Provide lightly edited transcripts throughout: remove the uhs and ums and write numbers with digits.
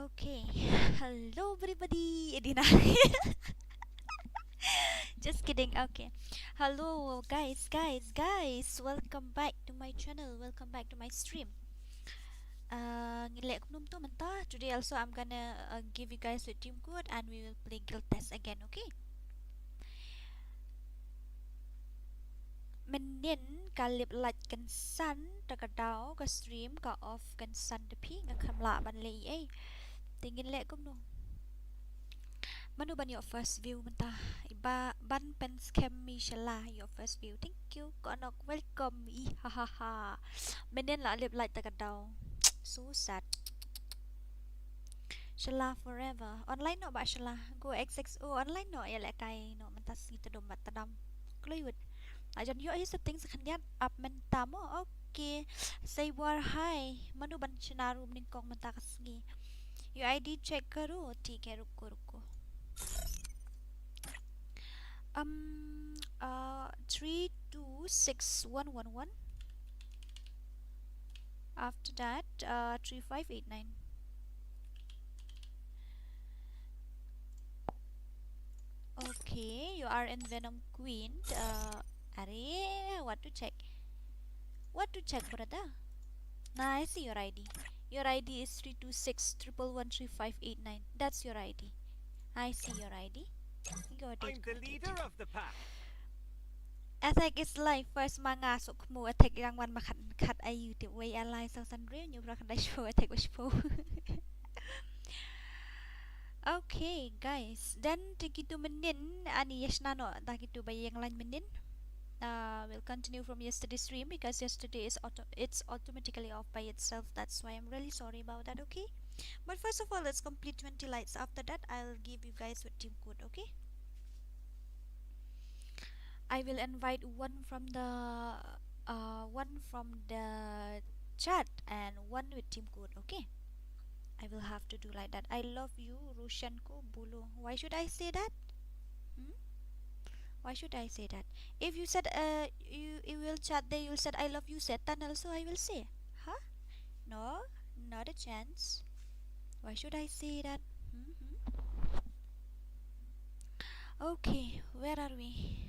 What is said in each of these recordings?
Okay, hello everybody. Just kidding. Okay, hello guys. Welcome back to my channel. Welcome back to my stream. Today also I'm gonna give you guys a team code and we will play guild test again. Okay. Menin kalip like kan sun takadaw ka stream ka off kan sun the pi nga kamla ban lay eh. Tingin le kum no. Manu ban your first view menta iba ban pen scam mi shala your first view. Thank you. Konok welcome I ha ha ha. Menin la lip like takadaw. So sad. Shala forever. Online no ba shala. Go XXO online no ya le kai no menta si tadom matadam. Kluid. Ajan yo is the things kan yan up menta mo. Okay. Say war hi. Manu ban shinarum ning kong menta kasgi. Your ID check karo. Tike ruko. 326111. After that 3589. Okay, you are in Venom Queen. What to check brother? Nah, I see your ID. Your ID is 326113589. That's your ID. I see your ID. Got it. I'm the leader of the pack. Attack is life first mga sok mo attack yang wan makan kat ayu the way ally sang real new rock and show attack was po. Okay guys, then tikitu menin ani yes nano takitu by yang lain menin. We'll continue from yesterday's stream because yesterday it's automatically off by itself. That's why I'm really sorry about that. Okay, but first of all, let's complete 20 lights. After that, I'll give you guys a team code. Okay. I will invite one from the chat and one with team code. Okay, I will have to do like that. I love you, Rushanko Bulu. Why should I say that? Why should I say that? If you said you will chat there, you'll said I love you, Satan also I will say. Huh? No, not a chance. Why should I say that? Okay, where are we?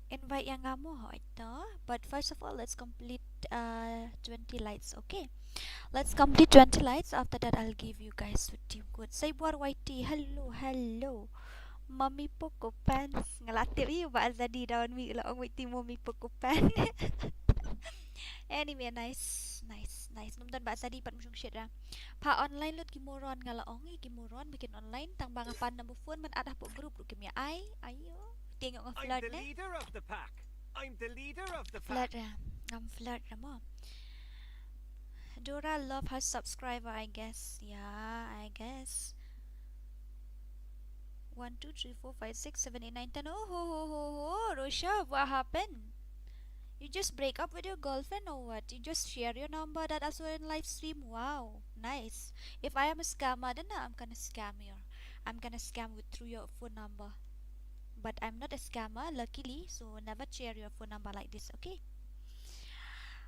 Invite yang mo ito. But first of all, let's complete 20 lights. Okay, let's complete 20 lights. After that, I'll give you guys with team code. Çાઇબ્ᴏᴜᴜᴜ hello. Mᴏʀᴜᴜᴜᴜ ngalatir iyo ba azadi dawan mi laong wait mo mᴏʀᴜᴜᴜ. Anyway, nice. Numdan ba azadi pat musyong shit ra. Pa online lot MORON nga laong MORON bikin online tang mga pan na phone man ada po group kimya ay ayo. Tingok nga I'm flood the na. leader of the pack. I'm the leader of the Flood pack. ra. Ngam flood ra mo. Dora love her subscriber, I guess. Yeah, I guess. 1, 2, 3, 4, 5, 6, 7, 8, 9, 10. Oh, Rosha, what happened? You just break up with your girlfriend or what? You just share your number that also in live stream? Wow, nice. If I am a scammer, then I'm gonna scam you. I'm gonna scam with through your phone number. But I'm not a scammer, luckily, so never share your phone number like this, okay?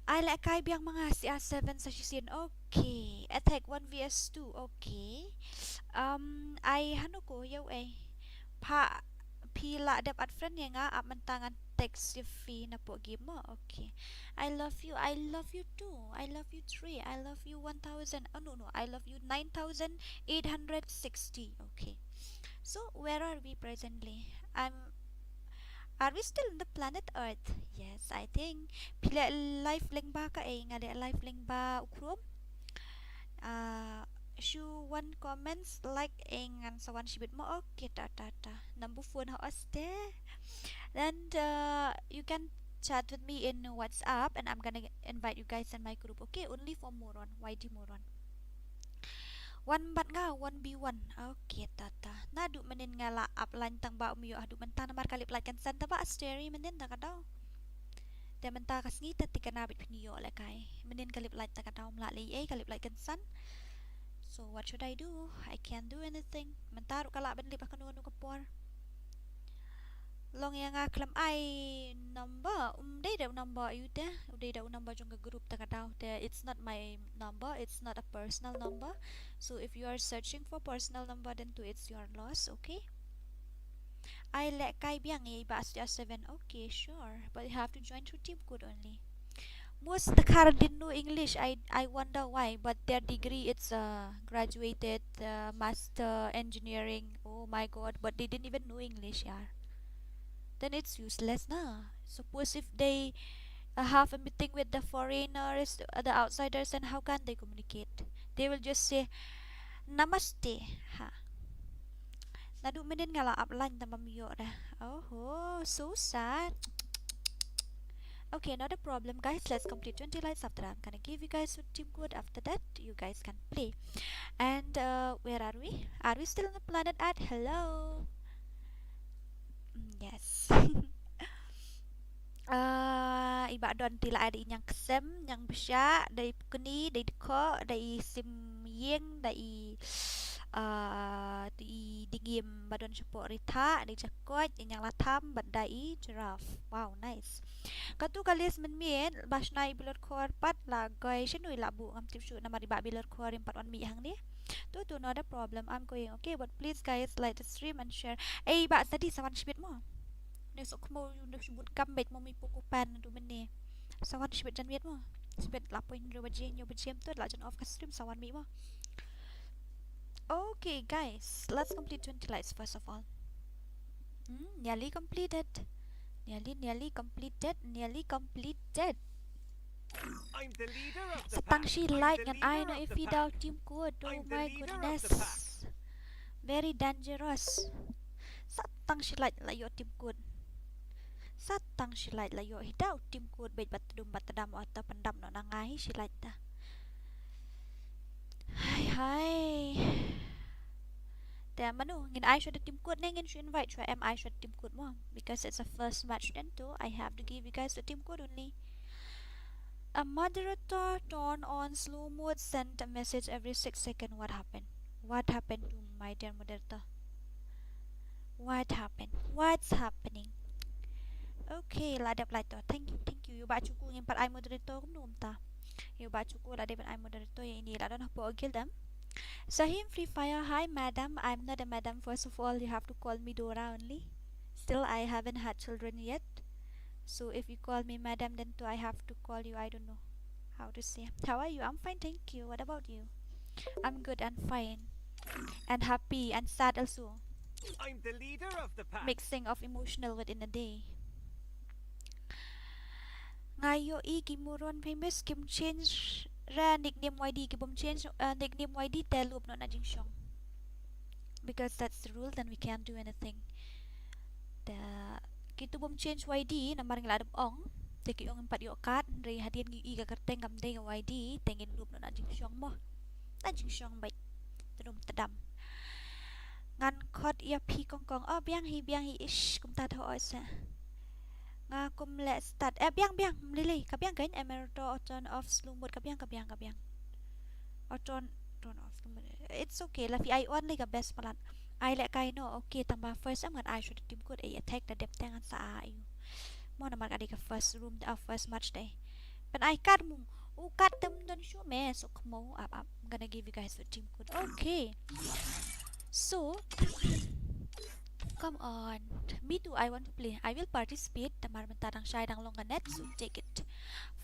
I like kay biyang mga si A7 sa shisin. Okay. Attack 1 vs 2. Okay. I hano ko yaw pa pila dep at friend nga mantangan text si fee na po game mo. Okay. I love you too. I love you 3. I love you 1000. Oh no. I love you 9860. Okay. So where are we presently? Are we still in the planet Earth? Yes, I think. Pila life ling ba ka nga di life ling ba ukrom? Show one comments like ngan sa one shibit mo. Okay, ta. Number phone how aste. And you can chat with me in WhatsApp and I'm gonna invite you guys in my group. Okay, only for MORON, YD MORON. One bat nga 1v1. Okay, tata. Nadu menin nga la upline tang ba umiyo adu menta namar kalip like kan santa ba asteri menin ta kadaw. De menta kas ngita tika nabit piniyo la kai. Menin kalip like ta kadaw mla lay kalip like kan san. So what should I do? I can't do anything. Mentaru kala ben lipa kanu kapor. long yang klam I number they don't number you there, they don't number trong group ta kadao there. It's not my number, it's not a personal number. So if you are searching for personal number, then to it's your loss. Okay, I let kai biang ba 7. Okay, sure, but you have to join through team code only. Most the car didn't know English. I wonder why, but their degree it's graduated master engineering. Oh my god, but they didn't even know English, yeah. Then it's useless, nah. Suppose if they have a meeting with the foreigners, the outsiders, then how can they communicate? They will just say namaste, ha. Nadu minin nga la upline na mamiyo na. Oh, so sad. Okay, not a problem, guys. Let's complete 20 lights. After that, I'm gonna give you guys a team code. After that, you guys can play. And where are we? Are we still on the planet at? Hello. Yes. Iba don tila ada inyang kesem, yang besya, dari pukuni, dari deko, dari simyeng, dari di digim badon support rita, dari jakot, inyang latam, badai, giraffe. Wow, nice. Katu kalis menmien, basnai bilor kor pat lagoy, shenui labu ngam tipsu nama riba bilor kor 4 mi hang ni. Tu not a problem. I'm going okay, but please guys like the stream and share. Ba tadi sawan shibit mo. Nsoᴍᴜᴜ disebut comeback Mᴏʀᴜᴜᴛ tu meni. Sawan shibit jan miet mo. Shibit lapoin rewaje nyo bejam tu la jan off ka stream sawan mi mo. Okay guys, let's complete 20 lights first of all. Nearly completed. Nearly completed. I'm the leader of the Satang pack. shi light ngan I know if he down team code. Oh I'm the my leader of goodness. the pack. Very dangerous. Satang shi light la yo team code. Satang shi light la yo hidaw team code bait batadam o ta pandam no nangahi shi light ta. Hai. There manu ngin I should team code ngin should invite try I should team code mo because it's a first match then too I have to give you guys the team code only. A moderator turn on slow mode sent a message every 6 seconds. What happened? What happened to my dear moderator? What happened? What's happening? Okay, ladap lighter. Thank you. You baca ku ngin I moderator kum num ta. You baca ku ladap I moderator yang ini ladon hapo agil them. Sahim FreeFire, hi madam. I'm not a madam. First of all, you have to call me Dora only. Still, I haven't had children yet. So if you call me madam, then too I have to call you, I don't know how to say. How are you? I'm fine, thank you. What about you? I'm good and fine. And happy and sad also. I'm the leader of the pack. Mixing of emotional within a day. Ngayo moron famous kim change ra nickname YD kibom change nickname YD telup no na jing syong. Because that's the rule, then we can't do anything. Kita bom change YD na maring ladap ong teki ong 4 yo kat re hadian gi ka kerteng kam de YD tengin loop no na jing syong mo na jing syong bai tadum tadam ngan khot ya pi kong kong biang hi ish kum ta tho sa nga kum le start biang mlili ka biang kain emerito oton of slow mode ka biang oton off it's okay la fi I only ka best palat I let kay no okay tamba first I'm gonna I should team code attack the depth tangan sa ayu mo naman kadi ka first room first match day but I cut mo cut them don show me so mo up I'm gonna give you guys the team code. Okay, so come on, me too, I want to play. I will participate. Tamar mentarang shy dang long net, so take it.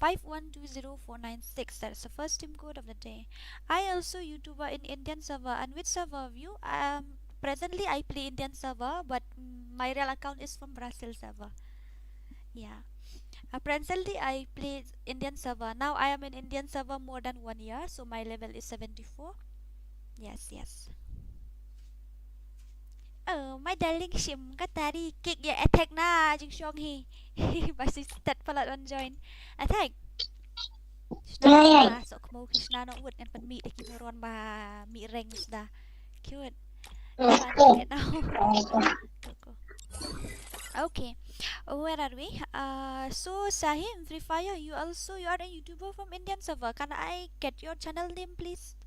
5120496. That's the first team code of the day. I also YouTuber in Indian server. And which server view? Presently I play Indian server, but my real account is from Brazil server. Yeah. Presently I play Indian server. Now I am in Indian server more than 1 year, so my level is 74. Yes. Oh, my darling Shim Katari kick ya attack na jing syong hi. Basi start pala on join. Attack. So kmo Krishna no wood and pan mi de moron ba mi ranks da. Cute. Okay, where are we? So Sahim FreeFire, you are a YouTuber from Indian server. Can I get your channel name, please?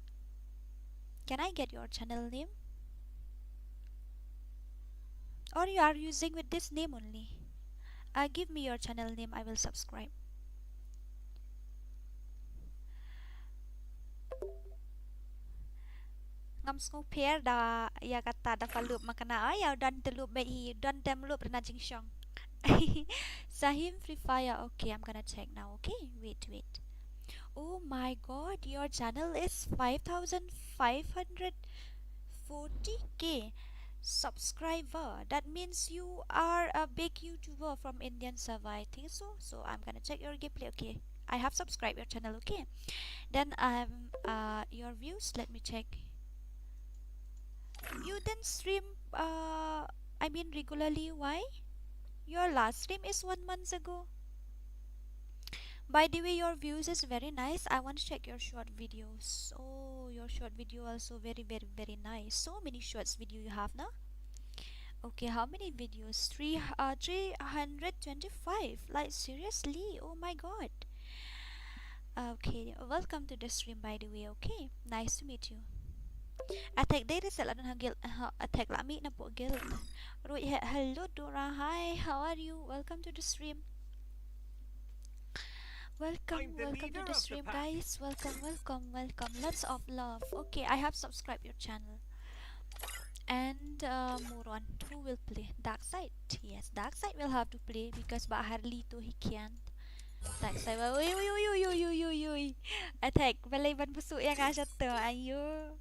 Can I get your channel name? Or you are using with this name only? Give me your channel name, I will subscribe. Ngamsngopher da ya kata da falup makana ayaw dan telup bai dan temlup na jingshong. Sahim Free Fire. Okay, I'm gonna check now. Okay, wait. Oh my god, your channel is 5,540k subscriber. That means you are a big YouTuber from Indian server, I think so. So I'm gonna check your gameplay. Okay, I have subscribed your channel. Okay, then your views. Let me check. You didn't stream. I mean regularly. Why? Your last stream is 1 month ago. By the way, your views is very nice. I want to check your short videos. Oh, your short video also very nice. So many shorts video you have now. Okay, how many videos? 325. Like seriously? Oh my god. Okay, welcome to the stream by the way. Okay, nice to meet you. Attack data set lang hagil attack lami na po guild. Hello Dora. Hi, how are you? Welcome to the stream. Welcome to the stream, guys. Welcome. Lots of love. Okay, I have subscribed your channel. And MORON, who will play? Darkside. Yes, Darkside will have to play because Harlito he can't. Darkside. Uy. Attack. Balay ban puso yang asya to. Ayo.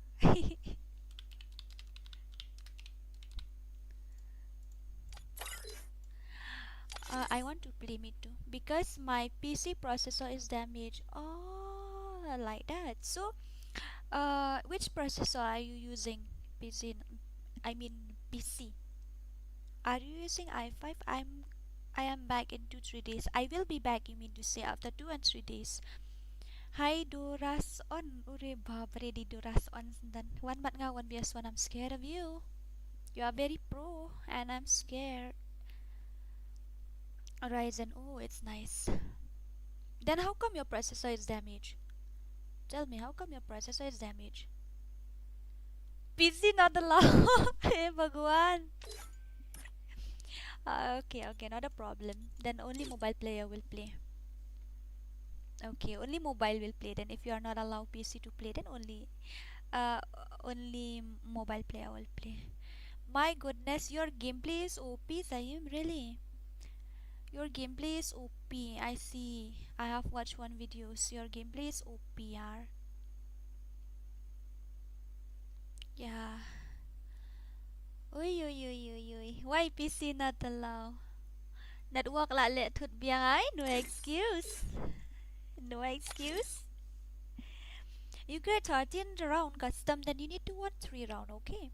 I want to play me too because my PC processor is damaged. Oh, like that. So, which processor are you using? PC. I mean PC. Are you using i5? I am back in 2-3 days. I will be back. You mean to say after 2 and 3 days? Hi Doras on. Ure babre di Doras on dan. One but nga one bias one. I'm scared of you. You are very pro and I'm scared. Ryzen. Oh, it's nice. Then how come your processor is damaged? Tell me, how come your processor is damaged? PC not allowed. Hey, Bhagwan. Okay, not a problem. Then only mobile player will play. Okay, only mobile will play. Then if you are not allowed PC to play, then only mobile player will play. My goodness, your gameplay is OP, Zaim. Really? Your gameplay is OP. I see. I have watched one videos. Your gameplay is OP, yaar. Yeah. Uy. Why PC not allow? Network la lệ thuật biang ay. No excuse. No excuse. You get 13 round custom, then you need to want 3 round, okay?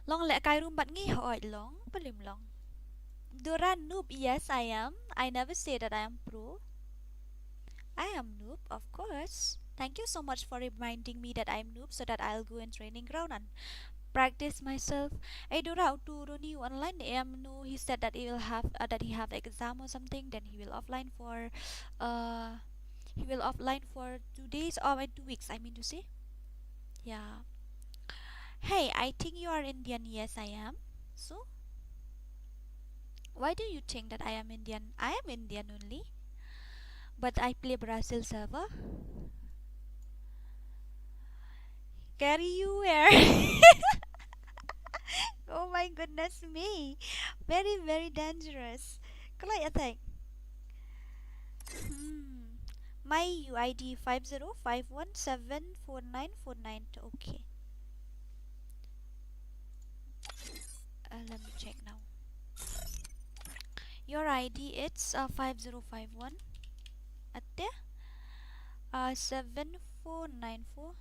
Long lệ cái room bạn nghĩ hỏi long, palim long. Dora noob, yes I am. I never say that I am pro. I am noob, of course. Thank you so much for reminding me that I'm noob so that I'll go in training ground and practice myself. Hey Dora, to Roni online no, he said that he will have that he have exam or something, then he will offline for 2 days or 2 weeks, I mean to say. Yeah. Hey, I think you are Indian. Yes, I am. So, why do you think that I am Indian? I am Indian only, but I play Brazil server. Carry you where? Oh my goodness me. Very dangerous. Kalay attack. My UID 5051749494. Okay. Let me check now. Your ID it's 5051 at there 7494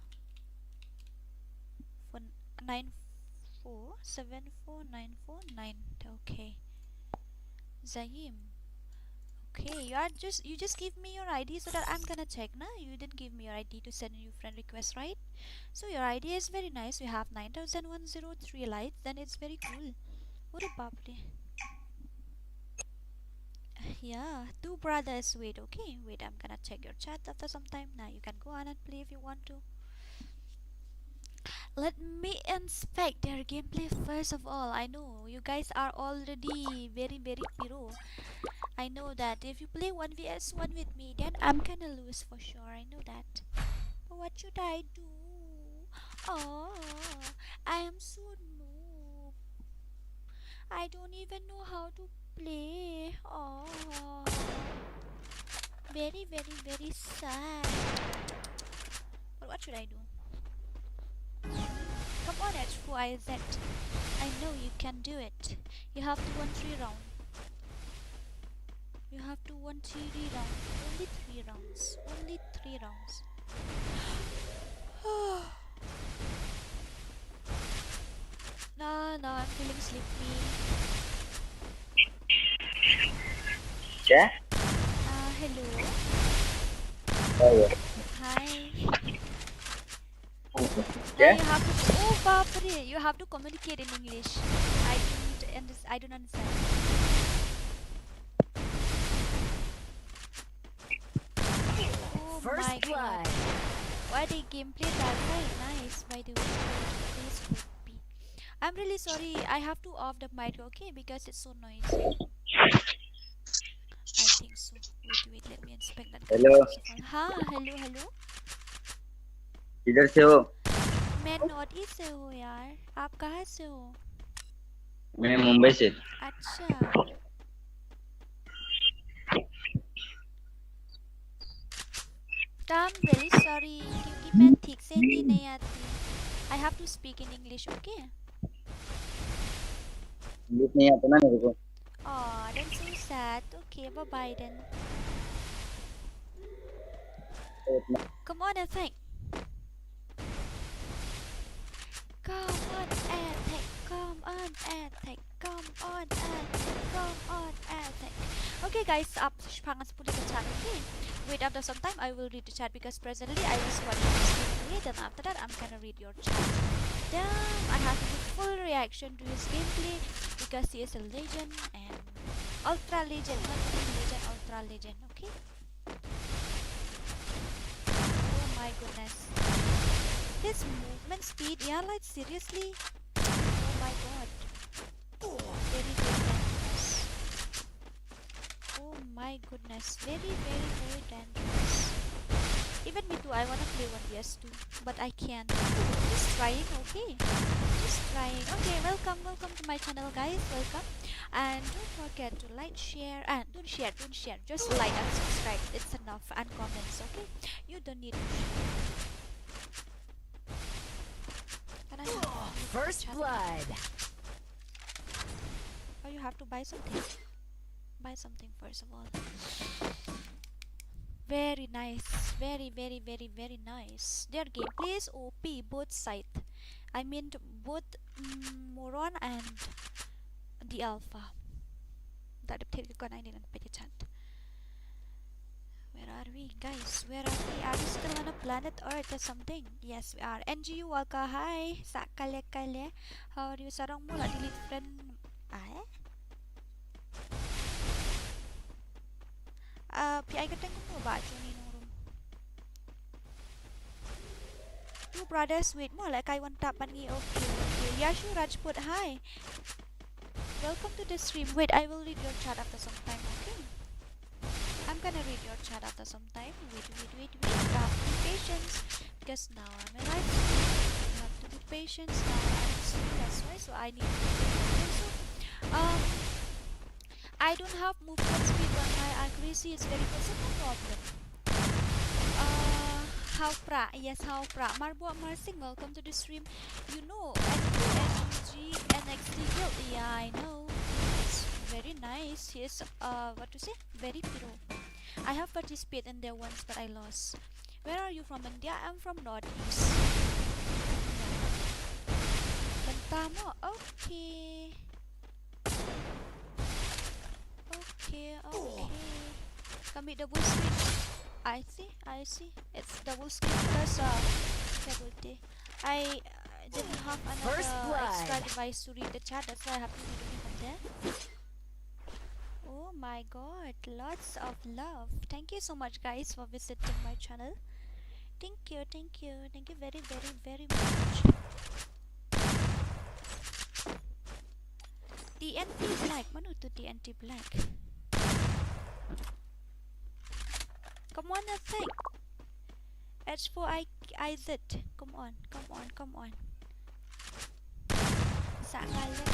74949. Okay, Zahim. Okay, you just give me your ID so that I'm gonna check. Nah, you didn't give me your ID to send you friend request, right? So your ID is very nice. You have 9103 likes. Then it's very cool. What a babli. Yeah, 2 brothers. Wait, okay. Wait, I'm gonna check your chat after some time. Now you can go on and play if you want to. Let me inspect their gameplay first of all. I know you guys are already very pro. I know that if you play 1vs1 with me, then I'm gonna lose for sure. I know that. But what should I do? Oh, I am so noob. I don't even know how to play. Oh, very sad. But what should I do? Come on, H4IZ. I know you can do it. You have to win 3 rounds. You have to win 3 rounds. Only 3 rounds. Only 3 rounds. No, I'm feeling sleepy. Yeah? Hello. Oh, Hi. yeah? Now you have to. Oh, Bapre, you have to communicate in English. I don't understand. Oh First my blood. god. Why the gameplay that very nice by the way. Please put B. I'm really sorry. I have to off the mic, okay? Because it's so noisy. I think so. Wait. Let me inspect that. Hello. हाँ, hello. किधर से हो? मैं north east से हूँ यार. आप कहाँ से हो? मैं मुंबई से. अच्छा. I'm really sorry क्योंकि मैं ठीक से हिंदी नहीं आती. I have to speak in English, okay? English नहीं आता ना मेरे को. Oh, that's so sad. Okay, bye then. Come on, attack. Come on, attack. Come on, attack. Come on, attack. Come on, attack. Okay, guys, up pangas puli the chat. Okay. Wait, after some time I will read the chat because presently I was watching this gameplay. Then after that I'm gonna read your chat. Damn, I have to give full reaction to his gameplay because he is a legend and ultra legend, not only legend, ultra legend. Okay. Oh my goodness. His movement speed, yeah, like seriously. Oh my god. Very dangerous. Oh my goodness. Very dangerous. Even me too, I wanna play 1vs2, but I can't. Just trying, okay? Just trying. Okay, welcome to my channel, guys. Welcome. And don't forget to like, share, and don't share. Just like and subscribe. It's enough. And comments, okay? You don't need to share. Can I have First blood. Oh, you have to buy something. Buy something first of all. Very nice. Very nice. Their gameplay is OP, both sides. I mean both MORON and the Alpha. That chat. Where are we, guys? Where are we? Are we still on a planet Earth or something? Yes, we are. NGU Waka, hi. Sakale. How are you? Sarang mo la delete friend. PI kateng ko mo ba? Two brothers wait mo like I want tap money. Okay. Yashu Rajput, hi. Welcome to the stream. Wait, I will read your chat after some time, okay? I'm gonna read your chat after some time. Wait. You have to be patient because now I'm a live stream. You have to be patient now. I'm streaming, that's why. So I need to be patient. I don't have movement speed but my accuracy is very good. So no problem. How pra? Yes, how pra? Marbo Marsing, welcome to the stream. You know, NG NXT guild. Yeah, I know. It's very nice. He's what to say? Very pro. I have participated in there once, but I lost. Where are you from, India? I'm from Northeast. Bantamo. Okay. Kami double screen. I see. It's double screen because I didn't have another extra device to read the chat. That's why I have to read it from there. Oh my god, lots of love. Thank you so much, guys, for visiting my channel. Thank you, thank you, thank you very, very, very much. TNT black, mana tu TNT black? Come on, attack. H4IZ. Come on, come on, come on. Sakale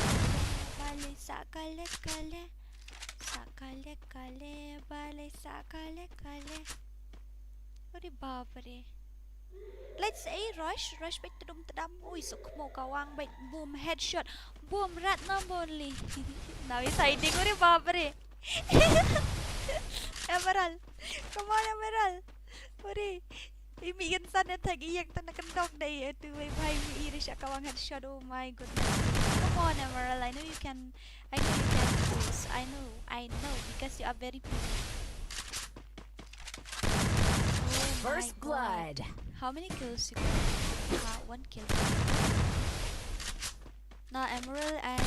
bale, sakale kale, sakale kale bale, sakale kale. Ori babare. Let's rush back to them. Ui, so come on, back. Boom, headshot. Boom, rat number only. Now he's hiding. Ori babare. Emerald. Come on, Emerald. Ori. Iirsᴛ attack. Iyak ta nakandog na ito. Bhai, Iirsᴛ kawang headshot. Oh my goodness. Come on, Emerald. I know you can do this. I know. Because you are very pretty. Oh First blood. How many kills you got? 1 kill. Now Emerald and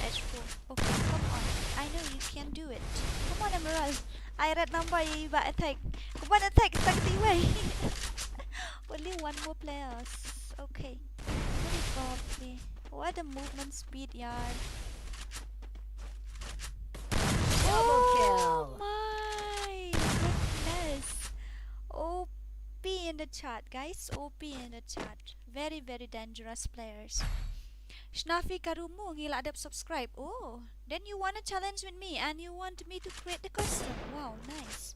H4. Okay, come on. I know you can do it. Come on, Emerald. I read number ba attack. Come on, attack. Way. Only 1 more players. Okay. What the movement speed, yard. Double kill. Oh my goodness. OP in the chat, guys. OP in the chat. Very, very dangerous players. Shnafi Karumu, ngila subscribe. Oh, then you want to challenge with me and you want me to create the custom. Wow, nice.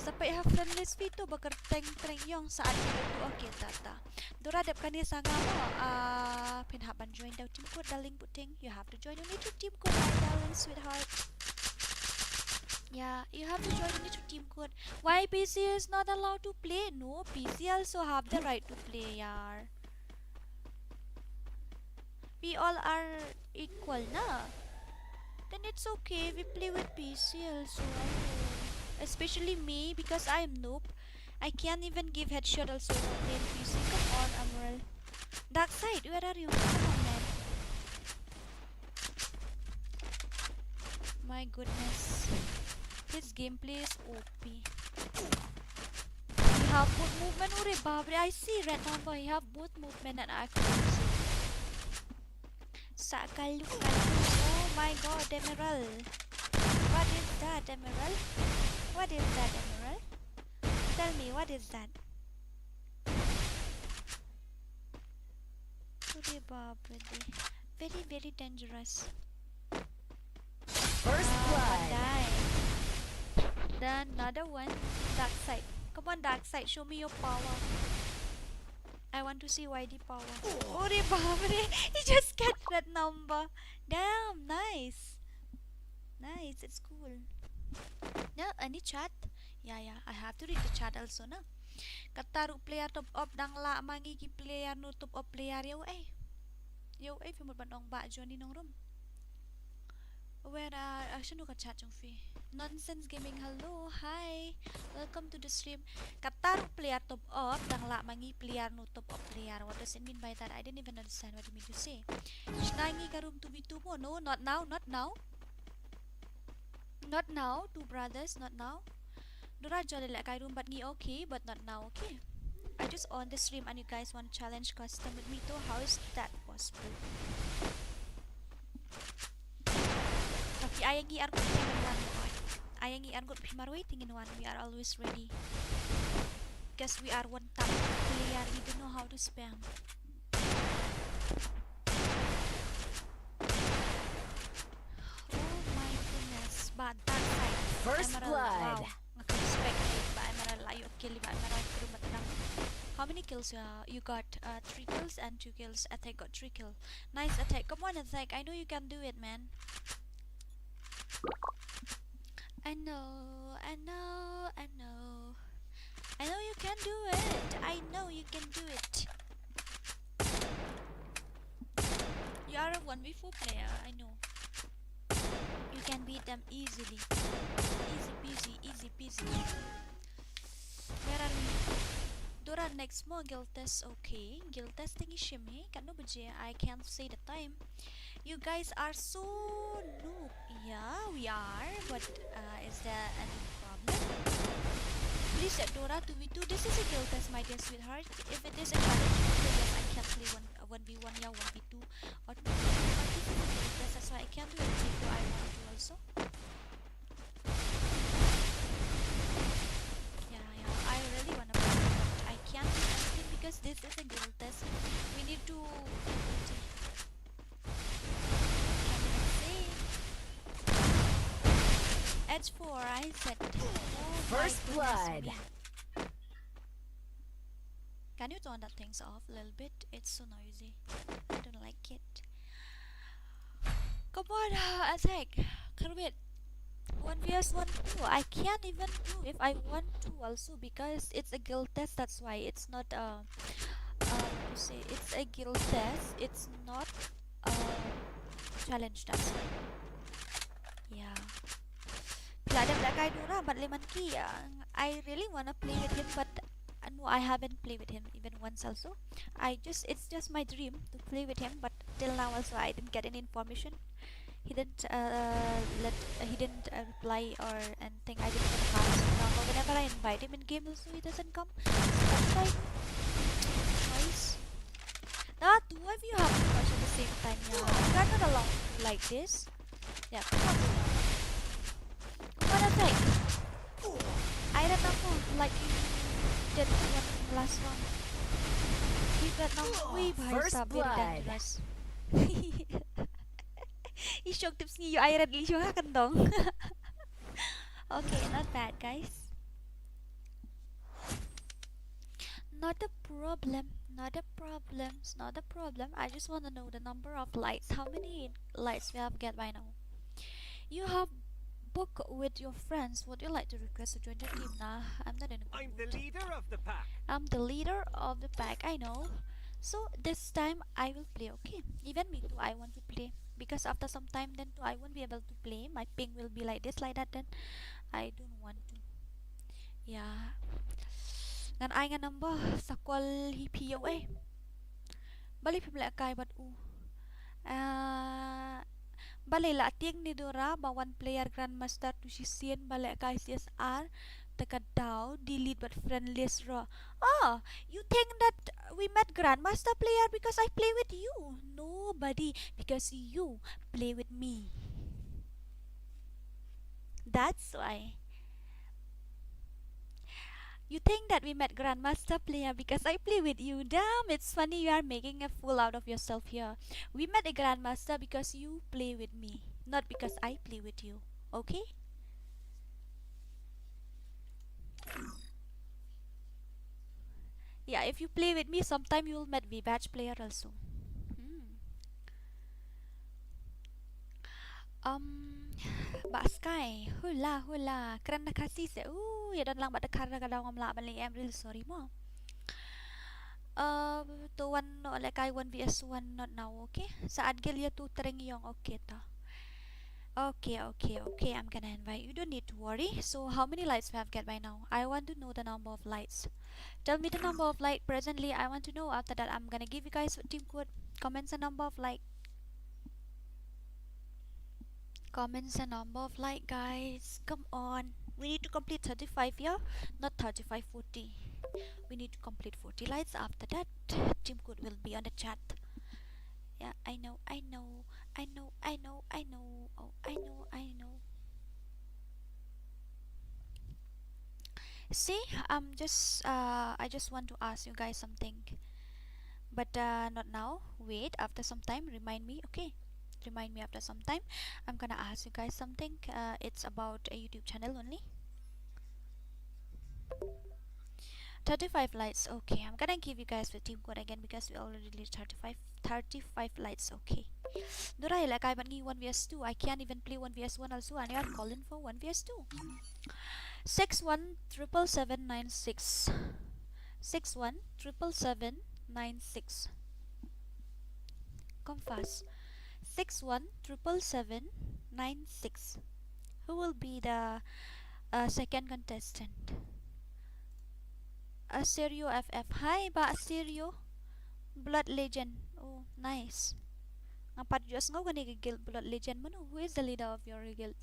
Sampai have friend list itu bakar tank yung saat itu oke tata. Doradap kani sanga mo pinhaban join daw team code daling puting. You have to join the new team code my darling sweetheart. Yeah, you have to join the new team code. Why PC is not allowed to play? No, PC also have the right to play, yaar. We all are equal, na? Then it's okay. We play with PC also. Especially me, because I am noob. I can't even give headshot also when playing PC. Come on, Emerald. Dark side, where are you? Come on, man. My goodness. His gameplay is OP. He have both movement. Ure babre, I see red number. He have both movement and accuracy. Sakalu. Oh my god, Emerald. What is that, Emerald? What is that, Emerald? Tell me, what is that? Very, very dangerous. First blood. Die. Then another one. Dark side. Come on, dark side. Show me your power. I want to see YD power. Oh, he just got that number. Damn, nice. Nice, it's cool. Yeah, any chat? Yeah, I have to read the chat also, na. Kataru player top up dang la mangi ki player no top up player yo fimul bandong ba Johnny nong room. Where sino ka chat yung fee? Nonsense gaming, hello, hi. Welcome to the stream. Kataru player top up dang la mangi player no top up player. What does it mean by that? I didn't even understand what you mean to say. Shnangi ka room 2v2 mo? No, not now. Not now, two brothers, not now. Dora jolly like I room but ni okay, but not now, okay. I just on the stream and you guys want to challenge custom with me too. How is that possible? Tapi ayang iar ko tingin one. Ayang iar ko pimar waiting in one. We are always ready. Because we are one tap player, we don't know how to spam. But that side. First Emerald, blood. wow. Respect ba Emerald ayo kill ba Emerald pero matang. How many kills you got? 3 kills and 2 kills. Attack got 3 kills. Nice attack. Come on, attack. I know you can do it, man. I know you can do it. I know you can do it. You are a 1v4 player, I know. You can beat them easily. Easy peasy. Where are we? Dora next mo guild test. Okay, guild testing is shimmy. Kano buje? I can't say the time. You guys are so noob. Yeah, we are. But is there any problem? Please set Dora 2v2. This is a guild test, my dear sweetheart. If it is a challenge, yes, I can play 1v1, yeah, 1v2 or 2v2. But this is a guild test, that's why I can't do anything if I want to also. Yeah, I really wanna play, but I can't do anything because this is a guild test. We need to... Edge 4, I said. Oh, First blood. Can you turn that things off a little bit? It's so noisy. I don't like it. Come on, attack. Kerwit. 1vs1 too. I can't even do if I want to also because it's a guild test. That's why it's not you say it's a guild test. It's not a challenge. That's why. Yeah. Ada Black Eye Dora, but Mᴏʀᴇ. I really wanna play with him, but no, I haven't played with him even once. Also, it's just my dream to play with him, but till now also I didn't get any information. He didn't reply or anything. I didn't even have his number. Whenever I invite him in game, also he doesn't come. That's like nice. Now two of you have to watch at the same time. Yeah, you are not allowed to like this. Yeah, come on. What a thing! I don't know, like you did one last one. You got no way by First blood. I-shock tips niyo ay red lisyo ha kandong. Okay, not bad guys. Not a problem. Not a problem. It's not a problem. I just want to know the number of lights. How many lights we have get by now? You have book with your friends. Would you like to request to join the team? Nah, I'm not in a good I'm mood. the leader of the pack. I'm the leader of the pack, I know. So this time I will play, okay? Even me too, I want to play. Because after some time then too, I won't be able to play. My ping will be like this, like that, then I don't want to. Yeah. Ngan ai nga number sakwal hipiyo eh. Bali pimla kay but Balay la tiang ni Dora ba one player grandmaster to si Sien balay kay CSR daw delete but friend list ro. Oh, you think that we met grandmaster player because I play with you? Nobody, because you play with me. That's why. You think that we met grandmaster player because I play with you? Damn, it's funny you are making a fool out of yourself here. We met a grandmaster because you play with me, not because I play with you. Okay? Yeah, if you play with me, sometime you will meet V-Batch player also. Ba Sky, hula hula, keren na Khasi se. Ya dan lang ba dekar na kadang ngam li I'm really sorry mo. To one no like I 1vs1 not now, okay? Saat gel ya tu tering yung okay ta. Okay, I'm gonna invite you. Don't need to worry. So how many lights we have get by now? I want to know the number of lights. Tell me the number of light presently. I want to know. After that I'm gonna give you guys a team code. Comments the number of light. Comments the number of light, guys. Come on. We need to complete 35 here, not 35, 40. We need to complete 40 lights. After that, team code will be on the chat. Yeah, I know. Oh, I know. See, I just want to ask you guys something, but not now. Wait, after some time, remind me. Okay, remind me after some time. I'm gonna ask you guys something. It's about a YouTube channel only. 35 lights. Okay, I'm gonna give you guys the team code again because we already did 35 lights. Okay, Durai like I need 1vs2. I can't even play 1vs1 also, and you are calling for 1vs2. 617776 617776. Come fast. 617776. Who will be the second contestant? Aserio FF. Hi ba Aserio? Blood Legend. Oh, nice. Nga padjos nga gani guild Blood Legend mo no. Who is the leader of your guild?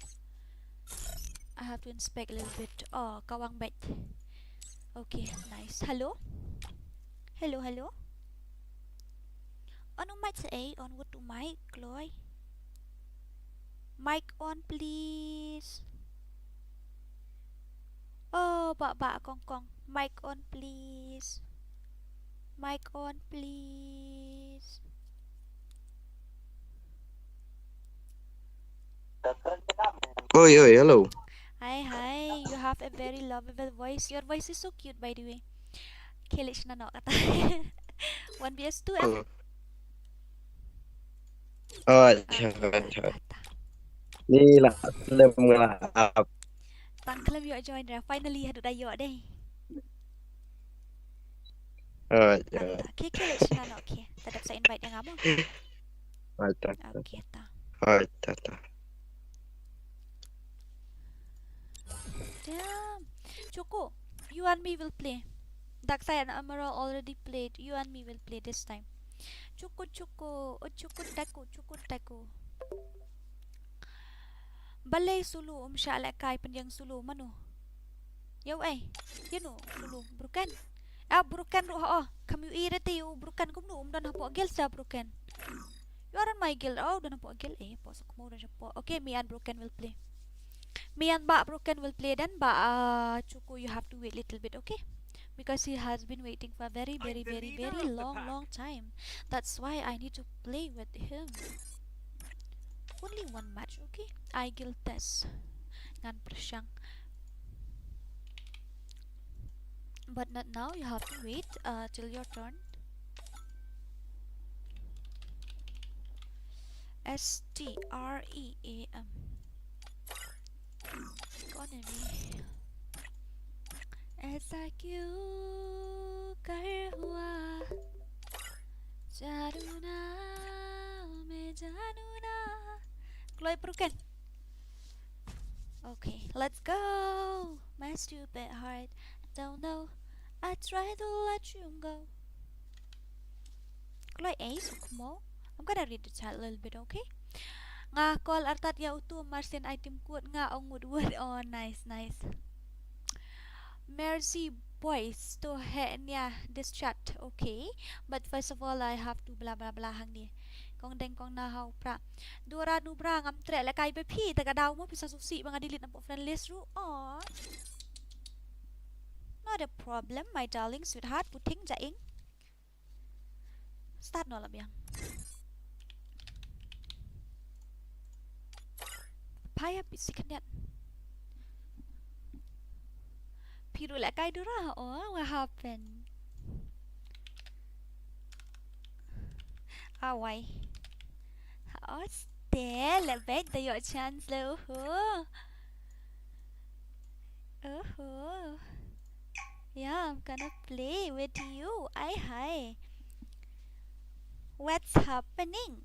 I have to inspect a little bit. Oh, kawang bet. Okay, nice. Hello? Hello, hello? On mic say on what to mic, Chloe? Mic on, please. Oh, ba kong kong. Mic on, please. Mic on, please. Oi, hello. Hi. You have a very lovable voice. Your voice is so cute, by the way. Kýʀᴛᴇ na kata. 1vs2 em. Trời trời. Đi là lâm là Tang kelam yo join ra. Finally hadu da yo đây. trời. Kýʀᴛᴇ na okay. Tetap saya invite yang apa? Okay ta. Damn. Choco, you and me will play. Daksai and Amara already played. You and me will play this time. Choco. Oh, choco taco. Balay sulu syala kai panjang sulu mano. Yo no sulu bukan. Bukan roh Kɣɪʟᴜ bukan kum no dan hapo gel sa bukan. You are on my guild. Oh, dan hapo gel posok mo dan hapo. Okay, me and Broken will play. Me and Broken will play then Choco, you have to wait a little bit, okay? Because he has been waiting for a very long time. That's why I need to play with him. Only one match, okay? I guild test. Ngan persyang. But not now, you have to wait till your turn. STREAM. Economy. ऐसा क्यों कर हुआ जानू ना मैं जानू ना Chloe Broken. Okay, let's go. My stupid heart don't know. I try to let you go. Chloe Ace, come on. I'm gonna read the chat a little bit, okay? Nga call artat ya utu marsin item kuat nga ong wood. Oh, nice. Mercy boys to hanya this chat, okay? But first of all, I have to blah hang ni. Kong deng kong na how pra. Dora nu bra ngam tre la kai pe phi ta ka daw mo bisa susi mga delete na po friend list ru. Oh. Not a problem, my darling sweetheart. Puting jaing. Start no la biang. Paya pisikanyan. Piru lại cái đó ra. Oh, what happened? Why? Still, let's bet your chance. Yeah, I'm gonna play with you. Hi. What's happening?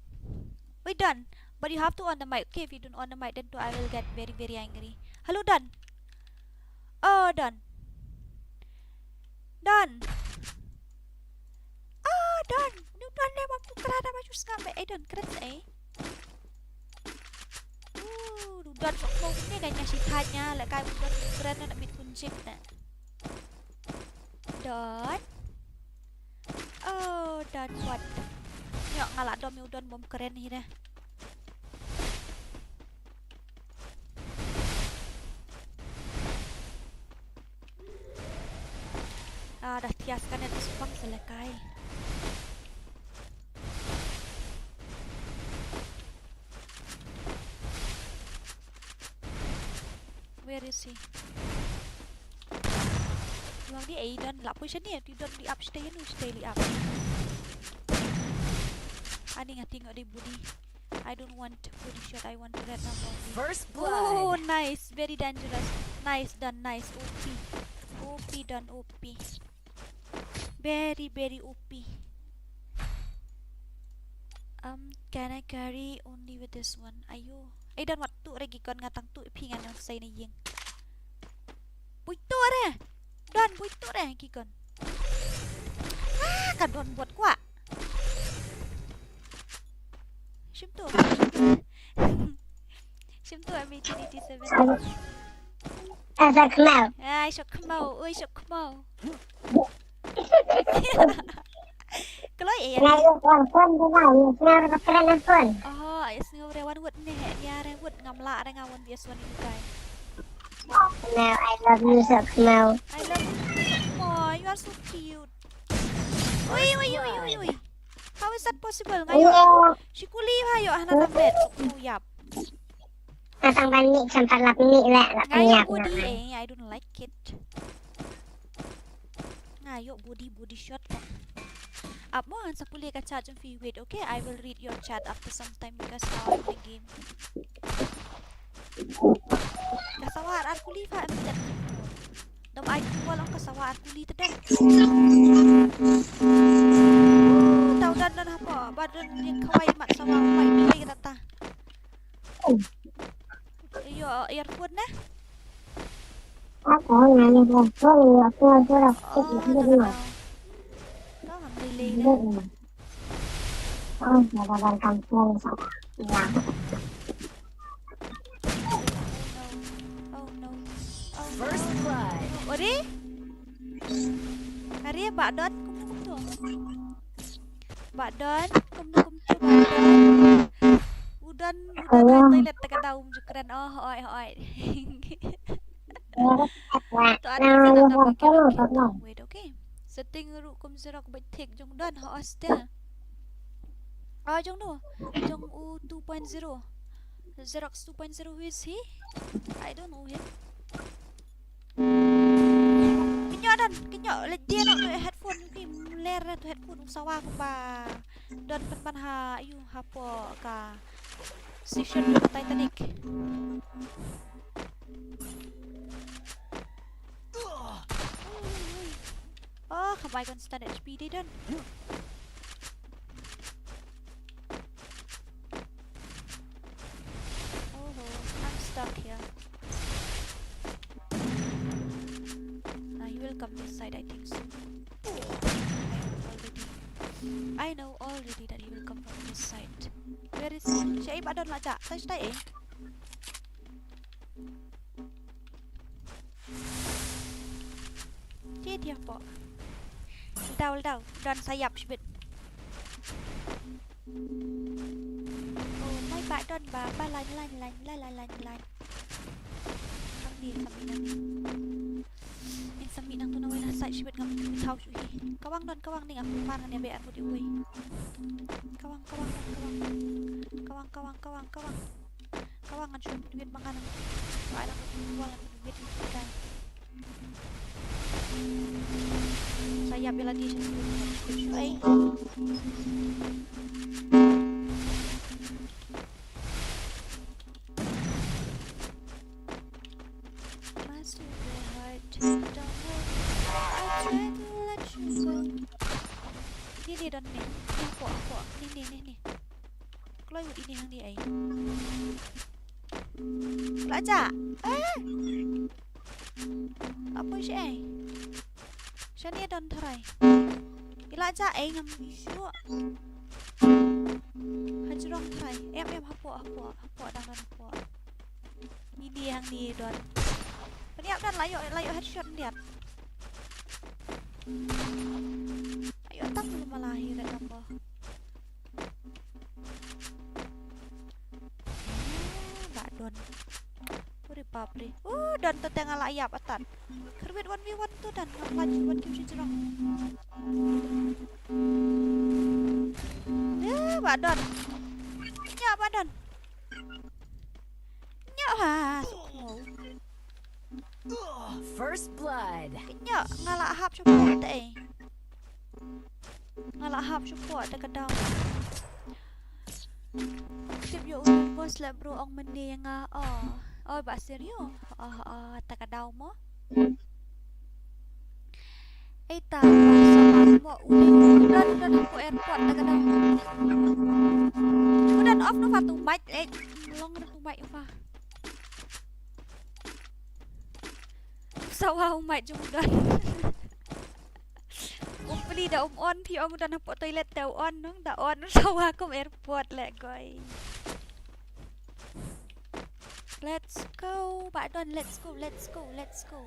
We done. But you have to on the mic. Okay, if you don't on the mic, then I will get very angry. Hello, done. Oh, done. Done. Nu done deh mampu kerana maju sampai done keren done sok mau ni dan ngasih tanya lah kai done keren nak bit kuncit dah. Done. Oh, done what? Nyok ngalah dom yang done bom keren ni dah. Dah tiaskan itu sepang selesai. Where is he? Luang dia dan lap position ni, tu di up stay li up. Ani ngati tengok dia body. I don't want body shot. I want red number. First blood. Oh, nice, very dangerous. Nice done, nice. OP done, OP. Very OP. Can I carry only with this one? Ayo. Dan waktu lagi kon ngatang tu pingan yang saya ni yang. Buito deh. Dan buito deh kikon. Kan don buat kuat. Shim tu MB87. Asal kenal. Ai Sᴏᴏᴜ, ơi Sᴏᴏᴜ. Keloi ya. Kenal pun juga. Kenal keren pun. Oh, Sᴏᴜᴜᴜᴜ nih ya rewut ngamla ada ngawon biaswan ini guys. Kenal, I love you so kenal. I love you. Oh, you are so cute. Ui. How is that possible? Ngayon, si Kuliw hayo hananabet. Uyap. Natang panik sampai lap ni lah. Ngayon, body I don't like it. Ngayon, body shot. Up mo sa puli ka chat yung free wait, okay? I will read your chat after some time because now I'm in the game. Kasawaan at Kuliw ha, amitan. Dam ay walang kasawaan Kuliw tadan. Tao dan apa? Badan yang kawaii mat sama may pilih kita ta. Yo earphone na. Ako nga earphone, ako Kau ang relay na. Nadagang kampung sa Oh no. First blood. Ori? Hari Pak Don kumtu. Pak Don kumtu Pak Don. Udan toilet tekan daum keren. Oh oi. Wait, okay. Setting rukum zerak baik tek jong dan haas dia. Jong no. Jong U 2.0. Xerox 2.0 who is he? I don't know him. Kinyo dia nak headphone ni ler tu headphone sawa ko ba. Dan panha ayu hapo ka. Session Titanic. Oh, have I gone stand HP done? Oh, I'm stuck here. Now you will come this side, I think so. I know already that he will come from this side. Where is he? Siya ay badon laja. Touch tayo eh. Dia po. Daw. Dan sayap sibit. Oh, may ba don ba? Lain. Ang di kami na. Insami nang tunaway na side sibit kami tao suhi. Kawang ning ako parang niya bayar mo di uwi. Kawang. Kawang ang sulit duit mga nang. Parang walang duit kan. Saya bela dia sendiri. Masuk ke hati, don't know. I try to let you go. Ni dan ni. Apa? Ni. Kalau ini hang dia ai. Laja. Apa sih ai? Siya niya doon taray. Ilaja ay ngam isu. Hajurong taray. Hapo dan hapo. Ini yang ni doon. Peniap dan layo headshot dia. Ayo tak belum malahir dan apa. Mbak Don. Republic. Dan tetengah layap atan. Kerbit 1v1 tu dan ngelaju buat kiu cerong. Badan. Nyak badan. Nyak First blood. Nyak ngalak hap support eh. Ngalak hap support dekat daw. Tip yo bos lah bro ang mende yang Oh, ba seryo? Taka daw mo? Ay ta, sama mo. Udan ako airport taka daw. Udan off no fa tumbay. Long na tumbay fa. Sawa umay jung udan. Umpli da on pi ang udan po toilet daw on nung da on sawa kom airport le goy. Let's go, bạn Đoàn, let's go, let's go, let's go.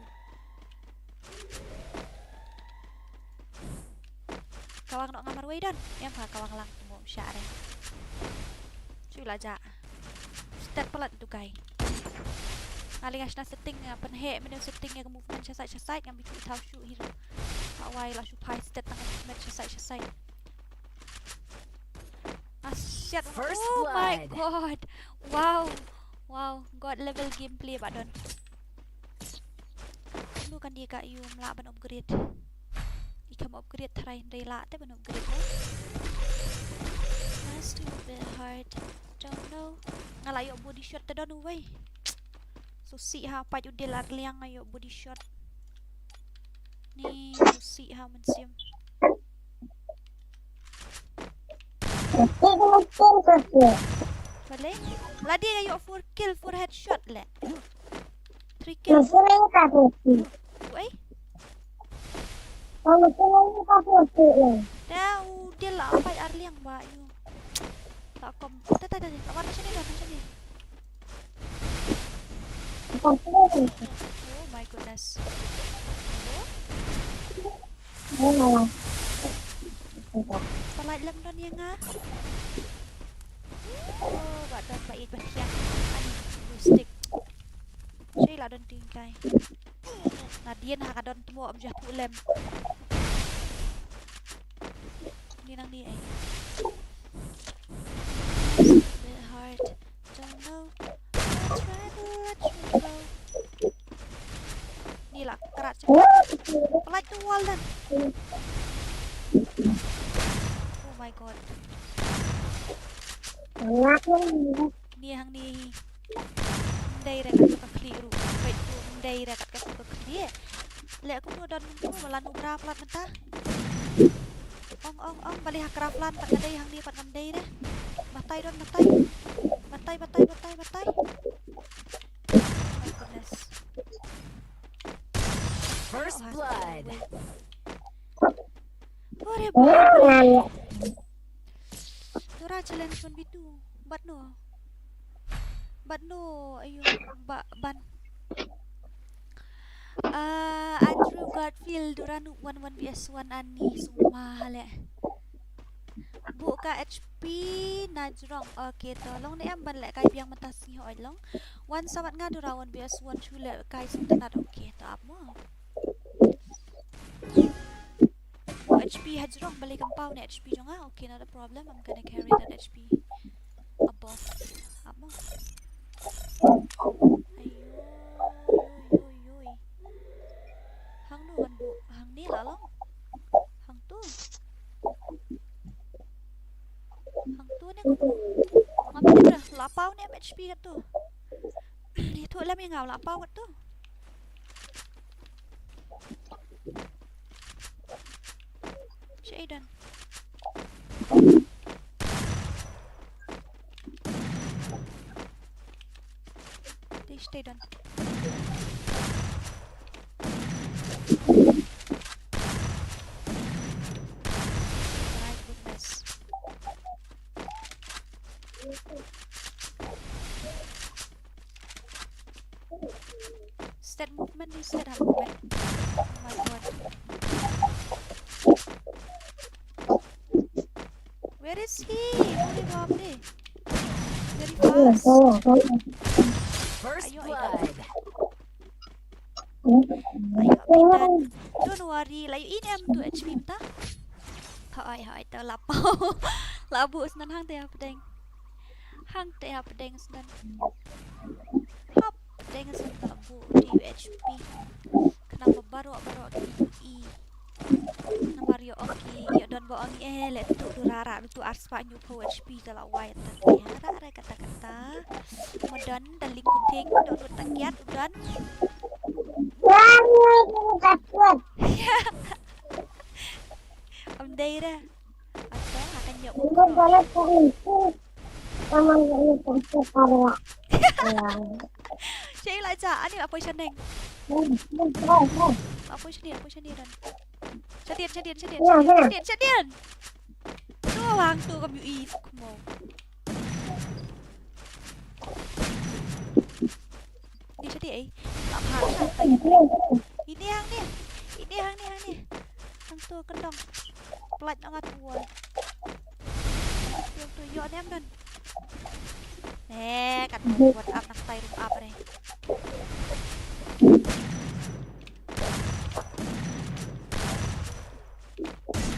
Kawang nak ngamar way Don. Em phá kawang lang mo siya rin. Chui là dạ. Step pelat tu guys. Ngalingas na setting penhe menu setting yang movement side yang bitu tahu shoot hero. Awai lah shoot high step tangan movement side. Asyat. Oh my god. Wow, god level gameplay Pak Don. Lu kan dia kak you melak ban upgrade. Ikam upgrade try rela te ban upgrade. That's too bit hard. Don't know. Ngalayo body shot te Don way. So si ha pa yu dia lar liang ayo body shot. Ni so si ha men sim. Boleh? Lah dia ayo 4 kill 4 headshot le. 3 kill. Wei. Dah dia lah apa arliang ba you. Tak kom. Tak warna sini dah macam ni. Oh my goodness. Palai lem Don yang ah. Oh, Pak Don baik berhiang. Ani stick. Cai lah Don tingkai. Nadian hak Don temu objek lem. Ni nang ni eh. Bit hard. Don't know. I'll try to let you go. Ni lah kerat cepat. Palai tu wall Don. Oh my god. Ni hang ni. Ndai ra kat keliru. Baik tu ndai ra kat keliru. Lek aku Don tu melanu berapa plat mentah. Ong balik hak kraflan tak ada hang ni pat ndai dah. Batai Don batai. My goodness. First blood. Oh, Reborn. Dora challenge pun bitu. But no, ayo, ban. Andrew Garfield, Dora nu 1 vs 1 ani semua hal. Buka HP najrong. Okay, tolong ni amban lek kai biang mentas ni hoi long. 1 samat nga Dora 1 vs 1 chule kai suntanat. Okay, to apa? HP hajrong balik kampau ni HP jonga. Okay, not a problem. I'm gonna carry that HP above. Apa? Ayo. Hang nu kan bu, hang ni lah long. Hang tu ni aku. Ngambil dah lapau ni HP kat tu. Ni tu lah yang ngau lapau kat tu. Shaden. Stay done. My goodness. Set movement is set movement. Oh my god. Where is he? Holy babe. Very fast. First blood. Ayo pindah. Don't worry. Layu ini am tu HP mta. Hai tao lapau. Labu senan hang teh pedeng. Hang teh pedeng senan. Hap pedeng senan labu di HP. Kenapa baru i. Mario okay. Ya don bo angi let tu durara tu arspa new power HP tala white tadi. Ada kata-kata. Modan dan lingkuting don takiat udan. Am daira. Apa akan nyak Cik lah cak, ani apa seneng? Apa seni dan. Cadian. Tu orang tu kamu i mau. Ni jadi tak harus tanya. Ini hang ni. Ini hang ni. Hang tu kendong. Pelat nak tua. Tu yo ni am dan. Kat buat up nak tay room up ni.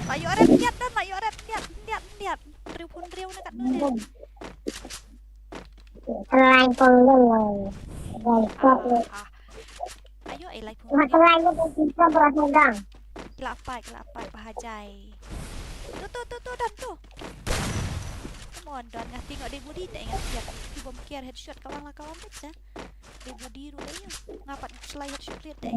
Mayo rep niat dan mayo rep niat. Riu pun riu nak kat nu ni. Lain pun belum. Ayo like pun. Mata lain pun kita berasal Kelapai bahajai. Tu dan tu. Come on Don, ngah tengok dia body tak ingat siap. Pi bom kiar headshot kawan pun dia body ru ayo. Ngapat selai headshot rate tak.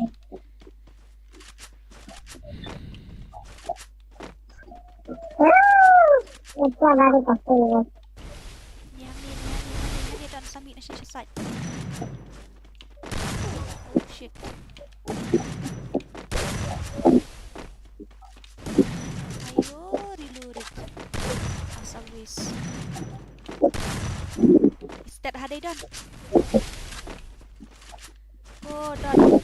Itu ada pasti. Ni Don sambil nak side. Oh shit. Start hadai Don. Oh Don.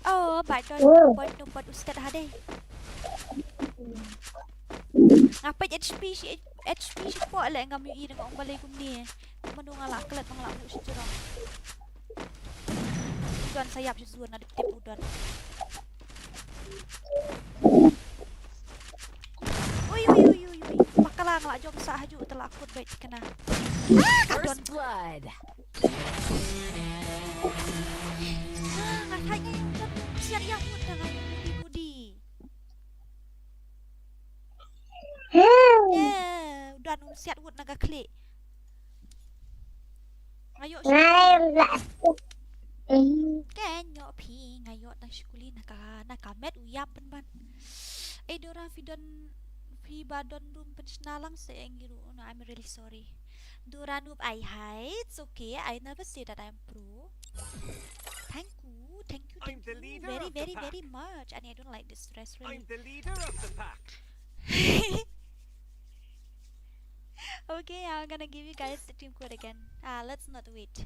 Oh baik Don. Buat Ustaz hadai. Ngapa HP si kuat lah ngam UI dengan orang balai kum ni. Menung ala kelat mengelak untuk sejarah. Don sayap si Zuan ada tip Don. Ui. Makalah ngelak jom sah haju telah akut baik kena. First blood. Katanya yang udah siap yang udah budi. Udah siap udah naga klik. Ayo Kenyo pi ngayo nang skuli naka met uyap ban. Dora fi badon dum pensnalang seenggiru. No, I'm really sorry. Dora noob I hide. It's okay. I never say that I'm pro. Thank you very much. And I don't like this stress really. I'm the leader of the pack. Okay, I'm gonna give you guys the team code again. Let's not wait.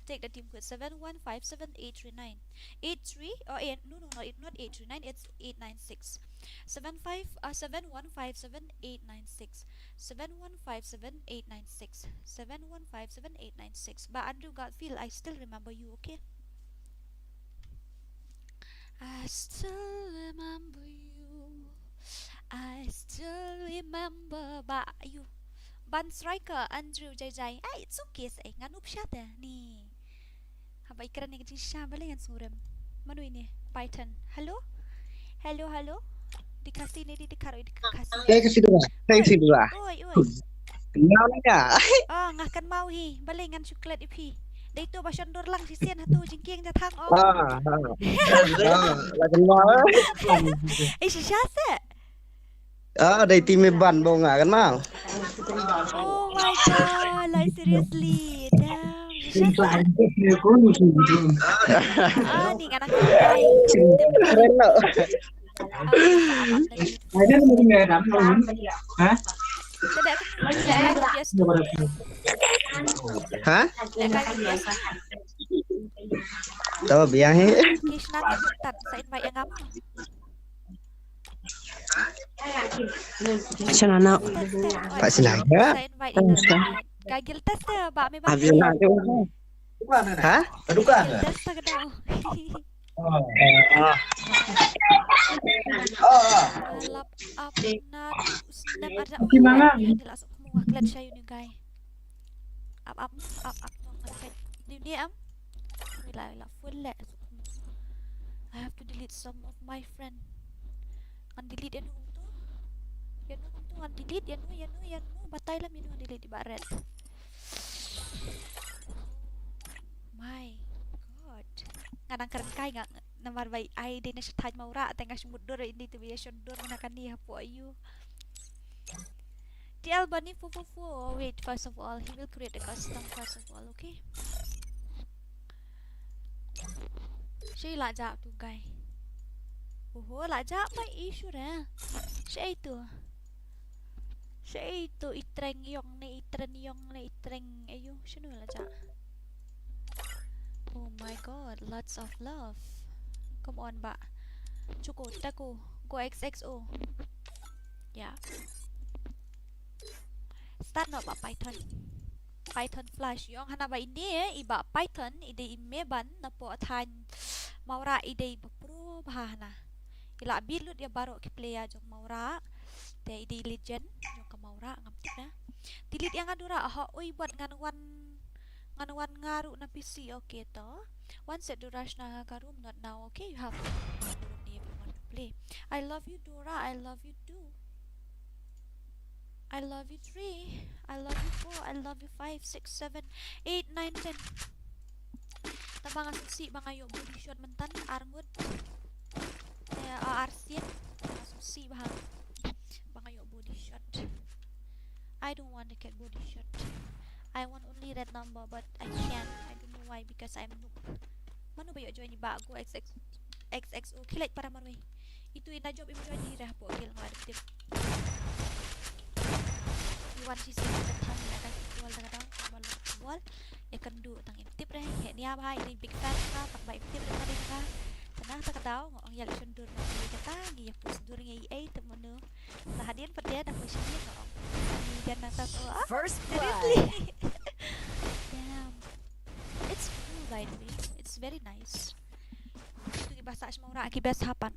Take the team code 7157839. 83 or no, it's not 839, it's 896. 7157896. 7157896. 7157896. But Andrew Godfield, I still remember you, okay? I still remember you. I still remember but you. Ban striker Andrew Jai. It's okay say. Nganup siya ni. Haba ikran ni kecil siya balik yang surem. Manu ini Python. Hello. Di Khasi ni di karo di Khasi. Saya ke situ lah. Oi. Kenal enggak? Ngakan mau hi. Balik ngan coklat ipi. Dai tu basion dor lang si sian hatu jingking ja thang oh. Lah kenal. Si siya se. Dari tim ban bau enggak kan mau? Oh my god, like seriously. Damn. Ni kan aku Keren lo. Ada mungkin nggak ada hah? Hah? Tahu biang he? Kýʀᴛᴜᴛ tak sa invite yang apa? Senana. Pak Senaya. Sa invite yang gagil test ya, Pak me Habis nak tu. Hah? Paduka nggak? Test tak ada. Lap up na snap ada. Gimana? Langsung semua kalian saya ni guys. Up dia am. Bila full lah. I have to delete some of my friend. Kan delete yang tu. Yang tu kan delete yang tu batai lah minum delete di baret. My god. Ngadang keren kai ngak namar bai ai de na sthaj maura tengah sumudur ini tu biya shodor menakan ni hapo ayu. TL Bunny 444. Wait, first of all, he will create a custom first of all, okay? Siya lajak tu guy. Lajak may issue na. Siya itu itreng yong na itreng ayo. Siya lajak. Oh my god, lots of love. Come on, ba. Cukup, taku. Go XXO. Yeah. Start not ba Python. Python flash. Yung hana ba ini iba Python ide imeban na po atan maura ide pro bahana. Ila bilut ya baru ke player jong maura. Te ide legend jong ka maura ngamtik na. Delete yang adura aha oi buat nganuan ngaru na PC okay to. Once it rush na ka room not now okay you have to if you want to play. I love you Dora, I love you too. I love you 3, I love you 4, I love you 5, 6, 7, 8, 9, 10. Ta mga susi mga yo body shot mentan armud. Arsian mga susi bahang mga yo body shot. I don't want to get body shot. I want only red number but I can't. I don't know why because I'm noob. Mano ba yo join ni bago XXO kilit para marway. Itu ina job imo join ni rah po kill nga adaptive. You want to see the time na kay wall na daw wall. Ya kan du tang tip rah he niya ba ini big fan ka pag ba tip na rin ka. Tanang ta daw ang yalison dur na kita gi pus dur ngi ai te mano. Lahadian pa dia na ko siya no. Dan nasa First blood. seriously. Damn. It's cool by the way. It's very nice. Itu ibasa sa mga aki best hapan.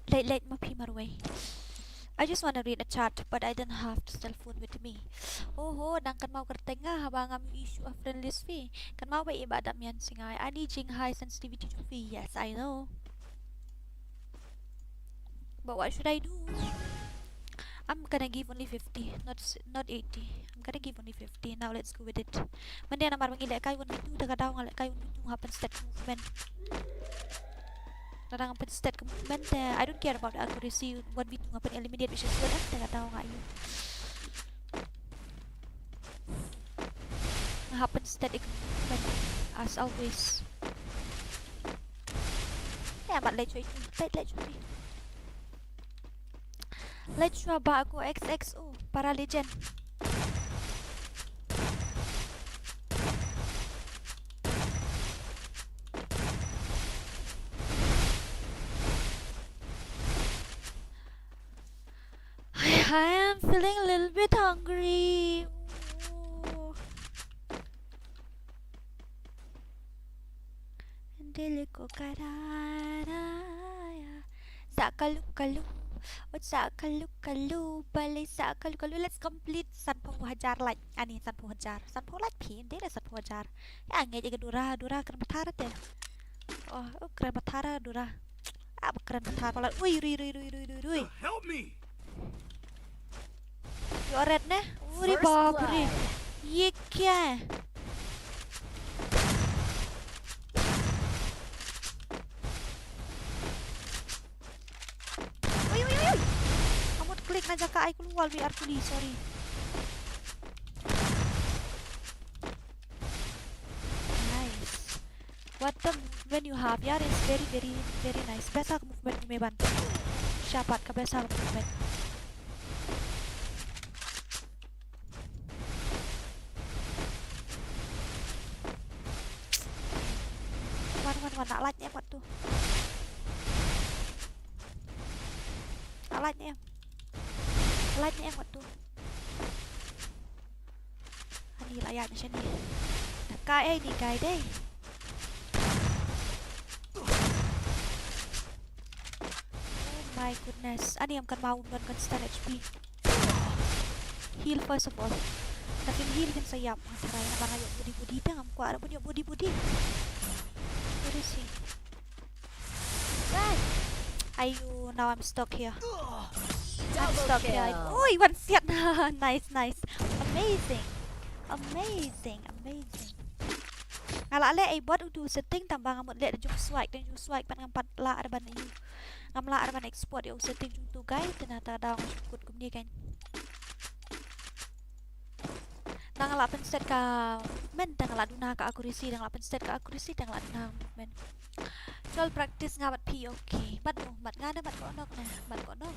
Late mapi marway. I just want to read a chat but I don't have the cell phone with me. Oh, dang kan mau kerteng nga habang ang issue of friendless fee. Kan mau ba iba adam yan singay. I need high sensitivity to fee. Yes, I know. But what should I do? I'm gonna give only 50, not 80. I'm gonna give only 50. Now let's go with it. Mandi na marang ilek kayo 1v2 daga daw ngalek kayo 1v2 happen stat movement. Narang happen stat movement. I don't care about the accuracy 1v2 happen eliminate which is good daga daw ngayo. Happen stat movement as always. Yeah, but let's wait. Let's coba aku XXO para legend. I am feeling a little bit hungry. Ooh. Deliko karaya. Sakalu-kalu. Sakalu-kalu. Balay sakalu-kalu. Let's complete ﷺ like. Ani ﷺ. ﷺ like pin. Dia ﷺ. Ya ngej dura keren batara teh. Oh, keren batara dura. Keren batara. Ui. Help me! You red ne? Uri babri. Ye kya? Ui. Kamu klik na jaka ay keluar biar kuli, sorry. Nice. What the movement you have? Yeah, it's very nice. Besa movement meban. Syapat ka besa movement. Nak like em tu. Nak like em. Like em tu. Ani layak macam ni. Nak kai ni kai deh. Oh my goodness. Ani am kan mau kan stand HP. Heal first of all. Tapi heal kan sayap. Masalah yang abang ayok budi-budi dah. Am kuat ada punya budi-budi. Where is he? Right. Ayu, now I'm stuck here. I'm stuck here. Oh, one shot. Nice. Amazing. Ngala ay bot udu setting tambah ngamut lihat jung swipe pan ngampat la ada ban you. Ngamla ada ban export yo setting jung tu guys ternyata daw ngikut kumni kan. Nang la pen set ka men tang la duna ka accuracy tang la pen set ka accuracy tang la duna men. Chol practice ngabat p okay. Bat ngada bat ko nok na. Bat ko nok.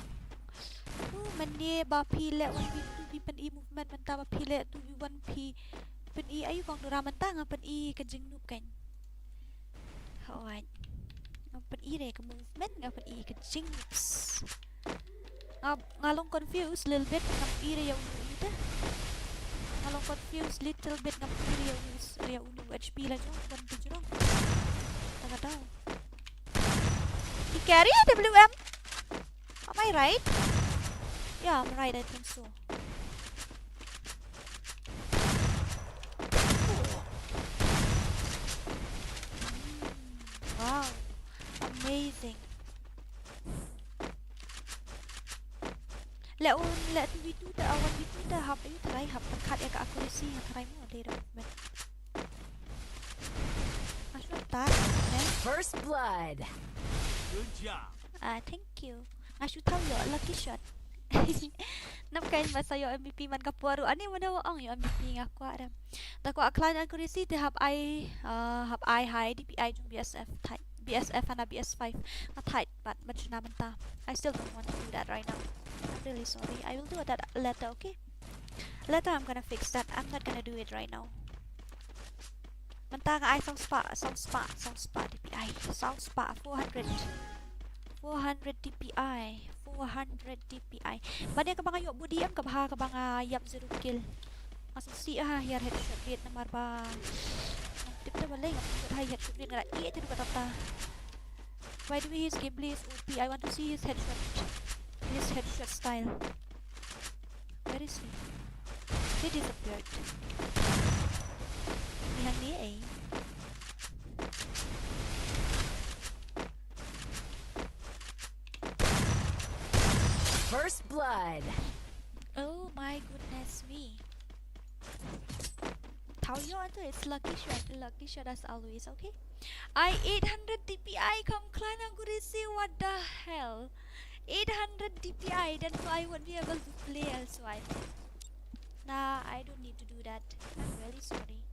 มันนี่บาพีและวันพีเป็นอีมูฟเมนต์มันตาบาพีและตูวีวันพีเป็นอีอายุของดูรามันตั้งเป็นอีกันจึงนุกกันเอาไว้เป็นอีเรกับมูฟเมนต์เป็นอีกันจึงngalong confused little bit ng area ito ngalong confused little bit ng area uno HP lang yung ganito dyan taga daw i-carry WM am I right? Yeah, I'm right, I think so. Wow, amazing. Let me do the awan we do the hab you try hab cut ya accuracy ha try mo later movement. Masuk tak? First blood. Good job. Thank you. Masuk tahu yo lucky shot. Nam kain masayo MVP man kapuaro ani mo daw ang yo MVP nga kwa ram. Ta ko accline accuracy te hab I high DPI jung BSF type. BSF and a BS5 not tight but much naman ta. I still don't want to do that right now. I'm really sorry. I will do that later, okay? Later I'm gonna fix that. I'm not gonna do it right now. Manta nga ay sound spa DPI. Sound spa 400 DPI. 400 DPI. Banya ka ba ngayon budi ang kabaha ka ba nga yap 0 kill. Masusi here headshot rate na marba. Tip na balay nga high headshot rate nga i ito ba tata. By the way his gameplay is OP. I want to see his headshot. His headshot style. Where is he? He disappeared. Behind me, eh? First blood. Oh my goodness me. Tao yo ito, it's lucky shot as always, okay? I 800 DPI come climb ang gurisi, what the hell? 800 DPI, then I won't be able to play elsewhere. Nah, I don't need to do that. I'm really sorry.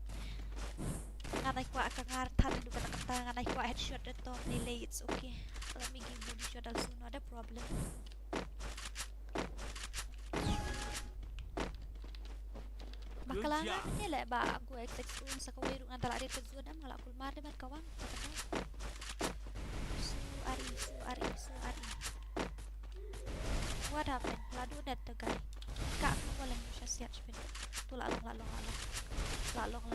Nganay ko akangartan do ka nakata nganay ko headshot ito delay, it's okay. Let me give body shot also, not a problem. Makalangan nila ba ako XX1 sa kawiro nga dala dito sa am wala kul mare man kawang. Suari. What happened? Lado net the guy. Kak mo wala mo siya search pin. Lalong.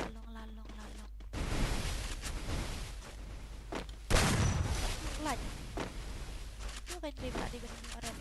Light. Yo kay trip la di ba mo aren.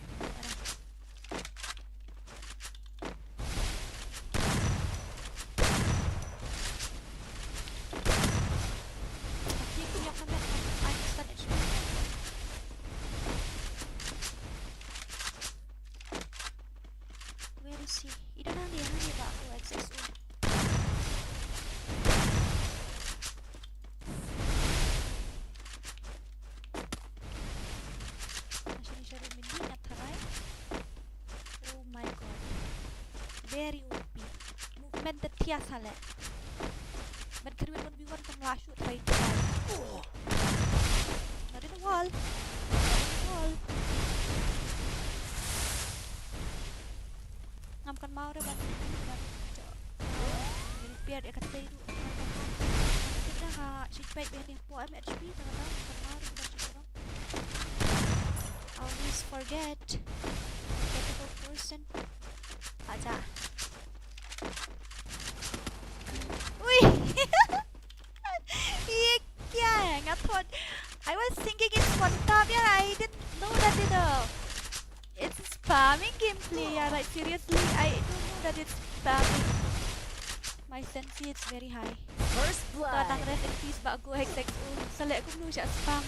Very OP. Movement the tiasa le. But can we 1v1 from last shoot right now? Not in the wall. Ngam kan mau rin ba? Repair dia kata itu. Kita ha checkpoint behind po HP talaga kan mau rin ba? Always forget. Difficult person. Aja. Uy! I was thinking it's one tap, yeah, I didn't know that it's spamming gameplay, yeah, like seriously, I don't know that it's spamming. My sensi is very high. First blood. Tatang rest in peace ba ako XX1. Sali ko mo siya spam.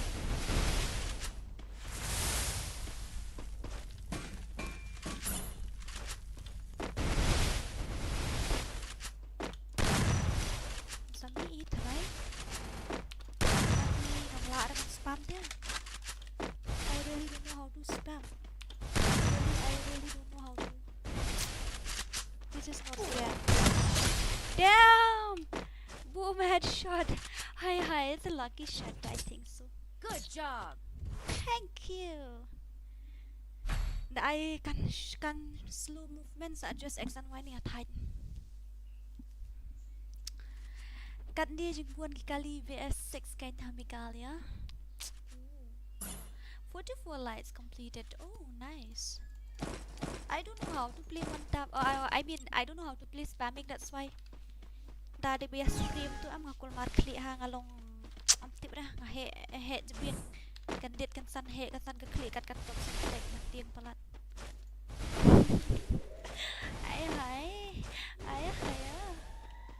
Headshot. Hi, it's a lucky shot, I think so. Good job. Thank you. I can slow movements adjust X and Y ni tight. Kat dia jengkuan kali vs 6 kain Mᴏʀᴇ. 44 lights completed. Oh, nice. I don't know how to play one tap. I mean, I don't know how to play spamming. That's why. Tadi biasa stream tu am ngakul markli ha ngalong am tip dah ngahe jebin kan det kan san he kan san ke klik kat kat top select matiin pelat. Hai.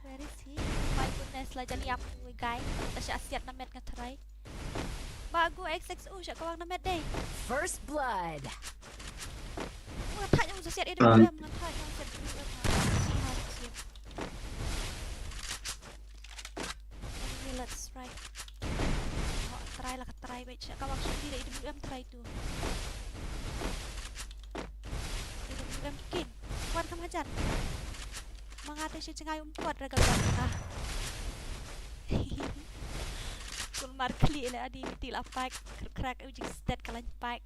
Where is he? My goodness lah jadi apa we guys. Tasya asiat na met ngatrai. Bago XXO siya kawang na met day. First blood. Ngatak yung sasiat ida ngatak yung set let's try. Try lah, try baik. Kawang sendiri IWM try tu. IWM king. Kuat kamu hajar. Mengatai si cengai kuat regal ah. Kul markli le adi til apak crack uji stat kalan pak.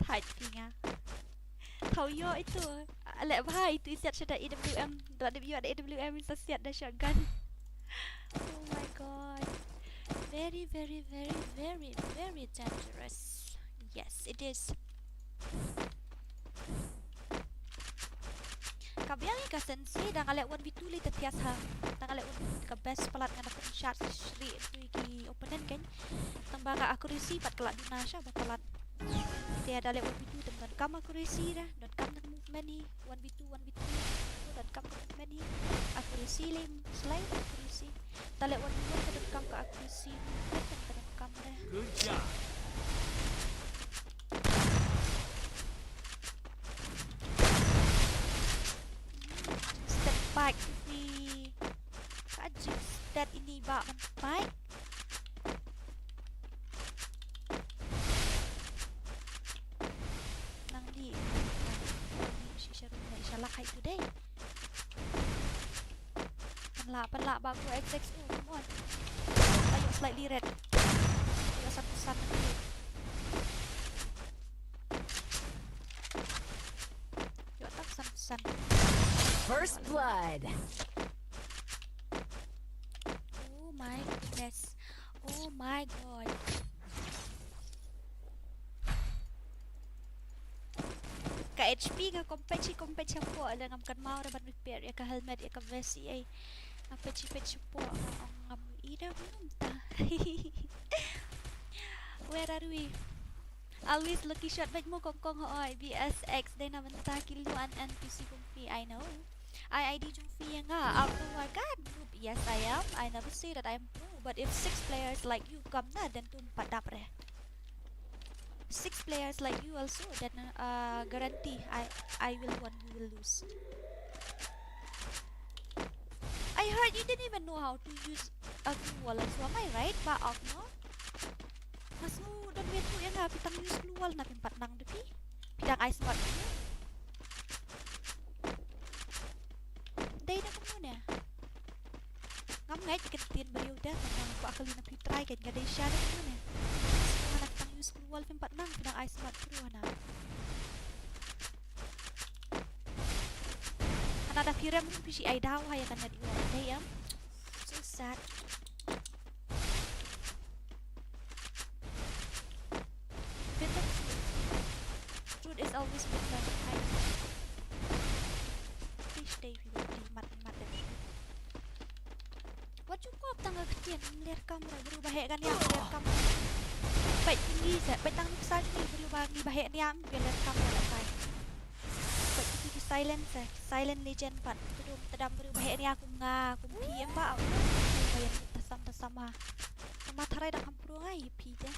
Tight pinga. Tahu yo itu, alek bahaya itu siap sudah IWM, ada IWM bisa siap dah shotgun. Oh my god, very dangerous. Yes, it is. Kabiang ni kasensi, dah alek 1v2 li tertias ha, dah alek 1v2 ke best pelat dengan dapat shot sri itu ki opponent kan, tambah ke accuracy pat kelak dinasya bakalat. Dia ada lewat 1v2 teman-teman. Kamu accuracy dah. Dan kamu nak movement ni 1v2 dan kamu movement ni accuracy lem slide accuracy. Tak lewat 1v2 dan kamu ke accuracy dan kamu dah. Good job. Step back ni. Kajik stat ini bak menpai. Lakai today. Penlak bagu XXO, come on. Ayo slightly red. Ayo satu-satu dulu. Yo tak satu-satu. First blood. Oh my goodness. Oh my god. Ka HP ka compete siya po ala ngam kan mau raban repair ya ka helmet ya ka vest ay apet siya po ang ida ta. Where are we? Always lucky shot back mo kong hoy BSX day naman ta kiluan NPC kong fee. I know ID jung fee nga out of my god noob. Yes I am. I never say that I am pro, but if 6 players like you come na then tumpat dapre. 6 players like you also, then guarantee I will win, you will lose. I heard you didn't even know how to use a glue wall, so am I right? Ba out no? Mas mo dan wetu yang nga pitang use glue wall na pimpat nang depi. Pitang ice mod mo. Day na ko muna. Ngam ngay tiket-tiket baliw dah, nang ko akali na try kan gaday siya na muna. Wall pimpat nang pinang ice mat pro na. Another firam mo pishi ay daw haya kan na diwa day am. So sad. Bitter truth is always better. Fish day people di mat. What you kop tangga kecil melihat kamera berubah kan ya melihat kamera. Baik tinggi saya, baik tangan besar ni berubah ni bahaya ni am biar kamera lepas. Baik itu silent saya, silent legend pat. Tudung tedam berubah ni aku aku PM ba aku. Bayar tasam-tasam sama tarai dah kampung ai pi dia.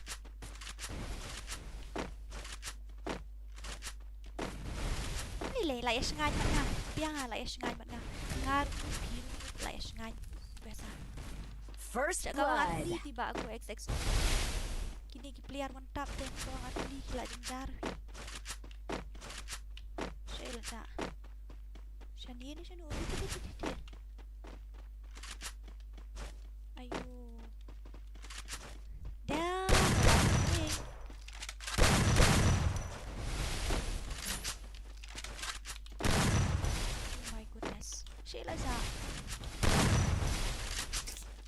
Ni lai sengai mana? Biang lai sengai mana? Ngar pi lai sengai biasa. First blood. blood. Tiba aku XX. Kini player mantap dan orang asli gila jenjar. Saya letak. Shani ni shani. Ayo.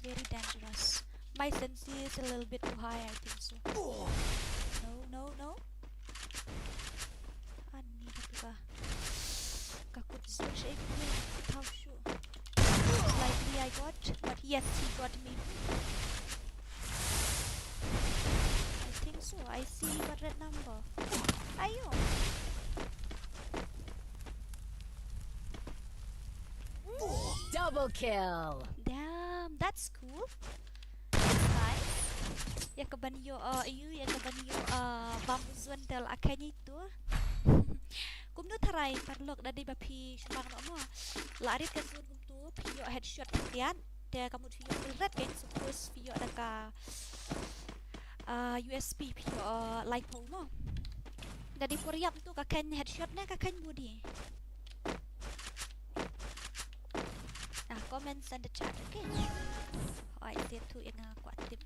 Very dangerous. My sense is a little bit too high, I think so. No. Ani ka kakut zursh how sure. Slightly I got, but yes, he got me. I think so. I see what red number. Ayo. Double kill. Damn, that's cool. It's nice. Ya kebanyo ya kebanyo bambuzuan tel akanya itu. Kumno taray parlok dari bapi shumang no mo. Larit kan sun kumtu piyo headshot tian. Dia kamu piyo red kan suppose piyo ada ka USB piyo lipo mo. Dari poriap tu kakan headshot na kakan body. Nah, comments in the chat, okay? I did too in a quantity.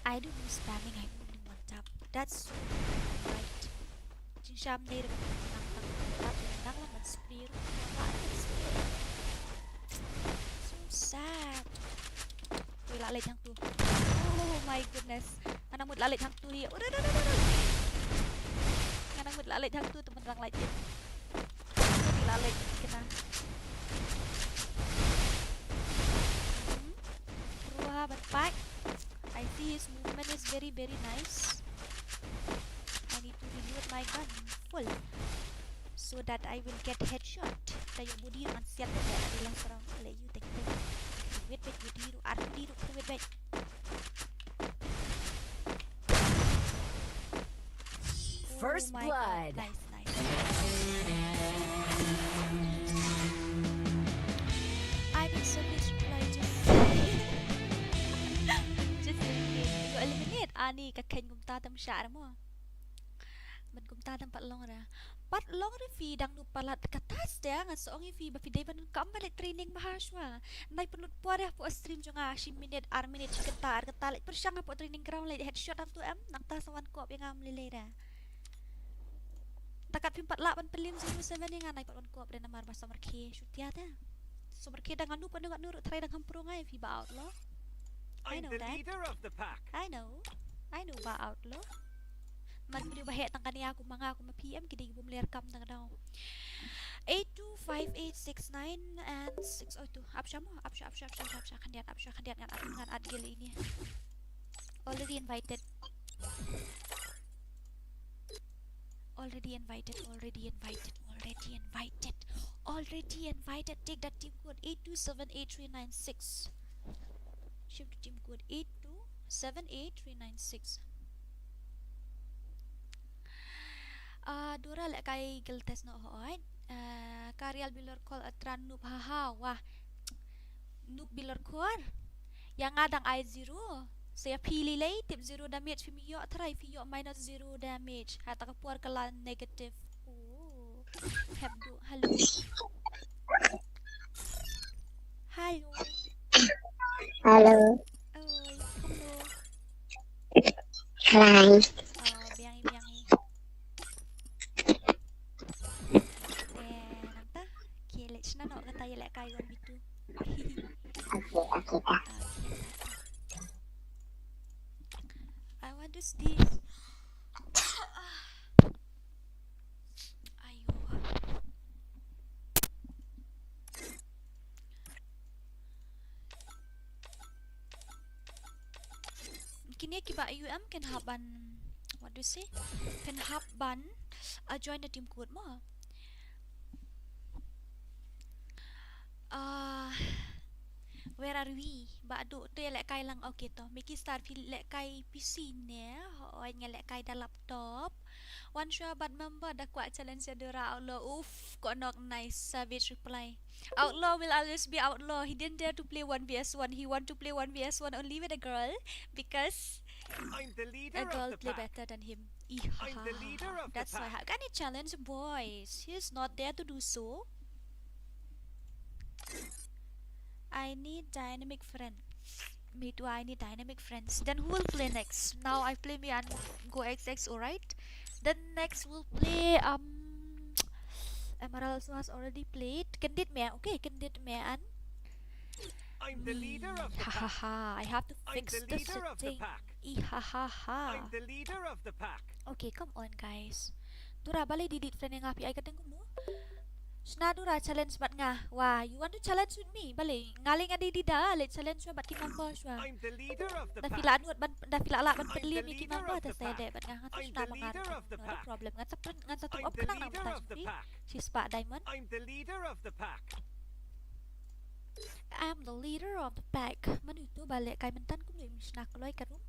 I do no spamming, I only one tap. That's so right. Jinsham need a nang lang spear. So sad. Wait, lalit hang tu. Oh my goodness. Anang mood lalit hang tu dia. Anang mood lalit hang tu teman-teman lalit. Lalit kena. But back, I see his movement is very nice. I need to reload my gun full so that I will get headshot. Tayo budi man siap na adalah serang oleh you take. Wait budiru ardiru wait. First blood. Nice. I've been so eliminate ani kakhen gumta tam sha mo man gumta tam patlong ra fi dang nu palat katas dia ngan soong fi ba fi day ban kam balik training mahaswa nai penut puareh po stream jonga 10 minute ar minute ketar ketalit persyang po training ground late headshot am tu am nang ta sawan ko yang am lele ra takat fi 48 pelim 07 ni ngan nai pat ko dan namar ba Սո֣ᴏᴜ syutia ta Սոཾᴏᴜ dang anu panu nuru try dang hampro ngai fi ba out lo. I know I'm the that. leader of the pack. I know ba outlaw. Man video bahe tang kaniya ako mga ako ma-PM kidi bum ler kam tang daw. 825869 and 602. Apsya kandiat ngan ngan adgil ini. Already invited. Take that team code 8278396. Shift to team code 8278396. Dura lek kai giltes no hoy. Karyal bilor call atran noob haha wah. Noob bilor kor. Yang adang I0. Saya pilih lay tip 0 damage fiyo try fiyo minus 0 damage. Hata kapuar kala negative. Oh. Hebdo. Halo. Halo. Oi, hello. Hai. Biangi. Nanta, kilit na no kata yelek kayon gitu. Okay. I want to this. Ayo. Kini kiba UM can haban what do you say? Can haban join the team code mo. Where are we? Ba do tu lek kai lang okay to. Miki start feel lek kai PC ne, hoy ngelek kai da laptop. One sure bad member da kuat challenge dura outlaw. Oof, kok knock nice savage reply. Outlaw will always be outlaw. He didn't dare to play 1vs1. He want to play 1vs1 only with a girl because I'm the leader a girl of the play pack. better than him. I'm the leader of the That's why. pack. Can he challenge boys? He's not there to do so. I need dynamic friend. Me too, I need dynamic friends. Then who will play next? Now I play me and go XX, alright? Then next we'll play Emerald also has already played. Kendit me, okay, kendit me an. I'm the leader of the Ha ha pack. ha, I have to I'm fix the the leader of the setting. pack. Ha ha ha. I'm the leader of the pack. Okay, come on guys. Dura balik delete friend yang api ay kateng kuno. Sna dura challenge bat nga. Wah, you want to challenge with me? Balik ngaling adi dida, let challenge bat ki number shwa. I'm the leader of the Da pack. fila nuat ban da fila la ban I'm pedli the mi ki leader number of ta the sede pack. bat nga I'm sna the mangar. leader of the No pack. problem. Ngan sa I'm up the kanang leader namta of the free. pack. Si spa diamond. I'm the leader of the pack. I'm the leader of the pack. Manu itu balik kay mentan ko ni snack loy karon.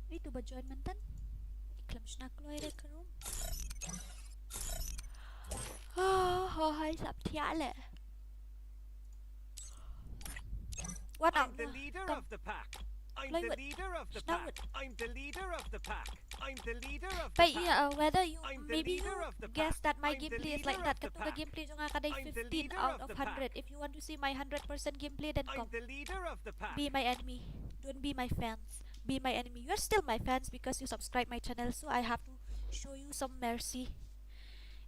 Itu ba join mentan? Iklam snack loy re karon. Hai sắp thia lệ. What I'm now? the leader Come. of the pack. I'm Play the with- leader of the Snow pack. it. I'm the leader of the pack. I'm the leader of the But pack. whether you I'm the maybe you leader of the guess pack. that my I'm the gameplay is leader like that. of the Katuga pack. gameplay jo nga kaday I'm the 15 leader out of of the 100. pack. If you want to see my 100% gameplay, then I'm come. the leader of the pack. Be my enemy. Don't be my fans. Be my enemy. You're still my fans because you subscribe my channel, so I have to show you some mercy.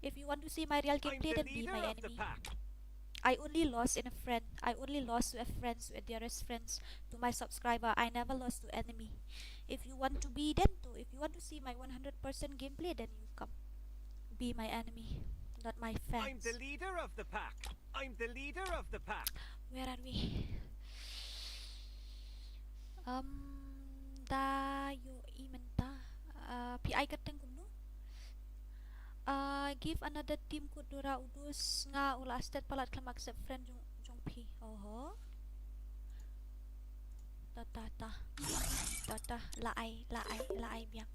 If you want to see my real I'm gameplay, the then be leader my of the enemy. pack. I only lost in a friend. I only lost to a friends, with dearest friends, to my subscriber. I never lost to enemy. If you want to be, then too. If you want to see my 100% gameplay, then you come. Be my enemy, not my I'm fans. the leader of the pack. I'm the leader of the pack. Where are we? Da yo imenta. PI kateng kuno. Give another team code dura udus nga ula stat palat klam accept friend jong P. Oh. Tata laai biang.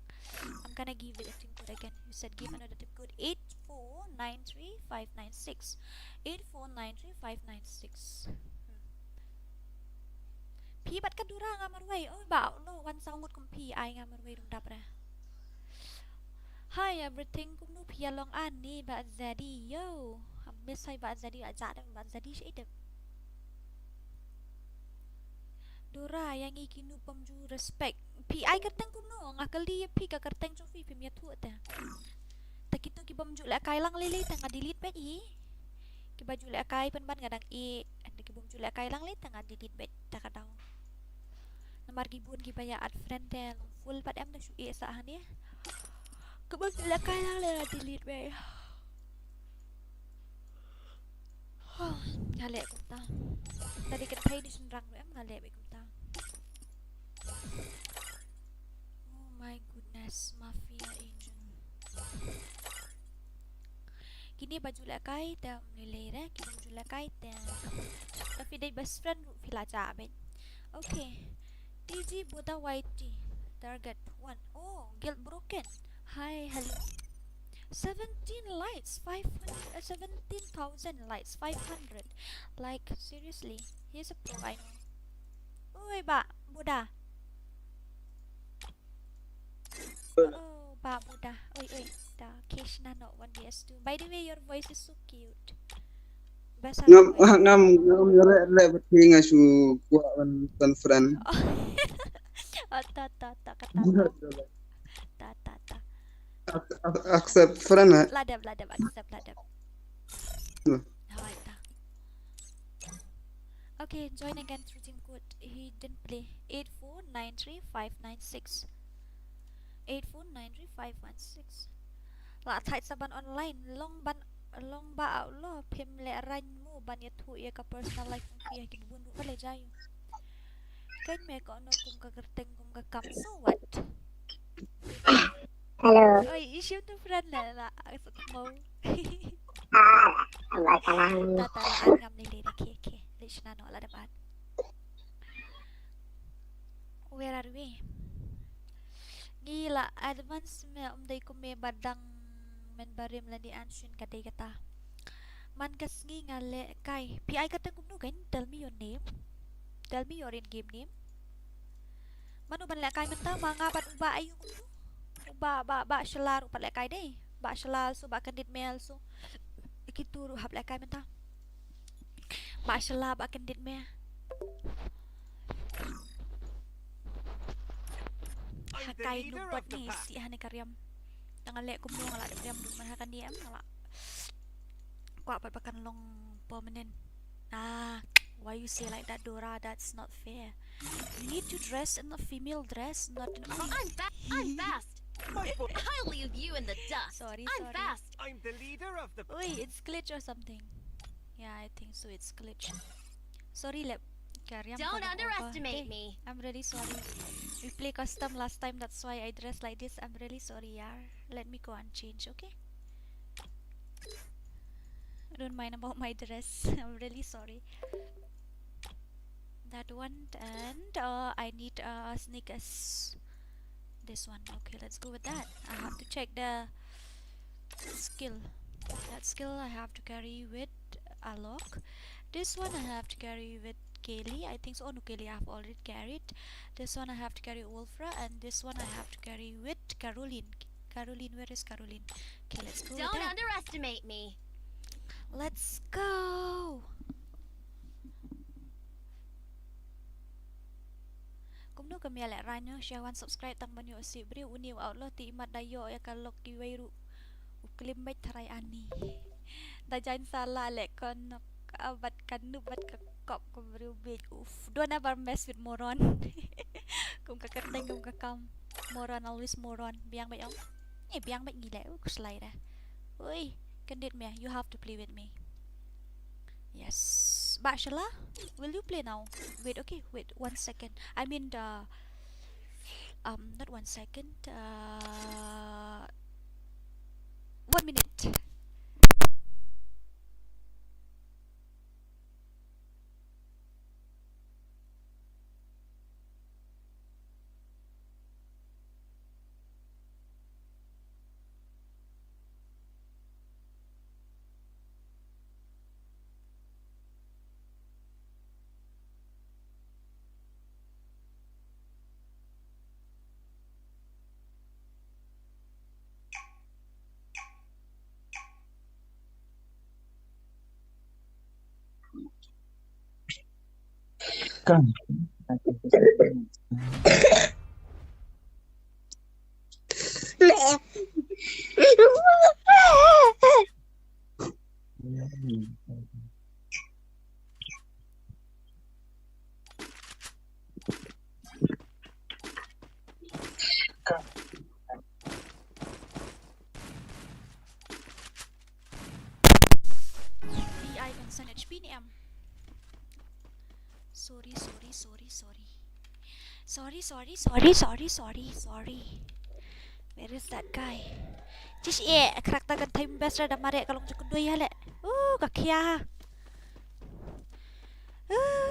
I'm gonna give it a team code again. You said give another team code 8493596. 8493596. P bat kadura nga marway. Oh ba lo wan sangot kum P ay nga marway dum dapra. Hi everything cũng nu pia long ani ba zadi yo. Miss hay ba zadi aja dem ba zadi shi dem. Dora yang ikinu pamju respect. Pi ai kateng kum no ngakali pi ka kateng jo fi pim ya thu ta. Ta kitu ki pamju la kai lang lele ta nga delete bet i. Ki baju la kai pen ban ngadang i. Ande ki pamju la kai lang le ta nga delete bet ta ka daw. Nomor gibun ki baya add friend ten full pat em ta shu e sa han ya. Kebetulan kaya lang lah delete bay. Ngalek cũng ta. Tadi kita thấy đi sinh răng rồi em ngalek bay cũng ta. Oh my goodness, mafia agent. Kini baju lakai ta nilai dah. Kini baju lakai ta. Tapi dia best friend fila cabin. Okay. TG Buddha YT. Target 1. Oh, guild broken. Hi, hello. 17 lights, 17,000 lights, 500. Like, seriously, he's a pro, I know. Uy, ba, Buddha. Oh, ba, Buddha. Uy, da, Keshna no 1vs2. By the way, your voice is so cute. Basa ngam le beting asu kuat kan friend. Oh, ta, kata. Ta. Accept friend ha. Ladab, accept ladab. Okay, join again through team code. He didn't play. 8493596. 8493516. La thai saban online long ba lo phim le ran mu ban ya thu ya ka personal life ya ki bun ba le jayo. Kan me ko no kum ka kerteng kum ka kam so what? Hello. Oi, issue to friend la mo. Abang salam. Tata ngam ni le ke. Lishna no la debat. Where are we? Gila, advance me umday ko me badang men barim la di anshin kaday kata. Man kas ngi ngale kay. PI kata kum no kan? Tell me your name. Tell me your in-game name. Manu ban la kay menta mga bat uba ayu kum no. Ba shalar upat la kay day. Ba shalal so ba kandit mail so. Ikituru hab la kay menta. Ba shalal ba kandit me. I'm the Hakay leader lupat of the ni pack. si hane karyam. Tangale kum no ngala karyam du man hakan diam ngala. quạ bật bạc long permanent. Why you say like that, Dora? That's not fair. You need to dress in a female dress, not in. I'm fast. I'll leave you in the dust. Sorry. I'm fast. I'm the leader of the pack. Oi, it's glitch or something. Yeah, I think so. It's glitch. Sorry, Lep. Don't underestimate me. I'm really sorry. We play custom last time, that's why I dressed like this. I'm really sorry, yeah. Let me go and change, okay? Don't mind about my dress. I'm really sorry. That one, and I need sneakers. This one. Okay, let's go with that. I have to check the skill. That skill I have to carry with Alok. This one I have to carry with Kaylee. I think so. Oh no, Kaylee I have already carried. This one I have to carry Wolfra, and this one I have to carry with Caroline. Caroline, where is Caroline? Okay, let's go. Don't with that. underestimate me. Let's go. Cũng nó cầm lại ra nhớ share one subscribe tăng bao nhiêu xịu brio uniu outlaw ti mat dayo ya kalau kiwairu uklim baik tarai ani. Da jangan salah lek kon abat kanu bat kekop ko brio big don't ever mess with moron. Kum kakateng kum kakam moron always moron biang baik ong. Biang baik gila slide dah. Oi, candid me, you have to play with me. Yes, Bashala, will you play now? Wait, okay, wait 1 second. I mean the not 1 second. 1 minute. Kan. DI concern HP ni am. Sorry. Where is that guy? Just karakter kan time best ada marek kalau cukup dua ya lek. Kakia.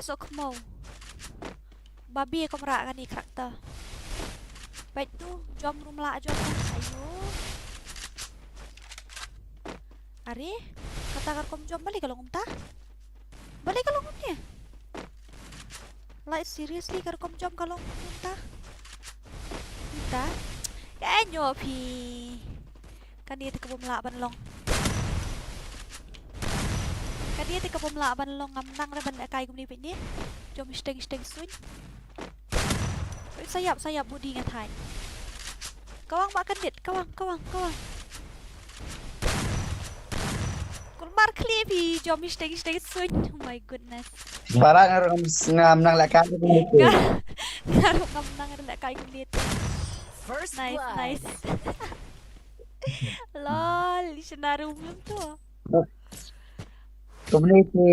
Sok mau. Babi kau merak kan ni karakter. Baik tu, jom rumah jom. Ayo. Ari, katakan kau jom balik kalau ngumta. Balik kalau ngumnya. Like seriously kalau kau jom kalau ngumta. Ngumta. Nyo pi. Kan dia tika pemelaban long. Kan dia tika pemelaban long ngamnang ra ban kai kum ni pit ni. Jom steng swing. Sayap budi ngatai. Kawang makan dit, kawang. Kulmar klipi jom steng swing. Oh my goodness. Barang ngam nang la kai kum ni. Ngaruh ngamnang ra kai kum ni. First Nice. blood. Lol, senaruh belum tuh. Community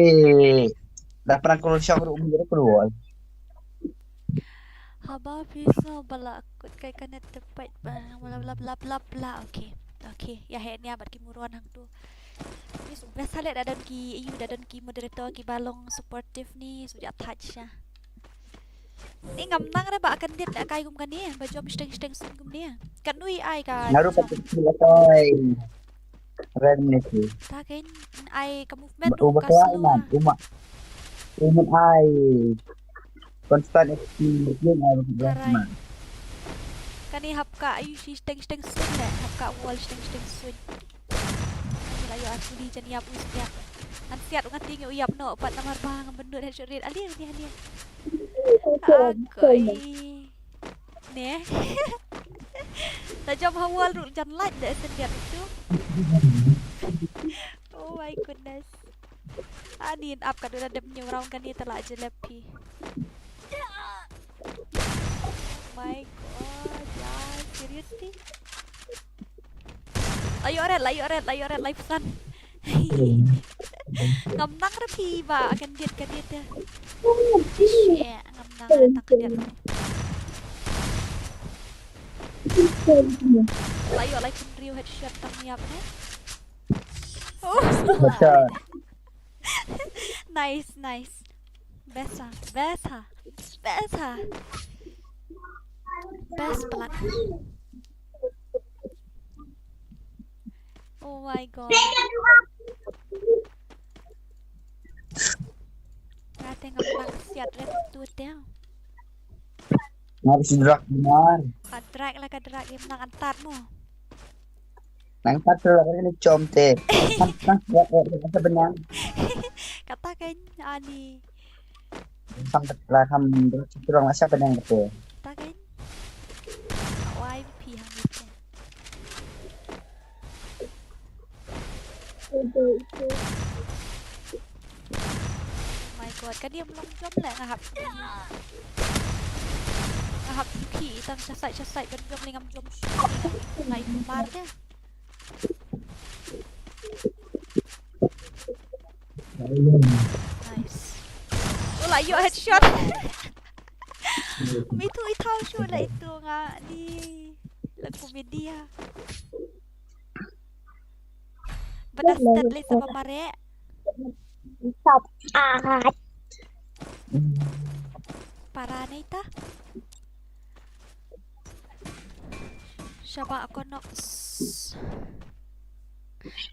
dah pernah kalau shock umur keluar. Haba bisa bala akut kai kana tepat bla. Okay. Ya headnya abad ki muruan hang tu. Ni sudah salat dadan ki moderator ki balong supportive ni sudah touch ya. Ni ngamnang ra ba akan dit kai gum kan ni ba jom steng sun gum ni. Kan nui ai ka. Naru pakai toy. Red ni. Ta kain ai ka movement Ubah ka kaya slow. man. Umur ai. Constant experience ai berapa. Kani hap ka ayu si steng sun le hap ka wall steng sun. Ayo asli jan yap usya. Nan siat ngat tingi uyap no pat namar bang bendu dan syurit ali ni. Agoi. Nè. Ta jom hawal ru jan light de sen dia itu. Oh my goodness. Ani up ka doon ada round kan dia telah aja lepi. My god, yeah, seriously? Layo red, live sun. Ngam nang rapi ba akan dia dia. Shit, ngam nang tak dia. Layo pun Rio headshot tang niap ni. Oh. Nice. Best pelan. Oh my god. Kata ngapang siat red tu dia. Harus drag benar. Drag lah drag game nang antar mo. Nang patro kan ni com te. Nang drag benang. Kata kan ani. Sampai lah ham kurang masa benang tu. Kata kan. Why pi hang ni. Oh my god, kan dia belum jom lah ngahap suki tang casai ben jom lingam jom naik kemar dia. Nice. Oh lah you headshot. Itu tahu shoot lah itu ngah di lagu media. Benar terlihat sama Mare. Stop. Para na ita. Siapa ako noks.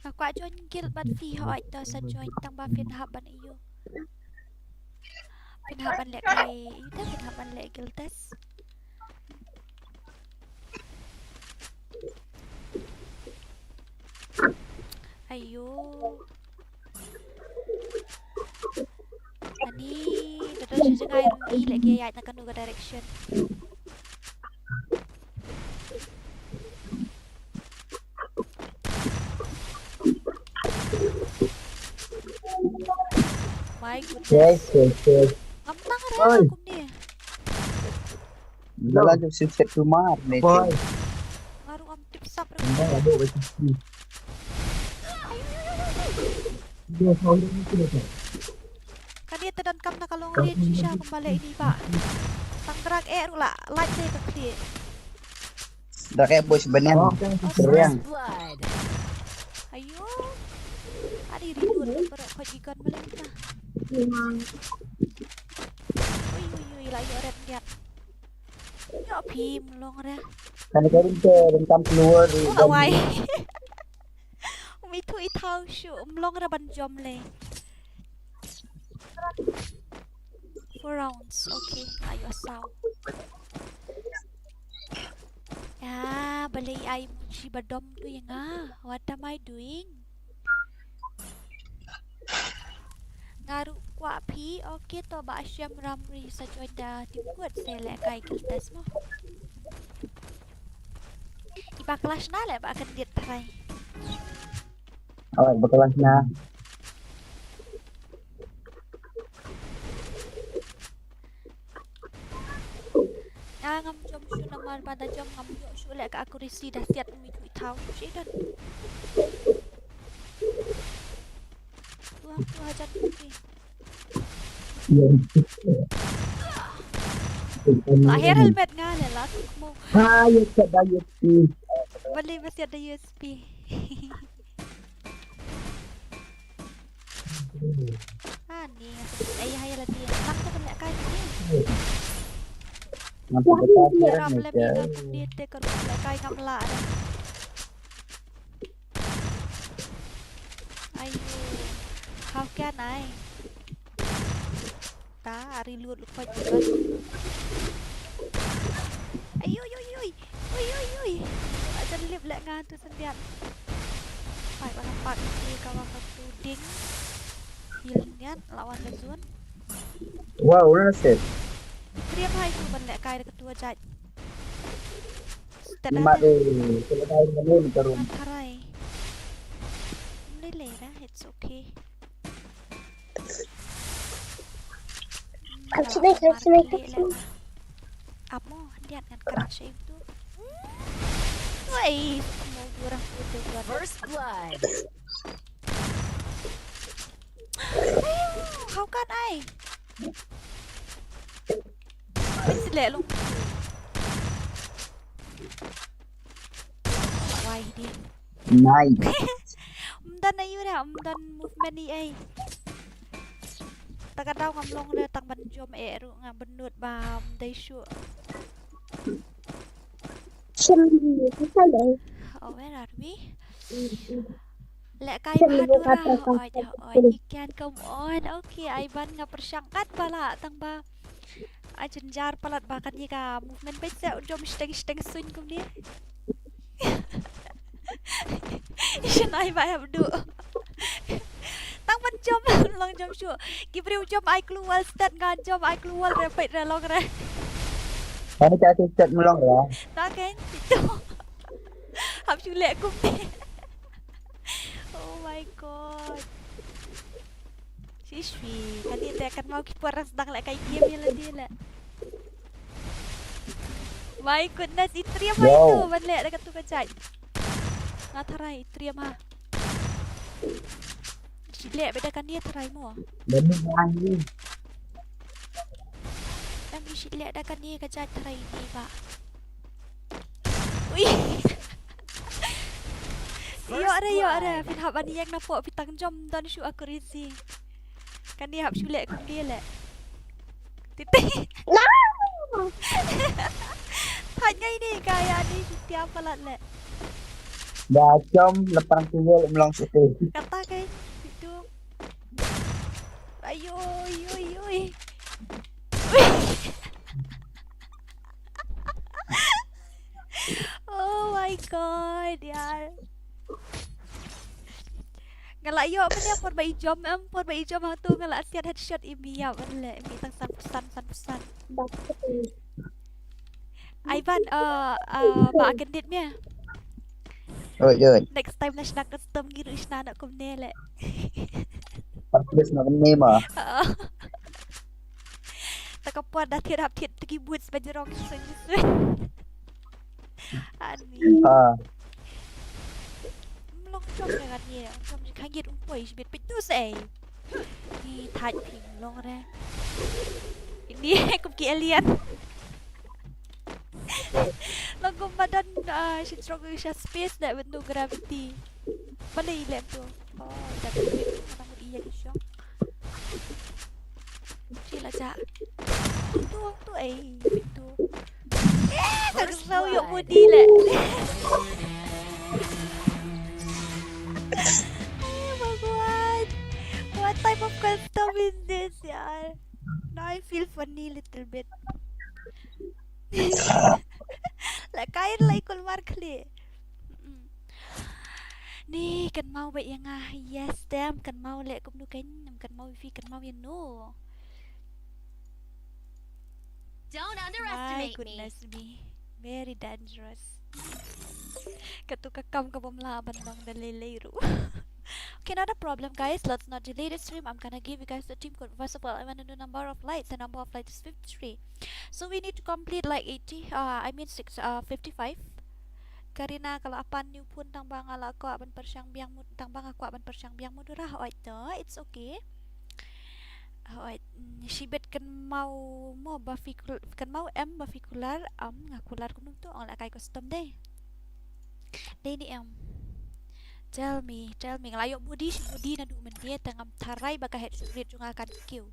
Aku ajon guild ban fi ho ito sa join tang ba pinhaban iyo. Pinhaban lek kay ito pinhaban lek guild test. Ayo. Ani dadal Sɣɪʟɪᴏ lagi ayat nak kanu direction. My goodness. Yes. Ngam nang aku ni. Dalam jom set rumah ni. Ngaru am tip sap re. Kania tedan kam na kalong rin siya kembali ini pak. Tanggerak lah light day ke clear. Dah kayak bos benang. Terang. Ayo. Adi rindu berok kajikan melenta. Ui layu red lihat. Ya pim long re. Kan karim ke rentam keluar. Oh awai. Umi tu itau syu mlong ra ban jom le. 4 rounds. Okay, ayo asaw. Ya, balay ay si badom tu yang what am I doing? Ngaru kwa pi okay to ba asyam ramri sa joda timkuat sele kay kiltas mo. Iba kelas na le ba akan dia try. Awak berkelas na. Ngam jom syu naman pada jom ngam yo syu le ka akurasi dah siat umi tu tau syu dan. Tuang tu hajan ni. Akhir helmet nga le lah mo. Ha, ya ada USP. Balik masih ada USP. Ni ayah lagi. Tak tu kena kai ni. Nampak betul Dia kan lebih ngam dia tekor kai ngam la. Ayo. How can I? Ta reload lupa juga. Ayo. Aja lip lek ngantu sendian. Pai ba nampak ni kawan satu ding. Hilnian lawan Lezun. Wow, udah set. Kriam hai tu ban lek kai ketua jaj. Lima selesai menun terus. Antarai. Mᴏʀᴇ dah, it's okay. Apa? Lihat kan kerak shape tu. Woi, mau orang putih buat. First blood. How can I? Bisa lek long. Why dia? Nice. Dan ayu dah, dan movement ni ai. Ta kadang ngam long le tang ban jom ru ngam benut bam dai shu. Oh, where are we? Lek kai bahadura. Oh, you can come on. Okay, Ivan nga persangkat pala tang ba. Ajenjar palat bakat ni ka movement pesa jom steng sun kum dia. Isan ai ba abdu. Tang ban jom long jom shu. Gibriu jom ai keluar start ngan jom ai keluar repet ra long ra. Mana cakap chat mulong ya? Tak kan? Itu. Hap shu lek kum dia. Oh my god. Siswi, kan dia akan mau kipuar sedang lek kai game ni lah dia lah. My goodness, Itriam Wow. itu balik dekat tu kejap. Ngatarai Itriam ha. Silek bedakan dia tarai mo. Demi lagi. Dan silek bedakan dia kejap tarai ni pak. Ui. Yo ada. Fin hab ani yang nampak pitang jom dan shu aku risi. Kan dia hab sulek kum dia lah. Titik. Tanya ini kaya ni setiap pelat le. Dah jom lepas tinggal melong situ. Kata kan itu. Ayo. Oh my god, yaar. Ngalak yo apa dia por bai jom tu ngalak siat headshot imbi ya le imbi tang san. Ivan ba kendit mia. Oh, yun. Next time na siya custom giru isna nak kum ne le. Patlis na kami ma. Takapon dah tirap tiki boots bajerong sun. Ani. Long jom dengan dia. Jom kagit umpoi sibit pitu say. Ni thaj phim long ra. Ini kum Kýʟᴛ. Long kum badan stronger siya space dah bentuk gravity. Balai lem tu. Oh, dah bit nama dia kisah. Sila ja. Tu itu. Kagsaw yung body le. Oh my god. What type of custom is this, yaar? Now I feel funny little bit. Like kain lai kul mar khli. Ni kan mau ba yang yes damn kan mau le kum nu kan mau fi kan mau yang no. Don't My underestimate me. goodness me. Very dangerous. Ketukakam ka pamlaban bang daliliru. Okay, not a problem, guys. Let's not delay the stream. I'm gonna give you guys the team code. First of all, I want to do number of lights. The number of lights is 53. So we need to complete like 55. Karina kalau apan new pun tang bang ala ko aban persyang biang mu tang bang aku aban persyang biang mu durah it's okay. Sibet kan mau bafikul kan mau bafikular ngakular kunung tu ang lakay custom deh. Deh ni Tell me ngelayo budi na du men dia tangam tarai baka head rate jung akan kill.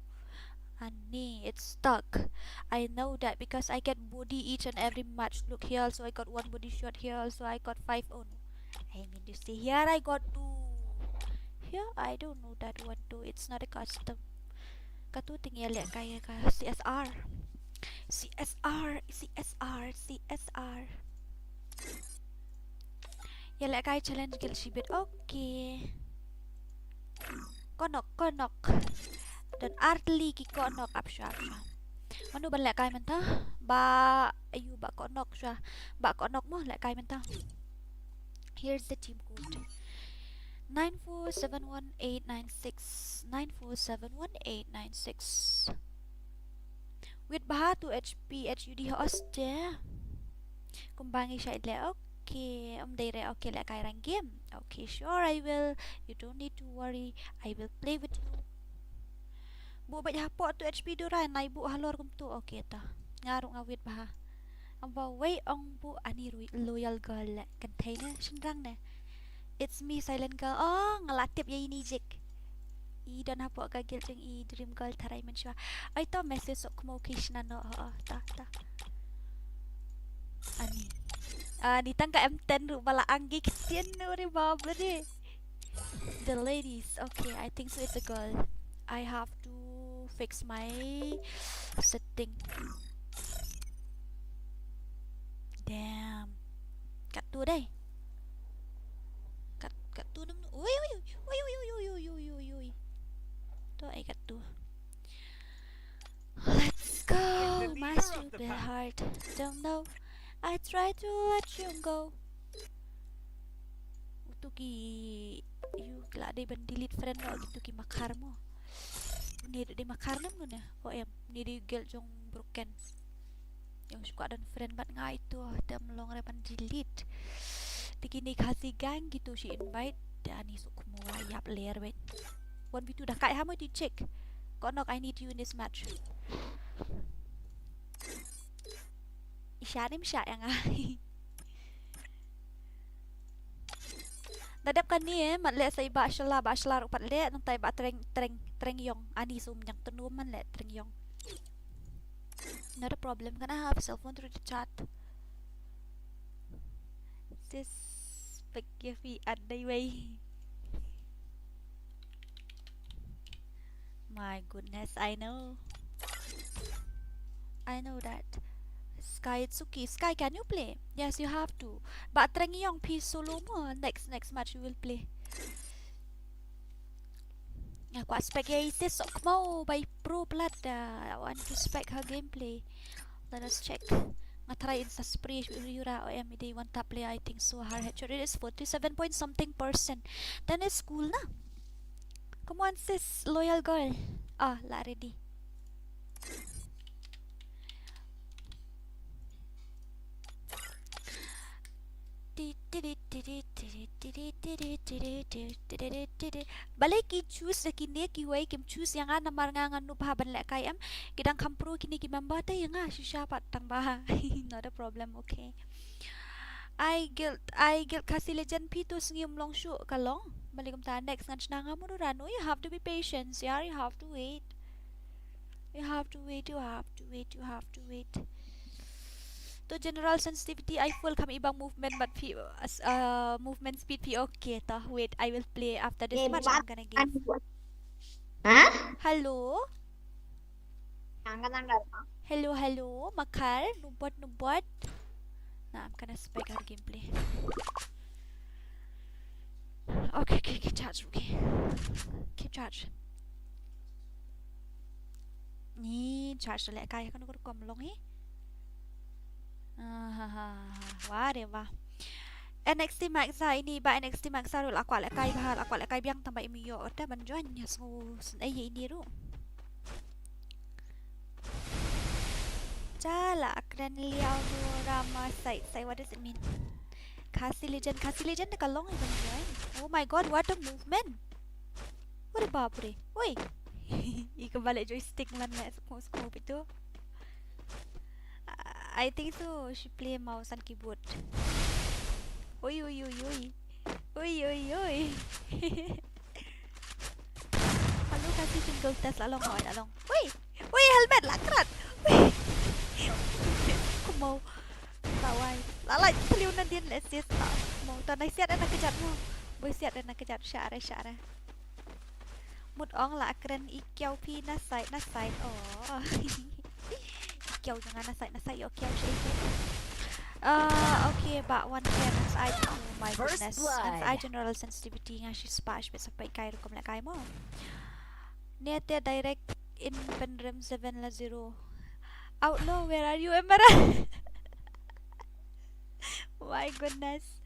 Ani, it's stuck. I know that because I get body each and every match. Look here, so I got one body shot here, so I got 5. Oh no, I mean to say here I got 2. Here I don't know that one too. It's not a custom. Katu tinggal lihat kaya ka CSR. Ya lihat kaya challenge kill shibit. Okay. Konok. Dan Artli ki konok apsha. Manu ban lihat kaya mentah. Ba konok sya. Ba konok mo lihat kaya mentah. Here's the team code. 94718969471896. With Baha 2 HP HUD hostel. Kumbangi siya ile. Okay. Dire okay la kairang game. Okay, sure I will. You don't need to worry. I will play with you. Bu ba hapok 2 HP duran na ibu halor kum tu. Okay ta. Ngaruk ngawit Baha. Ang baway ang bu ani loyal girl kan thai na shinrang na. It's me silent girl. Oh, ngalatip ya ini jik. I dan hapok gagil jeng I dream girl taray man siya. Ay to message sok Mᴏᴇ no. Ta. Ani tangka M10 ru bala anggi kitian no ri baba ni. The ladies. Okay, I think so it's a girl. I have to fix my setting. Damn. Kat tu đây. Kat tu nam. Ui. Tu ai kat tu. Let's go. My stupid heart. Don't know. I try to let you go. Tuki you kala day ban delete friend no gitu ki makar mo. Ni di makar nam no na. Ni di gel jong broken. Yang suka dan friend bat nga itu dia melong repan delete dikini Khasi gang gitu she invite dan ni suku mau yap layer wait 1v2 dah kai hamo di check kok nok I need you in this match isyarim syak yang dadap kan ni mat le sai ba shala upat le nang tai ba treng yong ani sum yang tenuman le treng yong. Not a problem. Can I have cell phone through the chat? This spaghetti at the way. My goodness, I know that. Sky, can you play? Yes, you have to. But Trengi Young P solo mo. Next match you will play. Aku spaghetti sok mau by pro blood. I want to spec her gameplay. Let us check. Try insta spray yura OM day one top play I think so her headshot rate is 47 point something %. Then it's cool na. Come on sis, loyal girl. La ready. Balai ki choose na kini kiway kim choose yang nga namar nga nu pahaban lek kayam kidang kampru kini ki mambata yang nga siapa tang baha. Not a problem, okay. I guilt Khasi legend P2 ngiyum long shoot kalong balikum ta next ngan nga mo rano. You have to be patient, yeah, you have to wait. You have to wait. To general sensitivity I full kami ibang movement but movement speed P okay ta. Wait, I will play after this match. I'm gonna give. Hello. Hello Makar nubot. Nah, I'm gonna spec her gameplay. Okay, charge. Okay, keep charge. Ni charge lek kaya kan ko long hi. Whatever. NXT Maxa ini ba NXT Maxa ru akwa le kai biang tambah imiyo ota banjuan nya sᴏᴏᴜ ini ru. Jala akran liao nu rama sai what does it mean? Khasi legend ka long banjuan. Oh my god, what a movement. Ore bapre. Oi. Ika balik joystick man le scope itu. I think so. She play mouse and keyboard. Oi. Halo Khasi single test along. Oi, helmet lakrat. Aku mau tawai. Lalai peliunan din lesis tak. Mau tanai siat anak kejat mo. Boy siat anak kejat syara. Mut ong lakran ikyau pi na side. Oh. Kiau jangan nasai okay okay but one can I oh my goodness I general sensitivity nga she spash bet sampai kai rukom lek kai mo net direct in penrem 7 la 0 outlaw where are you Emara. My goodness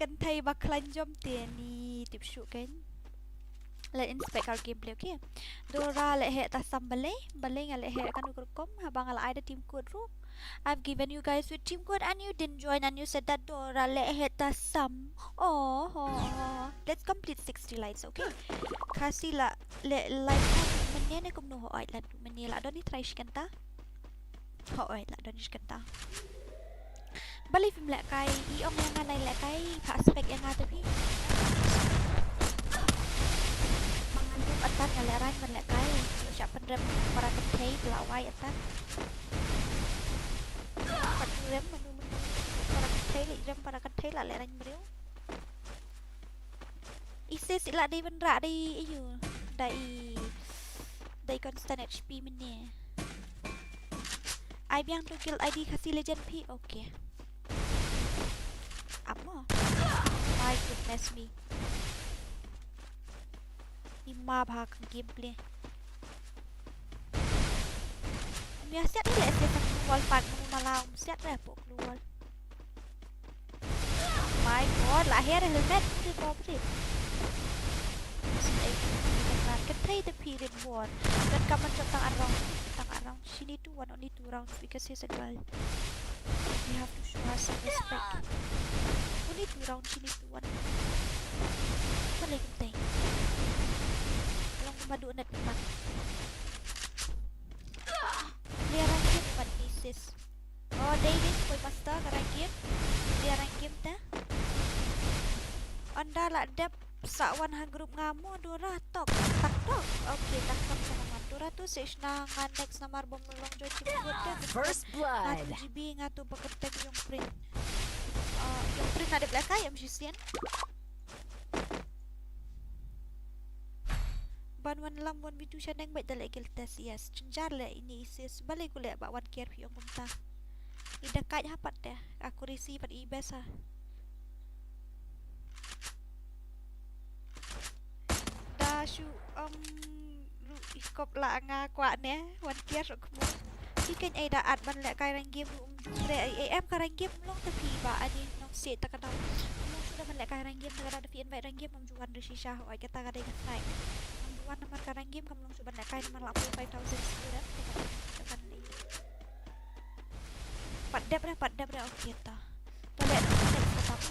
kan thai baklan jom te ni tip shoot kan Let's inspect our gameplay, okay? Dora let hit tasam balay nga let hit kan ukurkom habang ala ada team code ro. I've given you guys with team code and you didn't join and you said that Dora let hit tasam. Let's complete 60 lights, okay? Khasi la let like menye ne kum no hoy la menye la doni try shkanta. Hoy la doni shkanta. Balay film lek kai iong yang ngai lek kai aspek yang ngata pi. Atas ngaleran menlek kai siap pendem para ketei belawai atas pendem menu para ketei lirem para ketei la leran beriu isi sila di bendra di iu dai constant HP meni I biang to kill ID Khasi legend P okay apa my goodness me Lima bahag gameplay. Biasa ni lah saya keluar part malam siap dah pok keluar. My God, lahir helmet tu kopi. Ketai the period war. Dan kamu tentang around. She need to one only 2 rounds because she's a girl. We have to show her some respect. Only 2 rounds. She need to one. Paling penting. Madu net memang. Dia ranking buat thesis. Oh, David boy master ke ranking. Dia ranking dah. Anda lah dep sakwan ha group ngamu Dora tok. Tak tok. Okay, tak tok sama Dora tu sesna ngan next nomor bomulong join team kita. First blood. GB ngatu paketek yung print. Yung print ada belakang yang musician. Banwan lam wan bitu syaneng baik dalek gil tes yes cenjar le ini isis balik gule bak wan care piong kumta ida kaj hapat deh aku risi pat ibes ah da shu lu ikop la nga kwa ne wan care sok mu ikan ai da at ban le kai rang game re am ka rang game long tapi ba ani nong se ta kadau sudah ban le kai rang game ta kada fi invite rang game juan de shisha oi kata kada kai nomor karang game kamu langsung coba naik nomor 85,000 sudah tekan ni 4 dap dah okey ta boleh next apa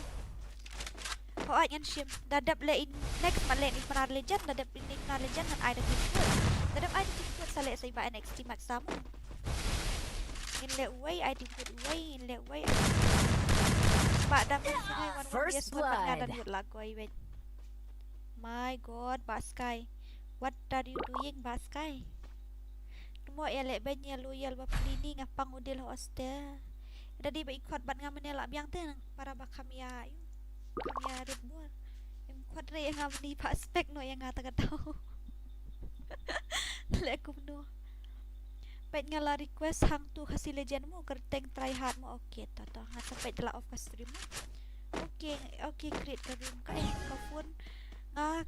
oh ayan shim dadap le in next male in para legend dadap in para legend dan ada game dadap ada game sale sai ba NXT max sama in le way I think good way in le way ba dap sungai First blood dan buat lagu event my god Baskai. What are you doing, Baskai? Tumo elek banyak loyal bapelini ngapang udil hoste. Dadi ba ikut bat ngamen elak biang teh para bakamia. Kamia Reborn. Em kuat re yang ngamni aspek no yang ngata katau. Lekum no. Pet ngala request hang tu Khasi legend mu kerteng try hard mu okey ta ta ngat sampai delak off ke stream mu. Okey create ke room ka ka phone.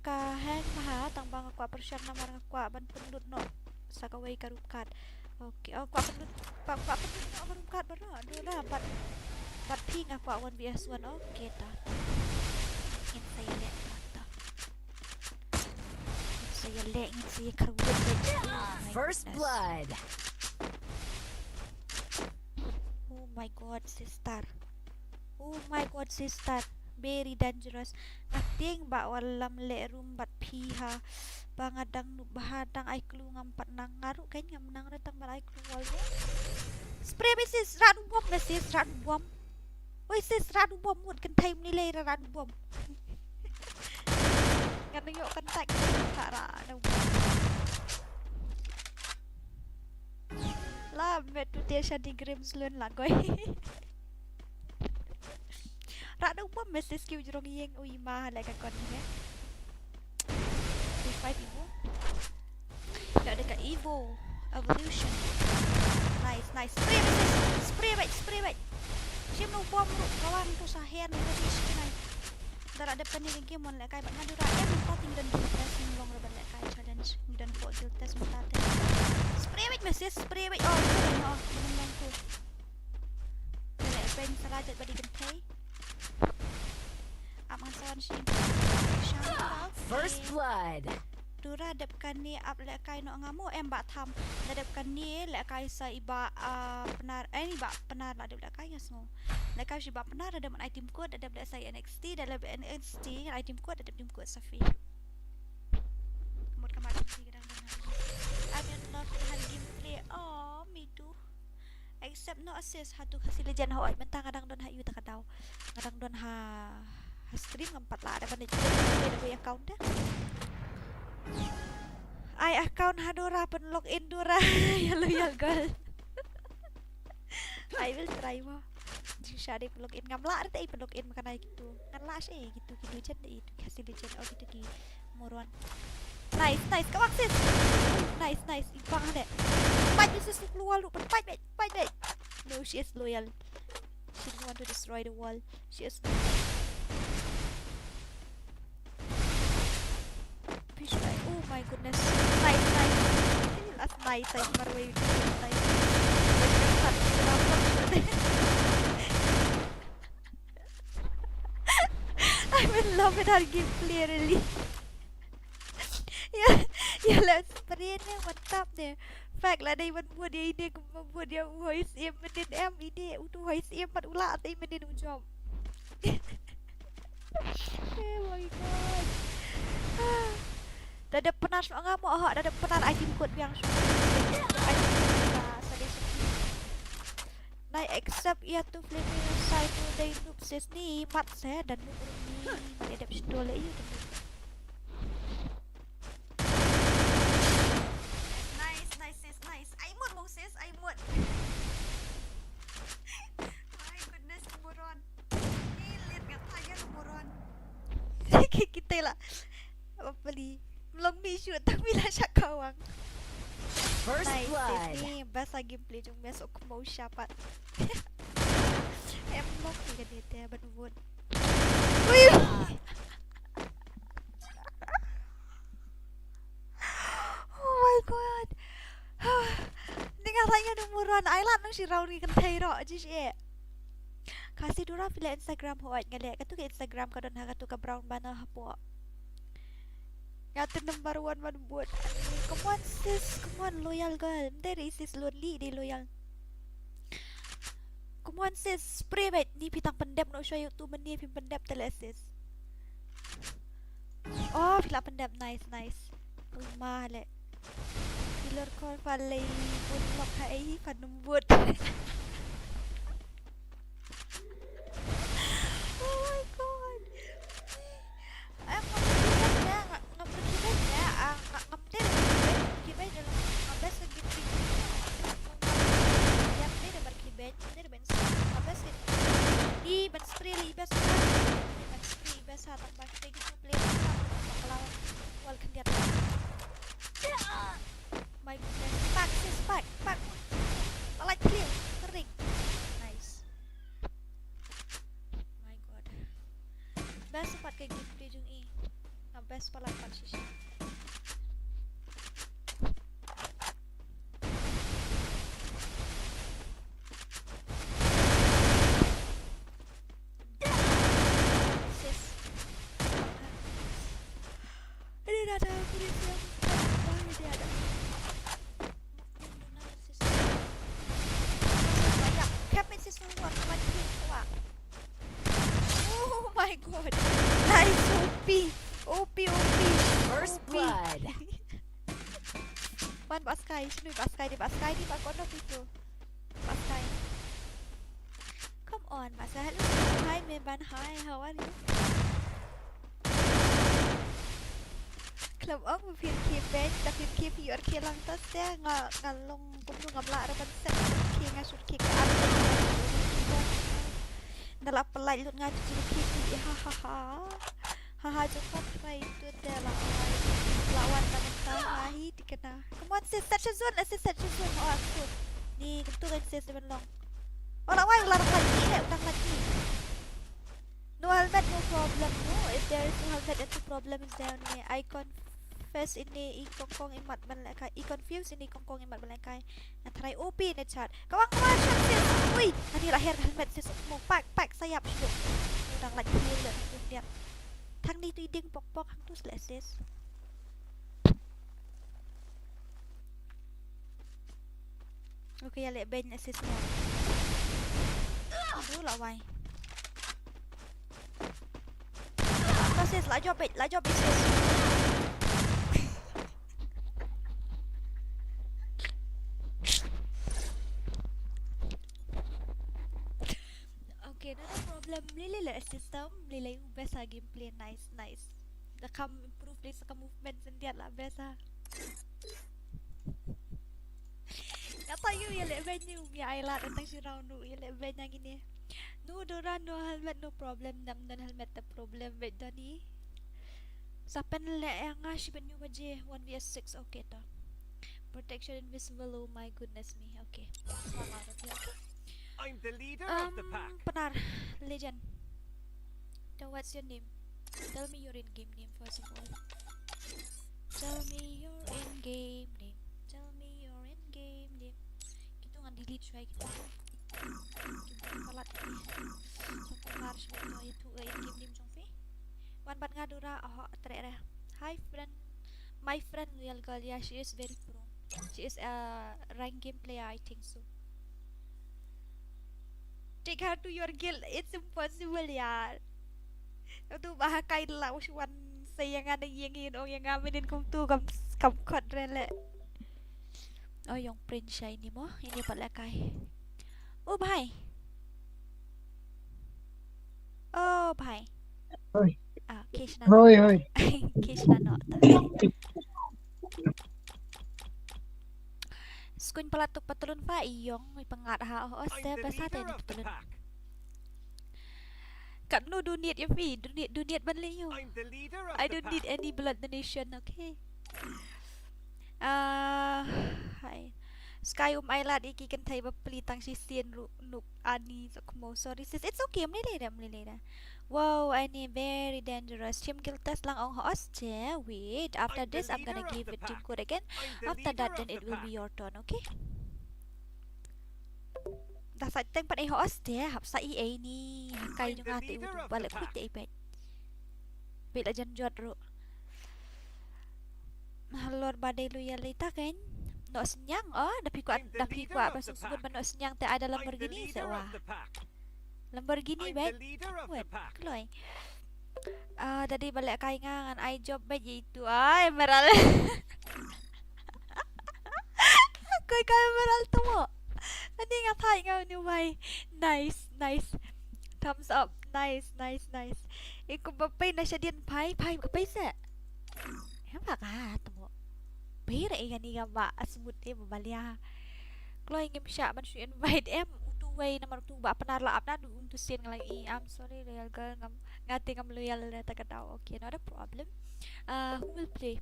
Ka hang maha tang bang aku persiap nama aku ban pendut no sakawai karukat okey aku pendut no karukat bara dora bat ping aku awan bias one okey ta ingin saya lihat ta ingin saya kerut First blood. Oh my god sister very dangerous ating ba walam le room bat piha bangadang nu bahadang ai klu ngampat nang ngaru kan ngam nang datang barai keluar spray sis radu bom oi sis radu bom mut kan time ni le radu bom kan yo kan tak cara ada la metu tiasa di grims lun la koi Rada upah message kau jorong yang uima halai kakon ni. FreeFire Evo. Dah dekat Evo Evolution. Nice. Spray baik. Siapa nak bom kawan tu sahian ni sini. Dah ada pening game mon lekai bat ngadu rakyat minta tinggal di test long leban lekai challenge dan buat guild test minta. Spray baik. Oh, memang tu. Lekai serajat badi gentai. First blood. Dura depkan ni up lek kai no ngamu bak tham depkan ni lek kai sa iba penar ni bak penar lah dep lek kai ngasmo. Lek kai si bak penar ada man item code ada lek saya NXT ada lek NXT item code ada item code safi. Mut kamar si kadang I'm in love with her gameplay. Oh, me too. Except no assist hatu Khasi legend hoi mentang kadang don ha you tak kadau. Kadang don ha stream 4 lah ada pandai dia account dah. I account Hadora pen login Dora ya loyal girl. I will try mo. Syari pen login ngamla ada pen login makan gitu. Ngamla sih gitu legend itu Khasi legend oh gitu di MORON. Nice come on sis. Nice ibang ada. Fight sis keluar lu fight back. No she is loyal. She didn't want to destroy the wall. She is oh my goodness. Nice. Last nice I marway. Nice. I'm in love with her gameplay really. Ya let's sprint ni mantap dia. Fact lah dia buat dia ide buat dia voice aim menin M ide untuk voice aim 4 ulah atau menin job. Oh my god. Dah ada penar sok ngamu dah ada penar item code yang Nai accept ya tu flaming side tu dari noob sis ni mat saya dan noob ni ada pistol le you. Nice. I mood mong sis, I mood. My goodness, MORON. Ni lihat kat tayar MORON. Kita lah. Apa beli? Belum mi shoot tapi lah syak kawang. First nice, blood. Ni best gameplay jom besok aku mau syapat. Lock ni kan dia berbuat. Wih. Oh my god. Dengar tanya du MORON Island nung si Rauni kan thairo jish Khasi dura pila Instagram hoat ngalek katu ke Instagram ka don ha katu ka brown banner hapo. Ngatu number 1 man buat. Come on sis, come on loyal girl. There is sis lonely di loyal. Come on sis, spray bet ni pitang pendep no show you tu meni pin pendep tele sis. Oh, pila pendep nice. Rumah le. Lýირᴅᴇ pun makai panembut. Oh my god. Ngambil dalam abas lagi yang dia berkibet, dia bensin abas di ban spray libas tambah kita gitu play kalau wal kendiat. My goodness, pack sis, pack. Light clear, kering. Nice. My god. Best sempat kayak gitu dia jung i. Nah, best pala pat sis. Ini ada kulit yang dia ada. Oh my god. Nice OP. First blood. Ban baskai, sini baskai di pak kono itu. Baskai. Come on, masa hello. Hi Meban, hi, how are you? Club ang FreeFire tapi FreeFire lang tas dia ngalong kumdu ngamla ra ban set ngasut ka Dala pelai lut ngaju cili haha cepat try itu adalah lawan mentah hi dikena. Come on sis, such a zone oh aku ni kebetulan sis ben long orang wai ular lagi no helmet no problem no if there is no helmet itu problem is down ni I confess ini kongkong imat balakai confuse ini kongkong imat balakai na try OP na chat kawang shot sis uy ani lahir helmet sis mo pack sayap siyo orang lagi hilang dia thang ni tu iding pok hang tu sis Ok, lại bên lại xịt một. Đúng là vậy. Nó xịt lại cho bị xịt. Okay, no problem. Really like system. Really best gameplay. Nice. The come improve this movement sendiri lah biasa. Kata you ya lek venue ya ailah tentang si round nu ya lek venue yang gini. No doran no helmet no problem dam dan helmet the problem with Dani. Sapen lek yang ngasih venue baje 1vs6 okay toh. Protection invisible, oh my goodness me. Okay. Selamat okay. I'm the leader of the pack. Penar legend. So what's your name? Tell me your in-game name first of all. Tell me your in-game name. Tell me your in-game name. Kita ngan delete try kita. Kita palat ni. So penar semua itu in-game name jong fi. Wan bat ngadura tere. Hi friend. My friend loyal girl. Yeah, she is very pro. She is a rank game player, I think so. Take her to your guild. It's impossible, yaar. Tu bahakai lah uswan sayang ada yang ngamen kum tu kam khot rele. Oh yang prince ini mo, ini palakai. Oh bhai. Oh bhai. Oi. Ah, Kýʀᴛᴜ. Oi. Kýʀᴛᴜ. Skuin palatuk patulun fa iyong may pangat ha step basa tayo ni patulun. Kat no donate your fee, donate ban yo. I don't need any blood donation, okay? Hi. Sky Island iki kan thay pelitang si Sien nuk ani sakmo. Sorry sis, it's okay, mlilera. Wow, I need very dangerous. Team kill test lang ang host. Wait, after this I'm gonna give it to code again. After that then it will be your turn, okay? Dah sa teng pan host hap sa EA ni. Kay yung ate udah balik quick day bet. Bila jan jod ro. Halor badai loyalita kan? No senyang dapi ko pasok sebut no senyang te ada Lamborghini sewa. Lamborghini bet. Wait, kloy. Tadi balik kay ngan I job bet itu emerald. Koy emerald tu mo. Ani nga thay nga ni way. Nice. Thumbs up. Nice. Iku bapay na siya diyan pay kapay sa. Hamba ka tamo. Pira ni nga ba asmut babalya. Kloy ngim siya man siya invite way naman tu ba penarla apna du untuk sen ngalai I'm sorry loyal girl ngati ngam loyal na tagadao. Okay, not a problem. Who will play?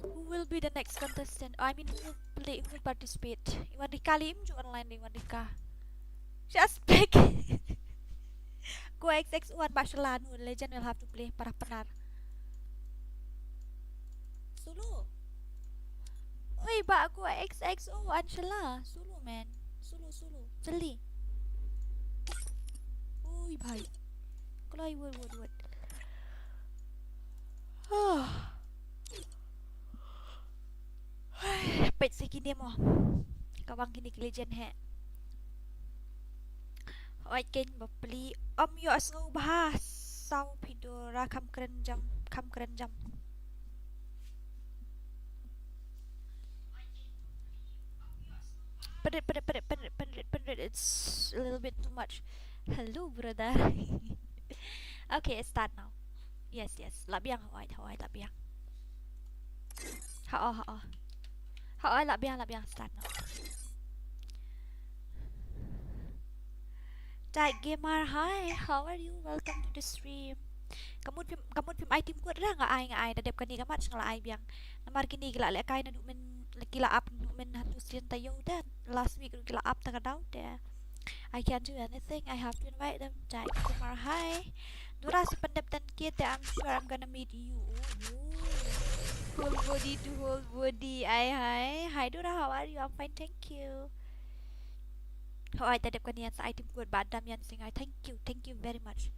Who will be the next contestant? I mean, who will participate? Iwan Dika lim ju online Iwan Dika. Just pick. Go XX1 Barcelona legend will have to play para penar. Solo. Oi, ba aku XXO Angela. Solo man. Solo. Jali. Oi, bhai. Kalai word. Pet sikini mo. Kawang kini legend he. Oi ken bapli yo asngu bahas. Sau pidora kam kerenjam. But it's a little bit too much. Hello, brother. Okay, start now. Yes. Labiang hawai labiang. Hao labiang start now. Tag gamer, hi. How are you? Welcome to the stream. Kamu pim item ko ra nga ay dadep kani ka match ngala ay biang. Namar kini gila le kay na dumen gila up dumen hatu sian tayo dan. Last week gila up taga daw there. I can't do anything. I have to invite them. Tag gamer, hi. Dura si pendapatan kita. I'm sure I'm gonna meet you. Whole body to whole body. Hi Dura, how are you? I'm fine, thank you. How I tadap kanian sa item ko badam yan sing I thank you very much.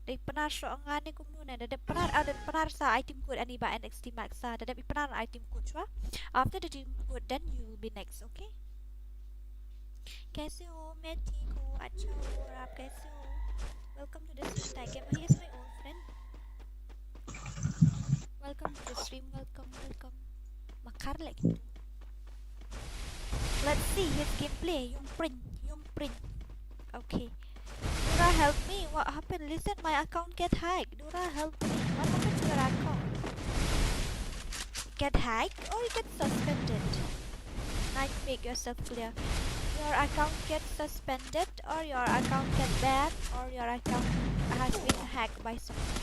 They penar soalnya kumuna. They penar sa item code ani ba NXT max sa. They penar item code chwa. After the item code, then you will be next. Okay? कैसे हो मैं ठीक हूँ अच्छा हूँ और आप कैसे हो welcome to the stream Tiger he is my old friend welcome to the stream welcome Mᴏʀᴇ gitu let's see his gameplay yung print okay Dora help me what happened listen my account get hacked Dora help me what happened to your account get hacked or you get suspended nice make yourself clear your account gets suspended or your account get banned or your account has been hacked by someone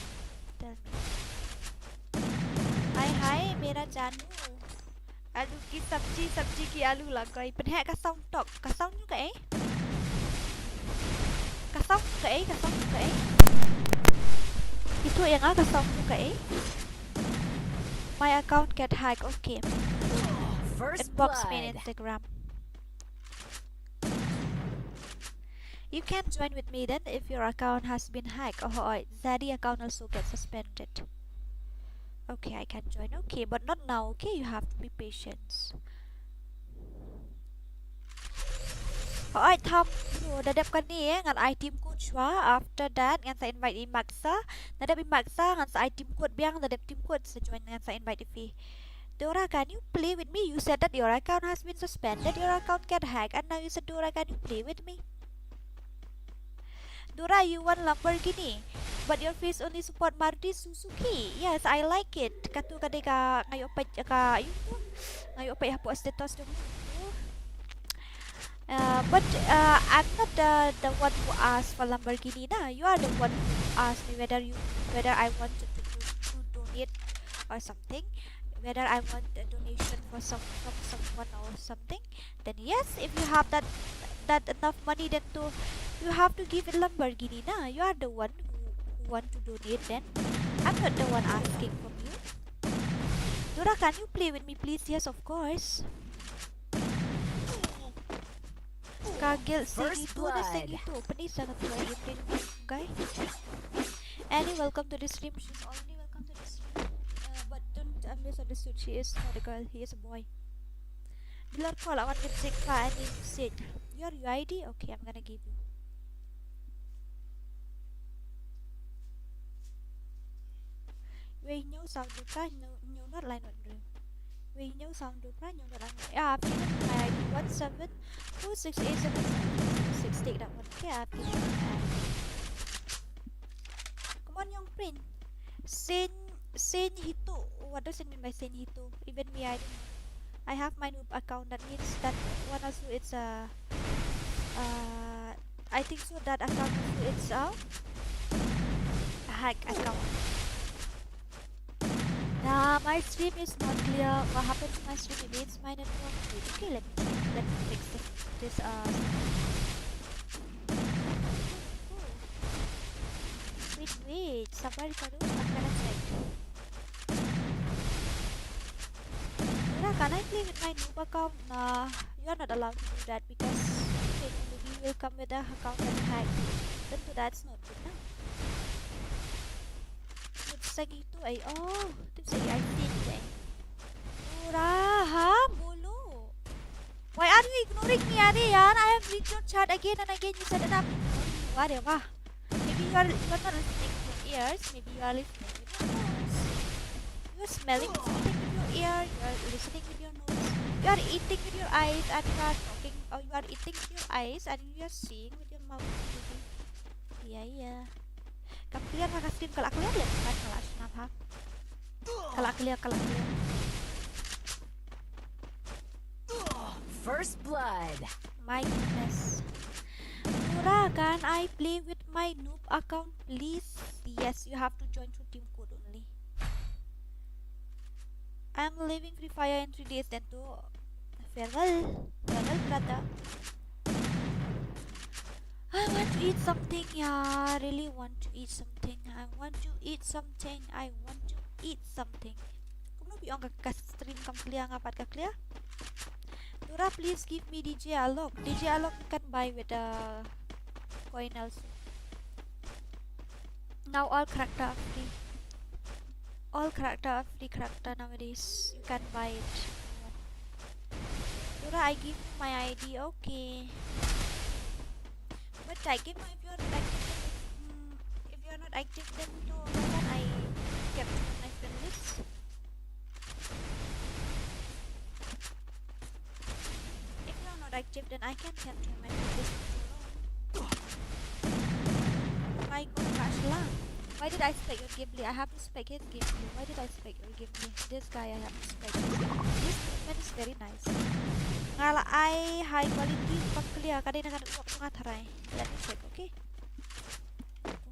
tell me hi मेरा जानू आलू की सब्जी की आलू लग गई पण है का sound juga itu yang ka sound juga my account get hacked okay First inbox me blood. on Instagram you can join with me then if your account has been hacked or Zaddy account also gets suspended okay I can join okay but not now okay you have to be patient alright Tom dadap kan ni ngan item code chwa after that ngan sa invite i maksa dadap i maksa ngan sa item code biang dadap team code sa join ngan sa invite fee Dora, can you play with me? You said that your account has been suspended, your account get hacked, and now you said, Dora, can you play with me? Dora, you want Lamborghini, but your face only support Maruti Suzuki. Yes, I like it. Katu kadeka ngayon pa yun to. Ngayon pa hapo status dong. But I'm not the one who asked for Lamborghini na. You are the one who asked me whether I wanted to donate or something. Whether I want a donation from someone or something, then yes, if you have that enough money, then you have to give it Lamborghini na. You are the one who want to donate then. I'm not the one asking from you. Dora, can you play with me please? Yes, of course. First blood. Penis sangat gameplay guy. Annie, welcome to the stream. She's already welcome to the stream. But don't misunderstood. She is not a girl. He is a boy. Bilar call. I want to check and you said your UID. Okay, I'm gonna give you. Vì nhớ sao được ra nhớ not line on room. Vì nhớ sao được ra nhớ not line. Yeah, I've given my ID 17268766. Take that one. Okay, I've given my ID. Come on, young print. Sɣɪʟᴏ. What does it mean by Sɣɪʟᴏ? Even me, I don't know. I have my noob account. That means that one also it's a. I think so. That account also it's a hack account. Nah, my stream is not clear. What happened to my stream? Maybe it's my network. Okay, let me fix this. Wait. Sabar karo. I'm gonna check. Can I play with my noob account? Nah, you are not allowed to do that because you will come with the account and hack. Then that's not good now. Segitu ay tu say I think Dora, bolo. Why are you ignoring me, Yan? I have read your chat again and again. You set it up. Whatever. Maybe you are not listening with your ears. Maybe you are listening with your nose. You are smelling something with your ear. You are listening with your nose. You are eating with your eyes and you are talking. Or you are eating with your eyes and you are seeing with your mouth. Yeah. Kamu clear maka stream kalau clear lihat kan kalau snap ha. Kalau clear. First blood. My goodness. Dora, can I play with my noob account please? Yes, you have to join through team code only. I'm leaving FreeFire in 3 days then to farewell brother. I want to eat something, yeah. I really want to eat something. I want to eat something. Kamu bilang ke stream kamu clear ngapat ke clear? Dora, please give me DJ Alok. DJ Alok you can buy with the coin also. Now all character are free. All character are free character nowadays. You can buy it. Dora, I give you my ID. Okay. But I give you if you're not active. If you're not active, then why can't I kept you on my friend list? If you're not active, then I can't kept you on my friend list. My gosh, lah. Why did I spec your gameplay? I have to spec his gameplay. Why did I spec your gameplay? This guy I have to spec. This movement is very nice. Ngala I high quality pang clear kadang nak uap tu ngatarai. Let me check, okay?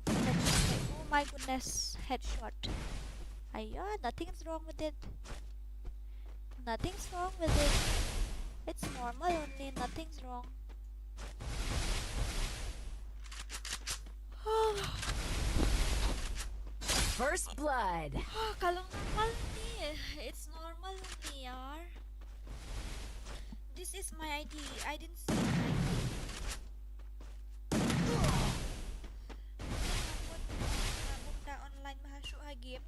Let me check. Oh my goodness, headshot. Ayo, nothing's wrong with it. Nothing's wrong with it. It's normal only. Nothing's wrong. First blood. Kalau normal ni, it's normal only, yaar. This is my ID. I didn't see my ID. Bunda online mahasuk game.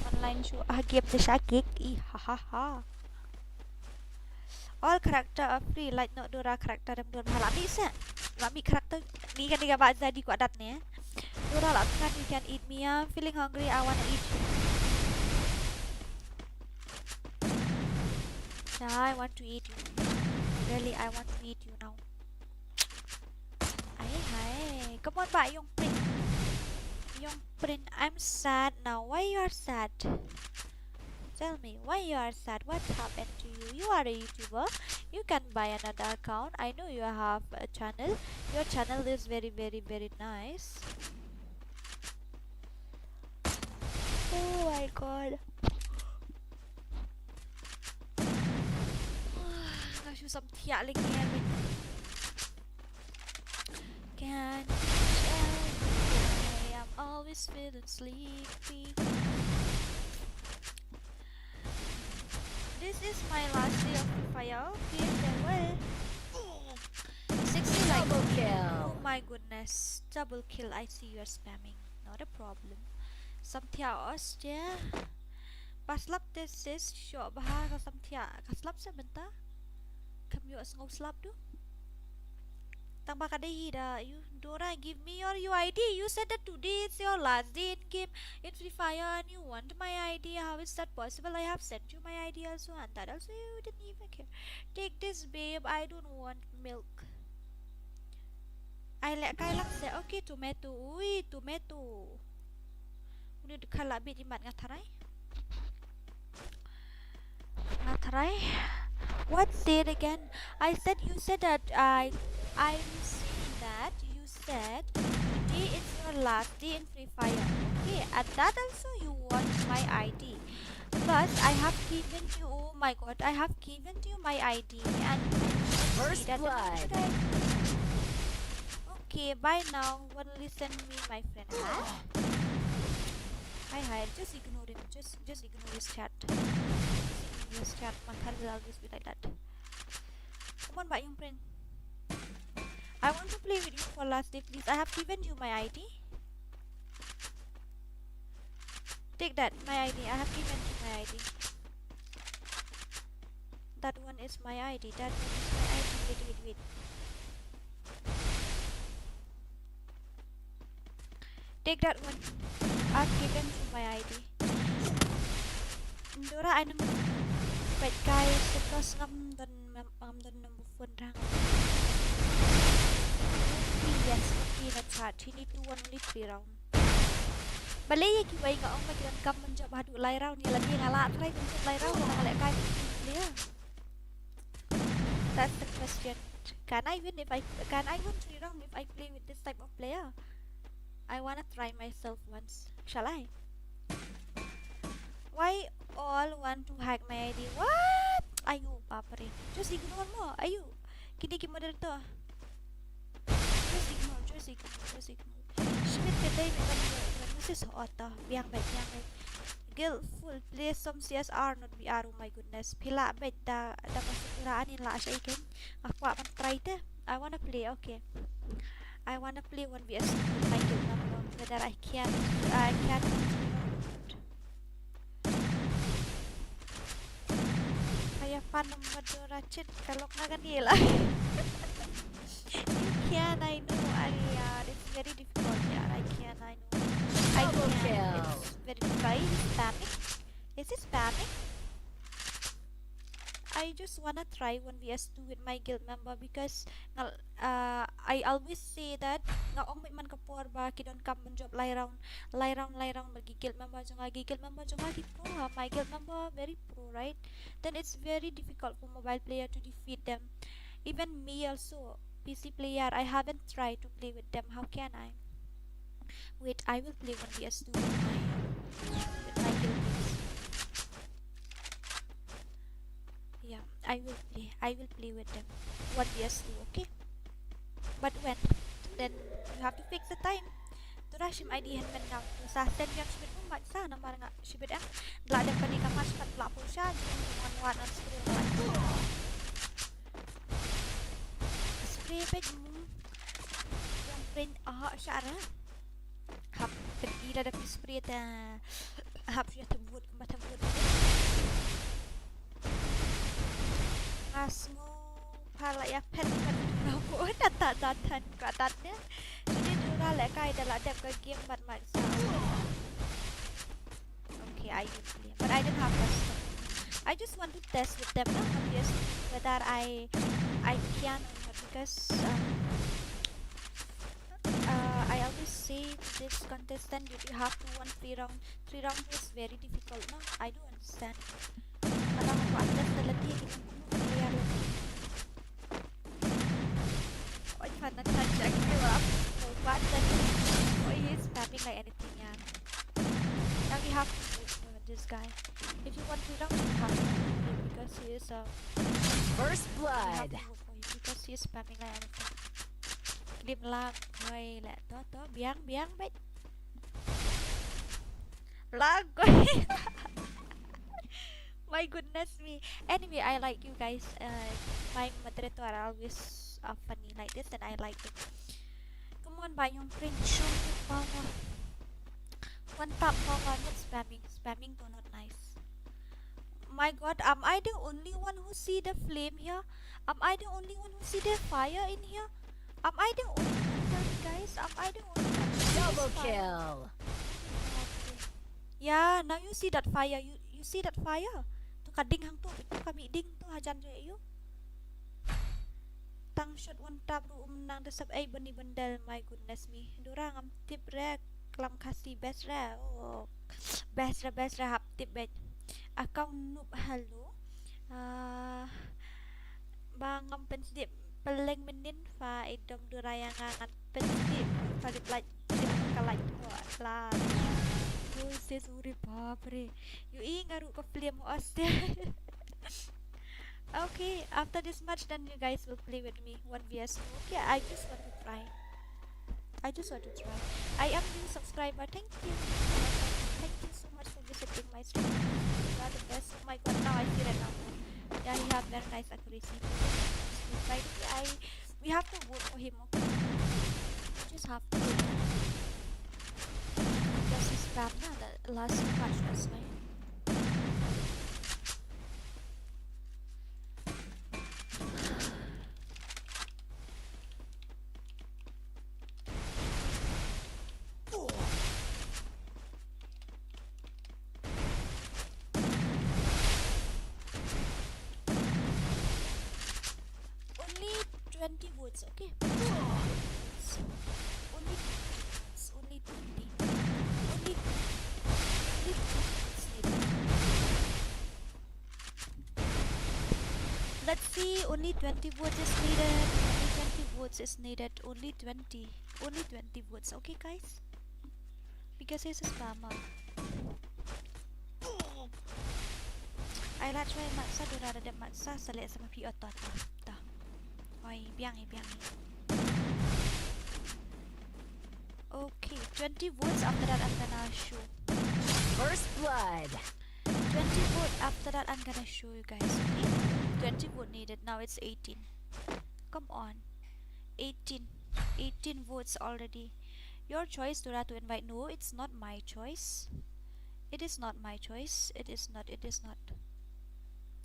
Online show game tersakik. Hahaha. All character are free. Like no Dora character dan Dora halami set. Lami character ni kan dia baca di kuat dat ni. Dora lah kan you can eat me. I'm feeling hungry. I wanna eat you. Yeah, I want to eat you. Really, I want to eat you now. Hi. Come on, Pak. Yung print. I'm sad now. Why you are sad? Tell me, why you are sad? What happened to you? You are a YouTuber. You can buy another account. I know you have a channel. Your channel is very, very, very nice. Oh my god. Some lagi ni. Can you tell me I'm always feeling sleepy? This is my last day of FreeFire. Okay, farewell. 60 like Double kill. Oh my goodness. Double kill. I see you are spamming. Not a problem. Some chaos, yeah. Paslap this is short bahar some kaslap sebentar. Kમ્યુસ slap tu. Tambah kadai dah. You Dora give me your UID. You said that today is your last day in game in FreeFire and you want my ID. How is that possible? I have sent you my ID also and that also you didn't even care. Take this babe. I don't want milk. I like Kailang say okay tomato. Ui tomato. Udah dekat bit imat ngatarai. Ngatarai. What did again? You said that I'm saying that you said today is your last day in FreeFire. Okay, and that also you want my ID. But I have given you, oh my god, I have given you my ID and First blood. Okay, bye now. One listen me, my friend. Hi. Just ignore him. Just ignore his chat. His chat. Mᴏʀᴇ will always be like that. Come on, bye, young friend. I want to play with you for last day, please. I have given you my ID. Take that, my ID. I have given you my ID. That one is my ID. That one is my ID. Wait. Take that one. I've given you my ID. Dora, I know. But guys, because Mᴏʀᴜᴛ number 4 rang. Yes, okay, na chat. He need to only 3 round. Balay ki way ka ang magilan kam menjak bahadu lay round ni lagi ngala try menjak lay round na ngalek kai clear. That's the question. Can I win 3 round if I play with this type of player? I wanna try myself once. Shall I? Why all want to hack my ID? What? Ayo, papare. Just ignore mo. Ayo. Kini moderator. Just ignore. Schmidt today this is hot. Biang baik. Guildful. Play some CSR, not VR. Oh my goodness. Pila baik da masukiraan in la siya ikin. Ako man try te. I wanna play. Okay. I wanna play 1vs with my guild number whether I can kayak panem racun kalau nggak kan gila. You can, I know. It's very difficult. Yeah, I can, I know. I Double can. kill. It's very difficult. Is it spamming? Is it spamming? I just wanna try 1vs2 with my guild member because I always say that nga ong may man kapor ba kidon kam job lie round bagi guild member jung agi pro my guild member very pro, right? Then it's very difficult for mobile player to defeat them. Even me also, PC player, I haven't tried to play with them. How can I? Wait, I will play 1vs2 with my guild mates. Yeah, I will play with them 1vs2, okay? But when? Then you have to fix the time. Tura shim ID handman nga sa send yang shibit mo mat sa na marang shibit ang glada pa ni ka mas pat plapo siya yung one on screen like spray page mo yung print siya ara hap ila da spray ta hap siya tabut as mo pala ya pet na po tatatan katatnya jadi dura lek kai da la da ka game mat sa okay I will play but I don't have custom. I just want to test with them now whether I can or not because I always say this contestant you have to win 3 round is very difficult no I don't understand kadang ako atlas talaga player I cannot touch up but then he's spamming like anything yeah now you have to vote with this guy if you want to round you have to vote for him because he is First you have blood. to vote for him because he is spamming like anything Lim lag quay lại to biang bait lag my goodness me anyway I like you guys my moderator are always funny like this and I like it come on buy yung print show power one tap power not spamming to not nice my god am I the only one who see the flame here am I the only one who see the fire in here am I the only one guys am I the only one who see Double this fire? kill. Yeah, now you see that fire. You see that fire. Tu kading hang tu, itu kami ding tu hajan je you. Tang shot one tap ru nang desap beni bendal. My goodness me. Durang am tip rek kelam Khasi best re. Oh, best re hap tip bet. Akau noob hello. Bangam pensdip peleng menin fa idom durayang ngat pensdip palit like kalai tu lah. Sorry, babre. You ngaru ka flame mo aste. Okay, after this match, then you guys will play with me 1vs2. Okay, I just want to try. I am new subscriber. Thank you. Thank you so much for visiting my stream. You are the best. Oh my god, now I see it now. Yeah, he have very nice accuracy. Right? We have to vote for him. Okay? We just have to. Because he spammed na the last match, that's why. Only 20 votes, okay? Only 20. Let's see, only 20 votes is needed. Only 20 votes, okay guys? Because he's a spammer. I like try maksa durada dan maksa selek sama Kyyᴛᴜ ta. Oi, biang. Okay, 20 votes after that I'm gonna show. First blood. 20 votes after that I'm gonna show you guys, okay? 20 vote needed, now it's 18. Come on. 18 votes already. Your choice, Dora, to invite. No, it's not my choice. It is not my choice. It is not. It is not.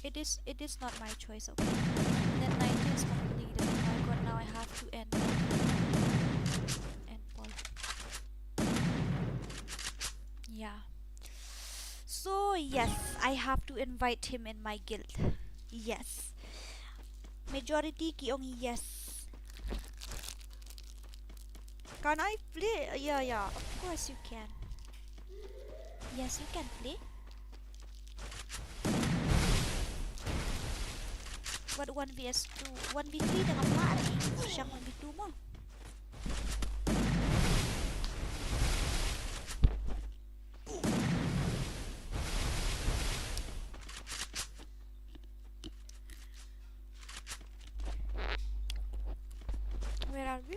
It is not my choice. Okay. Then 19 is completed. Oh my god, now I have to end. End Paul. Yeah. So yes, I have to invite him in my guild. Yes. Majority Kyyᴏ yes. Can I play? Yeah, of course you can. Yes, you can play. But 1vs2, 1v3 dengan Mᴏᴇ ni. Siyang 1v2 mo. Where are we?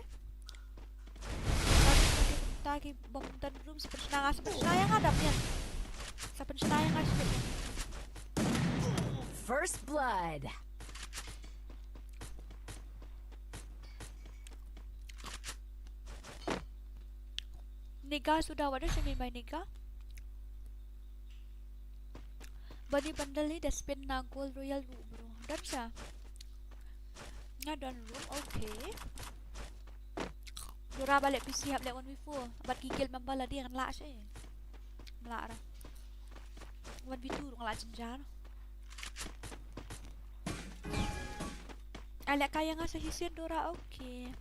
Tagi bangunan room sa pensenaya nga dam yan. Sa pensenaya nga siya. First blood. Niga sudah ada siya may niga. Bani bandal ni Despin na gold royal room bro. Dan siya. Nga dan room, okay. Dura balik PC hap lek 1v4. Abat gigil membala dia kan lak siya eh. Melak dah. 1v2 dong lak jenjar. Alek kaya nga sa hisin Dora, okay.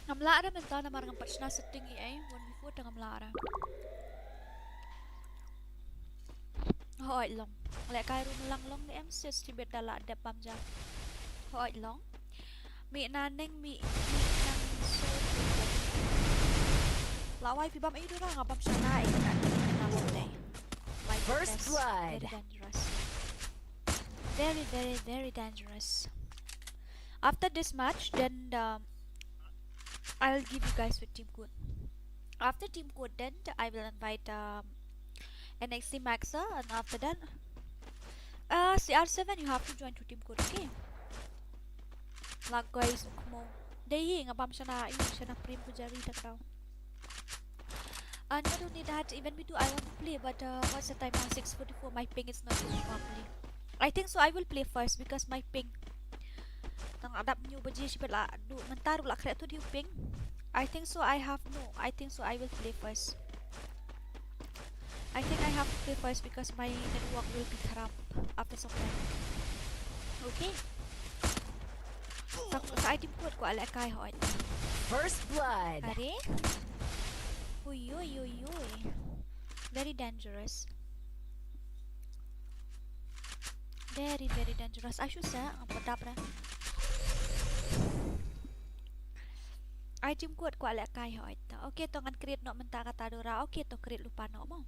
Ngamla ada mental na marang empat na setting ay 1v4 dengan melara. Hoi long. Lek kay ru lang long ni M6 tibet dala ada pamja. Hoi long. Mi naneng mi nang so. Lawai pi bam ay dura ngabam sana ay kan na day. My First blood. Very dangerous. Very dangerous. After this match then I'll give you guys with team code. After team code, then I will invite NXT Maxa, and after that, CR7 you have to join to team code. Okay. Lag guys, mo. Dahil ngabam siya na prim pujari tak daw. And I don't need that. Even me too. I want to play, but what's the time now? 6:44. My ping is not working properly. I think so. I will play first because my ping. Adap new baji sipet la du mentaru la kreatur di ping. I think so I will play first. I think I have to play first because my network will be corrupt after some time. Okay. Sa item code ko ala kay hoy. First blood. Are? Uy. Very dangerous. Very dangerous. I should say ang padap na. Item code ko ala kay hoy. Okay to ngan create no menta kata Dora. Okay to create lupa no mo.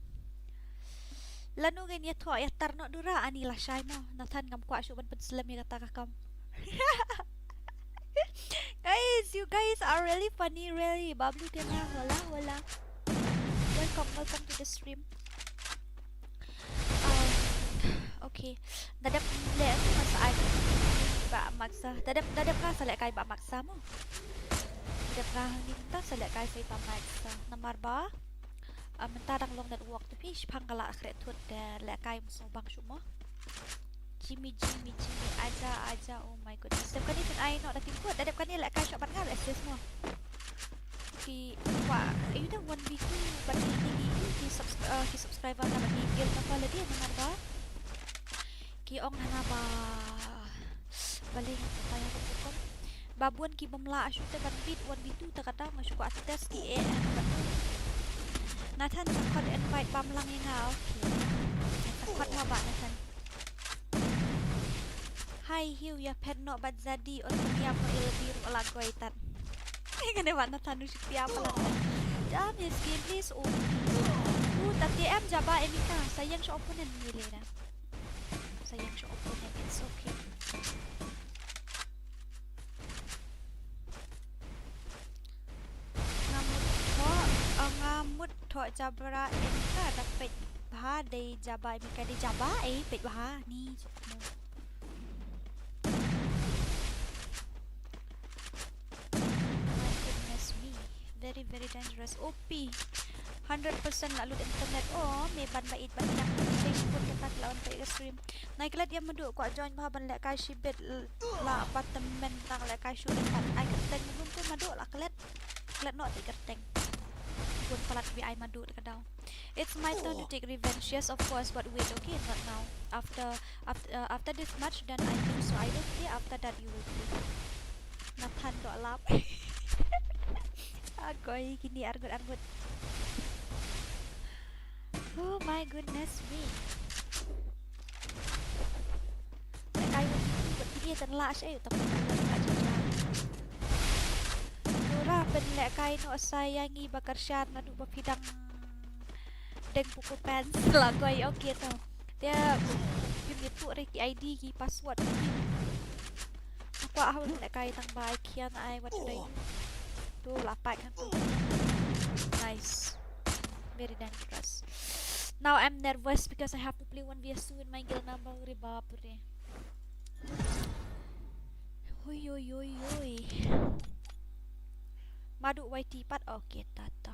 Lanu ganyan to ay tar no Dora anila shy mo. Nathan ngam kwa syo ban penselam ya kata kakam. Guys, you guys are really funny, really. Bablu kena wala. Welcome to the stream. Okay. Dadap le tu masa ay ba maksa. Dadap ka sa le kay ba maksa mo. Minta selek kay sa pamaksa namar ba mentarang long network tu fish pangkala kreatur dan lek kay musobang semua Jimmy aja oh my goodness setiap kali pun I nak dating kuat dadap kali lek kay shop pan ngal access semua di wa you dah 1v2 bagi di subscriber na bagi guild apa lagi namar ba Kyyᴏ na ba baling tayo ko bukom Babuan ki Mᴏᴏᴜ syute ban bit 1v2 takata masuk atas ki Nathan sakot invite bam lang nga okay sakot ma ba Nathan Hai hiu ya pet no bat jadi otonia mo ilbir ala goitan ngene ba Nathan usik piapa lang jam yes game please tapi em jaba emika sayang sa opponent nili na sayang sa opponent it's okay ngamut thọ jabra enka dapat bah day jaba mika di jaba pet bah ni sokmo very very dangerous. OP 100% nak load internet. Oh, may ban bait ban nak Facebook kita lawan ke stream. Nai kelat dia menduk kuat join bahaban lek kai shibet la apartemen tang lek kai shu dekat ai kerteng belum tu maduk lah kelat. Kelat not di kerteng. Pun palat bi ai maduk dekat daw. It's my turn to take revenge. Yes, of course, but wait, okay, not now. After this match, then I think so. I don't play. After that, you will play. Nathan do lap. Agoy, gini argut. Oh my goodness me. Cái vật kia tận lạ sẽ tập Ora ben lek kai no sayangi bakarsyat nadu bapidang deng buku pens lah koi okay tau. Dia pim itu reki ID ki password. Aku ahun lek kai tang bai kian ai what should I do? Tu lapak kan tu. Nice. Very dangerous. Now I'm nervous because I have to play 1v2 in my guild number Reborn. Oi. Madu YT pat okay tata.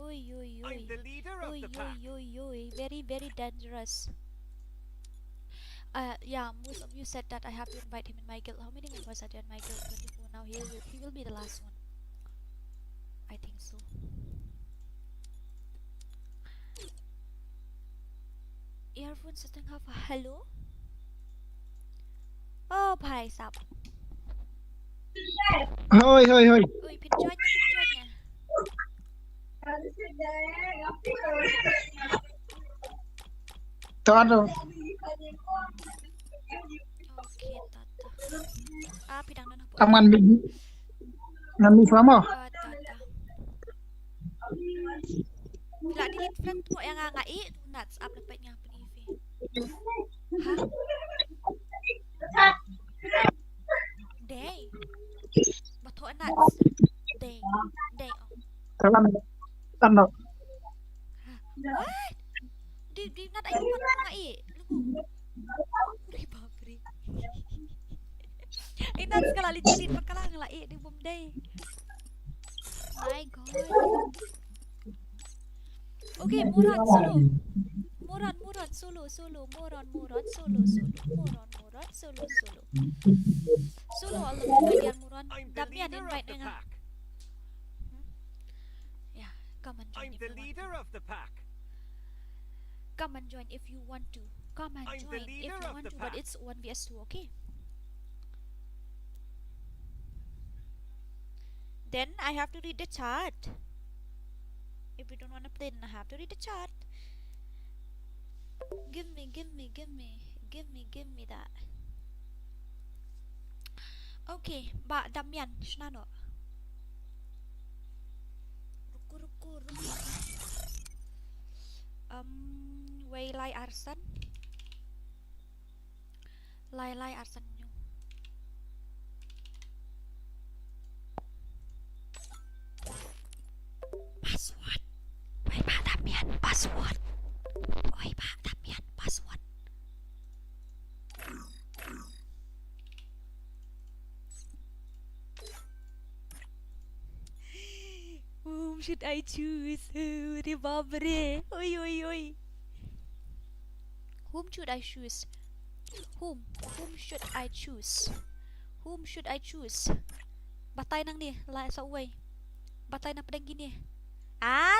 Oi. I'm the leader of the pack. Oi. Very very dangerous. Yeah, most of you said that I have to invite him in my guild. How many members are there in my guild? 24 now. He will be the last one. I think so. Earphone setting half a hello. Oh, bhai sab. Hoi. Oi, pin join nya. Tado. Okay, tata. Pidang na po. Taman bigi. Nami sama. Tata. Bila delete friend mo yang ngai nuts up dapat niya penifi. Ha? Day. Bato nuts. Day. Tando. What? Di nat ayo pat ngai. Lugu. Ribabri. Nuts kala legit pakala ngalai di bom day. My god. Okay, Moron solo. Moron solo. Moron solo. Solo all of you, my dear Moron. I'm the Damian leader of invite the nga. pack. Yeah, come and join I'm if the you want leader to. of the pack. Come and join if you want to. Come and I'm the join if leader you of want the to, but pack. it's 1vs2, okay? Then I have to read the chat. If you don't want to play, then I have to read the chat. Give me that. Okay, Ba Damian, Shnano. Ruku. Lýირᴅᴇ Arsan nyo. Password. Oi Ba Damian, password. Whom should I choose? Reborn. Oi. Whom should I choose? Whom should I choose? Whom should I choose? Batay nang ni, la sa uway. Batay na padang gini.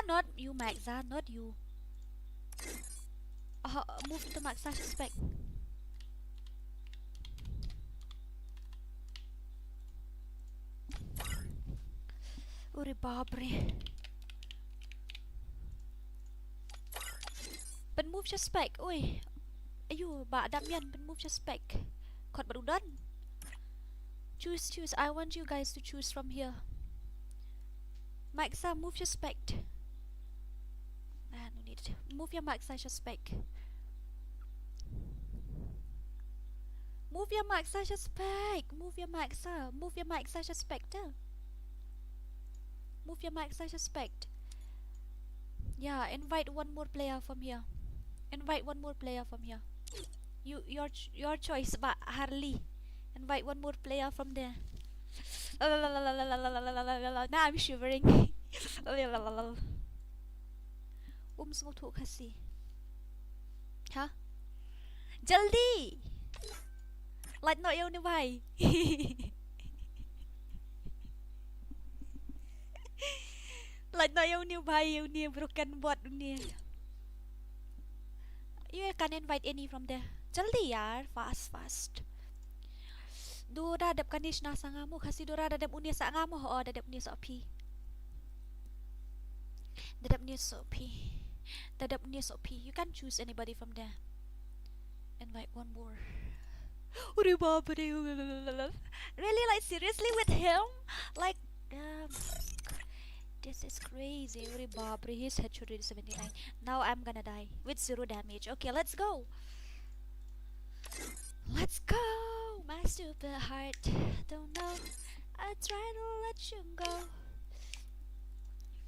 Not you, Mᴏʀᴇ, not you. Move to Mᴏʀᴇ suspect. Reborn. Pen move suspect. Oi. Ayo, Ba Damian, pen move suspect. Kot barudan. Choose. I want you guys to choose from here. Mᴏʀᴇ, move suspect. No need. Move your Mᴏʀᴇ suspect. Move your Mᴏʀᴇ suspect. Move your Mᴏʀᴇ suspect. Move your Mᴏʀᴇ suspect. Yeah, invite one more player from here. Your choice, Ba Harley. Invite one more player from there. Now I'm shivering. Small talk Khasi. Huh? Jaldi! Like not yêu như vậy. Like not yêu như vậy, yêu như broken bot dunia. You can invite any from there. Jaldi yaar, fast. Dora dap kanish na sangamu Khasi dora dap unia sa ngamu ho dap unia sa pi. Dap unia sa pi. Dap unia sa pi. You can choose anybody from there. Invite one more. Really, like seriously with him? Like this is crazy. He's headshot 79. Now I'm gonna die with 0 damage. Okay, let's go. Let's go. My stupid heart don't know. I try to let you go.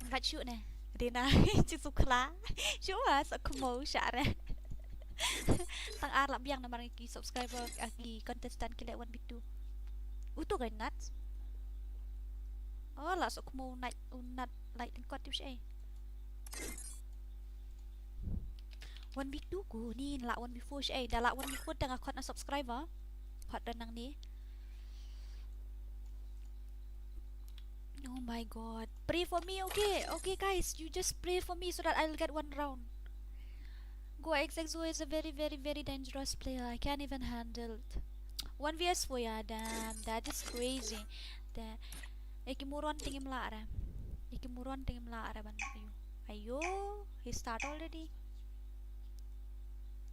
Invite shoot nè. Đi nào, chứ sụp khá. Chú à, sợ không màu xả nè. Tăng ar lắm yang naman ki subscriber ki contestant kila 1v2. Uto kay nuts. Oh, la so kumo night unat light and cut tips eh. 1v2 ko ni la 1v4 siya eh. Dala 1v4 tanga cut na subscriber. Cut rin nang ni. Oh my god. Pray for me, okay? Okay guys, you just pray for me so that I'll get 1 round. Kɣzo is a very dangerous player. I can't even handle it. 1vs4 yeah, damn, that is crazy. The MORON tingim lara. MORON tingim lara ban ayo. He start already.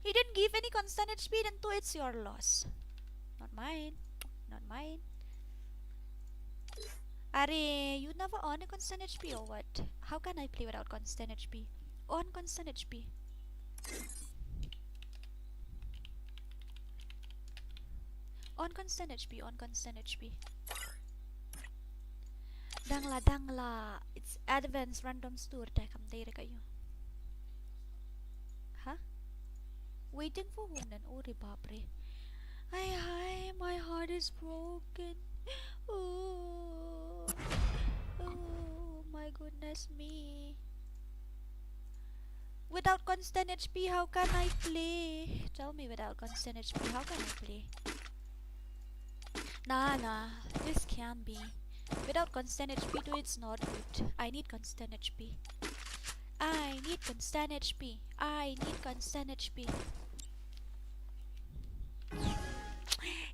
He didn't give any constant HP, then too it's your loss. Not mine. Are you never on a constant HP or what? How can I play without constant HP? On constant HP. On constant HP. Dangla. It's advanced random store. Kam day kayo. Huh? Waiting for woman. Oh, Reborn. Hi, my heart is broken. Oh, my goodness me. Without constant HP, how can I play? Tell me, without constant HP, how can I play? Nah, this can't be. Without constant HP too, it's not good. I need constant HP.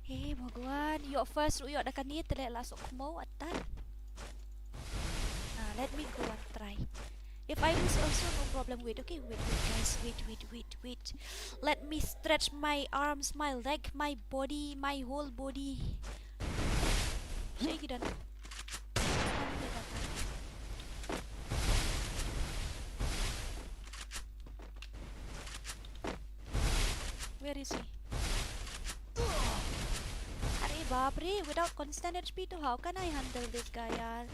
Hey, Bhagwan, your first ruyok dah kanit tele lasok mo atan. Let me go and try. If I lose also no problem. Wait, okay, wait guys, wait. Let me stretch my arms, my leg, my body, my whole body. Shake it on. Where is he? Arey baapre, without constant HP to how can I handle this guy yaar?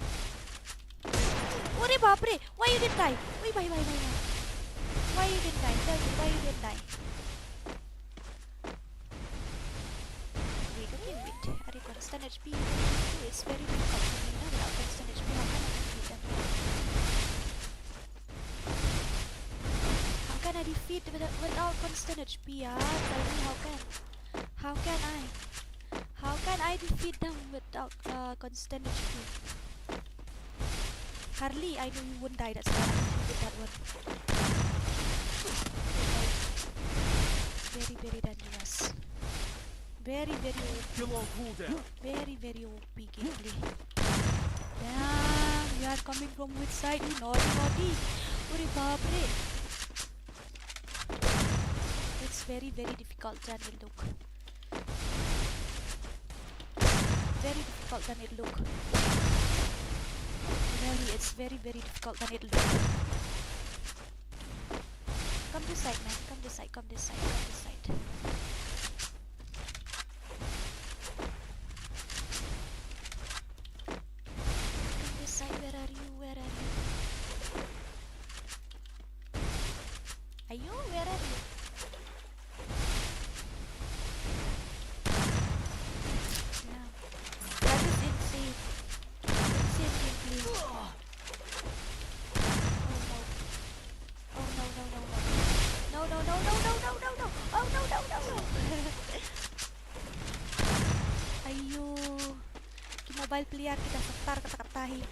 Arey baapre, why you didn't die? Why you didn't die? Tell me why you didn't die? Wait. Arey constant HP is very difficult for me now. Without constant HP, how can I defeat them? Without constant HP, yaar? Tell me how can I defeat them without constant HP? Hardly, I know you won't die. That's why I did that one. Very dangerous. Very OP gameplay. Damn, you are coming from which side? You naughty. Arey baapre. It's very difficult than it look. Really, it's very difficult than it look. Come this side, man. Come this side. Come this side. Where are you? Ayo, where are you? mobile player kita setar kata-katahi.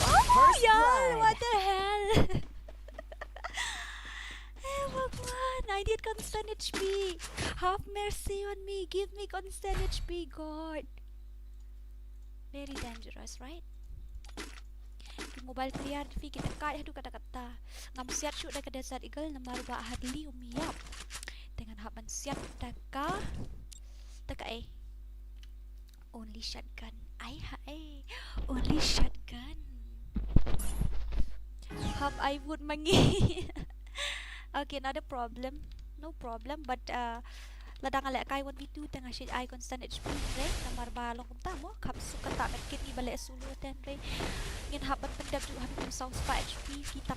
First Yeah, blood. what the hell? Hey, Bhagwan, I need constant HP. Have mercy on me. Give me constant HP, God. Very dangerous, right? Di mobile player fi kita kaya hadu kata-kata. Ngam siat shoot dah kada sad igal na maruba hadli umiyap. Dengan haban siat taka only shotgun. Only shotgun. Hab I would mangi. Okay, not a problem. No problem, but ladang alek kai 1v2 tengah shit I constant HP right namar balong kunta mo kap suka tak nakit ni balik sulu ten right ngin haban pendap ju hanu saus spa HP kitang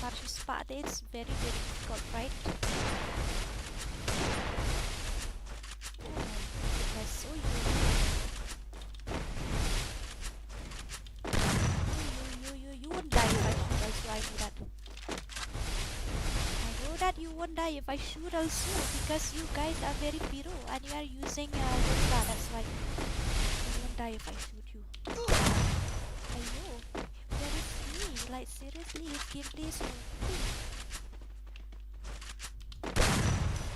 marju spa it's very very difficult, right? Oh my goodness, you won't die if I shoot also, I know that. That you won't die if I shoot also because you guys are very piro and you are using Yota, that's why you won't die if I shoot you. I know, very free, like seriously, this gameplay is so free.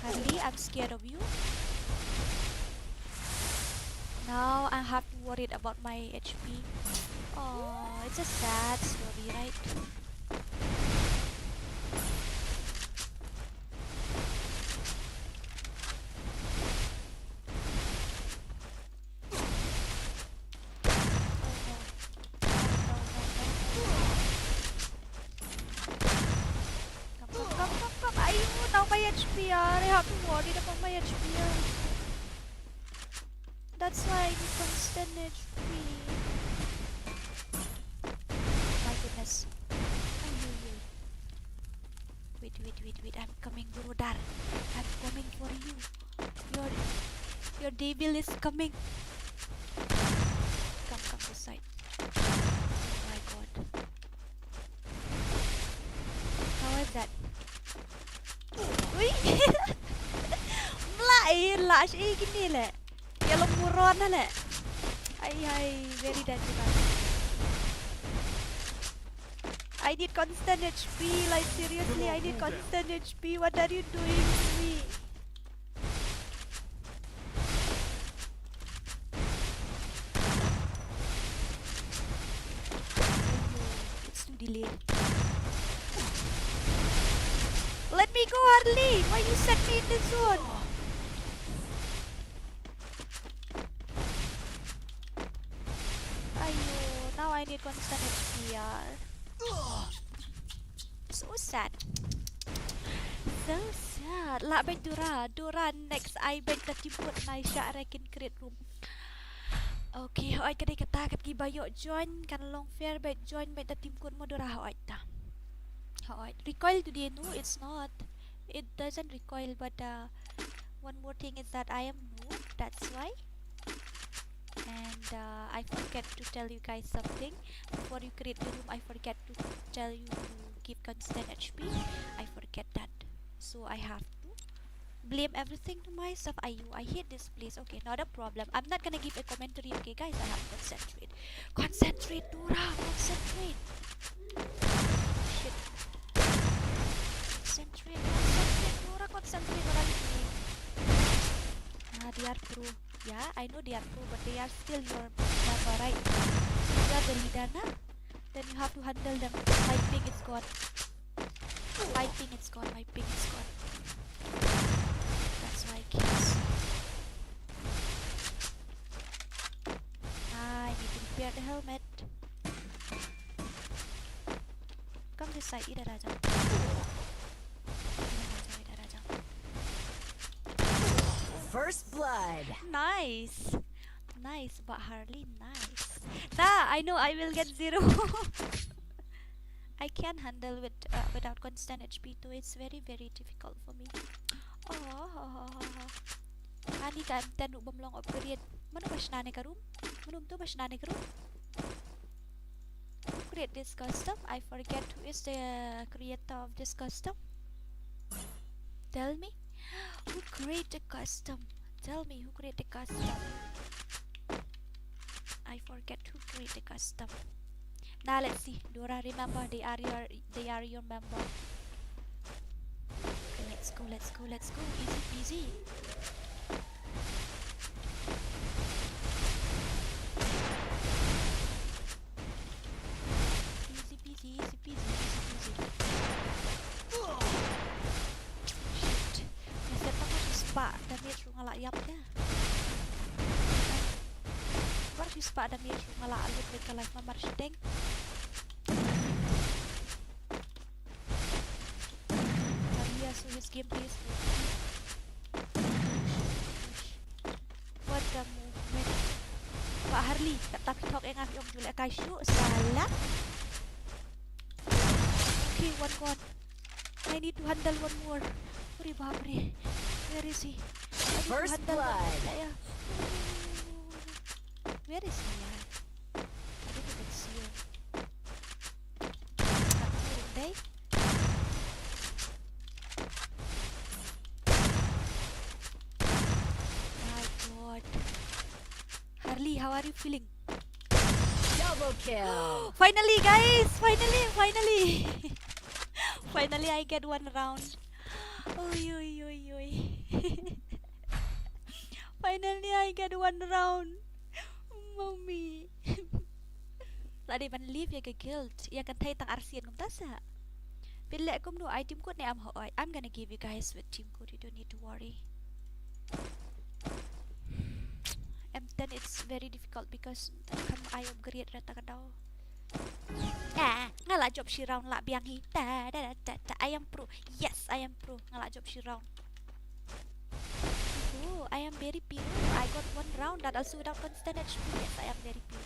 Hardly, I'm scared of you. Now I have to worry about my HP. Oh, it's a sad story, right? I have to worry about my HP. That's why I need constant HP. My goodness. Wait. I'm coming, Burodar. I'm coming for you. Your devil is coming. Come this side. Oh my god. How is that? Mᴏʀᴜ gini le. Kalau MORON le. Ay, very dangerous. I need constant HP, like seriously, I need constant HP. What are you doing to me? It's too delayed. Let me go, Harley! Why you set me in the zone? Ayo, now I need constant HP, So sad. So sad. La bet Dura next I bet that you put my shot rekin create room. Okay, hoy kadai kata kat ki bayo join kan long fair bet join bet the team kun mo Dura hoy ta. Hoy recoil today no it's not. It doesn't recoil, but one more thing is that I am noob, that's why. And I forget to tell you guys something. Before you create the room, I forget to tell you to give constant HP. I forget that. So I have to blame everything to myself. I hate this place. Okay, not a problem. I'm not gonna give a commentary, okay guys? I have to concentrate. Concentrate, Dora! Concentrate! Shit. Concentrate, Dora, concentrate. What are you doing? They are pro. Yeah, I know they are pro, but they are still your member, right? You are the leader, na? Then you have to handle them. My ping is gone. My ping is gone. That's why I can't see. I need to repair the helmet. Come this side, idhar aa jao. First blood. Nice, but Harley, nice. Nah, I know I will get 0. I can handle without constant HP too. It's very difficult for me. Ani kan tanu bamlong upgrade. Mano ba shnane ka room? Manum to ba shnane ka room? Who create this custom? I forget who is the creator of this custom. Tell me. Who created the custom? Tell me who created the custom. I forget to create the custom. Now let's see. Dora, remember they are your member. Okay, let's go. Easy peasy. Easy peasy. Shit. Nasib ako si spa damage ngalak yap ya. Baru si spa damage ngalak alut with ka life mamar shiteng. So his gameplay is what the movement. Pak Harley tak tapi talk yang aku boleh kasih salah. Okay, one gone. I need to handle one more. Uri babri. Where is he? I need First to handle blood. Where is he? I don't even see him. Day. Harley, how are you feeling? Double kill. Finally, guys! Finally! Finally, I get one round. Oi. Finally, I get one round. Mommy. Tadi man leave ya ke guild. Ya kan tay tang arsian kum tasa. Bila kum no item code ni I'm gonna give you guys with team code. You don't need to worry. M10 it's very difficult because I upgrade rata kadau. Ngalah job si round lah biang hi. I am pro. Yes, I am pro. Ngalah job si round. Oh, I am very pro. I got one round that also without constant HP. Yes, I am very pro.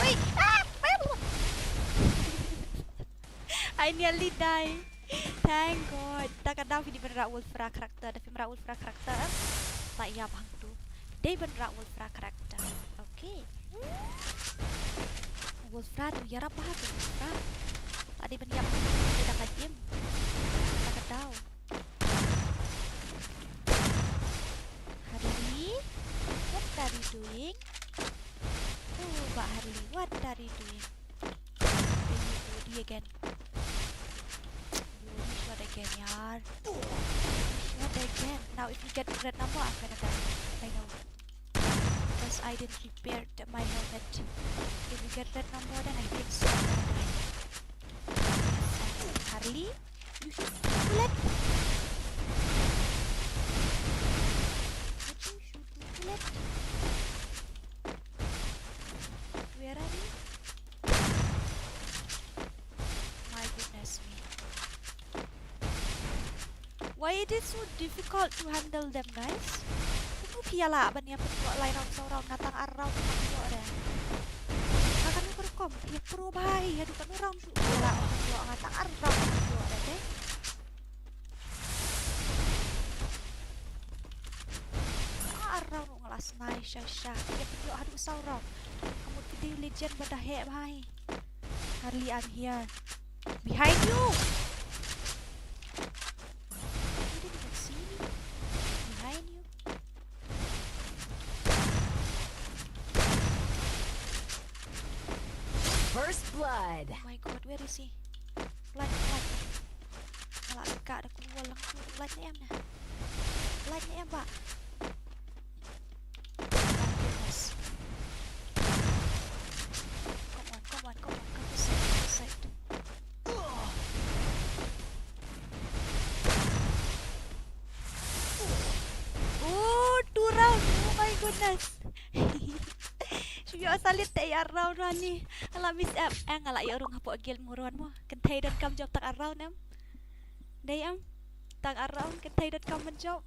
Wait! I nearly die. Thank God. Tak ada video benerak Wolfra karakter. Tapi benerak Wolfra karakter. Tak iya bang tu. Dia benerak Wolfra karakter. Okay. Wolfra tu ya apa tu Wolfra? Tadi benerak dia dah kajem. Tak tahu. Harley, what are you doing? Oh, Mbak Harley, what are you doing? Body again. Shot again, yaar. Shot again. Now if you get red number, I'm gonna die. I know. Because I didn't repair my helmet. If you get red number, then I think so I'm gonna die. Yes, Harley, you should let. Where are you? My goodness me. Why it is so difficult to handle them, guys? Kamu piala ban ya penuh lain orang natang arau penuh ada. Akan berkom ya pro bhai ya dukan orang su piala orang natang arau penuh ada deh. Arau ngelas naik syah ya penuh hadu saurau. Kamu video legend pada hek bhai. Harley, I'm here. Behind you. First blood. Oh my God, where is he? Light. Kalau dekat ada keluar langsung. Lightnya em dah. Lightnya em pak. Goodness. Come on. Come to side. Oh, 2 round. Oh my goodness. Yo salit tak ya round ni. Ala miss up. Ngala ya urung hapok gil muron mo. Kentai dan kam job tak around em. Dai am. Tak around kentai dan kam job.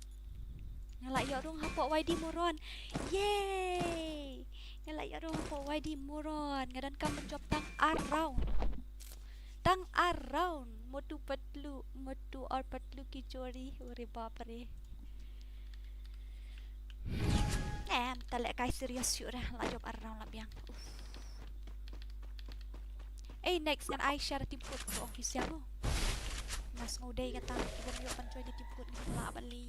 Ngala ya urung hapok YD muron. Yay. Ngala ya urung hapok YD muron. Ngadan kam job tang around. Tang around. Motu or patlu ki chori. Uri bapre. Talek kai serius yuk dah lah job around lah biang. Next kan I share tim code ke official mo. Nas ngode kata ibon yo pancoy ditiput ni la bali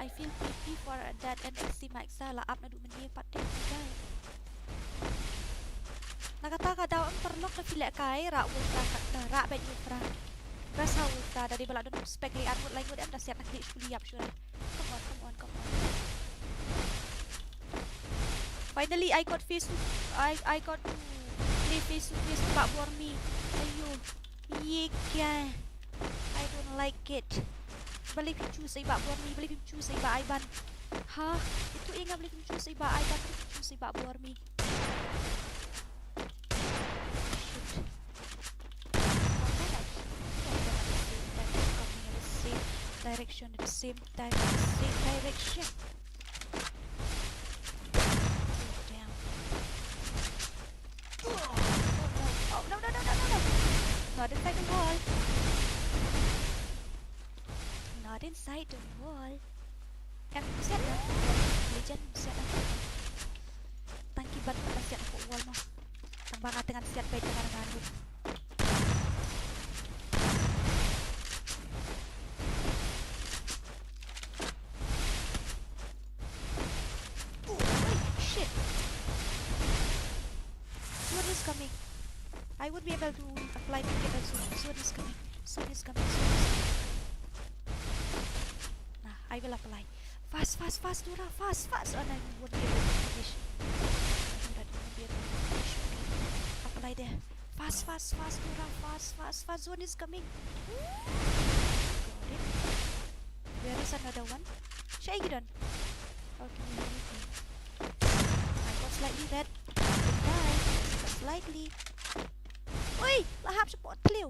I feel pity for that and XC Max la up na du meni patte guys. Nakataka daw ang perlok na fila kay ra ultra ra bet ultra. Rasa ultra dari bala don spek li armut lain gud am dah siap nak klik kuliah sure. Come on. Finally I got face to I got to play face to face Pak Bormi. Ayo. Yeka. I don't like it. Balik him choose Pak Bormi, balik him choose Pak Aiban. Hah? Itu ingat balik him choose Pak Aiban, balik him choose Pak Bormi. Direction at the same time, same direction. Damn. Oh no. Not inside the wall. Not inside the wall. Em set lah. Legend set lah. Tangki ban set aku wall mah. Tang banga dengan set baik dengan manu. Coming. I would be able to apply Mᴏʀᴇ soon. Soon is coming. Nah, I will apply. Fast, Dura, fast. And I would be able to finish. Apply there. Fast, Dura, fast. Zone is coming. Got it. Where is another one? Shake it on. Okay, I got slightly red. Die. Slightly. Oi, lahap support clear.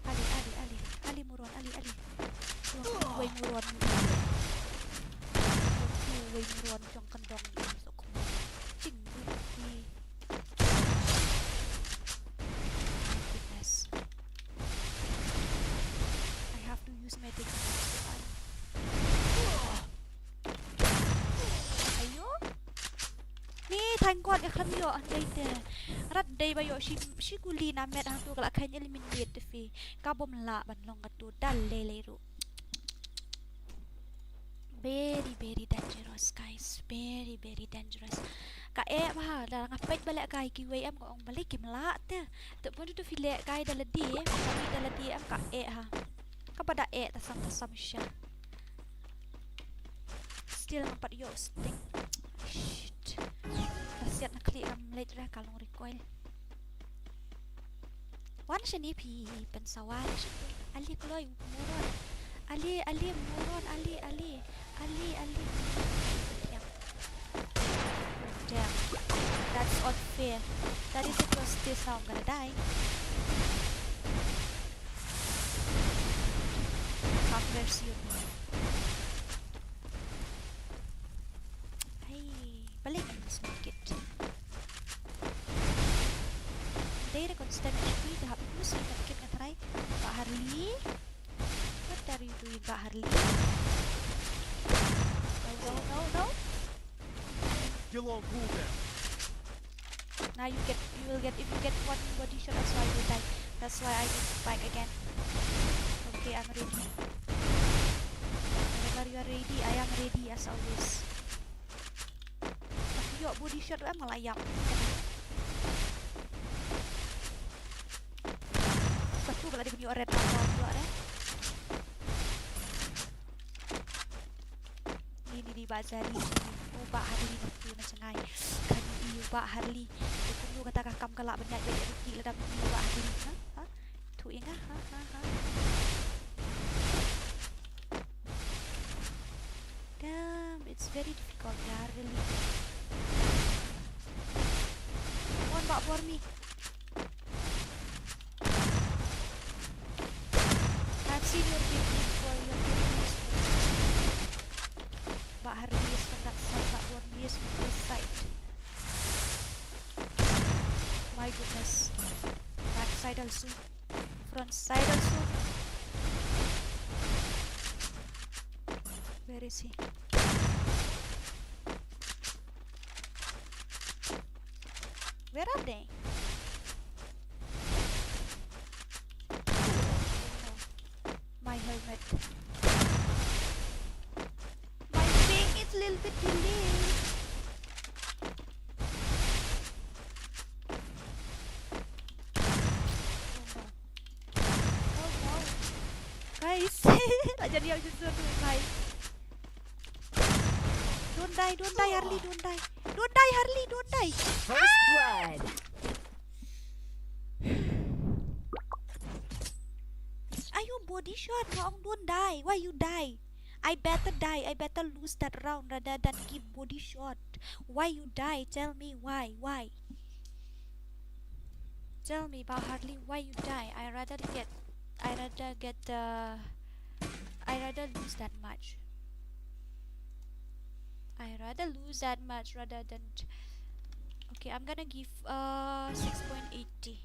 Ali Moron, Ali. Way Moron. Way Moron trong kandong so kom. Ching ni. Goodness. I have to use my technique. Ni thành quạt cái khăn nhựa đây nè rất đây bây giờ she guli na met hàng tu cái khay eliminate phi ka bom la ban long ka tu dal le ru very dangerous guys, very dangerous ka ba da ngapet balik kai kiway am ko ang balik kim la te tu pun tu file kai daladi am ka ha kapada tasam siya still empat yo sting. Siap nak klik late dah kalau recoil. Wan sini pi pensawal. Ali keluar moron. Ali moron. Ali. Damn. That's unfair. That is the justice now I'm gonna die. Have mercy on me. Balik sedikit. Dia konsisten HP tahap plus sedikit nak try. Pak Harli. What are you doing, Pak Harli? No. Still on cooldown. Now you will get if you get one body shot, that's why you die. That's why I need to spike again. Okay, I'm ready. Whenever you are ready, I am ready as always. Yo body shot em melayang. Betul kalau dia punya red pula deh. Ini di bazari. Oh Pak Harli betul macam ngai. Kan dia Pak Harli. Aku kata kakam kelak banyak jadi rugi lah dalam Pak Harli. Ha? Tu ingat ha. Damn, it's very difficult ya, really. One back for me. I've seen your video for your videos. Pak Harli is from that side, Pak Bormi is from this side. My goodness. Back side also. Front side also. Where is he? Where are they? little bit delay. Oh no. Guys, tak jadi aku susun dulu guys. Don't die Harley, don't die. Don't die Harley, don't die. First blood. Ayo body shot, Maong, don't die. Why you die? I better die. I better lose that round rather than give body shot. Why you die? Tell me why. Why? Tell me about Harley. Why you die? I rather lose that much. I rather lose that much rather than. Okay, I'm gonna give 6.80.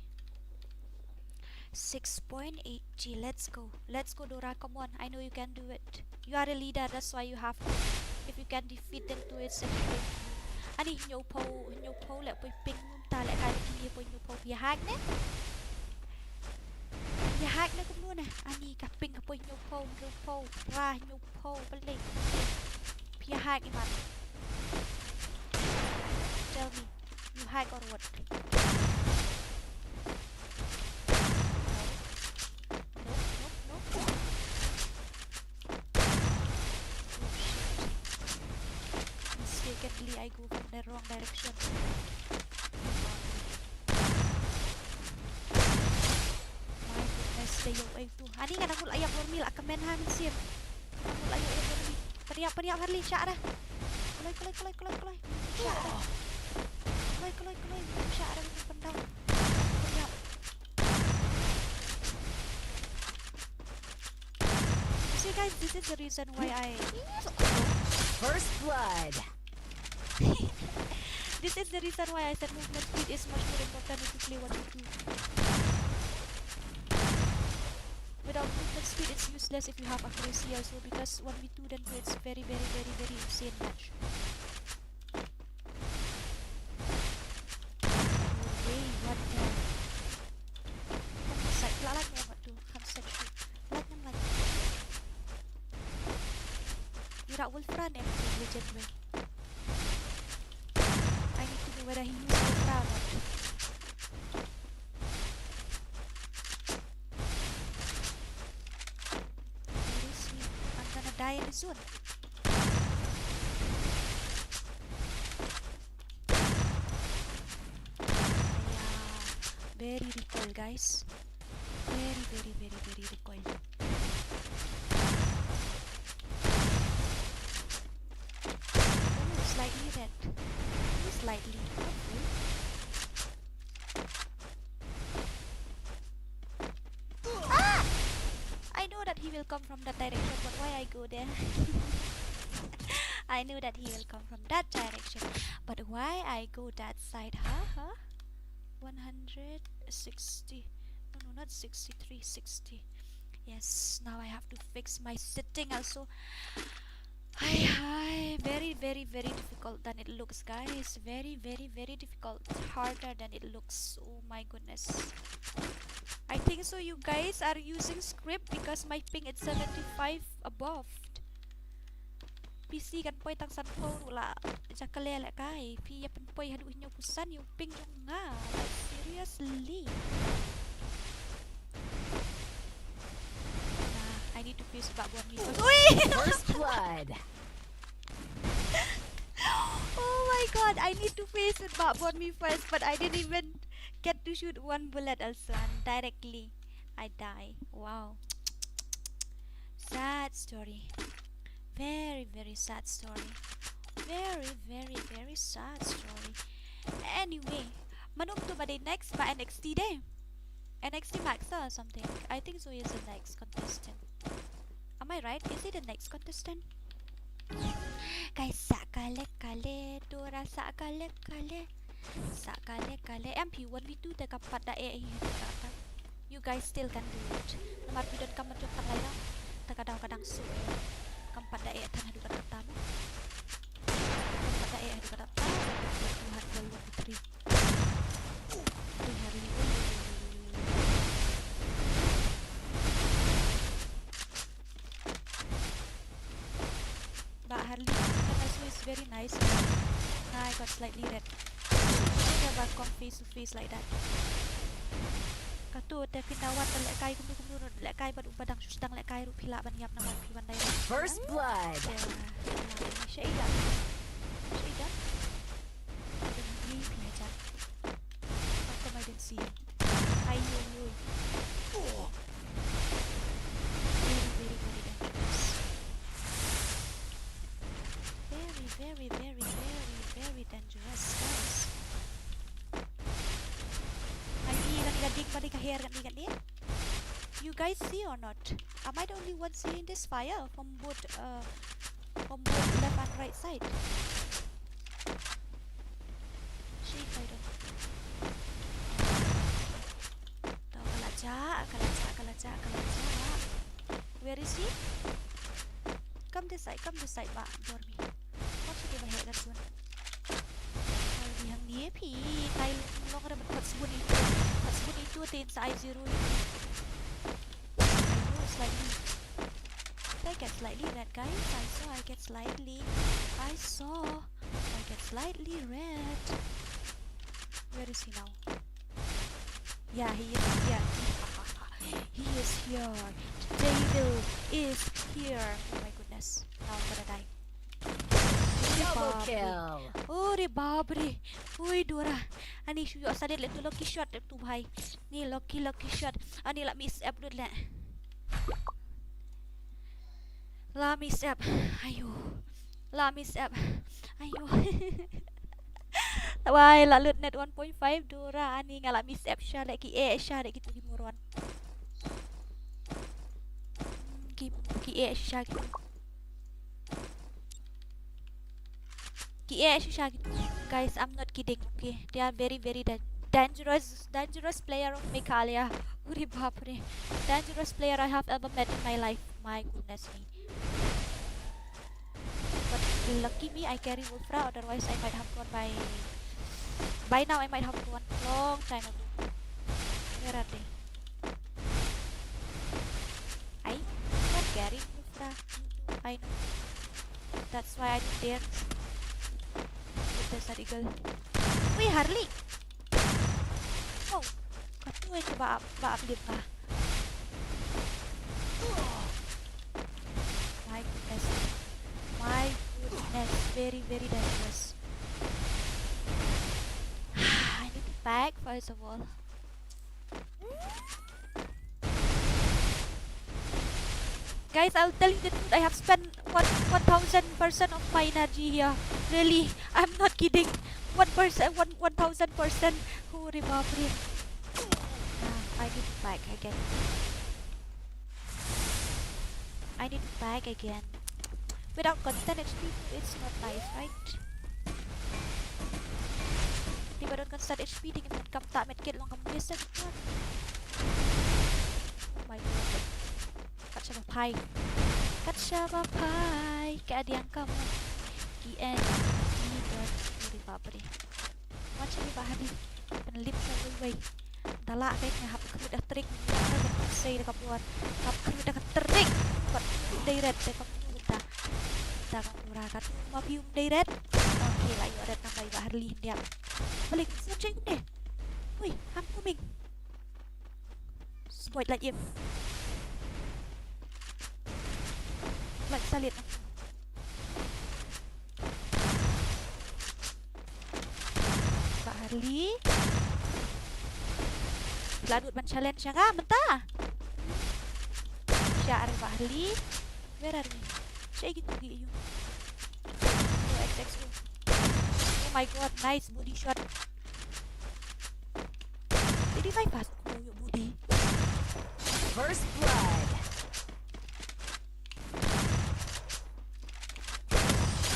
6.80. Let's go. Let's go, Dora. Come on. I know you can do it. You are a leader. That's why you have to. If you can defeat them to it, Ani Mᴏᴜᴜ lại bôi ping ta lại cái kia bôi Mᴏᴜ bia hack nè. Bia hack nè cũng luôn nè. Ani cả ping cả bôi Mᴏᴜ ra Mᴏᴜ balik. Bia hack iman. Tell me, you hack or what? Mistakenly I go from the wrong direction. My goodness, dayo ay tu. Ani kan aku layak normal akan main hang sim. Aku layak normal. Periap Harley syak dah. Kolai. Syak dah. Kolai. Syak dah pendang. Periap. See guys, this is the reason why I First blood. This is the reason why I said movement speed is much more important if you play 1v2. Without movement speed, it's useless if you have accuracy also, because 1v2 then it's very insane match. Hey, what the? Side lalat mo ba to? Concept shoot. Lalat naman. Iṛaḥvuᴜᴜᴜᴜ legend way. I need to know whether he used Ultra or not. Where is he? I'm gonna die in the zone. Yeah, very recoil guys. Very recoil. Slightly red. Slightly. Ah! I know that he will come from that direction, but why I go there? I knew that he will come from that direction, but why I go that side? Huh? 160. No, not 63. 60. Yes. Now I have to fix my sitting also. Hi, very difficult than it looks, guys. Very difficult. Harder than it looks. Oh my goodness. I think so you guys are using script because my ping is 75 above. PC kan poy tang san po wala jakalele kai pi yapan poy hadu hinyo pusan yung ping yung nga, like seriously. I need to face ﷺ first. First blood. Oh my god, I need to face ﷺ first, but I didn't even get to shoot one bullet also, and directly I die. Wow. Sad story. Very sad story. Very sad story. Anyway, manong to ba day next ba NXT day? NXT Max or something. I think so is the next contestant. Am I right? Is it the next contestant? Guys, sakale Dora sakale MP 1v2 teka pada you guys still can do it. Nomor pidon kamu tuh terlayang kadang-kadang su keempat daerah tanah duka pertama keempat daerah duka pertama Tuhan Dewa Putri Hari Mbak Harley is very nice. Nah, I got slightly red. Don't ever come face to face like that. Katu te pinawat lek kai kumdu lek kai bad ubadang susdang lek kai rupila ban yap nama piwan dai. First blood. Syaida. Syaida. Ini aja. Aku I didn't see. Ayo. Oh. Very dangerous. Very dangerous, guys. You guys see or not? Am I the only one seeing this fire from both left and right side? See if I don't. Kalaja. Where is he? Come this side, Pak. Dormi. What should I hear that one? Yang dia pi, tayo long ada bersebut itu tin sa I0 itu. I get slightly red, guys. I get slightly red. Where is he now? Yeah, he is here. He is here. Devil is here. Oh my goodness. Now I'm gonna die. Double kill. Ore babre. Oi Dora. Ani shu yo sadel tu lucky shot tu bhai. Ni lucky shot. Ani la miss up dulu. La miss up. Ayo. Why la lut net 1.5 Dora ani ngala miss up sha lagi sha lagi tu di MORON. Kýʀᴛᴇ gitu. Kýʀᴛᴇ gitu. Guys, I'm not kidding. Okay, they are very dangerous player of Mᴏʀᴇ. Uri bapre. Dangerous player I have ever met in my life. My goodness me. But lucky me, I carry Ultra. Otherwise, I might have gone by now. I might have gone long time ago. Where are they? I not carry Ultra. I know. That's why I don't dare. With the eagle. Wih, Harley. Oh, katu yang coba update ka. My goodness, very dangerous. I need to back first of all. Guys, I'll tell you the truth. I have spent 1000% of my energy here. Really, I'm not kidding. 1000%. Oh, Reborn. I need to back again. Without constant HP, it's not nice, right? Di ba doon constant HP, tingin mo kamta medkit lang kamulisan. Oh my god. Kat siya ba pay? Kaadiang ka mo. Kýʀᴛᴇ. Reborn. Watch me bahadi. Penlip sa way. Dala kay nga hap kruda trick. Say dekat buat. Hap kruda terik. Buat direct dekat kita. Dagang murakat. Mapium direct. Okay lah, yuk ada tambah bahari dia. Balik searching deh. Wih, I'm coming. Spoil like you. Like salit. Bahari. Ladut ban challenge siya ka, mentah. Siya ari bahari. Where are we? Siya gitu yung. Oh my god, nice body shot. Did he bypass yung body? First blood.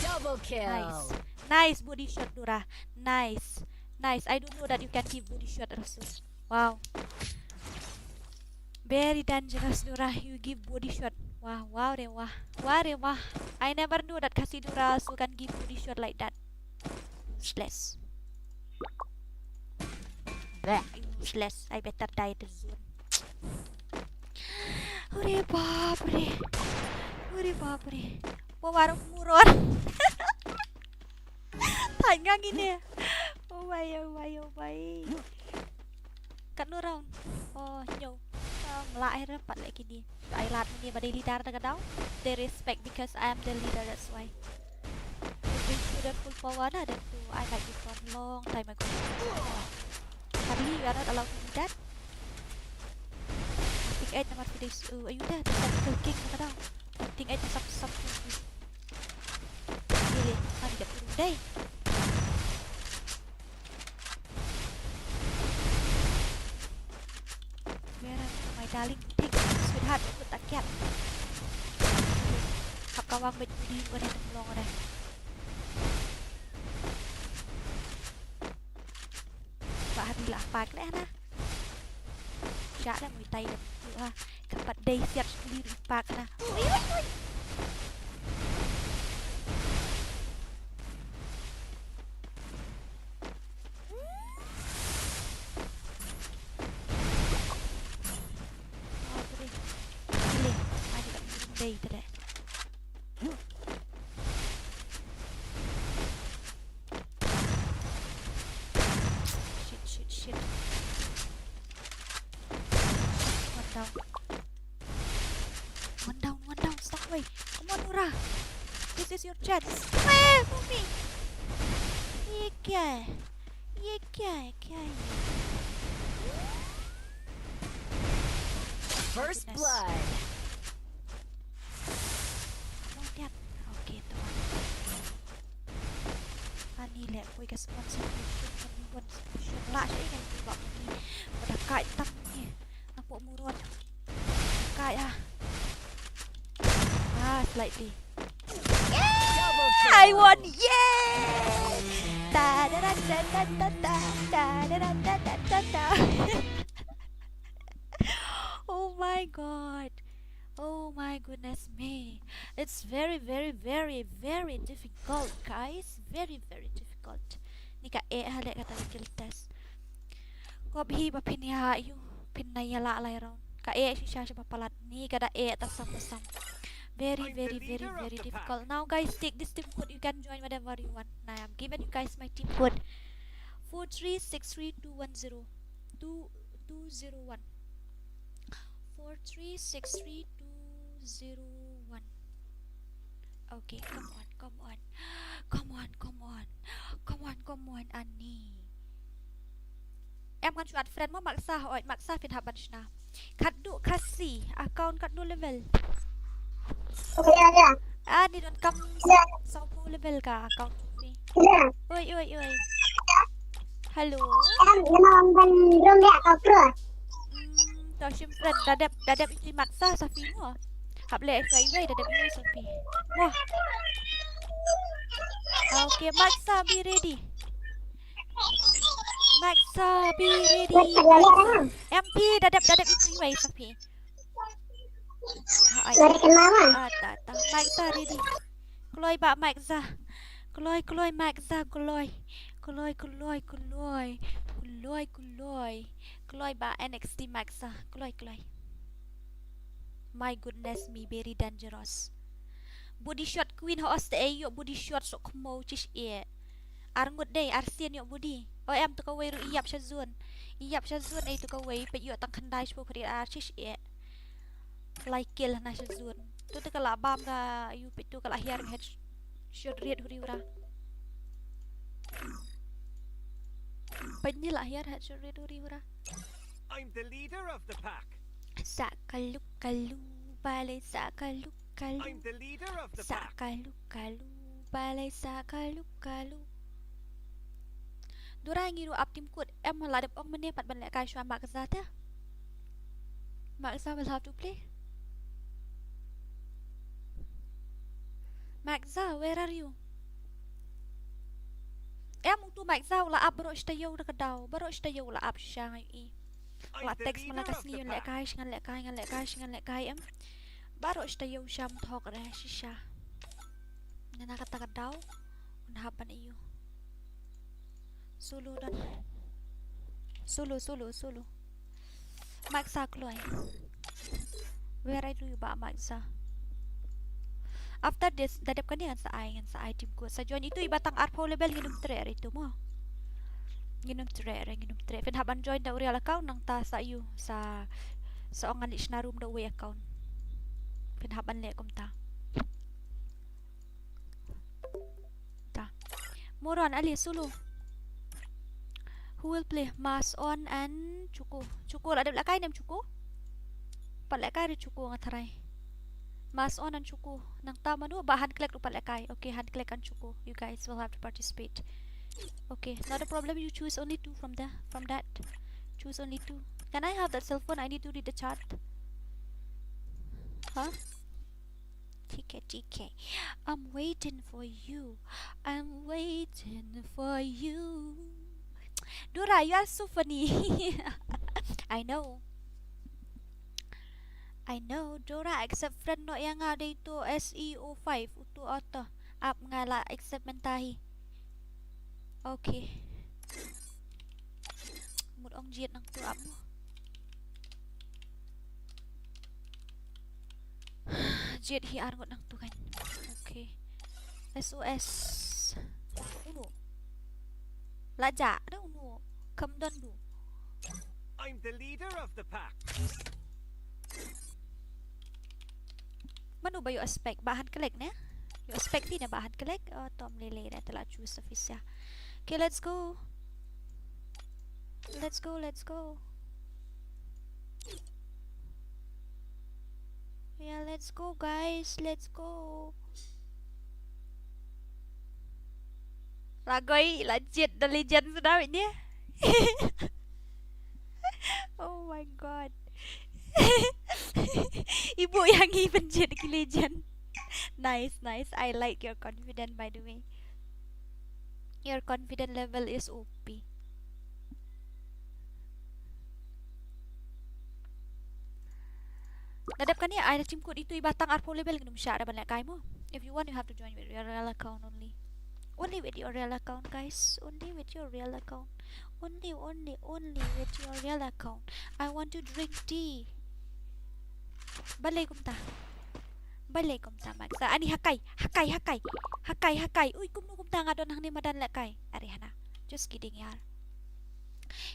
Double kill. Nice body shot, Dora. Nice. I don't know that you can give body shot also. Wow. Very dangerous, Dora. You give body shot. Wow. I never knew that Khasi Dora also can give body shot like that. Useless. Useless. I better die the zone. Ure babre. Pewarok MORON. mạnh ngang ini. Oh my. Cut no round. Oh, no. Lại ra bắt lại cái đi. I lát ini pada leader dah kadang. They respect because I am the leader, that's why. If they shoot at full power dah, then too I might be from long time ago. Hardly we are not allowed to do that. Think 8 naman for this. Ayun dah, tactical king na kadang. Think 8 na sap. Really, mami dah puro day. My darling, take sweetheart, put that cat. Học kawang bed di ko na tumulong na. Ba habila pak na na. Siya na mo tay na ha. Kapat day siat di pak na. Uy. Đây today. Shit. One down. Stop away. Come on, Nura. This is your chance. Move me. Ye kya? First blood. Okay, to. Ani lẹ quay cái solution lại đấy này thì bọn mình đã cài tâm nhỉ, nó bộ MORON cài slightly. I won, yeah! Da da da da da da da da da da da. Oh my god. Oh my goodness me. It's very difficult, guys. Very difficult. Nika hale kata skill test. Ko bhi ba pinha yu pinaya la lai raun. Ka shisha siya papalat ni kada tasam. Very difficult. Now guys, take this team code. You can join whatever you want. Now I'm giving you guys my team code. 4363210 201 4363201. Okay, come on, Annie. Em kan chuột friend mo maksa phiền haban na. Kaddu Khasi, account kaddu level. Ni don't come Սાભાᴏᴜ level ka account ni. Oi. Hello. Em nama ban belum dia kau pro. Tao sim friend dadap itu maksa Safi mo. Hab le FreeFire dadap itu Safi. Wah. Okay, maksa be ready. MP dadap itu Safi. Dari kenapa? Tak. Maksa ready. Keluar ba maksa. Keluar maksa keluar. Keluar ba NXT maksa. Keluar. My goodness me, very dangerous. Body shot queen host ayo body shot sok mo chish e. Arngut day arsian yo body. O em to kawai ru Iɪʀᴏᴜᴜ ay to kawai pe yo tang khandai spo khri ar chish e. Like kill na Iɪʀᴜᴜ. Tu te kala bam ka yu pe tu kala hiar head shot red huri ura. Penila hiar head shot red huri ura. I'm the leader of the pack. Sakalu balai sakalu. I'm the leader of the pack. Sakalu balai sakalu. Dora ngiru up team code em ladap ong mene pat ban lek kai shwa Mᴏᴜᴜ ta. Mᴏᴜᴜ will have to play. Mᴏᴜᴜ, where are you? Em tu Mᴏᴜᴜ la up bro stayo da kadau. Bro stayo la up sha ngai. La text malakas ni yon lek kai em. Baro stayo sham thok re shisha. Nana kata kadau. Unhapan iyo. Solo. Mᴏᴜᴜ keluar. Where are you ba Mᴏᴜᴜ? After this, dadap ka niyan sa ay team ko. Sa join itu ibatang arpo level nginum tre itu mo. Nginum tre. Fin haban join da real account nang ta sa you sa ongan lich na room da way account. Fin haban le kum ta. Moron ali sulu. Who will play? Mᴏᴜᴜᴛ and Cuku. Ada belakang nam Cuku? Palakay ri Cuku nga taray. Mᴏᴜᴜᴛ and Cuku. Nang tama no ba hand click ru palakay. Okay, hand click and Cuku. You guys will have to participate. Okay, not a problem. You choose only 2 from that. Choose only 2. Can I have that cell phone? I need to read the chat. Huh? TK. I'm waiting for you. Dora, you are so funny. I know, Dora, accept friend no yang ada itu SEO5 itu auto up ngala accept mentahi. Okay. Một ông diệt nang tu up mo. Diệt hiar ngot nang tu kan. Okay. SOS. Uno. Laja, ada uno. Kamdan du. I'm the leader of the pack. Mano ba yung aspect? Bahan collect na? Yung aspect din na bahan collect? Oh, Tom Lele na tala choose sa fisya. Okay, let's go. Yeah, let's go guys. Let's go. Ragoy, legit the legend sudah ini. Oh my god. Ibu yang i-pencet ke legend. Nice. I like your confidence by the way. Your confidence level is OP. Nadap ka niya, ay team code itu ibatang arpo level ginum siya ada banyak mo. If you want, you have to join with your real account only. Only with your real account, guys. Only with your real account. Only with your real account. I want to drink tea. Balay kum ta, magsa. Ani hakay. Uy, kum ta nga doon hang ni madan lakay. Ari hana. Just kidding yar.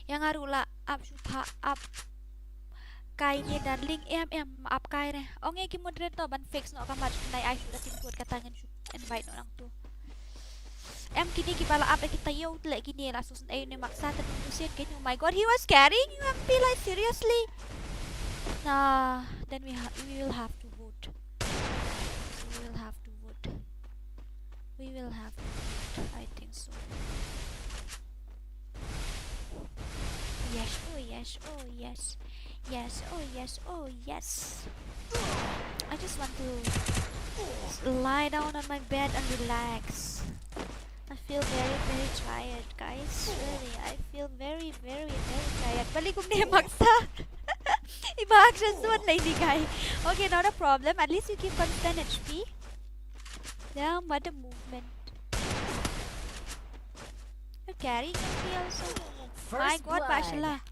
Yang arula up supa up. Kay ni darling up kay re. Onge ki moderator ban fix no kamat nay ay sudah timput katangan invite no lang to. Kini kipala up kita yo like gini lah susun ayo ni maksa tertusin kan. Oh my god, he was carrying you MP like seriously. Nah, then we will have to vote. I think so. Yes. I just want to lie down on my bed and relax. I feel very tired, guys. Really, I feel very tired. Balik ko na maksa. Iba action zone na hindi guy. Okay, not a problem. At least you keep constant HP. Damn, what a movement. You're carrying HP also. My god, Bashala.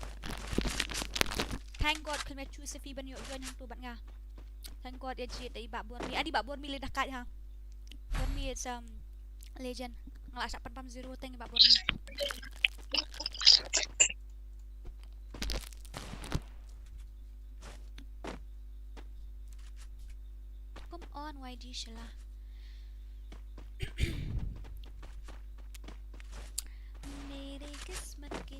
Thank God, kung may choose if iban yung join hang tubat nga. Thank God, legit. Iba buwan mi. Adi ba buwan mi lidakat ha. Buwan mi it's legend. Ngalasa pam 0 teng iba buwan mi. Come on, YG Shala. Mere kismat ke.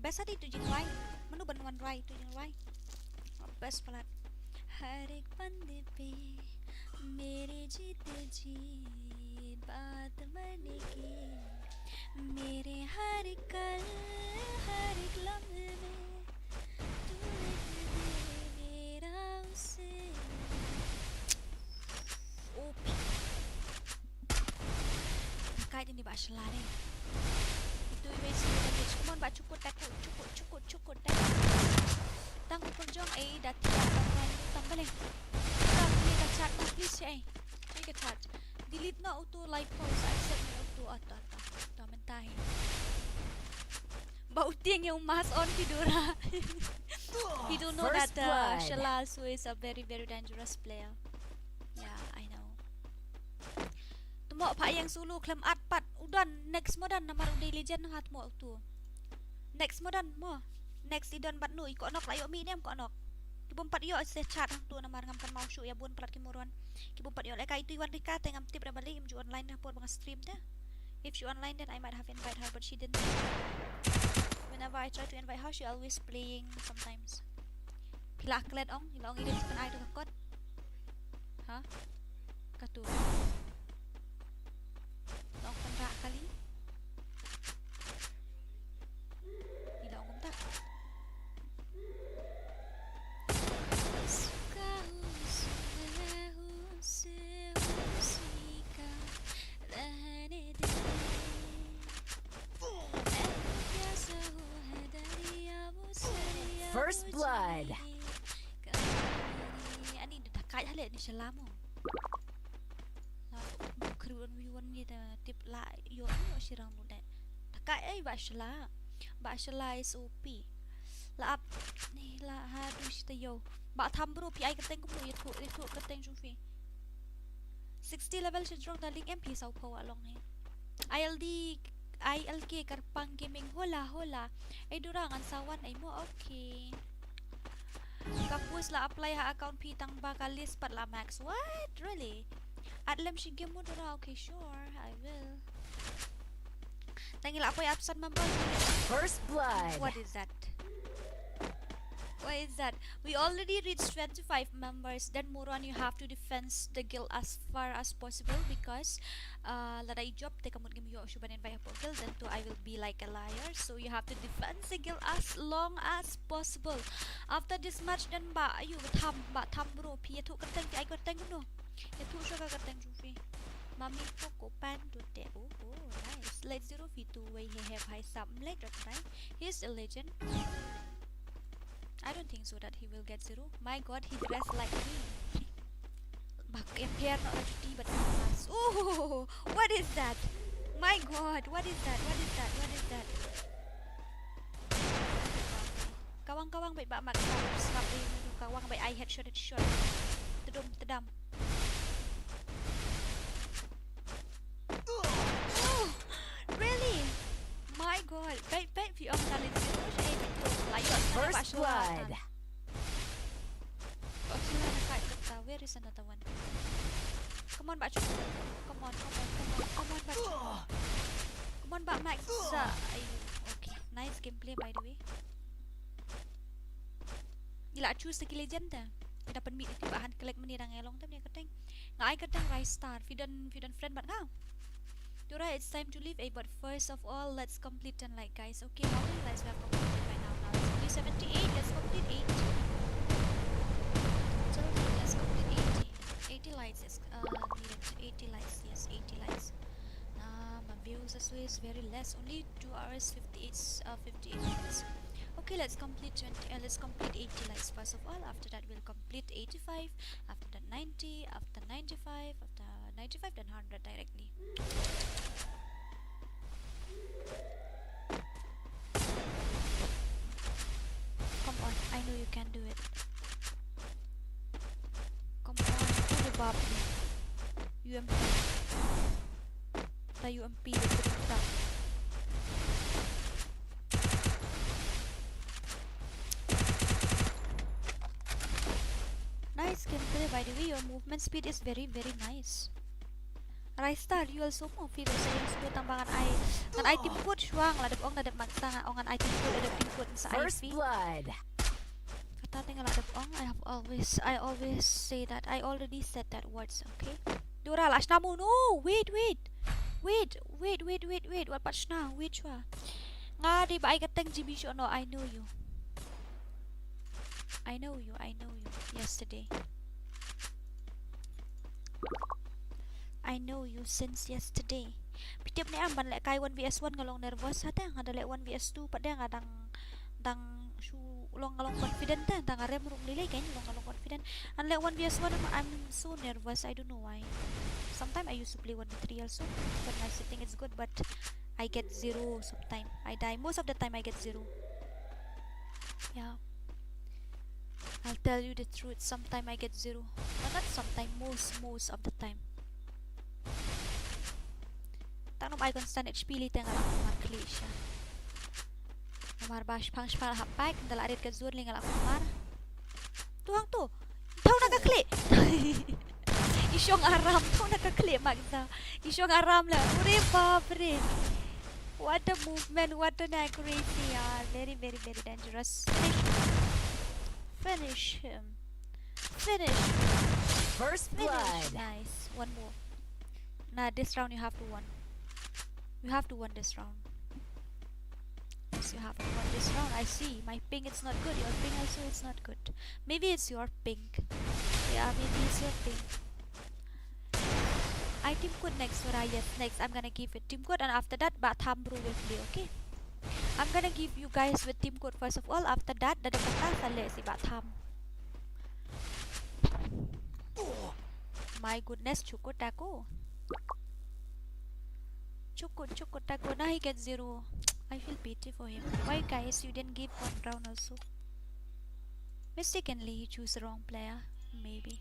Best hati tu jin Rai. Manu banwan Rai tu jin Rai. Best pelat. हर एक बंदे पे मेरे जीते जी बात बनेगी मेरे हर कल हर एक लम्हे में तूने मेरा उसे OP kain ini ba shalare itu basic damage come on ba cukup tak tang perjong dati tangan tambale tambale ka chat na please take a chat delete na auto live pause accept na auto ata tamentahin bauting yung mask on Kidura. You don't know that Shalal Su is a very dangerous player. Yeah, I know. Temo pak yang solo klaim atpat udan next modan nama Mobile Legend hat mo tu. Next modan mo. Next idon bat nu iko nok layo mi dem ko nok. Kibom pat yo se chat hang tu nama ngam kan mau show ya bun plat ki moron. Kibom pat yo lai kai tu wan rika tengam tip ra balik im ju online na por bang stream ta. If she online then I might have invite her but she didn't. Whenever I try to invite her she always playing sometimes. Pilak klet ong, ilong idin kan ai tu kot. Ha? Katu. Long pendak kali. Gila orang tak. First blood. Ani dah kait hale ni selama. Kruan wiwan ni tip la yo sirang nu dek. Takai ai ba shala is OP. La ap ni la hadu sta yo. Ba tham bro pi ai kateng ko ye thu kateng jufi. 60 level sidrong daling MP sau po along he. ILK karpang gaming hola. Ay durangan sawan ay mo okay. Kapus la apply ha account pitang baka list pat la max. What? Really? Alam si game mo dura. Okay, sure. I will. Tangila apoy absent member. First blood. What is that? What is that? We already reached 25 members. Then Moron, you have to defend the guild as far as possible because laday job te kamot game yo shuban invite po guild then to I will be like a liar. So you have to defend the guild as long as possible. After this match then ba ayu tham bro pi tu kateng ti ai kateng no. Itu shuka kateng jufi. Mami po ko pan do te. Oh nice. Let's 0v2 way he have high sub later right. He's a legend. I don't think so that he will get 0. My god, he dressed like me. Bak empire not a cuti but mas. Oh, what is that? My god, what is that? Kawang baik bak mak snap ni kawang baik I headshot. Tedam. Oh, really? My god, baik vi om talent 0 siya First blood. Where is another one? Come on, Bachu. Come on, Bachu. Come on, Max. Okay, nice gameplay by the way. Gila choose the legend ta. Kita dapat meet di bahan collect menirang elong tam ni kateng. Ngai kateng rise star. Fidan friend bat ngau. Dora, it's time to leave. But first of all, let's complete 10 like guys. Okay, how many likes we have completed by now? Now it's only 78. Let's complete 80. So let's complete 80 likes is needed. 80 likes, yes, 80 likes. My views as well is very less. Only 2 hours 58 minutes. Okay, let's complete 80 likes first of all. After that, we'll complete 85. After that, 90. After 95. After 95, then 100 directly. Come on, I know you can do it. Come on, do the bob. UMP. The UMP is stuff. Nice gameplay by the way. Your movement speed is very nice. Raistar, you also mo feel sa yung spot ang bangan ay ngan ay team foot shuang ladap ong ladap magtanga ong ngan ay team foot sa First IV. blood. Katate nga ladap ong I always say that. I already said that words, okay? Dura lash na mo. No, wait. What patch na? Wait shwa. Nga di ba ay kateng GB show no? I know you. Yesterday. I know you since yesterday. Pitip ni amban lek kai 1vs1 ngalong nervous hata nga dale 1vs2 pada nga dang su long ngalong confident ta dang arem rung nilai kan long ngalong confident. And lek 1vs1 I'm so nervous. I don't know why. Sometimes I used to play 1v3 also, but my setting is good, but I get 0 sometimes. I die. Most of the time I get 0. Yeah. I'll tell you the truth. Sometimes I get 0. But not sometimes, most of the time. ai konstant HP li tengah lah kumar klisha. Kumar bash pang shpal hapak dala arit ke zur li ngala kumar. Tuang tu. Tau nakaklik. Isyong aram tau nakaklik magza. Isyong aram lah. Ure babre. What a movement, what an accuracy. Very, very, very dangerous. Finish him. Finish. First Finish. blood. Nice. One more. Nah, this round you have to win. You have to win this round. Yes, you have to win this round. I see. My ping is not good. Your ping also is not good. Maybe it's your ping. Yeah, maybe it's your ping. I team code next. Yes, next I'm gonna give it team code, and after that Batam Bro will play. Okay. I'm gonna give you guys with team code first of all. After that, dada kata sale si Batam. My goodness, Chuko Taco. Chuko Taco. Now he gets 0. I feel pity for him. Why guys, you didn't give one round also? Mistakenly, you choose the wrong player. Maybe.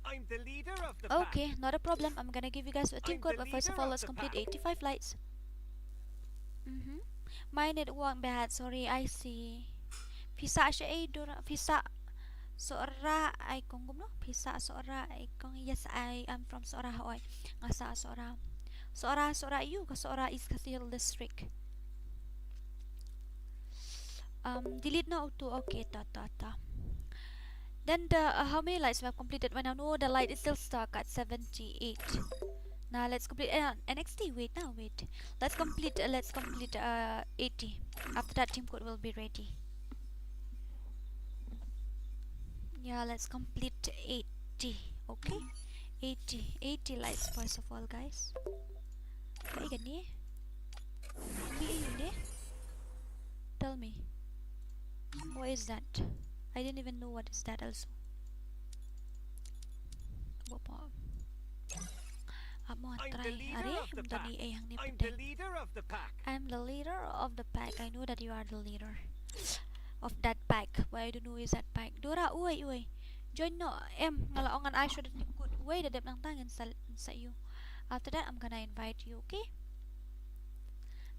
I'm the leader of the pack. Okay, not a problem. I'm gonna give you guys a team I'm code, the but first of leader all, of let's the complete pack. 85 lights. My network bad. Sorry, I see. Pisa siya ay dura. Pisa. Sora ay kung gumno. Pisa sora ay kung yes I'm from Sora hoy. Ngasa Sora. Sora you. Sora is Khyʟl district. Delete na auto. Okay, ta. Then the how many lights we have completed? When I know the light is still stuck at 78. Now let's complete NXT. Wait. Let's complete 80. After that, team code will be ready. Yeah, let's complete 80. Okay, 80 lights first of all, guys. Okay, gani? Tell me, what is that? I didn't even know what is that also. I'm the leader of the pack. I'm the leader of the pack. I'm the leader of the pack. I know that you are the leader of that pack. But I don't know is that pack. Dora, uy. Join no. Ngalaongan I should good. Uy, dadap ng tangan sa iyo. After that, I'm gonna invite you, okay?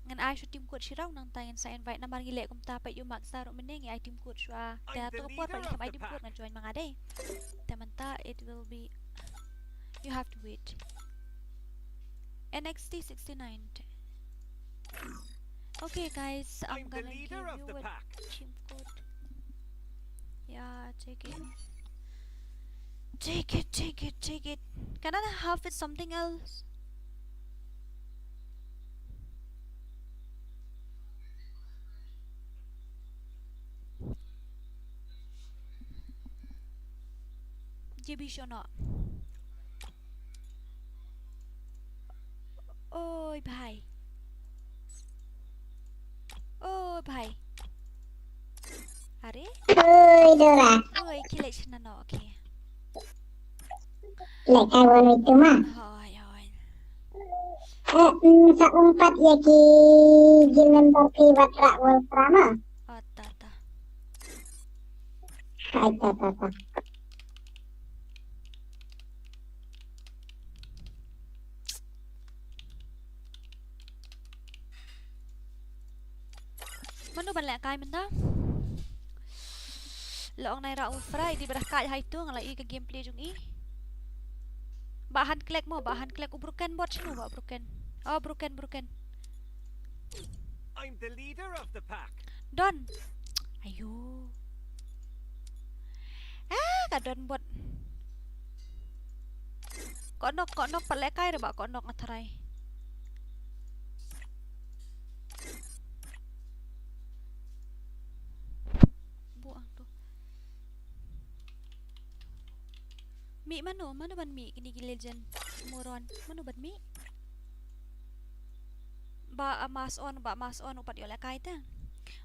Ngan I should team code shiraw ng tangan sa invite na margili kung tapat yung magsaro maning I team code siya. Kaya to po pag I team code nga join mga day. Tamanta, it will be. You have to wait. NXT 69. Okay guys, I'm gonna give you a team code. Yeah, take it. Can I have it something else? GB Shona. Ôi भाई अरे Ôi Dora. ôi Kıyıʟnᴜ okay Lek kawan itu mah. Hoi Saumpat ya ki Kıyıʟnᴜ Rᴇʟɪḻ ta Hai ta. Manu ban lẹ cai mình đó Lộn này rạo fry di berah cai hai tu ngalai ke gameplay jung i Bahan klek broken bot sino ba broken Oh broken I'm the leader of the pack. Don Ayo ka don bot Kok nok pan lẹ cai rồi ba kok nok ngatharai Mi mano ban mi ini legend MORON mano ban mi ba mas on upat yole kai ta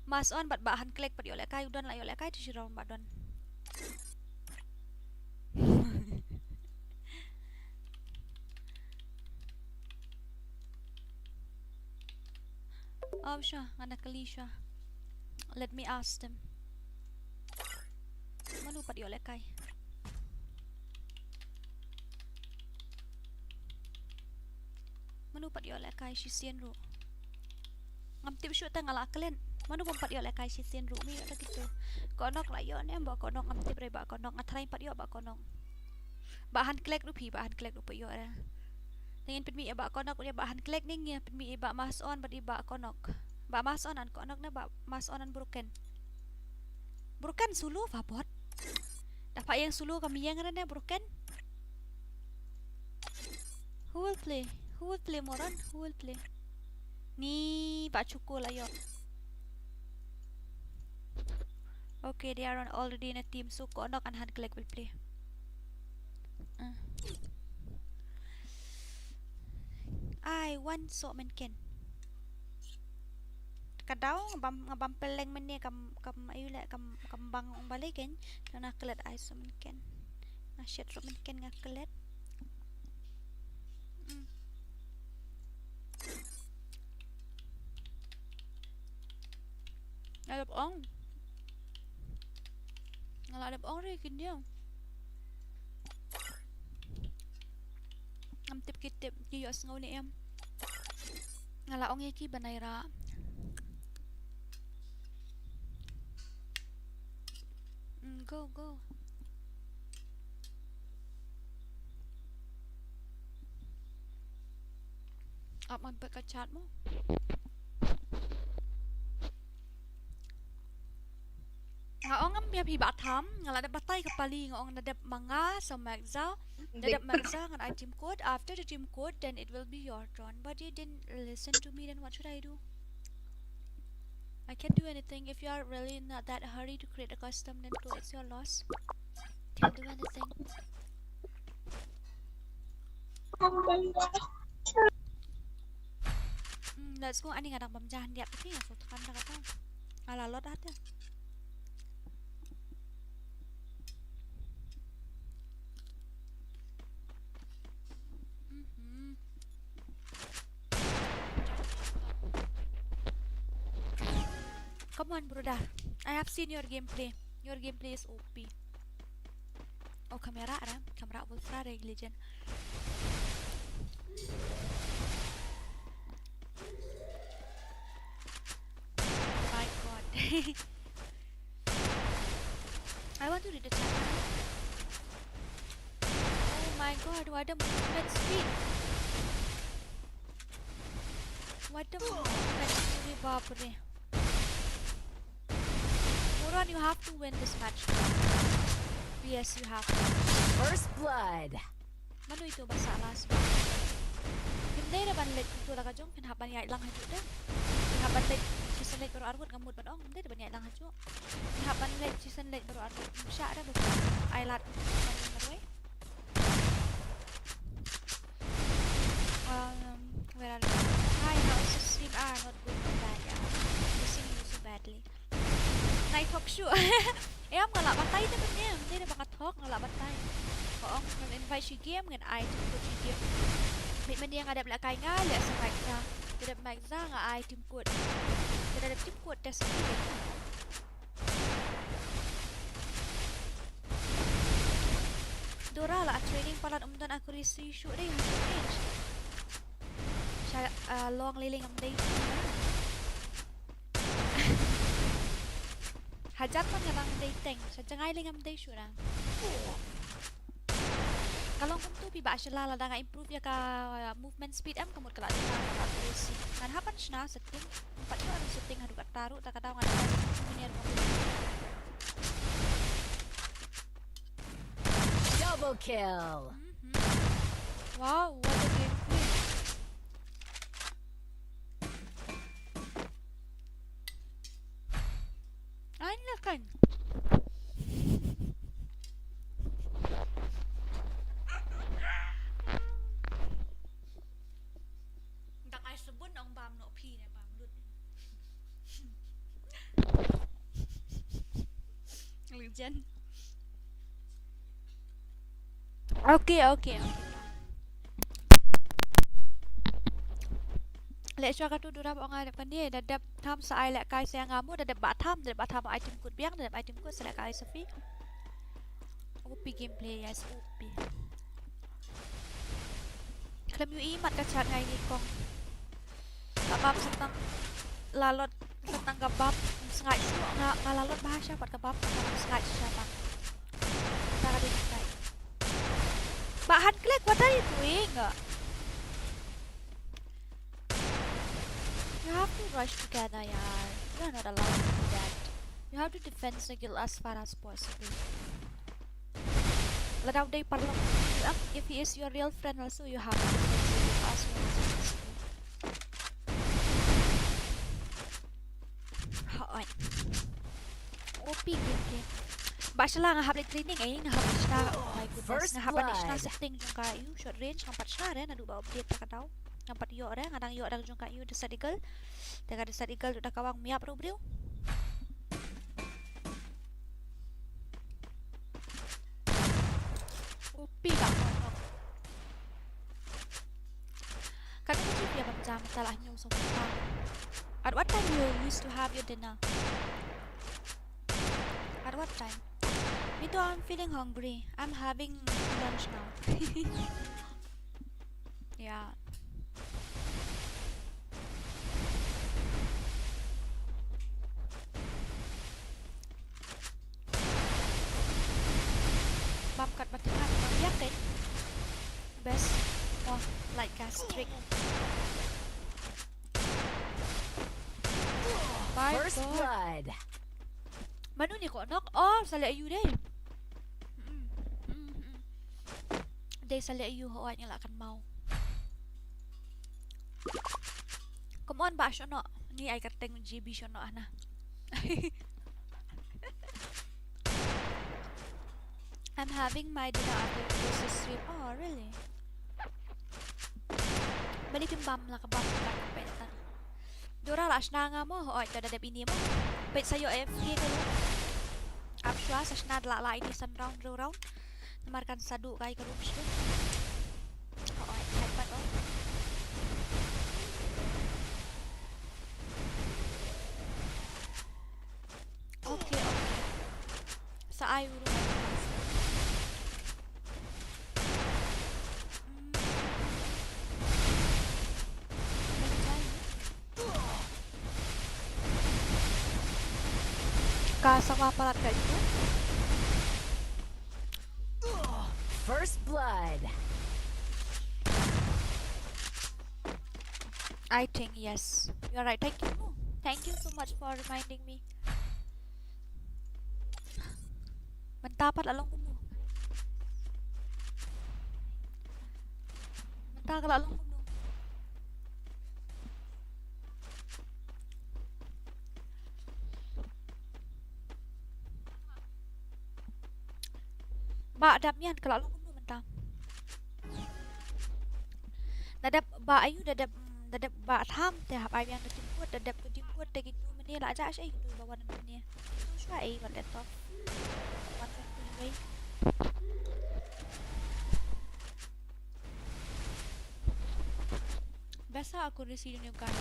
mas on bat bahan klek pat yole kai udon la yole kai tu shiraw ba don siya anak kali siya let me ask them mano pat yole kai Manu pat yo lek kai shisien ru. Ngam tip shoot tang ala klen. Manu bom pat yo lek kai shisien ru mi ada gitu. Konok la yo ne ba konok ngam tip re ba konok ngatrai pat yo ba konok. Ba han klek ru pi ba han klek ru pa yo ada. Dengan pin mi ba konok dia ba han klek ning ya pin mi ba mas on ba di ba konok. Ba mas on an konok na ba mas on an broken. Broken sulu fa bot. Dapat yang sulu kami yang na broken. Who will play? Who will play Moron? Who will play? Ni Pak Cukur lah yo. Okay, they are already in a team, so konok and hand collect will play. I want 쏘ჵᴏᴜᴛ. Kadau ngabam peleng meni kam ayu lek kam bang balik kan. Kana kelet I 쏘ჵᴏᴜᴛ. Nah shit 쏘ୖᴏᴜᴜᴛ ngakelet. Ada ong. Ngala ada ong re kin dia. Ngam tip kitip Kıyıʟs ngau ni em. Ngala ong yaki banay ra. Go. Up magback ka chat mo. Ngaong am biya pi batam ngala ada batay kapali ngaong nadap mga sa magza nadap magza ngan I team code. After the team code then it will be your turn, but you didn't listen to me. Then what should I do? I can't do anything. If you are really in that hurry to create a custom, then it's your loss. Can't do anything. Let's go. Ani ngadang pamjahan dia tapi nggak foto kan dah kata. Alalot ada. Come on, brother. I have seen your gameplay. Your gameplay is OP. Oh, kamera ada. Kamera ultra Legend. My God. I want to read the chat. Oh my God, what a movement speed. What a movement speed, Bapre. Moron, you have to win this match. Yes, you have to. First blood. Mano itu basa last. Hindi na banlit ito lang kajong pinhaban niya ilang hajo din. Pinhaban lit season late baru arbut ngamud ban ong. Hindi na niya ilang hajo. Pinhaban lit season late baru arbut. Siya ada bukan. Ailat marway. Where are you? Hi, how's the stream? Not good, not bad. Yeah, missing you so badly. Night talk show. Em ngala batay na niya. Hindi na baka talk ngala batay. Oo, invite si game ngan I to put si game. May man yang ada belakang ngala sa magza. Tidak magza nga I team code. Tidak ada team code test ni. Dora lah training palat umdan accuracy shoot deh range. Long liling am day. Hajat man nga lang dating. Sa jangay ling am day shoot lang. Kalau kung tu piba siya lala nga improve ya ka movement speed am kamot kala dito na accuracy. Kan hapan siya na setting. Empat yo ang setting hadu kat taru ta kataw nga engineer mo. Double kill. Wow, what a gameplay. Ay nakan. Sebut ang bam no pi ne bam lut. Legend. Okay. Lek syaka tu durab ang ngadap kan dia dadap tham sa ai lek kai saya ngamu dadap ba tham item kut biang dadap item kut selek kai sefi. OP gameplay yes OP. Klamyu imat ka chat ngay ni kong. Kabab tentang lalot tentang kabab sengaja nggak lalot bahasa buat kabab sengaja siapa. Tara din tay. Bahan klik, what are you doing? You have to rush together, yaar. You're not allowed to do that. You have to defend Sģɪʟ as far as possible. Ladaw day parlang if he is your real friend also you have to defend Sģɪʟ as well as possible. Hoy. OP game. Ba siya lang ngahap training ay ngahap siya. Oh my goodness. Ngahap ni siya setting jung kayu short range ngampat siya rin adu ba update ta kadaw. Ngampat yo rin ngadang yo dang jung kayu Dɪsᴛʞɪᴏ. Tega Dɪsᴛʞɪᴏ udah kawang miap ro bro. OP ba ko. Kan mo siya macam salah nyo so. At what time you used to have your dinner? At what time? Me too, I'm feeling hungry. I'm having lunch now. Yeah. Kat batingan yakin best more like gastric. First blood. Manu ni ko nok oh sali ayu deh. Day sali ayu hoat nga lakan mau. Come on ba syo no ni ay kateng GB syo no ana. I'm having my dinner after this stream. Oh, really? Balik yung bam lah kabam ka petan. Dora las na nga mo. Oh, ito dadab ini mo. Pet sayo FK ka lo. Apswa sa snad la ini san round. Namarkan sadu kay ka rooms ko. Oh, headbutt oh. Okay. Sa ayo ro. Kasama pala kayo. First blood. I think yes. You're right. Thank you. Thank you so much for reminding me. Mentapat along ko mo. Mentakal along ko mo. Ba adap yan kalau along ko mo mentang. Dadap ba ayu dadap ba tham te hap ay yang dijemput dadap dijemput te gitu meni la aja ay gitu bawa nan meni. So ay walet to. Biasa aku di sini kan.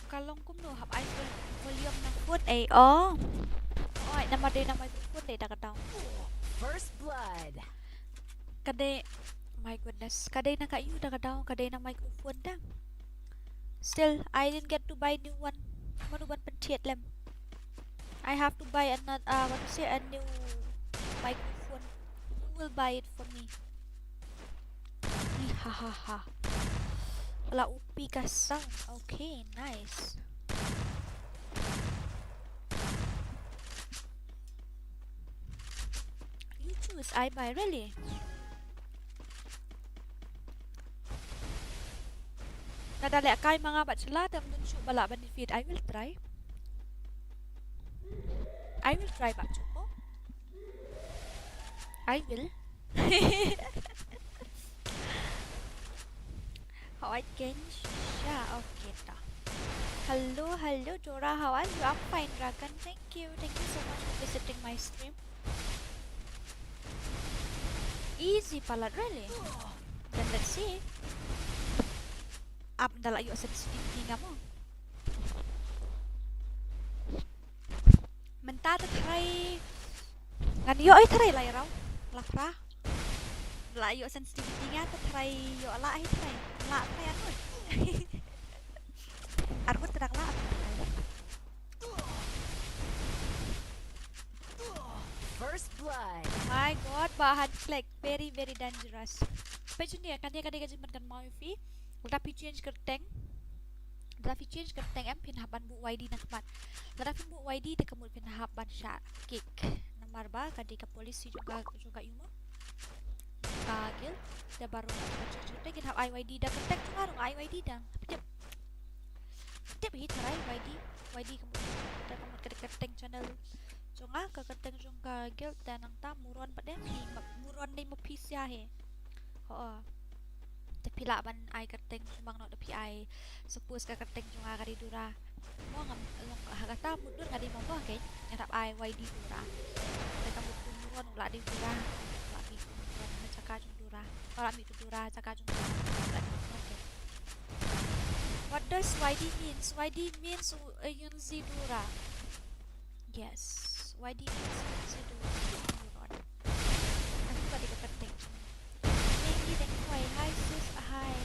Kalong kum no hap iPhone volume na foot ay oh. Oh, nama dia nama foot ay takataw. First blood. Kade my goodness. Kade na kayo takataw kade na microphone dang. Still, I didn't get to buy new one. Manuban pencet lem. I have to buy another a new microphone. Who will buy it for me? Hahaha. Wala upi ka sound. Okay, nice. You choose I buy really. Nadali akay mga bachelor tam dun siya bala benefit. I will try. Bacho ko. I will. How I can siya. Okay ta. Hello, Dora. How are you? I'm fine, Dragon. Thank you so much for visiting my stream. Easy pala, really. Then let's see. Up dala yung sensitivity nga mo. nang ta thay ngan yo thay lại rau là fra lại yo sensitivity nga thay yo lại thay ăn rồi ăn có terang lah First blood. my god bahan flag very very dangerous bây giờ kan dia kan mau fi udah pi change ke tank em pin haban bu YD nak mat lara pin bu YD de kemul pin haban shot kick nomor ba kan dia polisi juga yuma kagil dia baru cerita kita IYD dah ketek tu harung IYD dah tiap hit rai YD kemul ke tank channel Jonga ke keteng jongka gil dan nang ta muron pada muron ni mopisia he tapi lah ban ai keteng sumang nok tapi ai suppose ka keteng jonga kari dura mo ngam long hagata mudur kadi mo ba ke nyarap ai YD dura te kamu muron la di dura la mi muron caka jong dura ora mi dura caka jong dura what does YD means yunzi dura yes YD sido muron aku tadi kepenting tinggi dan kuai hai sis hai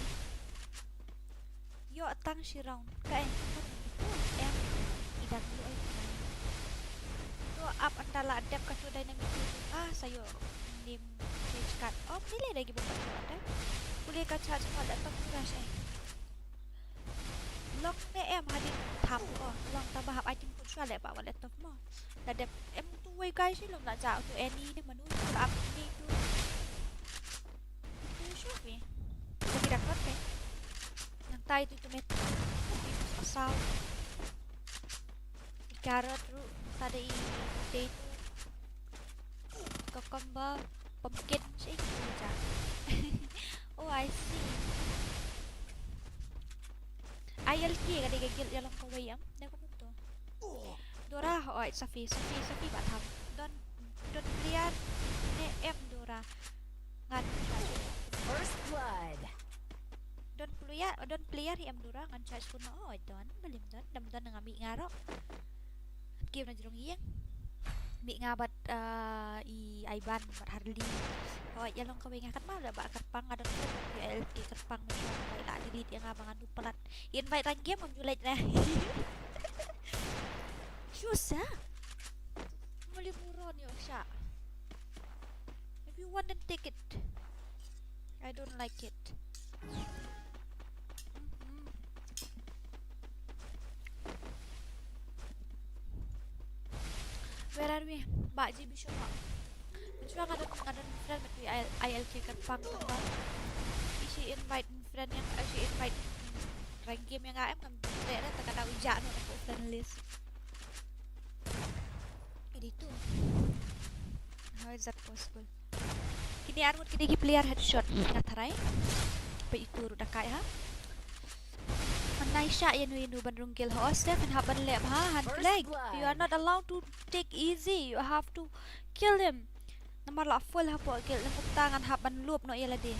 yo tang shirong kae em idang lu ai to up antara adapt ka to dynamic sayo nim change card pilih lagi beberapa ada boleh ka charge pada tak crash long ne em hadin tham long tambah hab item put share ba wallet top mo Tadep em tu way guys ni long nak jauh tu any ni manu tu up ni tu. Tu shop ni. Lagi dapat ke? Nang tai tu tomato. Asal. Carrot tu tadi potato. Cucumber, pumpkin sih tu je. Oh I see. ILK kada gagil yang long kawai am. Dah ko tu. Dora oi Safi ba tham don't clear ne em Dora ngan First blood. don't clear em Dora ngan charge pun oi don belim don dam ngami ngarok game na jrong hiang mi ngabat I aiban bat harli oi yalong kawe ngakat mau ba katpang ada LT katpang mai la delete yang abangan du pelat invite ran game amjulet na Shusa Mᴏʀᴜᴜᴛ yo sha if you want then take it I don't like it where are we Mbak Ji Bisho Mbak Mencuba ngadan friend with ILK kan pang tembak she invite friend yang she invite rank game yang em kan tak tekan dah ujak no aku friend list itu how is that possible kini armut kini player headshot ngatarai pa itu ruda kai ha Naisha yanu ban rungkil ho Stephen haban lem ha hand flag you are not allowed to take easy you have to kill him nomor la full ha po kill lang tangan haban lup no yala din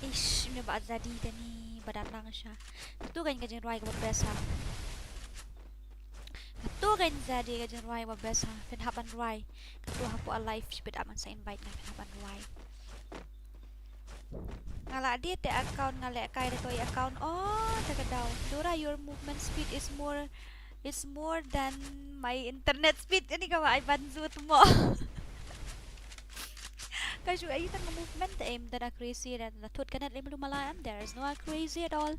ish ni ba jadi tani badanang siya tu kan kajeng roi ka besa tu kan jadi kajeng roi ba besa fen haban roi tu ha po alive speed aman sa invite na fen haban roi ngala dia te account ngala kai to account takadaw Dora your movement speed is more than my internet speed ini ka ay banzut mo kasi ay tan movement aim that crazy that thot kanat lim lumalaan there is no crazy at all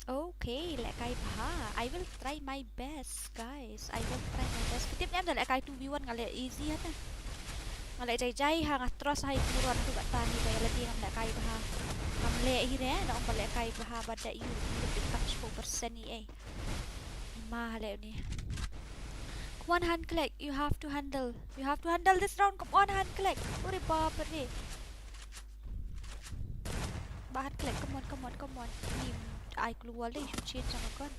okay lek kai pa I will try my best guys I will try my best tip em là kai 2v1 ngala easy hata ngala jai hang atros hai muron tu batani bay lagi ngam kai pa kamle hire na on le kai pa bada you touch 4% ni ma hale ni one hand click you have to handle this round come on hand click ore baap re bahan click come on ni ai keluar le shoot change sama kon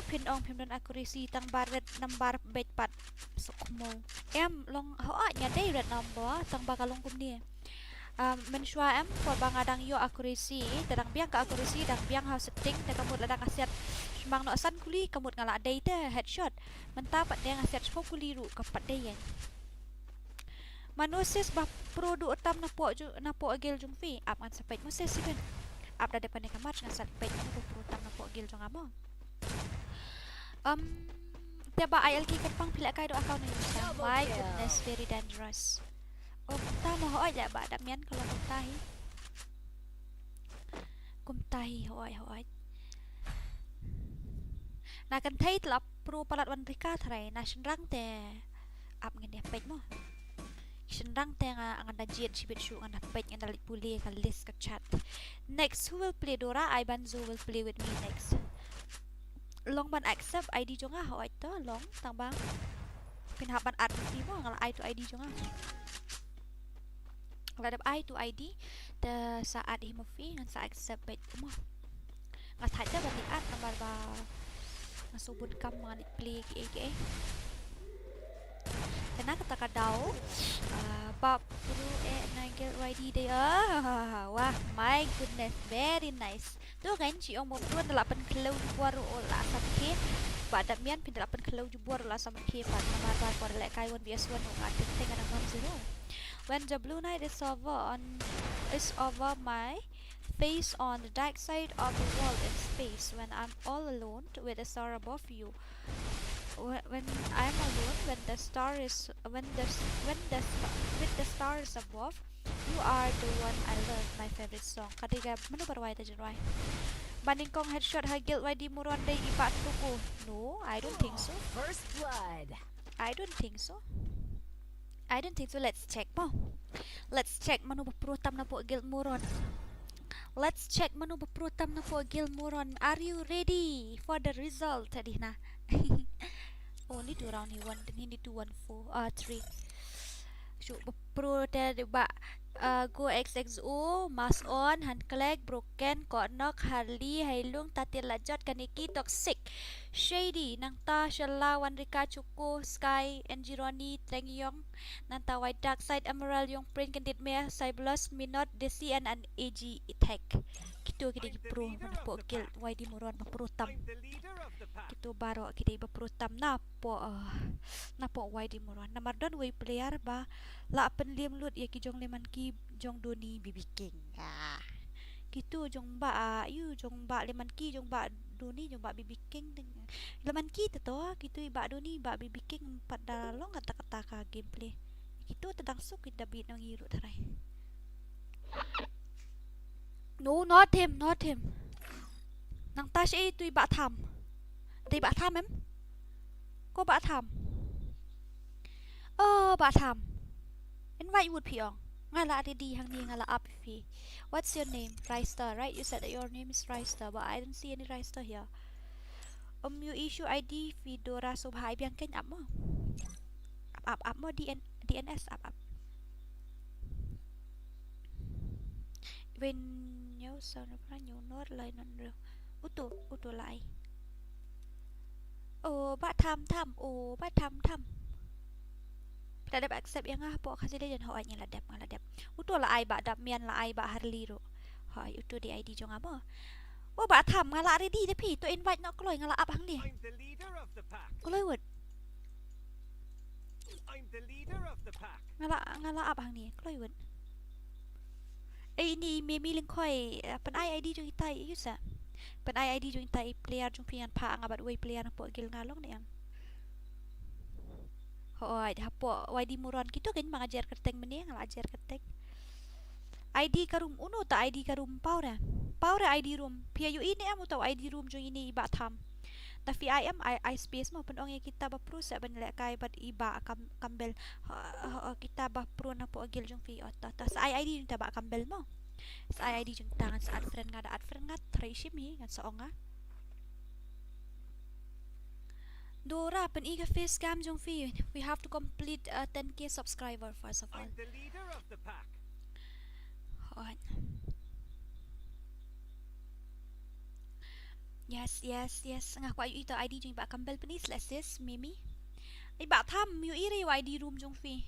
pin ong pin don accuracy tang baret nambar bet pat sokmo em long ho nya dei red number tang bakalong kum ni Mᴏʀᴇ for bang adang yo accuracy tadang biang ka accuracy dang biang ha setting te kamut ladang asiat semang no asan kuli kamut ngala day te headshot menta pat dang asiat Sᴏᴏᴜᴜ kapat day yan manusis bah pro du utam na po agil jung fi ap ngan sapait mo ses siben ap da depan kamar ngan sapait mo pro utam na po agil jung amo tiaba ayal ki kapang pila kay do account ni my goodness very dangerous. Ta mo hỏi lại bạn đam mian kalau kumtahi hỏi na kan thấy là pro palat wan rika thrai na senrang te ap ngene pet mo senrang te nga ngada jet sibit shu ngada pet ngada puli ka list ka chat next who will play Dora I Banzo will play with me next long ban accept ID jonga hỏi to long tang bang pin haban ad fi mo ngala I to ID jonga ladap I to ID the saat himofi ngan sa accept bet mo ngat haja bani at nambar ba nasubun kam man play ke kana kata kadau bab pro nagel ID de wah my goodness very nice tu kan ci ong mo 8 kilo buar ola samke pada mian pin 8 kilo buar ola samke pan nambar ba por lek kai won bias wan ngat teng ana 10 when the blue night is over my face on the dark side of the world in space when I'm all alone with the star above you when I'm alone with the stars above you are the one I love my favorite song katiga manu barwai ta jinwai baning kong headshot hagil wai di muron dai ipat tuku no I don't think so First blood. I don't think so let's check mo let's check manu baprutam na po gil muron let's check manu baprutam na po gil muron are you ready for the result tadi na only 2 round he won hindi 3 so bapro te ba go XXO mas on han kleg broken konok harli hailung tatil lajat kaniki toxic shady nang ta shalawan rika chuko sky enjironi trengyong nang ta white dark side emerald yung print candid me cyblus minot desi and an AG attack kito kidi pro man po kill YD muron maprutam kito baro kidi baprutam na po YD muron na mardon way player ba la penlim lut ya ki jong leman ki jong doni BB King gitu jong ba leman ki jong ba doni jong ba BB King leman ki to gitu ba doni ba BB King pada long kata-kata ka gameplay gitu tentang suk kita bit nang iru tarai no not him nang ta sẽ tùy bạ thầm em có bạ thầm bạ thầm invite would piong ngala di hang ni ngala up fi what's your name Ryster right you said that your name is Ryster but I don't see any Ryster here you issue ID fi Dora ﷺ biang ken up mo DNS up when you sound of new not line on real uto lại bạ thầm bạ thầm đã đẹp accept yang po Khasi legend hỏi là đẹp uto là ai bạ đạp mian là ai bạ harli ro hỏi uto di ID jong amo bạ thầm ngala ready de pi to invite no kloi ngala up hang di kloi word ngala up hang ni kloi word ni memi ling khoi pen ID jong itai usa pen ID jong itai player jong pian pa ngabat way player na po gil ngalong ni am Hoy, hapo YD muron kito kan mangajar kerteng meni ngalajar kerteng. ID karum uno ta ID karum paura ID room. PIU ini am tau ID room jo ini iba tham. Tapi I space mo penong kita ba pro sa banle kay bad iba kambel kita ba pro na po agil jong fi otta. Tas ID jong ta ba kambel mo. Sa ID jong tangan sa ad friend nga trashim hi ngan sa onga. Dora pen iga face cam jong fi we have to complete 10k subscriber first of all. I'm the leader of the pack. Hot. Yes nga ko ayu ito ID jong ba kambal please let's this Mimi ay ba tham mu ire yo ID room jong fi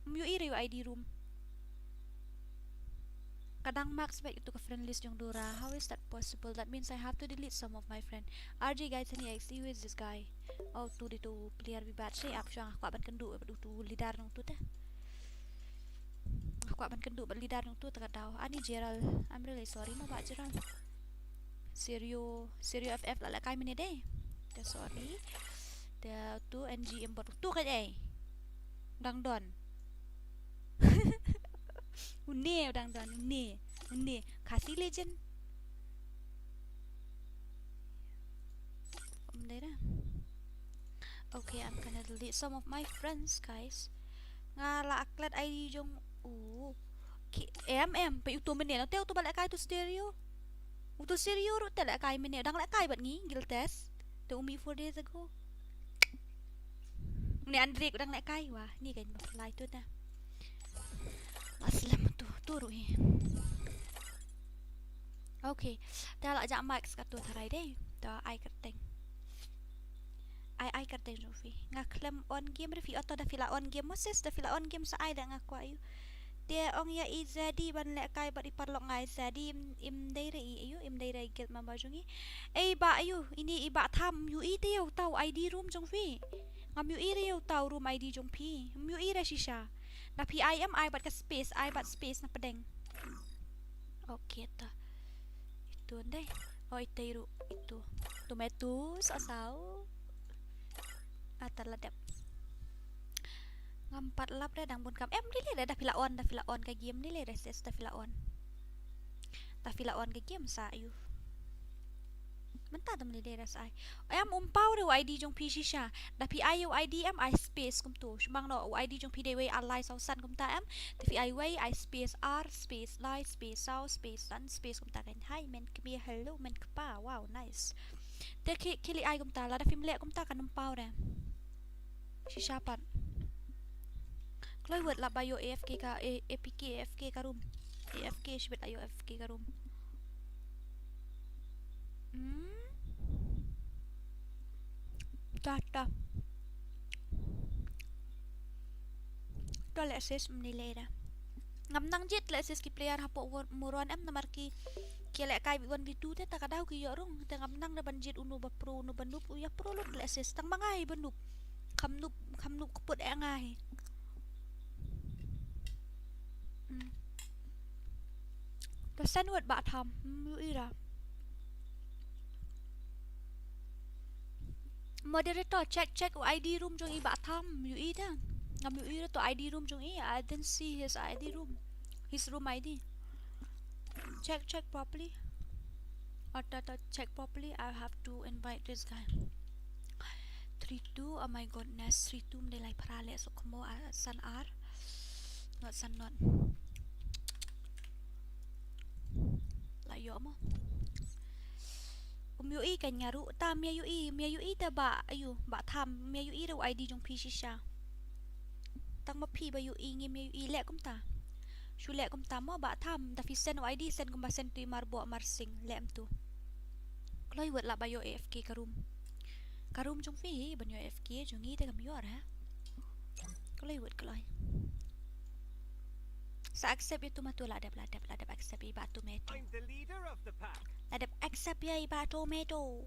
mu ire yo ID room Kadang Max back itu ke friend list yung Dora. How is that possible? That means I have to delete some of my friend. Rᴇʟɪឡ, who is this guy? Oh, tu di tu player bi bat shay up syang aku aban kendu tu lidar nung tu teh. Aku aban kendu bat lidar nung tu takadaw. Ani Gerald, I'm really sorry no ba Gerald. Serio FF la kai mene deh. The sorry. The tu NGM bot tu kan Dang don. Unne dang don unne Khasi legend. Okay, I'm gonna delete some of my friends, guys. Nga la aklat ID jong em pa YouTube mene no teo tu balak kai tu stereo. Tu stereo ro tela kai mene dang la kai bat ngi gil test. Tu umi 4 days ago. Ni Andre ko dang la kai wa ni kan ba tu na. Aslam tu ru hi. Okay, ta la ja max ka tu tharai deh. Ta ai kerteng. Ai kerteng Rufi. Nga klem on game Rufi atau da fila on game Moses da fila on game sa ai da ngaku ayu. Dia ong ya izadi ban lek kai bat iparlok ngai zadi im daire ayu im daire get mambajungi. Ba ayu ini iba tham yu i teu tau ID room jong Fi. Ngam yu i reu tau room ID jong Pi. Yu i ra shisha. Na Pi I am ai bat ka space ai bat space na pedeng. Okay ta. Itu ndai. Oh itu itu. Tomato asau. Ataladap. Ngampat lap dah dang bun kam. Dile dah fila on ka game dile dah ses dah fila on. Dah fila on ka game sa ayu. Mentah dah dile dah sa ai. Am umpau de ID jong Pi shisha. Dah Pi I ID am I space kum tu. Semang no ID jong Pi de way alai sau san kum ta am. Tapi I way I space R space lie space sau space san space kum ta kan. Hi men kami hello men kpa. Wow nice. Te kili ai kum ta la dah film lek kum ta kan umpau dah. Shishapan. Kalau buat lah bayo AFK ka APK AFK ka room. AFK shibet ayo AFK ka room. Tata. Tole sis menilai dah. Ngam nang jet le sis ki player hapo MORON am namar ki lek kai 1v2 te takadaw ki yorong te ngam nang da banjit unu ba pro unu banup uya pro lot le sis tang mangai banup. Kam nup kuput ngai. Pesan buat bak tham Ira. Moderator check ID room jong i bak tham UI dah. Ngam UI to ID room jong i. I didn't see his ID room. His room ID. Check properly. Atata check properly. I have to invite this guy. 3-2. Oh my goodness. 3-2 menilai parale so komo san R. Not san not. Layo mo. Ui kan ngaru ta mia ui ta ba ayu ba tham mia ui ro ID jong Pi shisha. Tang ma Pi ba ui ngi mia ui lek kum ta. Shu lek kum ta mo ba tham da fi sen ID sen kum ba sen tu marbo marsing lem tu. Kloi wet la ba yo AFK ka room. Ka room jong Fi ban yo AFK jong ngi ta kam yo ra. Kloi wet kloi. Sa accept itu matu ladap accept iba tomato. I'm the leader of the pack. Ladap accept ya iba tomato.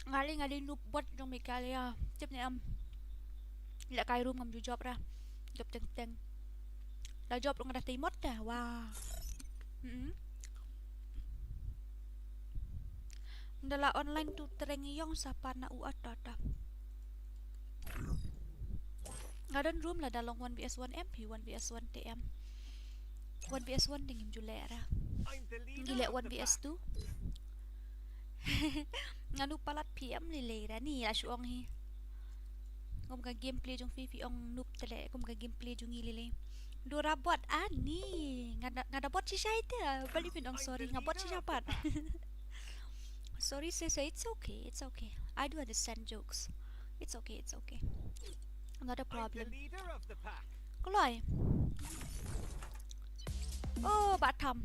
Ngali nup buat jong Mᴏʀᴇ. Tip ni am. Lek kai room ngam ju job ra. Job teng. La job long ada timot dah. Wah. Ndala online tu tereng yong sapa na uat data. Ngadan room la dalong 1vs1 MP 1vs1 TM. 1vs1 dingim julera. Gile 1vs2. Nganu palat PM lilera ni la syong hi. Ngom ka gameplay jong Fifi ong noob tele kom ka gameplay jong ilile. Dora bot ani ngada bot si syai te. Bali pin ong sorry ngabot si sapat. Sorry sis, it's okay. I do understand jokes. It's okay. Not a problem. Kulai. Oh, bạn thầm.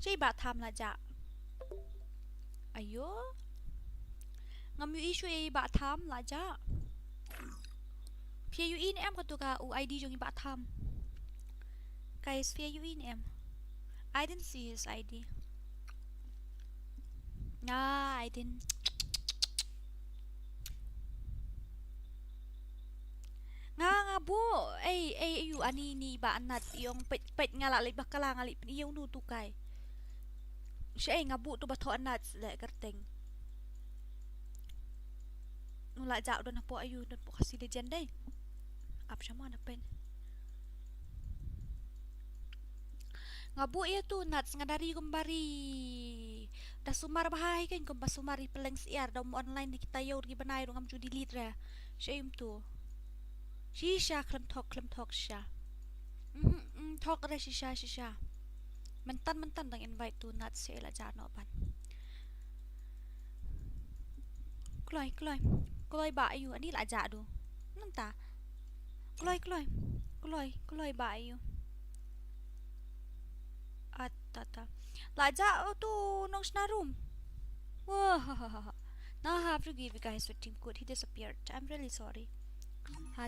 Chị bạn thầm là dạ. Ayo. Ngam yu issue bạn thầm là dạ. FreeFire em có tụi cả ID trong bạn tham. Guys, FreeFire em. I didn't see his ID. Nah, I didn't. Nga bu, you ani ni ba anat yung pet nga lalay bakala nga lip yung nutukay. Siya nga bu to ba to anat le karteng. Nula dạo doon na po ayu doon po kasi legend eh. Up siya mo hanapin. Nga bu iya to nuts nga dari kumbari. Da sumar bahay kan kung basumari peleng siar daw mo online ni kita yaw gibanay ngam judi litra. Siya yung to. Shisha klem talk siya. Talk ra shisha. Mentan dang invite to nuts siya ila jano pan. Kloy ba ayu ani la ja do. Nanta. Kloy ba ayu. Tata. Laja to nong snarum. Wah. Now I have to give you guys the team code. He disappeared. I'm really sorry.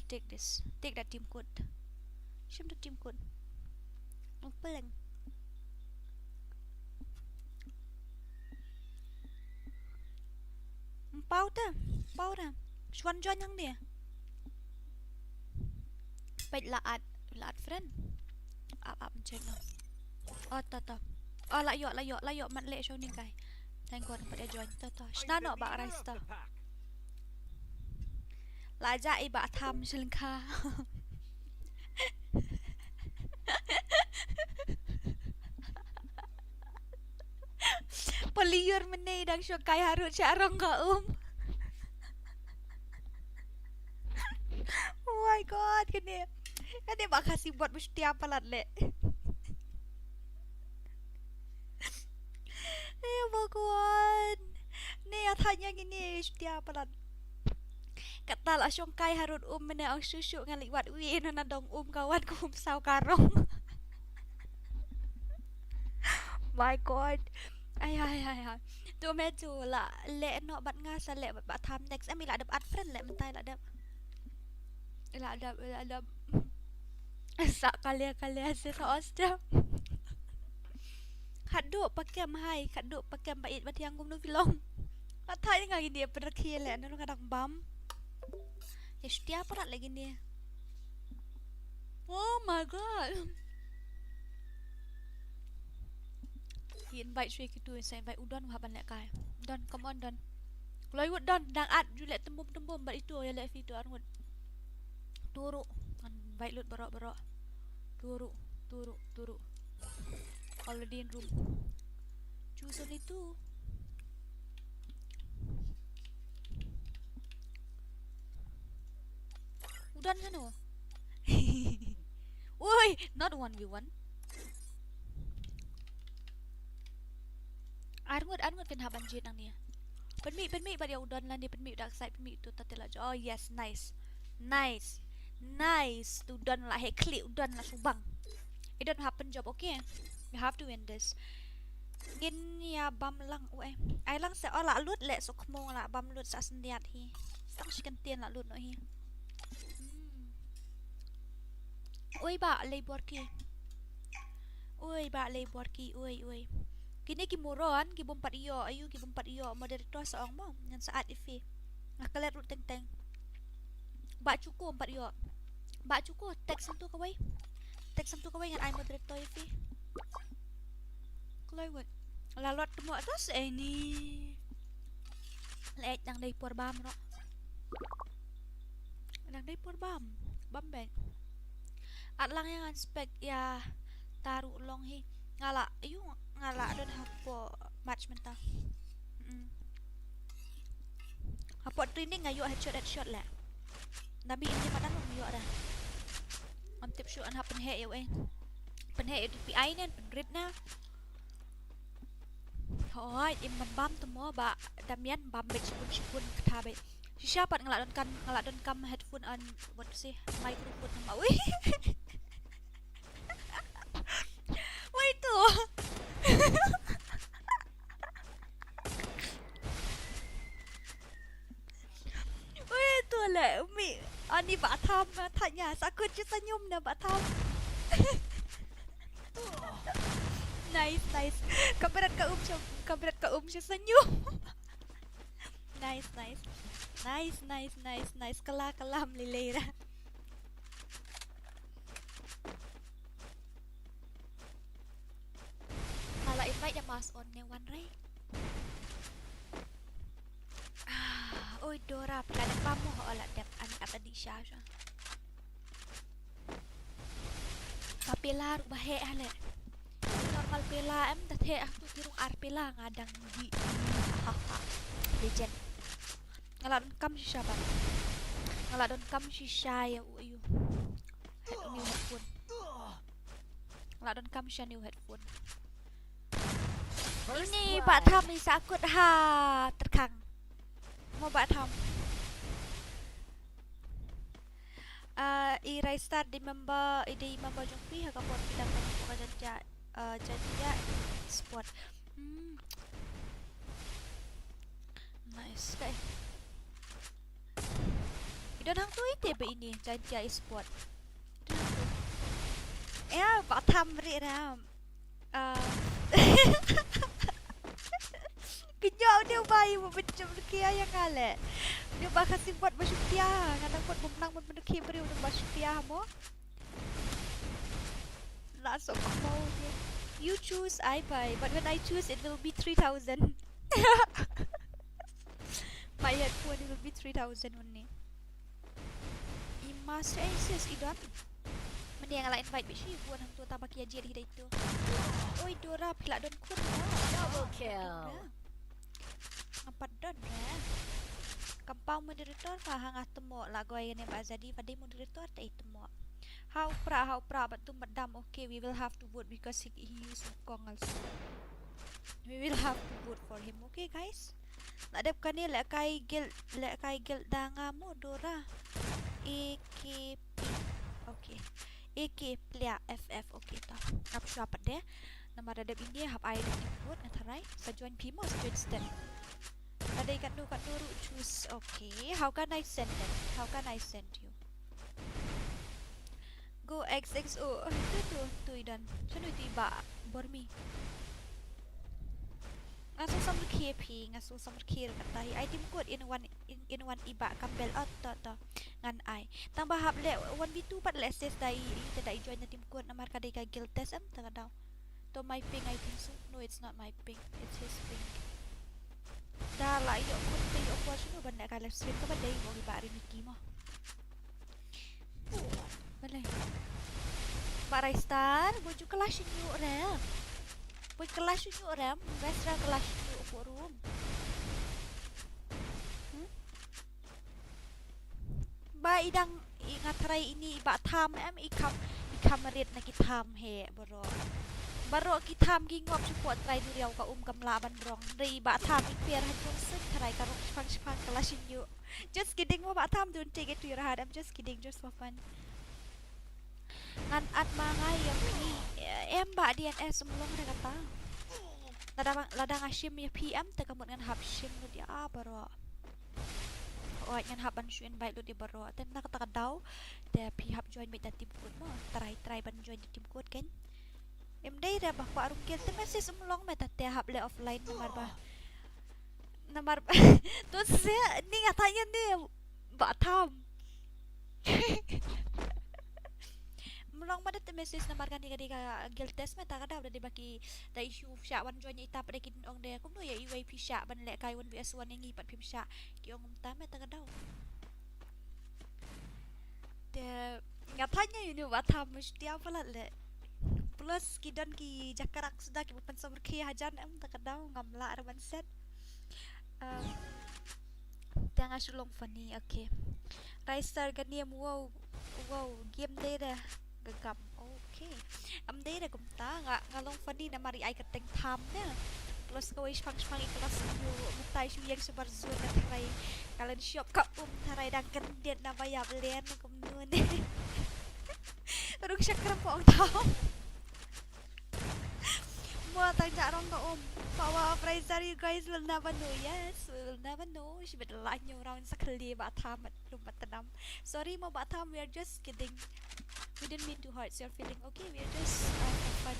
Take this. Take that team code. Show the team code. Peleng. Bao ta. Chuan join yang dia. Baik laat friend. Up check now. Ta. La yo man le show ni kai. Thank God pada join ta. Shna no ba rais ta. La ja I ba tham silka. Poliur menai dang show kai harut carong ka Oh my God, kene bak Khasi buat mesti apa lat le. Baguan. Ni tanya gini mesti apa lat. Kata lah syong kai harut mena ang susu ngali wat wi na dong kawan ku sau karong. My God. Ai. Tu meju la le no bat nga sa le bat tham next ami la dap ad friend le mentai la dap. La dap. Sa kali se SAW. Khaduk pakem hai, khaduk pakem bait bat yang gum no filong. Patai nga gini perki le no kadang bam. Ya setiap perat lagi ni. Oh my God. He invite Sri Kitu and say invite Udon haban lek kai. Don, come on Don. Kalau you Don dang ad you let tembum bat itu ya let itu arut. Turu. Invite lut berok. Turu. Already in room. Choose only two. Udon ano? Oi, not 1v1. Arngut kan haban jit nang ni. Penmi bad ya udon lan ni penmi dark side penmi tu tatela. Oh yes, nice. Udon lah klik udon lah subang. It don't happen job, okay? You have to win this. Gin ya bam lang ai lang se ola lut le sok mong la bam lut sa sendiat hi. Sang chicken tien la lut no hi. Oi ba Lý़ṛᴅᴇ. Kini ki MORON ki bom 4 iyo ayu ki bom 4 iyo moderator saong mo ngan saat ifi. Ngakalet lut teng. Ba cukup 4 iyo. Ba cukup teks sentuh kawai. Ngan ai moderator ifi. Kelewat. Lalot temu atas ni. Leit nang dai por bam ro. Nang dai por bam. Bam ben. At lang yang spek ya taruh long hi. Ngala don hapo match mentah. Hapo training ngayo headshot lah. Nabi ini mana nung ngayo dah. Antip shoot an happen he yo Penhe di PI nen penrit na. Hoi im bam temo ba damian bam bet sikun ketabe. Siapa ngelak don kam headphone on what sih microphone nama wih. Wait tu. Wait tu lah Umi. Ni Batam tanya. Sakut je senyum dah Batam. Nice. Kabarat ka je senyum. Nice. Kalah melilih dah. Kalau invite yang mas on yang one right. Oi Dora, kadang kamu olah dep anak kata di Syasha. Tapi lah bahe ale. Normal pela dah teh aku kirung pela ngadang di. Legend. Ngaladon kam si siapa? Ngaladon kam si saya uyu. New headphone. Ngaladon kam si new headphone. Ini Pak Tham ni sakut terkang. Mau Pak Tham. I start di member jumpi kapon bidang kerja jadi sport. Nice guys. Idon hang tu ite be ini jadi sport. Ya Pak Tham ri ram. Kejauh dia bayi macam Kia yang kale. Dia bakal buat bersyukia. Kadang buat menang mendeki beri untuk bersyukia mo. Langsung mau dia. You choose, I buy. But when I choose, it will be 3,000. My headphone it will be 3,000 only. Imas sis idon. Mending yang lain invite bishi buat hang tu tambah kia jadi itu. Oi Dora pila don kun. Double kill. Apa don ya? Kampang moderator hang atemo la goy ne bazadi pada moderator ta itemo. How pra but tu madam okay we will have to vote because he is Kong also. We will have to vote for him, okay guys? Ladap kani lek kai gil dangamu Dora. EKP. Okay. EK Plea FF okay ta. Apa siapa deh? Nama radap India hab air dan ikut nantarai. Sajuan Pimo sajuan stand. Ada ikan dulu choose. Okay. How can I send them? How can I send you? Go XXO. Tu idan. Sino itu iba bormi. Ngaso sambil KP, ngaso sambil kir katahi. I team code in one iba kambel ta ngan I. Tambah hab le 1v2 pat le SS dai join na team code namar kadai ka guild test am tanga daw. To my ping I think so. No, it's not my ping. It's his ping. Dah lah yo kun te yo po sino banda ka live stream ka ba dai mo iba rin ni mo. Balai. Barai star boju kelas nyu rem. Boy kelas nyu rem, besra kelas nyu forum. Ba idang ingatrai ini iba tham ikam merit na kitam he baro kitam gi ngop support try duriau ka kamla ban rong ri ba tham iper hajung sik try ka spang kelas nyu. Just kidding mo ba tham don't take it to your heart. I'm just kidding, just for fun. Ngan at mga yang ni ba DNS semulong na kata. Ladang asyim ya PM ta kamot ngan hab sim lo dia baro. O ngan haban su invite lo di baro. Ten nakata daw de pi hab join mit team code mo. Try ban join team code kan. Day dah bah ko arung kel te message semulong meta te hab le offline namar tu se ni ngatanya ni ba tham. Mulong pada te message namar kan di ka guild test meta kada udah dibaki da issue sya wan join ita pada kin ong de kum no ya UAP sya ban le kai wan BS1 yang ngipat pim sya ki ong ta meta kada. De ngatanya ini ba tham mesti apa le. Plus kidan ki jakarak sudah ki bukan sama ki hajan tak kada ngamla arban set. Tengah sulong funny, okay. Raistar ganiem wow game day dah gegam, okay. Day dah kumta ngalong funny na mari ay kateng tham na. Plus kawis pang ikhlas nyo mutay siyang sebar zone na taray kalan shop ka taray dang kendet na bayab len na kumnun. Rung siya kram po ang tao. semua tang jarang ke power appraiser, you guys will never know. Yes, we will never know. She would like you around sekali batam at lumbat tanam. Sorry mo batam, we are just kidding. We didn't mean to hurt your feeling. Okay, we are just for fun.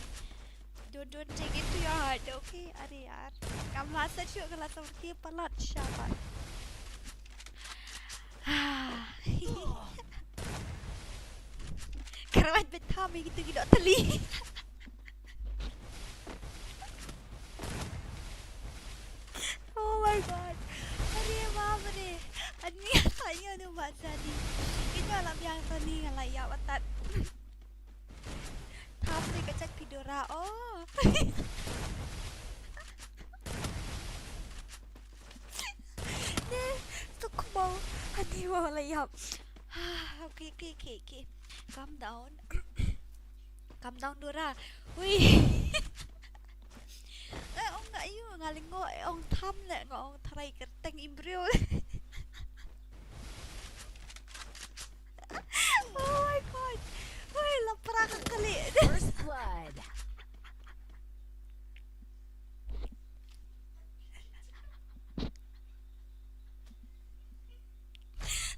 Don't take it to your heart. Okay, are yaar. Kam lasa chuk lasa ki palat shabat. Karawat batam gitu gidok teli. Oh my god. Ari mama ni. Ani tanya tu baca ni. Ini alam yang tadi ngalai ya watat. Tapi kecak pidora. Oh. Ni tukmo. Ani mau layap. Okay. Calm down. Calm down Dora. Wih. Ông ngại như ngaling ngồi ông thăm lại ngồi ông thay cái tên embryo. Oh my god. Wih, lapar kali. First blood.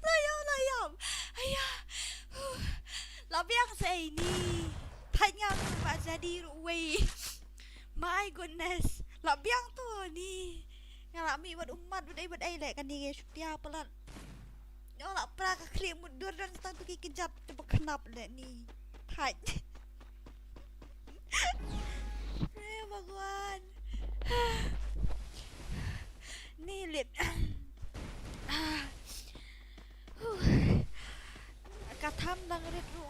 Layam. Ayah. Labiang saya ini. Tanya apa jadi ruway. My goodness. Labiang tu ni. Ngalami buat umat buat ai lek kan ni dia pelan. Yo lak pra ka klik mundur dan start pergi kejap tu kenap lek ni. Thaj. Bhagwan. Ni lip. Katham dang rit ru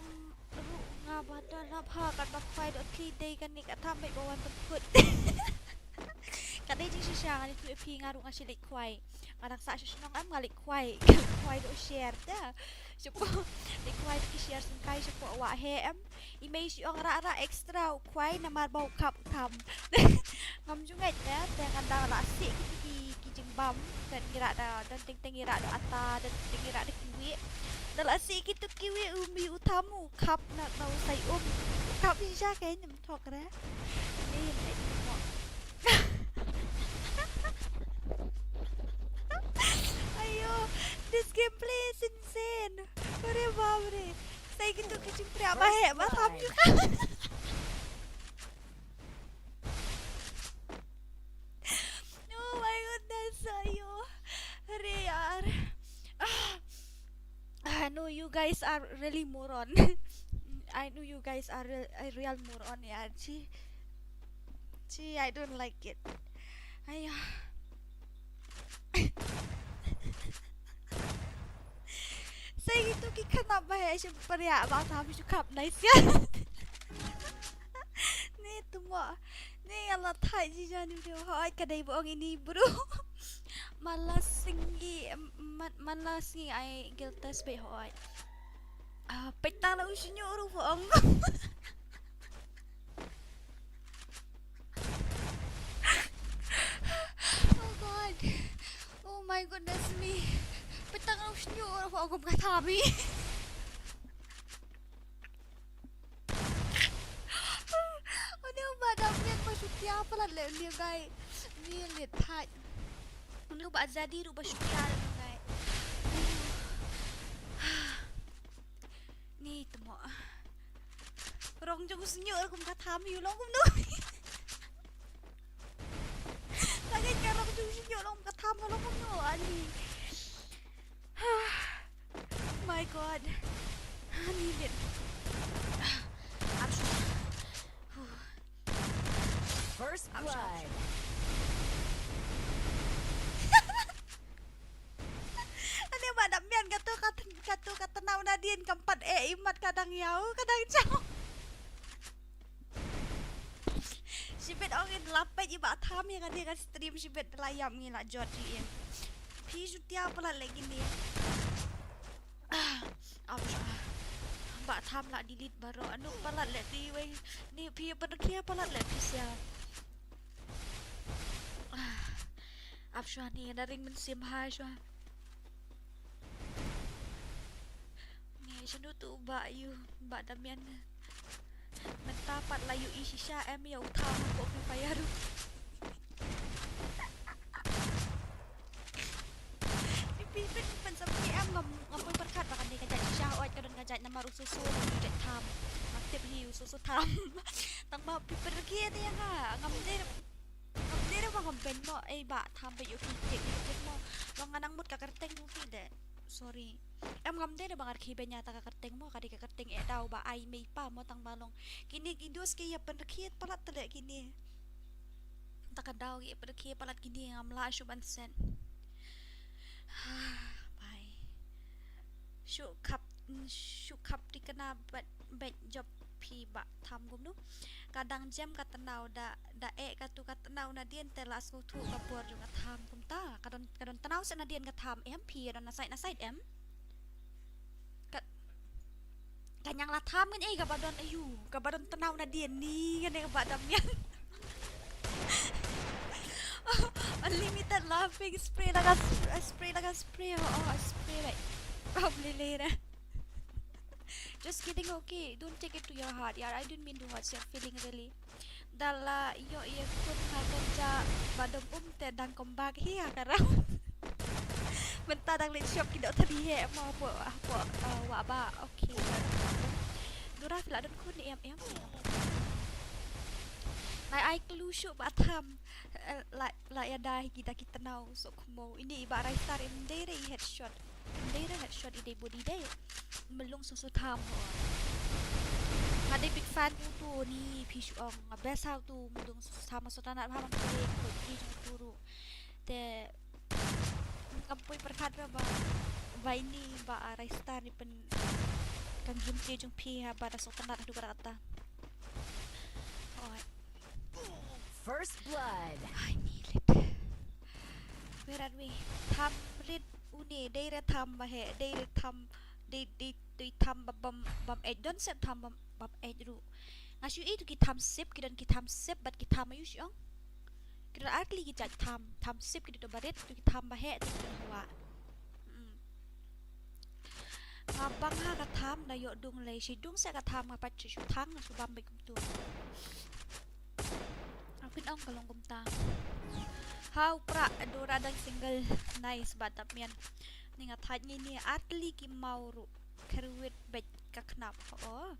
ngabadan apa kan bak fai dot kli day kan ni katham mai bawan temput. Kadai jing sisang ni tu pi ngaru ngasi lek kwai. Kadang sa susnong am ngalik kwai. Kwai do share dah. Sipo lek kwai ki share singkai sipo wa he am. Imei si ong ra extra kwai na mar bau kap tham. Ngam jungai ya dengan dah la sik ki jing bam dan ngira da dan ting ngira da ata dan ting ngira da kiwi. Dalam sikit tu kiwi umi utamu kap nak tahu saya kap bisa kayaknya mentok dah. Ni semua. Ayo, this gameplay is insane. Ore babre. Saya gitu kecimpri apa hebat ham juga. Oh my goodness, ayo. Ore yaar. I know you guys are really moron. I know you guys are a real moron. Yeah, gee, I don't like it. Ayah. Saya gitu kenapa ya seperti apa tapi cakap nice ya. Ni tu mak. Ni Allah thai ji jangan video. Hai kadai bohong ini bro. Malas singi ai Kɣzīltas be hoi. Petang la usinyo ru bohong. Oh god. Oh my goodness me. Petang la usinyo ru bohong katabi. Ini badam yang maksudnya apa lah dia guys. Ni lihat thai. Lu ba jadi ru ba syukur ngai. Ni temo. Rong jung senyuk aku ka tham yu long kum nu. Lagi karong jung senyuk long ka tham long kum nu ani. My god. Ni lihat. First blood. Badamian kata nau nadien keempat imat kadang yau kadang jauh. Sibet orang lapai je bak tham yang dia kan stream sibet layam ni nak jod dia. Pi sutia apa lagi ni? Apa? Bak tham nak delete baru anu palat let di wei. Ni pi penekia palat let sia. Apa ni ada ring mensim hai swa.ฉันดูตูบะอยู่บะดำยัน Mendapat layu Shisha em yang utama của FreeFire.เป็นสมัยแอมงำประคัดว่ากันในกระจายชาอ้อยกระดนกระจายน้ำมารุโซมีเด็ดทำมาเทียบฮิวโซทำตั้งมาพิเคียเนี่ยค่ะงำได้ว่างำเป็นเนาะไอ้บะทำไปอยู่ที่เจ็กเนาะลองงานังมุดกะกระเต็งดูพี่เด็ด sorry แอมงำได้บางอาร์คีเป็นยาตากะกระเต็งมั่วกะดิกะกระเต็งดาวบะไอไม่ป้ามั่วตั้งมาลงกินนี่กินด้วยสกีเป็นเคียปลัดตะเลกินนี่ตากะดาวกิเป็นเคียปลัดกินนี่งำลาชุบันเซนไปชุขับdi kena bet job pi ba tham gum nu kadang jam katenau da katu katenau nadien telas ku thu kapur juga tham gum ta kadon tenau se nadien ka tham em pi don na side em kanyang la tham kan ka badon ayu ka badon tenau nadien ni kan ka badam yan unlimited laughing spray laga spray oh spray like probably later. Just kidding, okay. Don't take it to your heart, yeah. I didn't mean to hurt your feeling really. Dala yo kun kerja badom te dan kombak hiya karau. Benta dang lit shop kidok tadi he mau wa ba okay. Dura fila don kun em. Lai kelu shop ba tham la ya dai kita nau so kumo ini ibarat star in dere headshot ide body day melung susu tham ho ada big fan tu ni pishong best how tu melung sama sotana phamang kore ko ki jong turu te kampoi perkhadra ba ini ba arai star ni pen kan game ke jong pi ha ba sotana du kata oh First blood. I need it. Where are we? Tham rid uni day re tham ba he day re tham day tham bam don sep tham bam ru ngasu itu ki tham sip ki tham sip bat ki tham ayu syong kira akli ki chat tham sip ki to baret tu ki tham ba he tu wa ngabang ha ka tham na yo dung le si dung se ka tham ma pat chu thang na su bam be kum tu apin ong kalong kum ta how pra adora dang single nice batap mian ninga thaj ni atli ki mauru kerwit bet ka knap oh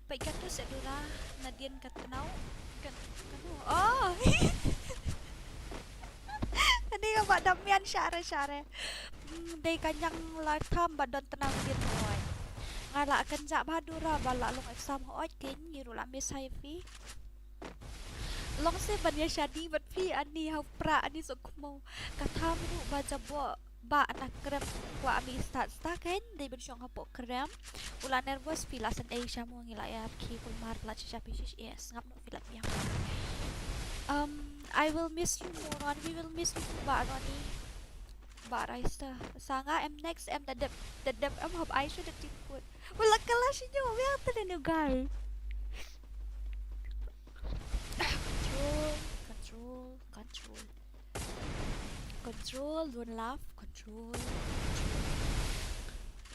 bet ka tu sedura nadien ka tenau kan oh ani ka batap mian syare dei kanyang la tham badon tenau dien hoy ngala kan ja badura bala long exam hoy kin yiru la mes hifi long se banya shadi bat pi ani hau pra ani sokmo katham ru ba jabo ba anak krem kwa ami start kan dei ben syong hapo krem ula nervous pilasan Asia mo ngila ya ki kul mar la cha pishish yes ngap no filap yang I will miss you moron we will miss you ba roni ba raista sanga em next em the dep em hope I should have put wala kala sinyo we have to new guy Control, don't laugh. Control.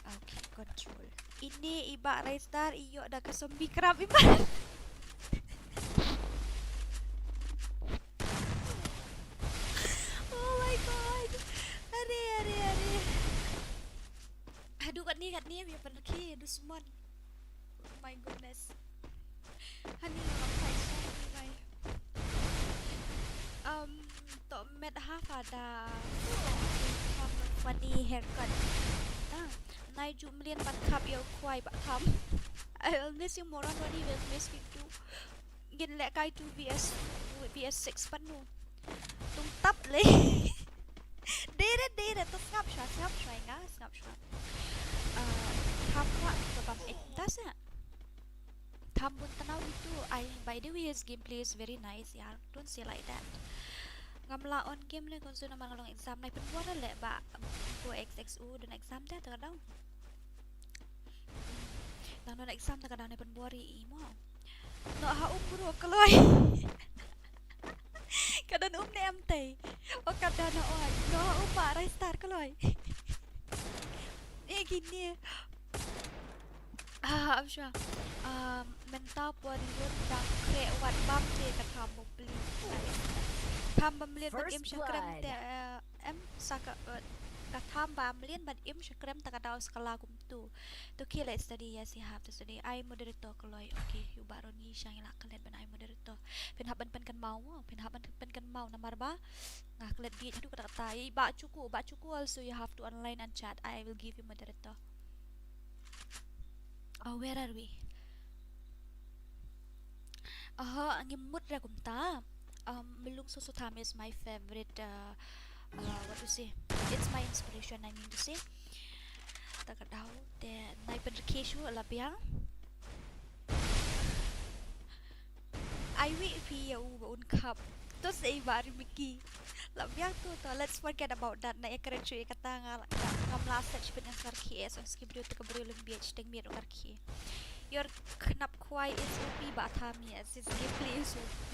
Okay, control. Ini iba Raistar iyo ada ke zombie kerap iba. Oh my god. Are. Aduh kat ni biar pergi aduh semua. Oh my goodness. Hani makai zombie. To met half ada funny haircut. Nai jumlian bat kap yo kwai ba tham. I will miss you moron Ronnie will miss you too. Gin lek kai tu VS 6 panu. Tung tap le. Dere to ngap shwa nga ngap shwa. Tham wa to bam etas ya. Tham bun tanau itu by the way his gameplay is very nice ya. Don't say like that. Ngamla on game le konsu naman ngalong exam nai penbuat le ba ko XXU dan exam ta kadang non exam ta kadang nai penbuat ri mo no ha bro kaloi kadang ne am tai o kadang no ba rai start kaloi gini I'm sure. Mental warrior dan kreat bam je kata beli. Tham bam lian ban im syakram te saka katham bam lian ban im syakram ta kadau skala kum tu. To kill it study yes you have to study. I moderator keloi. Okay, you baron ni syang ilak kalian ban I moderator. Pen haban pen kan mau, pen haban pen kan mau namar ba. Ngah kalian biat itu kata ba cuku also you have to online and chat. I will give you moderator. Oh, where are we? Ngimut ra kumta. Mᴏʀᴇ Tham is my favorite. What to say? It's my inspiration. I mean to say. Takadaw te nai penrekeshu labiang. I wi pi un cup. To say bari miki. Labiang tu to. Let's forget about that. Na ekarechu kata ngamla search pen Kဃɪʟs on skibrio te kabrio lembiach teng mir Kဃɪʟ. Your Mᴏʀᴇ is OP batami as is gameplay is OP.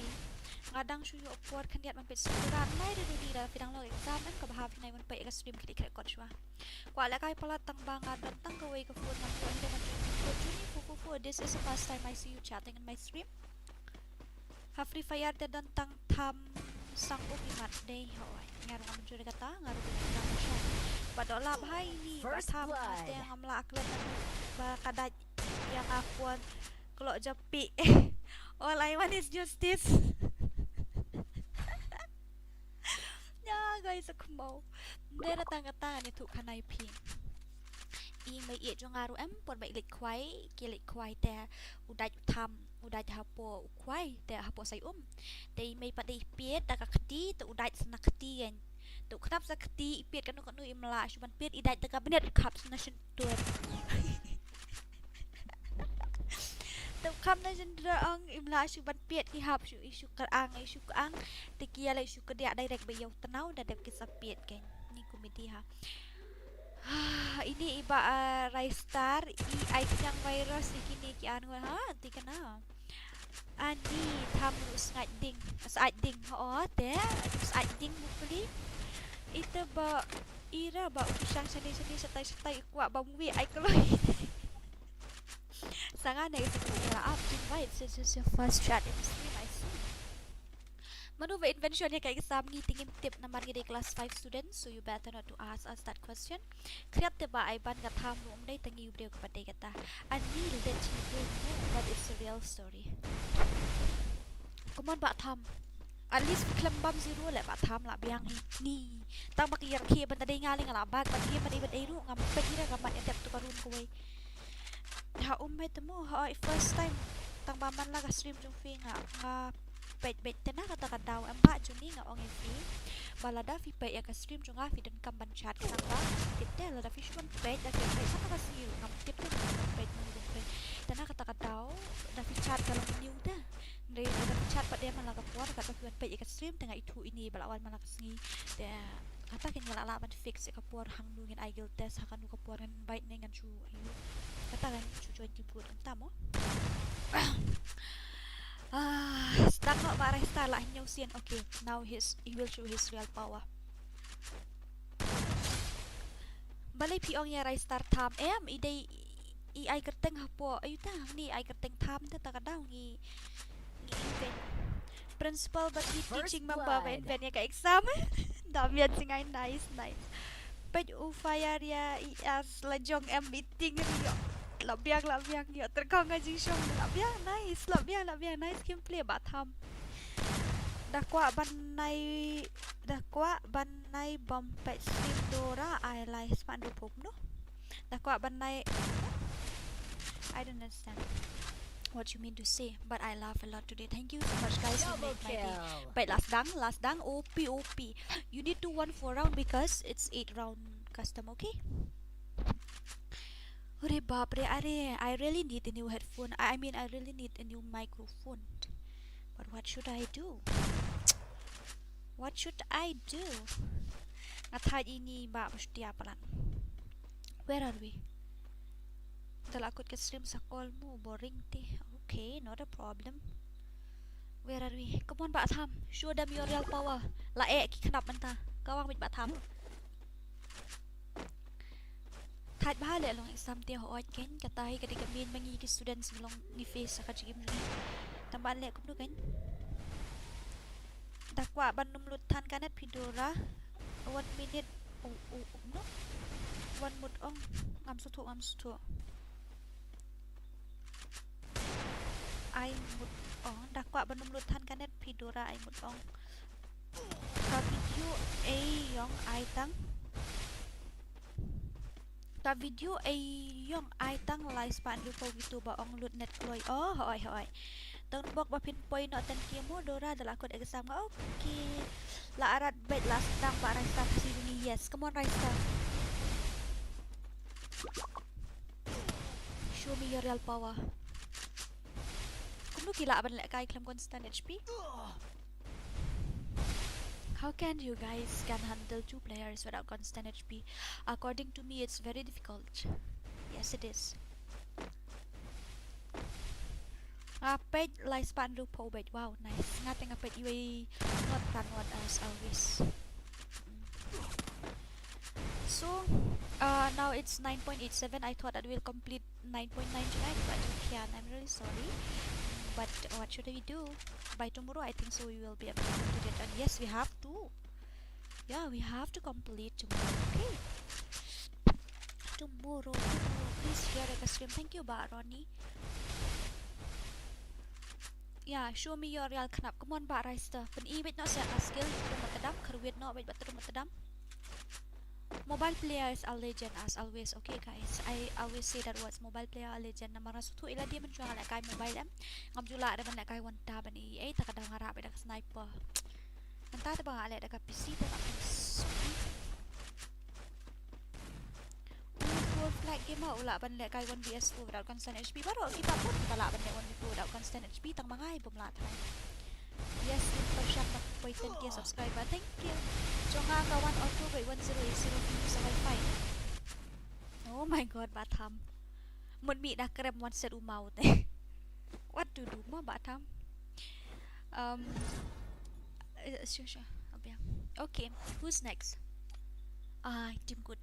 Ngadang shu yo opor kan diat mampit surat nai de dira fidang lo exam em ka bahaf nai Mᴏʀᴇ ka stream klik kod shwa. Kwa la kai pala tang bang adan tang ka way ka phone nam ko inde man fu this is the first time I see you chatting in my stream. Ha FreeFire te dan tang tham sang upimat day hoy. Ngarong am jure kata ngarong exam sha. Padolap hai ni ba tham te ngamla aklen ba kadaj yang akuan kalau japi. All I want is just this. Ya guys aku mau. Dia datang ni tu kanai pi. Mai ie jo ngaru em pon bai lik kwai, ki lik kwai te udaj tham, udaj hapo kwai te hapo sai Te mai padai piet ta ka kti te udaj sana kti kan. Tu knap sa kti piet kan nu imla cuman piet idaj ta ka benet kap sana sentuan. Tau kam na jendra ang imla su ban piet ki hap su isu karang te kia lai su kedia direct bayau tenau da dep kisah piet kan ni komedi ha. Ini iba Raistar ai yang virus ikini ki anu ha anti kana. Ani tham usngat ding ho te usngat ding bukli. Itu ba ira ba usang seni setai kuat ba movie ai keloi. Sangat negatif up invite since it's your first chat in stream I see. Mᴏʀᴇ invention ya kayak exam ngitingin tip na margi di class 5 students so you better not to ask us that question. Kriap te ba ay ban ka tham mo umday tangi ubrew kapatay kata. Until that you will know that it's a real story. Kumon ba tham? At least klambam zero le ba tham la biang ni. Tang makiyar ki ban taday ngaling alabag ban ki man ibad ayru ngam pagira gaman edep to karun ko way. Ha umay temo ha first time tang baman la ka stream jung fi nga bet tena kata kadaw ang ba juni nga ong fi balada fi pe ya ka stream jung fi dan kamban chat ka ba titte la da fi shun bet da fi sa ka si ngam tip tu bet mo dum pe tena kata kadaw da fi chat ka lang new da re da fi chat pa de man la ka por ka fi pe ya ka stream tengah itu ini balawan man la ka sngi de kata kin ngala la ban fix ka por hang nu ngin igel test ha kan nu ka por ngan bait ngan chu kata kan cucuan jibut entah mo start not marah start lah nyusian. Okay, now he will show his real power. Balai piong ya rai start tham idai ai kerteng hapo ayu ta ni ai kerteng tham ta kadang ngi event principal but he teaching member event ya ka exam damian singai nice pej fire ya as lajong meeting rio labiang yo terkong ngajing syong labiang nice gameplay ba tham dakwa banai bompet stream dora I like spandu pop no dakwa banai I don't understand what you mean to say but I laugh a lot today. Thank you so much guys who made my day. But last dang OP you need to 1 4 round because it's 8 round custom. Okay. Ore bapre are I really need a new headphone. I mean I really need a new microphone. But what should I do? Ngatad ini ba mesti apalan. Where are we? Talakot ka stream sa call mo boring ti. Okay, not a problem. Where are we? Come on ba tham. Show them your real power. Lae ki knap man ta. Kawang mit ba tham. Thạch ba lệ lòng exam tiêu họ kén cả tay cái cái miền mang cái students lòng ni face cái gì cũng tầm bạn lệ cũng được kén đặc quả ban num lut than kanet pidora 1 minute no 1 mut ong ngam su ai mut ong đặc quả ban num lut than kanet pidora ai mut ong ka video ai yong ai tăng ta video ai yong ai tăng lifespan lu po gitu ba ong lut net loy hỏi tong bok ba pin point no tan kia mo dora dala kod exam ga okay la arat bet last tang ba raisa kasi ni yes come on raisa show me your real power kum lu kila ban le kai klam constant HP. How can you guys can handle 2 players without constant HP? According to me, it's very difficult. Yes, it is. Page lifespan loop page. Wow, nice. Nothing a page you not run one as always. So, now it's 9.87. I thought that we'll complete 9.99, but we can't. I'm really sorry. But what should we do? By tomorrow, I think so we will be able to complete it. And yes, we have to. Yeah, we have to complete tomorrow. Okay. Tomorrow. Please share the stream. Thank you, Ronnie. Yeah, show me your real knap. Come on, Rister. Pen ibit no siya skill. Tumatadam. Karwid no. Wait, but tumatadam. Mobile players are legend as always. Okay guys, I always say that words mobile player are legend. Namara sutu ila dia menjual nak kai mobile am. Ngamjula ada nak kai wanta bani. Tak ada ngarap ada sniper. Entah ada bang ale ada PC tak full flag game ula ban le kai 1vs4 without constant HP. Baru kita pun talak ban le 1v4 without constant HP tang mangai pemlat. Yes, Persian point 10k subscriber. Thank you. Jonga kawan auto by 1080 views sa wifi. Oh my god, Batam. Mun mi dah krem one set umau teh. What to do mo Batam? Sure. Okay, who's next? Team good.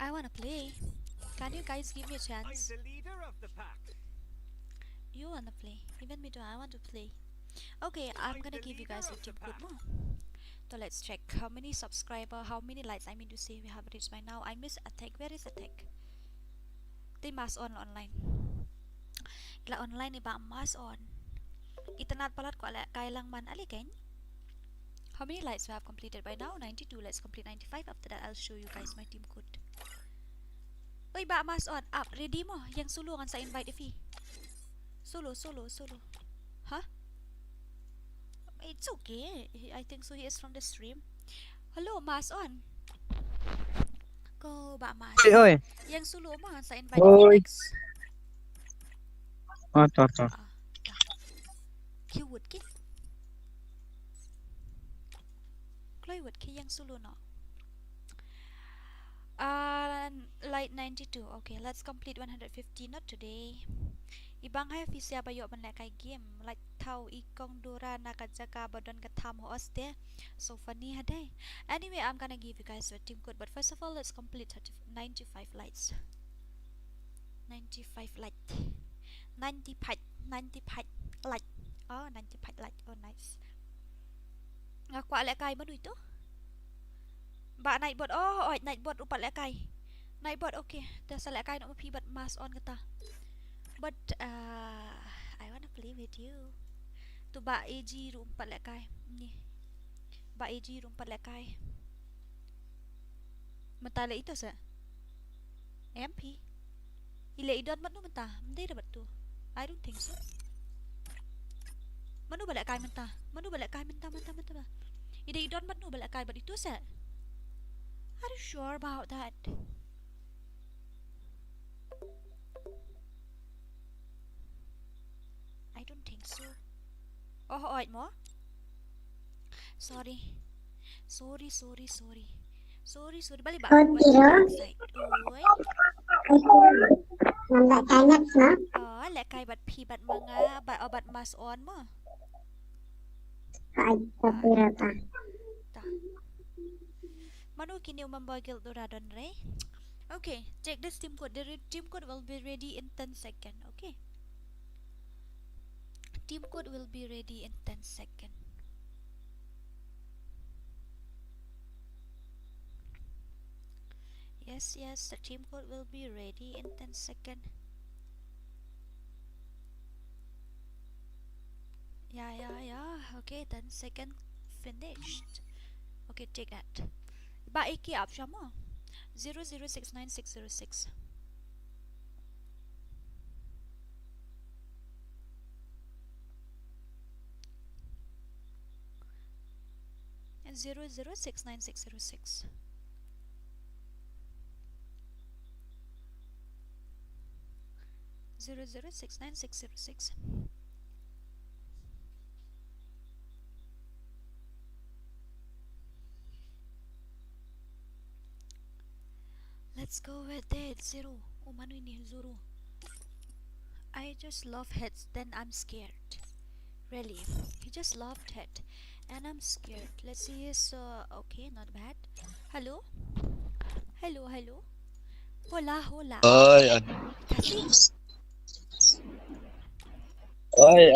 I wanna play. Can you guys give me a chance? I'm the leader of the pack. You wanna play? Even me too, I want to play. Okay, I'm gonna give you guys a team code more. So let's check how many subscriber, how many likes I mean to say we have reached by now. I miss attack. Where is attack? They mas on online. Ila online iba mas on. Itanat palat ko ala kailang man aliken. How many likes we have completed by now? 92. Let's complete 95. After that, I'll show you guys my team code. Uy, ba mas on up ready mo yang solo kan sa invite fee. Solo. Huh? It's okay. I think so he is from the stream. Hello, mas on. Go ba mas. Oi. Yang solo mo kan sa invite fee next. Tor. Kıyıᴛᴇ. Kıyıᴛᴇ yang solo no. Light 92. Okay, let's complete 150. Not today. Ibang hai fisya bayo man kay game. Like tau ikong dura nakadjaka badon katam hoos there. So funny haday. Anyway, I'm gonna give you guys a team code. But first of all, let's complete 95 lights. 95 light. 95 light. Oh, 95 light. Oh, nice. Ngakwa le kay maduy to. Ba nightbot. Oh, nightbot upat le kay. Nightbot okay. There's a le kay no mapi but mask on kata. But I wanna play with you. Tu ba AG room pat le kay. Ni. Ba AG room pat le kay. Matala ito sa MP. Ile idon mat no mata. Hindi dapat tu. I don't think so. Manu balik kay mata. Mata. Ide idon mat no balik kay but itu sa. Are you sure about that? I don't think so. Oh, mo? Sorry. Balik ba? Oh, tiro. Uy. Nanda kanyat no? Oh, lekay bat pi bat mga bat mas on mo. Ay, tiro ta. Manu kini membagil Dora dan Ray. Okay, check this team code. The team code will be ready in 10 seconds. Okay. Team code will be ready in 10 seconds. Yes, yes, the team code will be ready in 10 seconds. Yeah. Okay, 10 seconds finished. Okay, take that. Ba iki up siya 0069606. And 0069606. Zero 69606. Let's go with it. Zero. Oh, manu ini Zuru. I just love heads, then I'm scared. Really, he just loved head, and I'm scared. Let's see his. Okay, not bad. Hello. Hola. Oi. Khasi. Oi.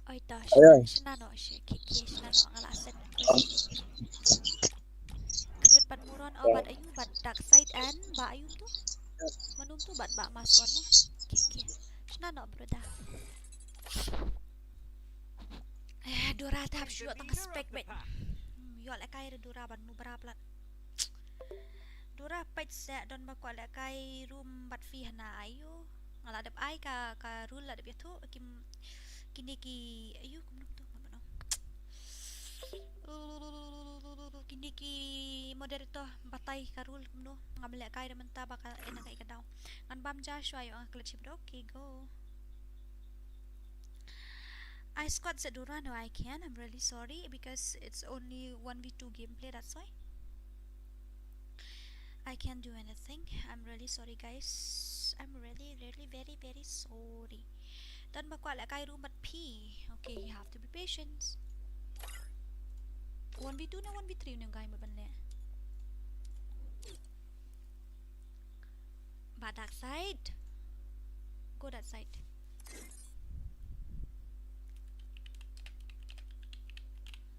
Oi, toh. Oi. Shnano, Kýʀᴛᴇ ngalasen. Duit ban MORON, bat ayun, bat dark side and ba ayun tu. Manum tu bat ba masuan mo. Shnano, broda. Dora tahap syuk tengah spek bet. Yo lek kai Dora ban mu beraplat. Dora pait se don ba kwa lek kai room bat fi hana ayo. Ngaladap ai ka rule ladap yatu kim kini ki ayo kum tu mana. Kini ki moderator batai ka rule kum no ngamle kai da menta bakal enak kai kadau. Ngan bam Joshua yo ang klip okay go. I squad Dora, no I can. I'm really sorry because it's only 1v2 gameplay, that's why. I can't do anything. I'm really sorry guys. I'm really very sorry. Dan bakwa la kai room but P. Okay, you have to be patient. 1v2 na 1v3 yung guy mabanle. But that side. Go that side.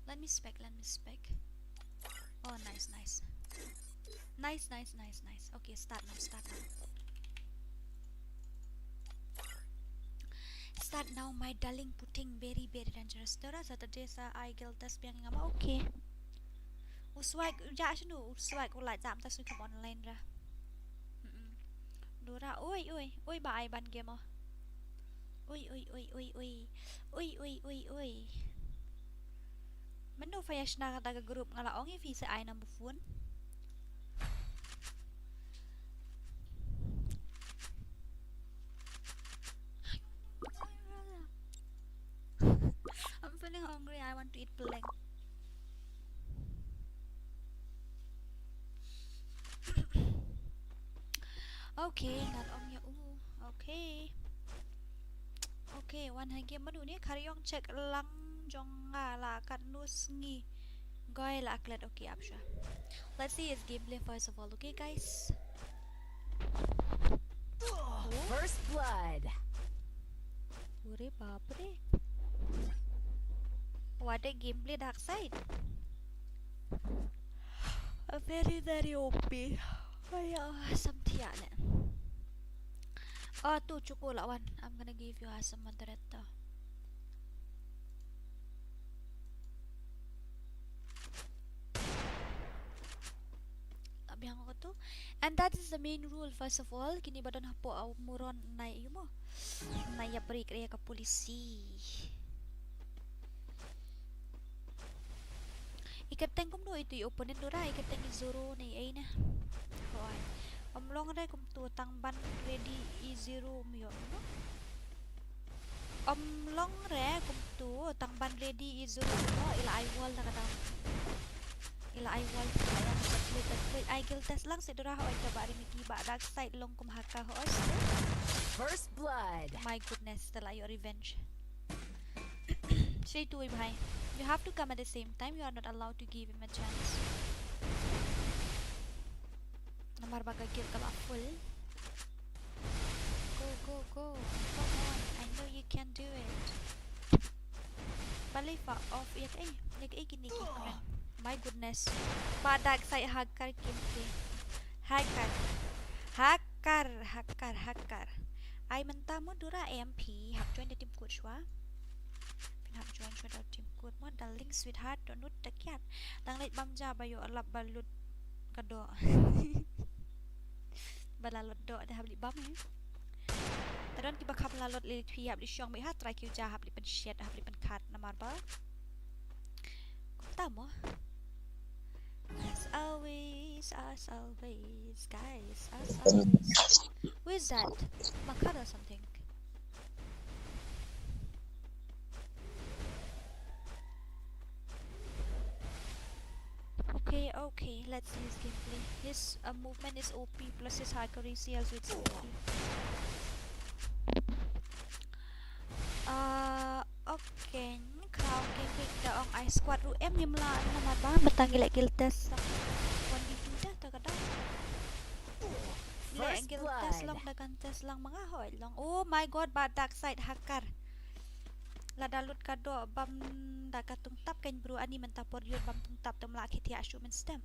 Let me spec. Oh, nice. Nice. Okay, start now. Start now, my darling. Putting very dangerous. Dora sa tadi sa I guild test biang ngama okay. Uswag ja sino uswag ulat jam tas ke online ra. Dora, oi ba ai ban game mo. Oi. Mano fayash na kataga group nga laong ifi sa ay ng bufun. I'm feeling hungry. I want to eat plank. Okay, not on ya. Okay, one hagi madu ni karyong check lang jong nga la kan nus ngi goy la aklet. Okay, apsha. Let's see his gameplay first of all. Okay, guys. First blood. Ure bapre. What a gameplay dark side. A very OP. Ay, samtiya na. Oh, tu cukup lawan. I'm gonna give you some moderator. Abihang ako tu. And that is the main rule. First of all, kini badan hapo au MORON nai mo. Nai ya break raya ka polisi. Ikateng kum do itu opponent Dora. Ikateng Zoro ni ay na. Hoy. Omlong re kum tu tang ban ready E0 myo no. Omlong re kum tu tang ban ready E0 no ila I wall na kadang. Ila I wall ayan play I guild test lang si Dora hoy ka bari mikiba dark side long kum haka hoos. First blood. My goodness, tala your revenge. Say to him hi. You have to come at the same time. You are not allowed to give him a chance. Nomor bagai guild kalau full. Go. Come on. I know you can do it. Balik fuck off. Yak gini keren. My goodness. Badak saya hacker gameplay. Hacker. Ai mentamu dura MP. Hab join the team good shwa. Hab join shwa the team good. Mo darling sweetheart donut takyat. Dang late bam ja bayo alap balut kado. Balalot do dah beli bam eh. Tadon tiba kap lalot li thui hab di syong mi ha try kiu ja hab li pen shit hab li pen kat namar ba. Tamo. As always, guys. As always. Who is that? Mᴏʀᴇ or something? Okay. Let's see his gameplay. His movement is OP plus his accuracy also it's OP. Okay. Kau gameplay daong I squad ru M ni mla nama ba betang gilek kill test. One di dah terkadang. Gilek kill test long dagan test lang mga hoy long. Oh my god, bad dark side hacker. La dalut kado bam daga tungtap kan bro ani mentapor yur bam tungtap tem la khiti ashu men stem.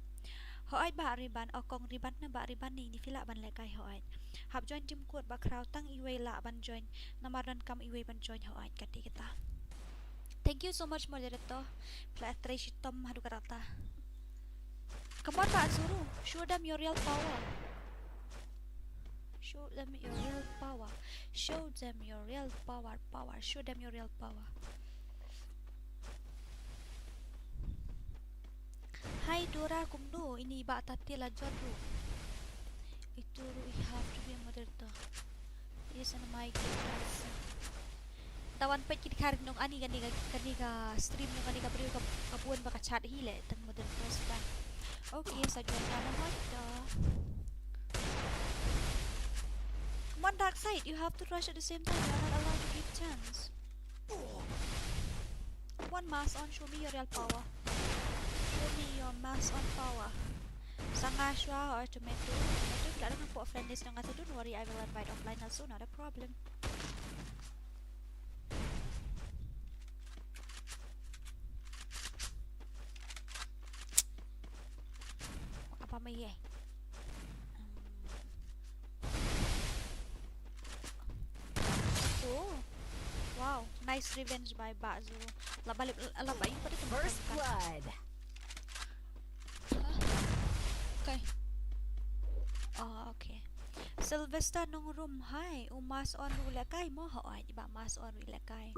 Hoai ba riban okong riban na ba riban ni fila ban lekai hoai. Hab join team code ba kraw tang iwe la ban join. Namaran kam iwe ban join hoai kati kita. Thank you so much moderator. Play shitom hadu karata. Come on Pak Zuru, show them your real power. Show them your real power. Show them your real power. Show them your real power. Hai Dora kumdo, ini ba tati la jodu. Itu we have to be a moderator. Yes, and my goodness. Tawan pa kit karin nung ani kaniga stream nung kaniga brio kapuan baka chat hile tang moderator pa. Okay, sa join na naman ito. Come on dark side, you have to rush at the same time. You are not allowed to give chance. One mask on, show me your real power. Show me your mask on power. Sanga shwa or tomato. Tomato, wala naman po friend list nung ato. Don't worry, I will invite offline also, not a problem. Apa may eh? Oh, wow, nice revenge by Bazu. Labay yung pati First blood. Okay. Oh, okay. Sylvester nung room, hi. Umas on Rᴇʟɪᴏ mo hoy, diba? Mas on Rᴇʟɪᴏ.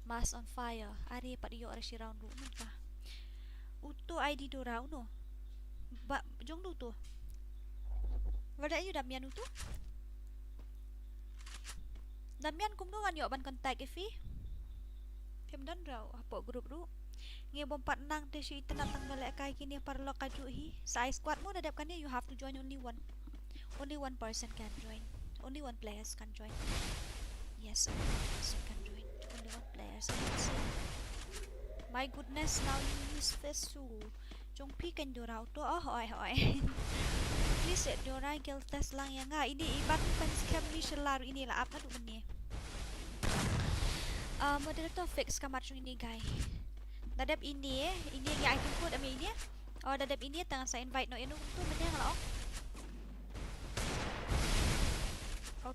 Mas on fire. Ari pa diyo ara si round room ka. Uto ID do round no. Ba jong do to. Wala yu Damian uto? Damian kum do anyo ban kontak ifi. Pemdan raw apo grup ru. Ngi bom patnang te si tenatang balak kay kini parlo kajuhi. Sa squad mo nadap kani you have to join only one. Only one person can join. Only one players can join. Yes, only one person can join. Only one players. My goodness, now you use Fesu. Jong pi kan do raw to. Oh hoy. Please do ra gel test lang ya nga. Ini ibat pan scam ni selaru ini la up na du ni. Moderator fix kamar chung ini guys. Dadap ini yang item code ami ini. Oh dadap ini tengah saya invite no inu tu benda yang lah.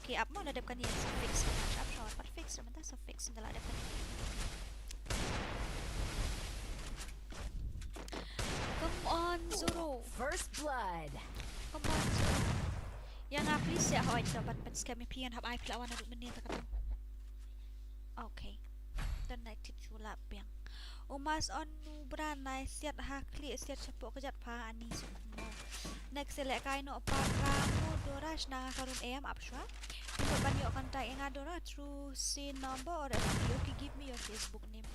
Okay, up mo dadap kan ni fix kamar. Up short, but fix ramata sa fix ndala dadap kan. Come on Zoro. First blood. Come on Zoro. Yang please ya hoy dapat pan scam pian hab ai pelawan na du benda takatang. Okay. Dan naik titulap yang umas on nubran naik siat hakli siat cepok kejat pa ani semua. Next selek kai no pa kamu dorash na karun am apshwa. Untuk banyak kontak yang adora through si number or okay give me your Facebook name.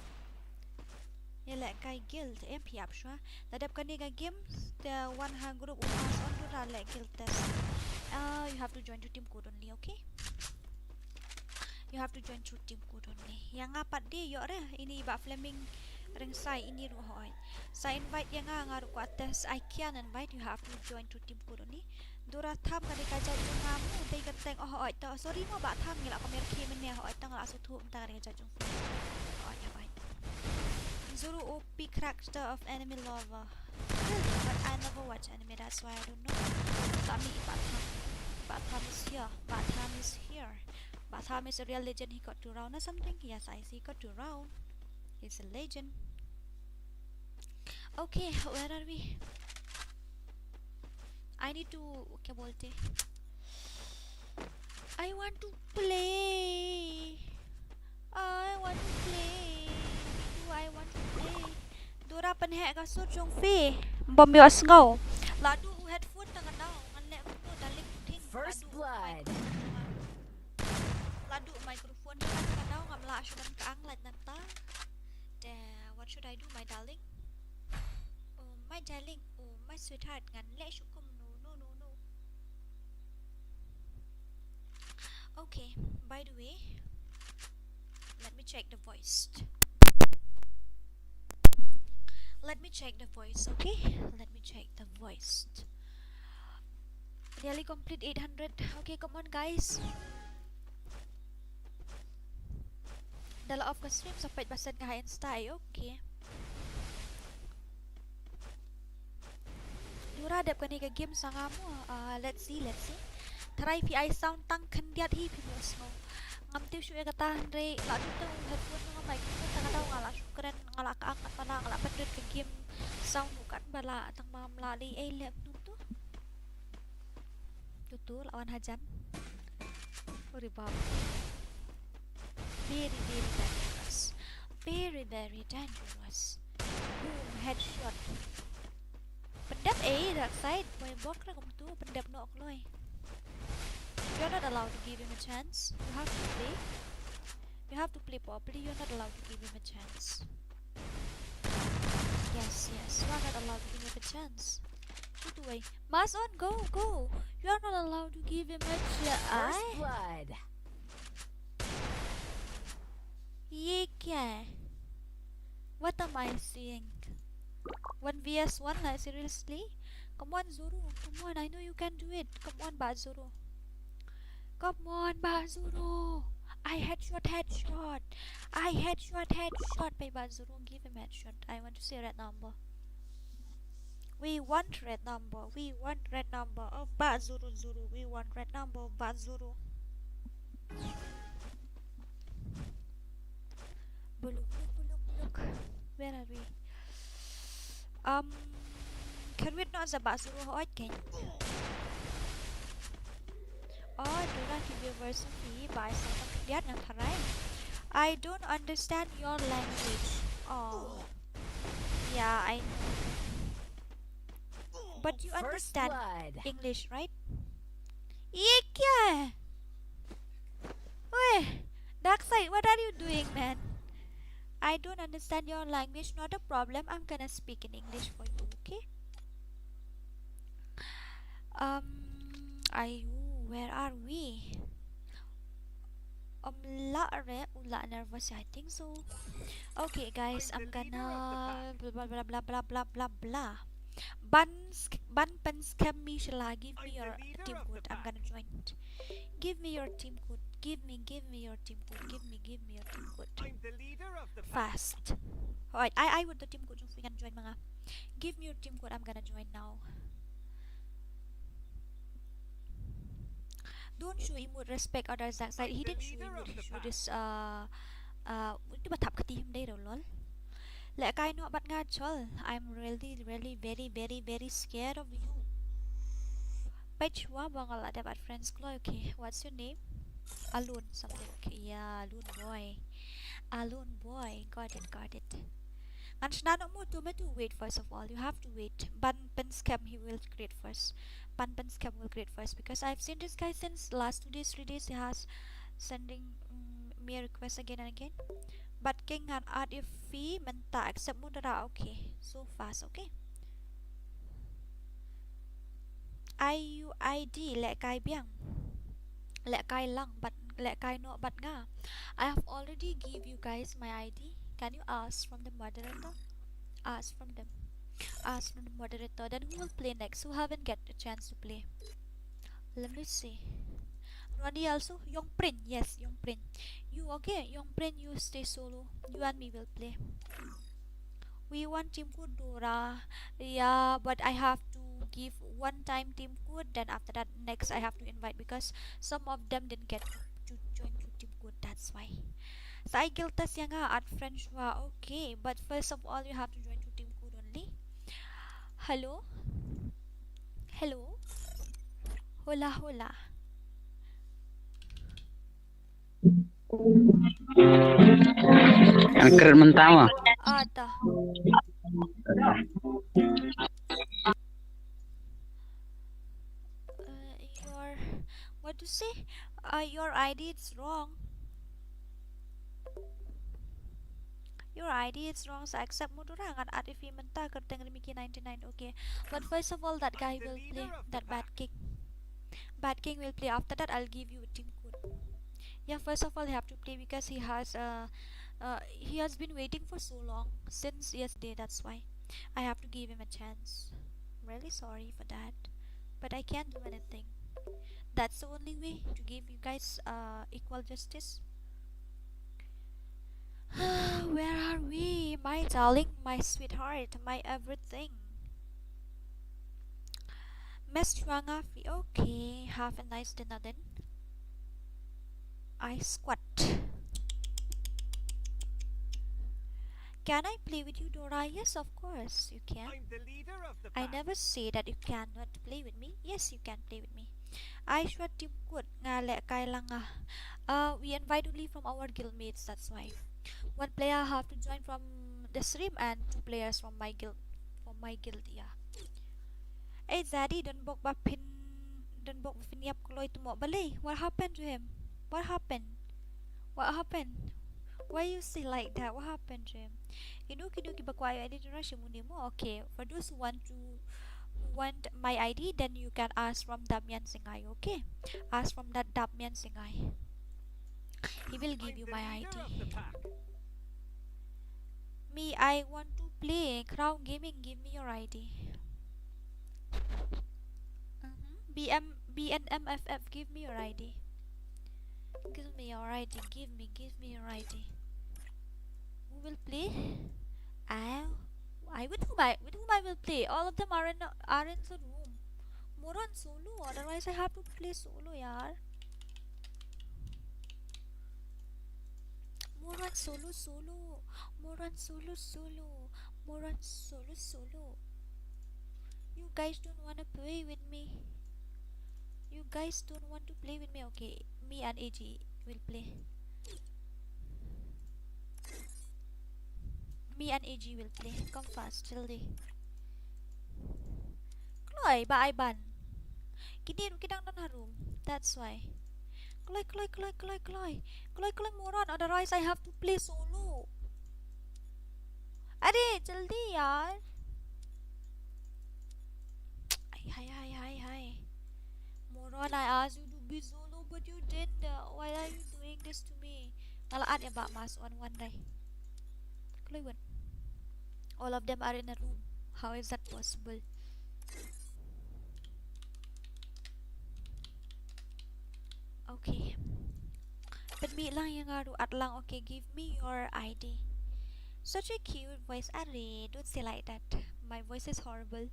Yelek kai guild MP apshwa. Dadap kani ga game the one ha group umas on dora lek guild test. You have to join to team code only, okay? You have to join through team code only. Yang apat dia yok re. Ini iba Fleming ring sai ini ru hoi sai invite yang ngaru ku atas I can invite you have to join to team ku ni dura tham ka dikaja jung ngamu dei ka teng hoi ta sorry mo ba tham ngila MORON mene hoi ta ngala su thu ta dikaja jung hoi ya bai Zoro OP character of enemy lover really but I never watch anime that's why I don't know Tami Batam is here Batam is a real legend he got 2 round or something yes I see he got 2 round he's a legend okay where are we I need to क्या बोलते I want to play Dora penhek ka so chung fi bom yo ngau ladu headphone tangan dau ngan lek ko daling ting First blood. ladu microphone tangan dau ngam la shuban ka ang lat nanta what should I do my darling oh my sweetheart ngan lek shukum no okay by the way let me check the voice okay let me check the voice nearly complete 800 okay come on guys dala off ka stream sampai basan ka Hɪʟʟs tayo okay Dura dep ka ni ka game sa mo let's see try fi I sound tang khandiat hi pi mo ngam tiu shu ka ta re la tu tu headphone ngam mic ta ka daw ngala shu keren ngala ka angkat pala ngala pedret ke game sound bukan bala tang mam la li ai lep tu lawan hajan Reborn very dangerous boom headshot pendap dark side boy bok ra kum tu pendap nok loi you're not allowed to give him a chance you have to play properly you're not allowed to give him a chance yes you are not allowed to give him a chance shoot away mask on go you are not allowed to give him a First chance blood. ye kya what am I seeing 1 vs 1 seriously come on Zoro come on I know you can do it come on Zoro I headshot by Zoro give him headshot I want to see red number we want red number of Zoro we want red number of Zoro look where are we can we not sa Zoro hỏi keng Dura give version fee by some I don't understand your language yeah I know but you First understand blood. English right ye kya Weh, dark side what are you doing man I don't understand your language not a problem I'm gonna speak in English for you okay where are we ula nervous I think so okay guys I'm gonna blah blah blah blah blah blah blah ban pen scam me shall give me your team code I'm gonna join give me your team code give me your team code give me your team code I'm the leader of the fast alright I want the team code so we can join mga give me your team code I'm gonna join now don't show him with respect others that side he didn't show him show this di ba tap ka team day daw lol like I know about nga chol I'm really very scared of you Pechwa bangal ada bad friends klo okay what's your name Alun something okay yeah Alun boy got it and shnano mo to wait first of all you have to wait ban pen scam he will create first ban pen scam will create first because I've seen this guy since last 2 days 3 days he has sending me a request again and again but king and add if fee menta accept mo dara okay so fast okay IUID lek kai biang lek kai lang but lek kai no but nga I have already give you guys my ID Can you ask from the moderator? Ask from them. Ask from the moderator. Then who will play next? Who haven't get a chance to play? Let me see. Ronnie also. Yongprin. Yes, Yongprin. You okay? Yongprin, you stay solo. You and me will play. We want team code Dora. Yeah, but I have to give one time team code. Then after that, next I have to invite because some of them didn't get to join to team code. That's why. Saya guiltas yang at French wa. Okay, but first of all, you have to join to team code only. Hello. Hello. Hola, hola. Yang keren mentama. Ada. Your what to say? Your ID is wrong. Your ID is wrong. So accept mo dorang at Arifi menta kerteng Mᴏᴇ 99. Okay, but first of all, that guy will play. That bad king. Bad king will play. After that, I'll give you a team code. Yeah, first of all, you have to play because he has been waiting for so long since yesterday. That's why I have to give him a chance. Really sorry for that, but I can't do anything. That's the only way to give you guys equal justice. Where are we, my darling, my sweetheart, my everything? Mᴏʀᴇ. Okay, have a nice dinner then. I squat. Can I play with you, Dora? Yes, of course you can. I'm the leader of the I pack. never say that you cannot play with me. Yes, you can play with me. I should team good. We invite only from our guildmates. That's why one player have to join from the stream and two players from my guild. Yeah. Hey, Zaddy, don't bok bapin yap kloy tumo balay. What happened to him? What happened? What happened? Why you say like that? What happened to him? Kinuki bakwayo editor mo. Okay, for those who want my ID, then you can ask from Damian Singay. Okay, ask from that Damian Singay. He will give you my ID. Me, I want to play Crown Gaming. Give me your ID. BNMFF. Give me your ID. Give me your ID. Give me your ID. Who will play? With whom I will play? All of them are in the room. Moron solo. Otherwise, I have to play solo, yaar. Moron solo. Moron solo. Moron solo. You guys don't want to play with me. You guys don't want to play with me. Okay, me and AG will play. Me and AG will play. Come fast, jaldi. Kloy, ba ay ban? Kini kidang nan harum. That's why. Kloy, moron. Otherwise, I have to play solo. Arey, jaldi yaar. Hi. Moron, I asked you to be solo, but you didn't. Why are you doing this to me? Malaat ya ba mas on one day. Kloy. All of them are in a room. How is that possible? Okay. But me lang yung aru at lang. Okay, give me your ID. Such a cute voice. Arre, don't say like that. My voice is horrible.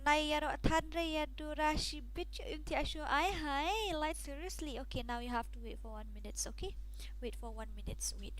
Nayaro tandre yadura she bitch unti asho I hi. Like seriously. Okay, now you have to wait for 1 minute. Okay, wait for 1 minute. Wait.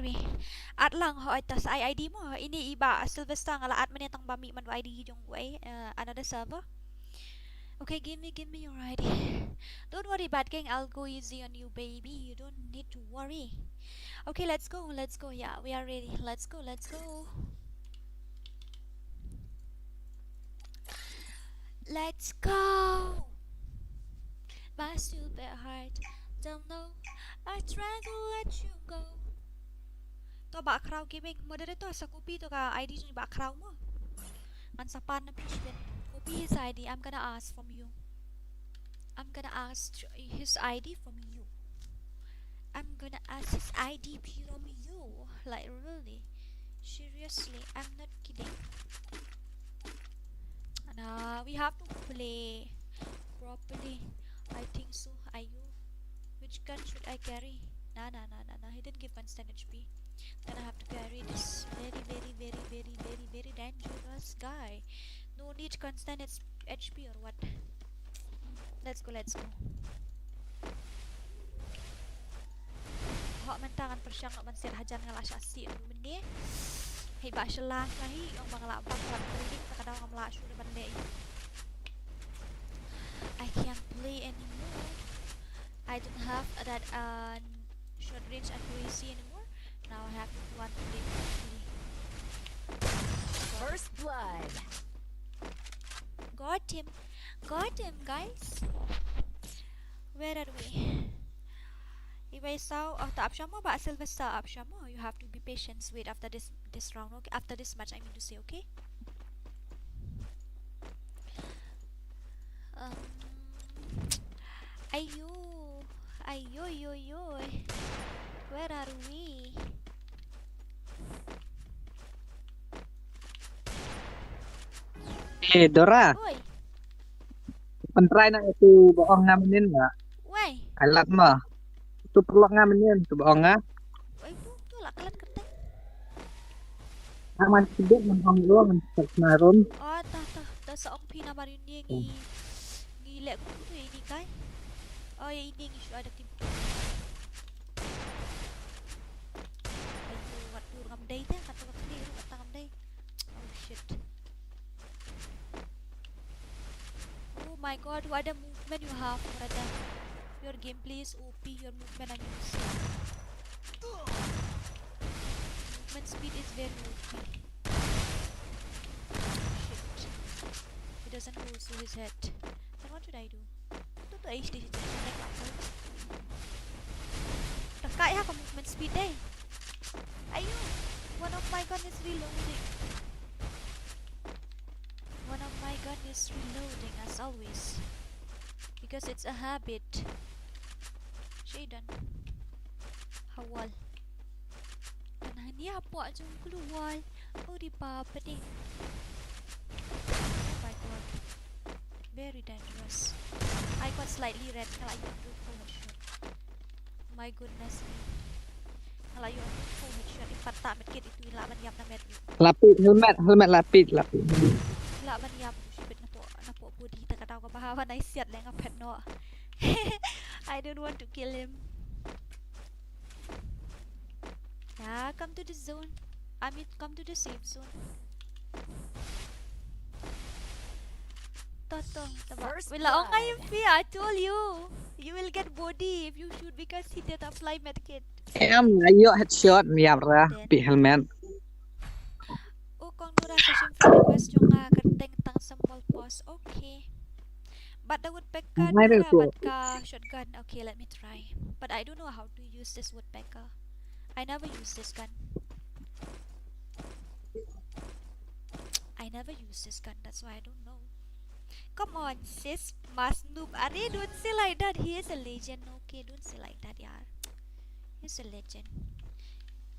are we? At lang ho tas ID mo. Ini iba Sylvester ngala at manitang bami man ID yung way another server. Okay, give me your ID. Don't worry, bad gang. I'll go easy on you, baby. You don't need to worry. Okay, let's go. Yeah, we are ready. Let's go. Let's go. My stupid heart don't know. I try to let you go. To background gaming moderator sa copy to ka ID yung background mo. Mansapan na pishbin. Copy his ID. I'm gonna ask from you. I'm gonna ask his ID from you. I'm gonna ask his ID from you. Like really? Seriously, I'm not kidding. Nah, we have to play properly. I think so. Are you? Which gun should I carry? Nah. He didn't give constant HP. Then I have to carry this very dangerous guy. No need constant HP or what? Let's go. Hak mentangan persyang nak mensir hajar ngalah syasi dulu benda. Hei ba syalah lahi yang mengelak bangkat training terkadang ngamlak sudah benda ini. I can't play anymore. I don't have that short range accuracy anymore. Now I have to want to play properly. First blood. Got him, guys. Where are we? If I saw the option mo ba Sylvester option mo, you have to be patient. Wait after this round, okay? After this match, I mean to say, okay? Ayo. Where are we? Dora. Oi, Pentrai nak itu bohong ngamenin nggak? why? Alat mah. Itu perlu ngamenin, itu bohong nggak? Oi, tu lah kalan kertas. Aman tidak menghong lu menarun. Oh, ta sa ong pina marin ni ngilek ko tu ini kai. Oh, ya ini isu ada tim. Ayo, wat pur ngam day teh kata clear kata ngam day. Oh shit. Oh my god, what a movement you have, brother. Your gameplay is OP, your movement and movement speed is very OP. Shit. He doesn't hold to his head. Then what should I do? Tuh HD Terkait ha movement speed deh. Ayo, one of my gun is reloading. One of my gun is reloading as always. Because it's a habit. Shaydan. Hawal. Dan ni apa aja keluar. Oh di apa ni? Oh my god. Very dangerous. I got slightly red kalau you do full headshot. My goodness me. Kalau you do full headshot ipat tak medkit itu ilaban yap na medkit. Lapis helmet lapis. Ilaban yap sipit na po body terkadang kabahawa na isiat lang apet no. I don't want to kill him. Yeah, come to the zone. Come to the safe zone. Totong, wala ko ngayon, Fia. I told you. You will get body if you shoot because he did apply medkit. Em ayo headshot miap ra pi helmet. Kung nura sa siyempre request yung karteng tang small pause. Okay. But the woodpecker nura ba't ka shotgun? Okay, let me try. But I don't know how to use this woodpecker. I never use this gun. That's why I don't know. Come on, sis. Mas noob. Are don't say like that. He is a legend. Okay, don't say like that, yaar. He's a legend.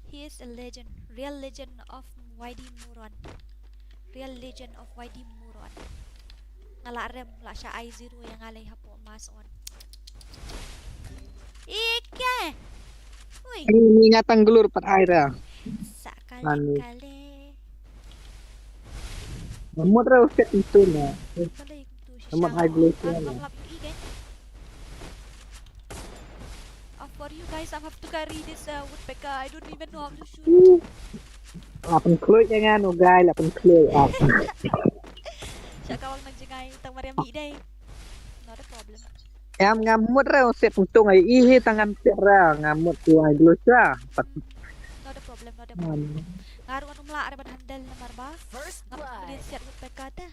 He is a legend. Real legend of MORON. Real legend of MORON. Ngalarem la siya I0 yang alay hapo mas on. Ike! Uy! Ini ingatan gelur pat air. Sakali-kali. Mamut ra set itu na. Balay kong to siya. Mamut high glove na. Kamlap yung igen. Sorry you guys, I have to carry this woodpecker. I don't even know how to shoot. หลับเป็นคลุยยังไงหนูกายหลับเป็นคลุยออก Chả cao bằng chừng ngày, tao mà đem bị đây. Not a problem. em ngamut reo set untung ai ihi tangan tera ngamut tuai dulu sa pat Not a problem, not a problem. Ngaruh kan umla ada handle na marba. First Ngap blood. din siat woodpecker ta.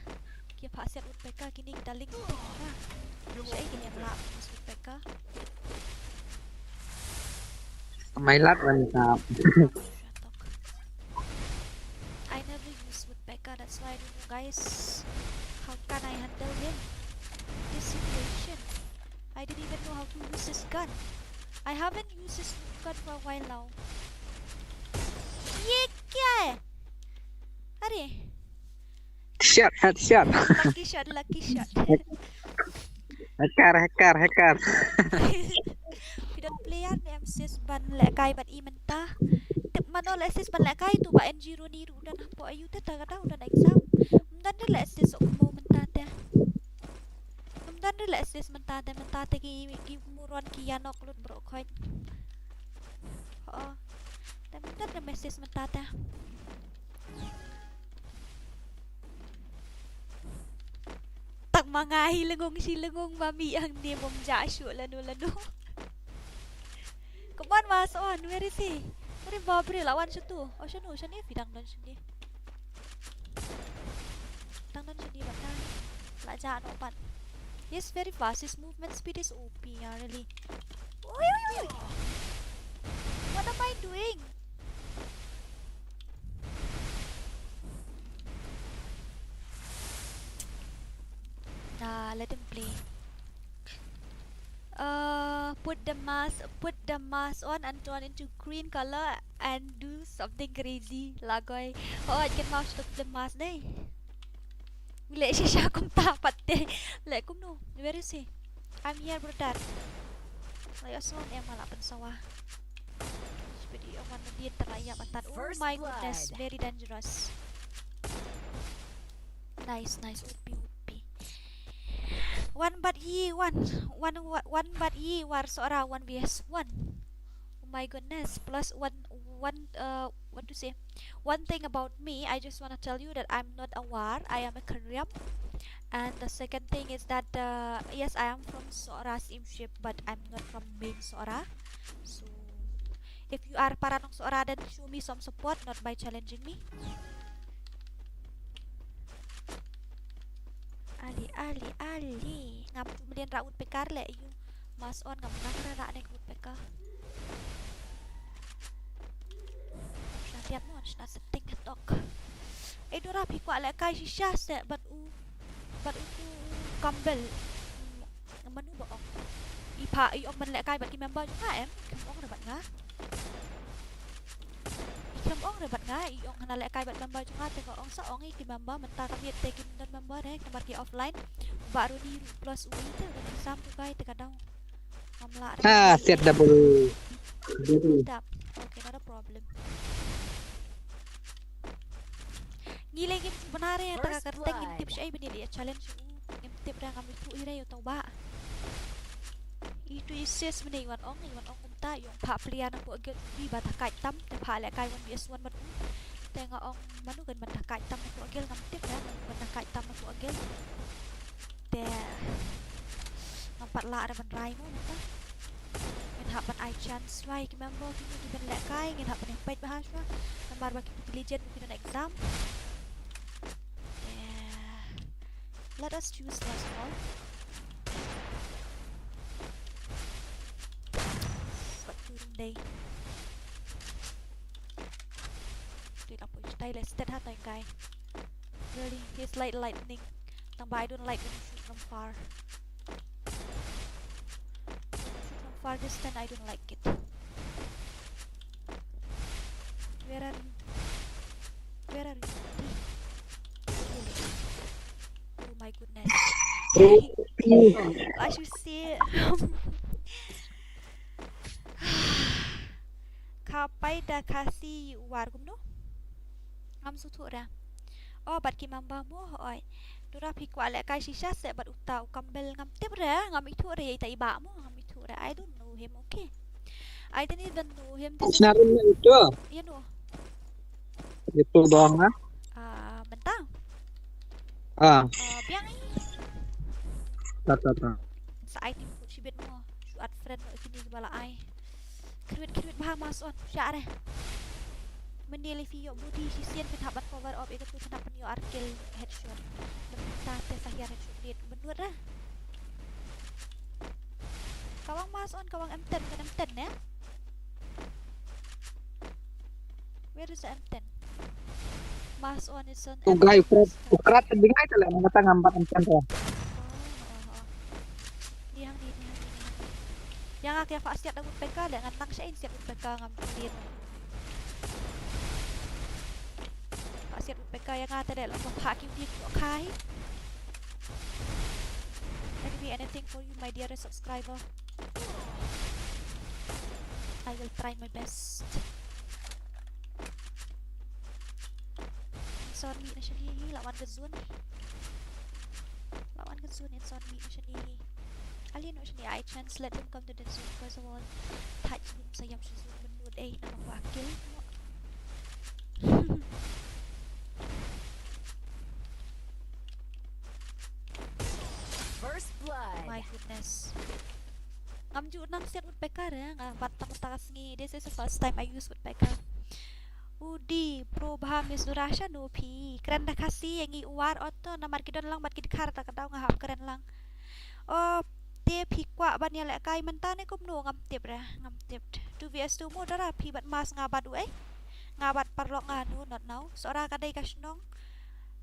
Kia pak siat woodpecker kini kita link tu. Saya kini yang lak mas woodpecker. ทำไมรัดมันครับ I never use woodpecker, that's why I don't know guys. How can I handle him? This situation. I didn't even know how to use this gun. I haven't used this gun for a while now. ये क्या है? अरे shot headshot lucky shot, lucky shot. hacker Pidan player ni MCS ban lek kai ban i mentah. Tip mano lek sis ban lek kai tu ba N0 ni udan apa ayu ta kada udan exam. Mendan de lek sis mau mentah teh. Mendan de lek sis mentah teh ki muron ki yanok lut bro khoi. Oh. Dan mendan de message mentah teh. Tak mangahi lengung si lengung mami ang dia memjasuk lanu. Come on Mᴏᴜᴜ, where is he? Where Bobri lawan situ. Oh Sᴏᴜ ni bidang don sini. Bidang don sini bata. Laja no pan. Yes, very fast. His movement speed is OP, really. Oi. What am I doing? Nah, let him play. Put the mask on and turn into green color and do something crazy. Lagoy. Oh, I can mouse the mask day. Lek siya kung tapat deh. Lek kung no. Where is he? I'm here, brother. Layason yang malapan sawah. Seperti yang mana dia terlayak matan. Oh my goodness, very dangerous. Nice. OP. One but ye war seorang 1vs1. Oh my goodness. Plus what to say? One thing about me, I just want to tell you that I'm not a war. I am a Korean. And the second thing is that yes, I am from Seoul Steamship, but I'm not from main Seoul. So if you are para ng Seoul, then show me some support, not by challenging me. Ali. Ngam kemudian raut pekar le you. Mas on ngam nak nek pekar. Tiap mon na setting tok. Dora pi kwa le kai shisha se bat u kambel. Manu ba ok. Ipa i ok man le kai bat ki member juga em. Kam ok ra bat nga. Kam ok ra bat nga i ok na le kai bat member juga te ko ong sa ong i ki member menta kami te ki don member ne kamar ki offline. Baru di plus u itu udah exam tu kai te kadang. Mamla. set double Okay, not a problem. Gila game sebenarnya tak kerteng intip siya ibin dia challenge intip dah kami Kɣzīʟᴜ yo tau ba. Itu isis menai wan ong kumta yung pa plia na po agad bi bata kai tam te pa le kai 1vs1 bat te nga ong manu gan bata kai tam na po agad ngam tip ya bata kai tam na po agad te ngam la ada ban rai mo na ngin hapan I chance why remember kini di ban le kai ngin hapan yang pait bahas na nambar baki legend mungkin na exam. Let us choose last one. What turun day? Tidak apa style let's hat yang guy. Really, he's like lightning. Tambah I don't like when you shoot from far. Shoot from far distance I don't like it. Where are you? My goodness. I should see it. Kapai da Khasi war gum no. Ngam su thu ra. Oh bat ki mamba mo oi. Dora pi kwa le kai shisha se bat uta kambel ngam tip ra ngam I thu ra ta iba mo ngam I thu ra. I don't know him okay. I didn't even know him. This is Sinarin na ito. you know. Ito doang na. Bentang. Biang Ta. sa IT po si bet mo. At friend mo kini bala ay. Kriwit bah masuk siya are. Mendili fiyo budi sisian pinabat power of itu tuh kenapa niyo arkil headshot. Tate sa hiyan headshot dit benur dah. Kawang masuk kawang M10 kan M10 ya. Where is the M10? Masuk is on Tugay, ukrat tingay tala mga tangambat ang sentro. Yang ni. Yang akhirnya Pak siap dengan PK dengan nang siya siap dengan PK ngambil. Pak siap dengan PK yang ada dalam pakai di kai. Anyway, anything for you, my dear subscriber. I will try my best. Sorry, na siya ni lawan Kಝuᴜn. Sorry, na siya ni. Alin na siya ni I chance let him come to the Zoom first of all. Touch him sa yam siya Zoom menurut na mawakil. First blood. My goodness. Ngamju nang siap woodpecker ya. Batang takas ni. This is the first time I use woodpecker. Udi pro bahamis durasya no pi. Keren dah Khasi yang iuar oto namar kidon lang bat kidkar tak tahu ngahap keren lang. Oh, te pi kwa ban ya lek kai mentane kum no ngam tip. 2vs2 mo dara pi bat mas ngabat u ngabat parlok nganu not now. Seorang kadai kasnong.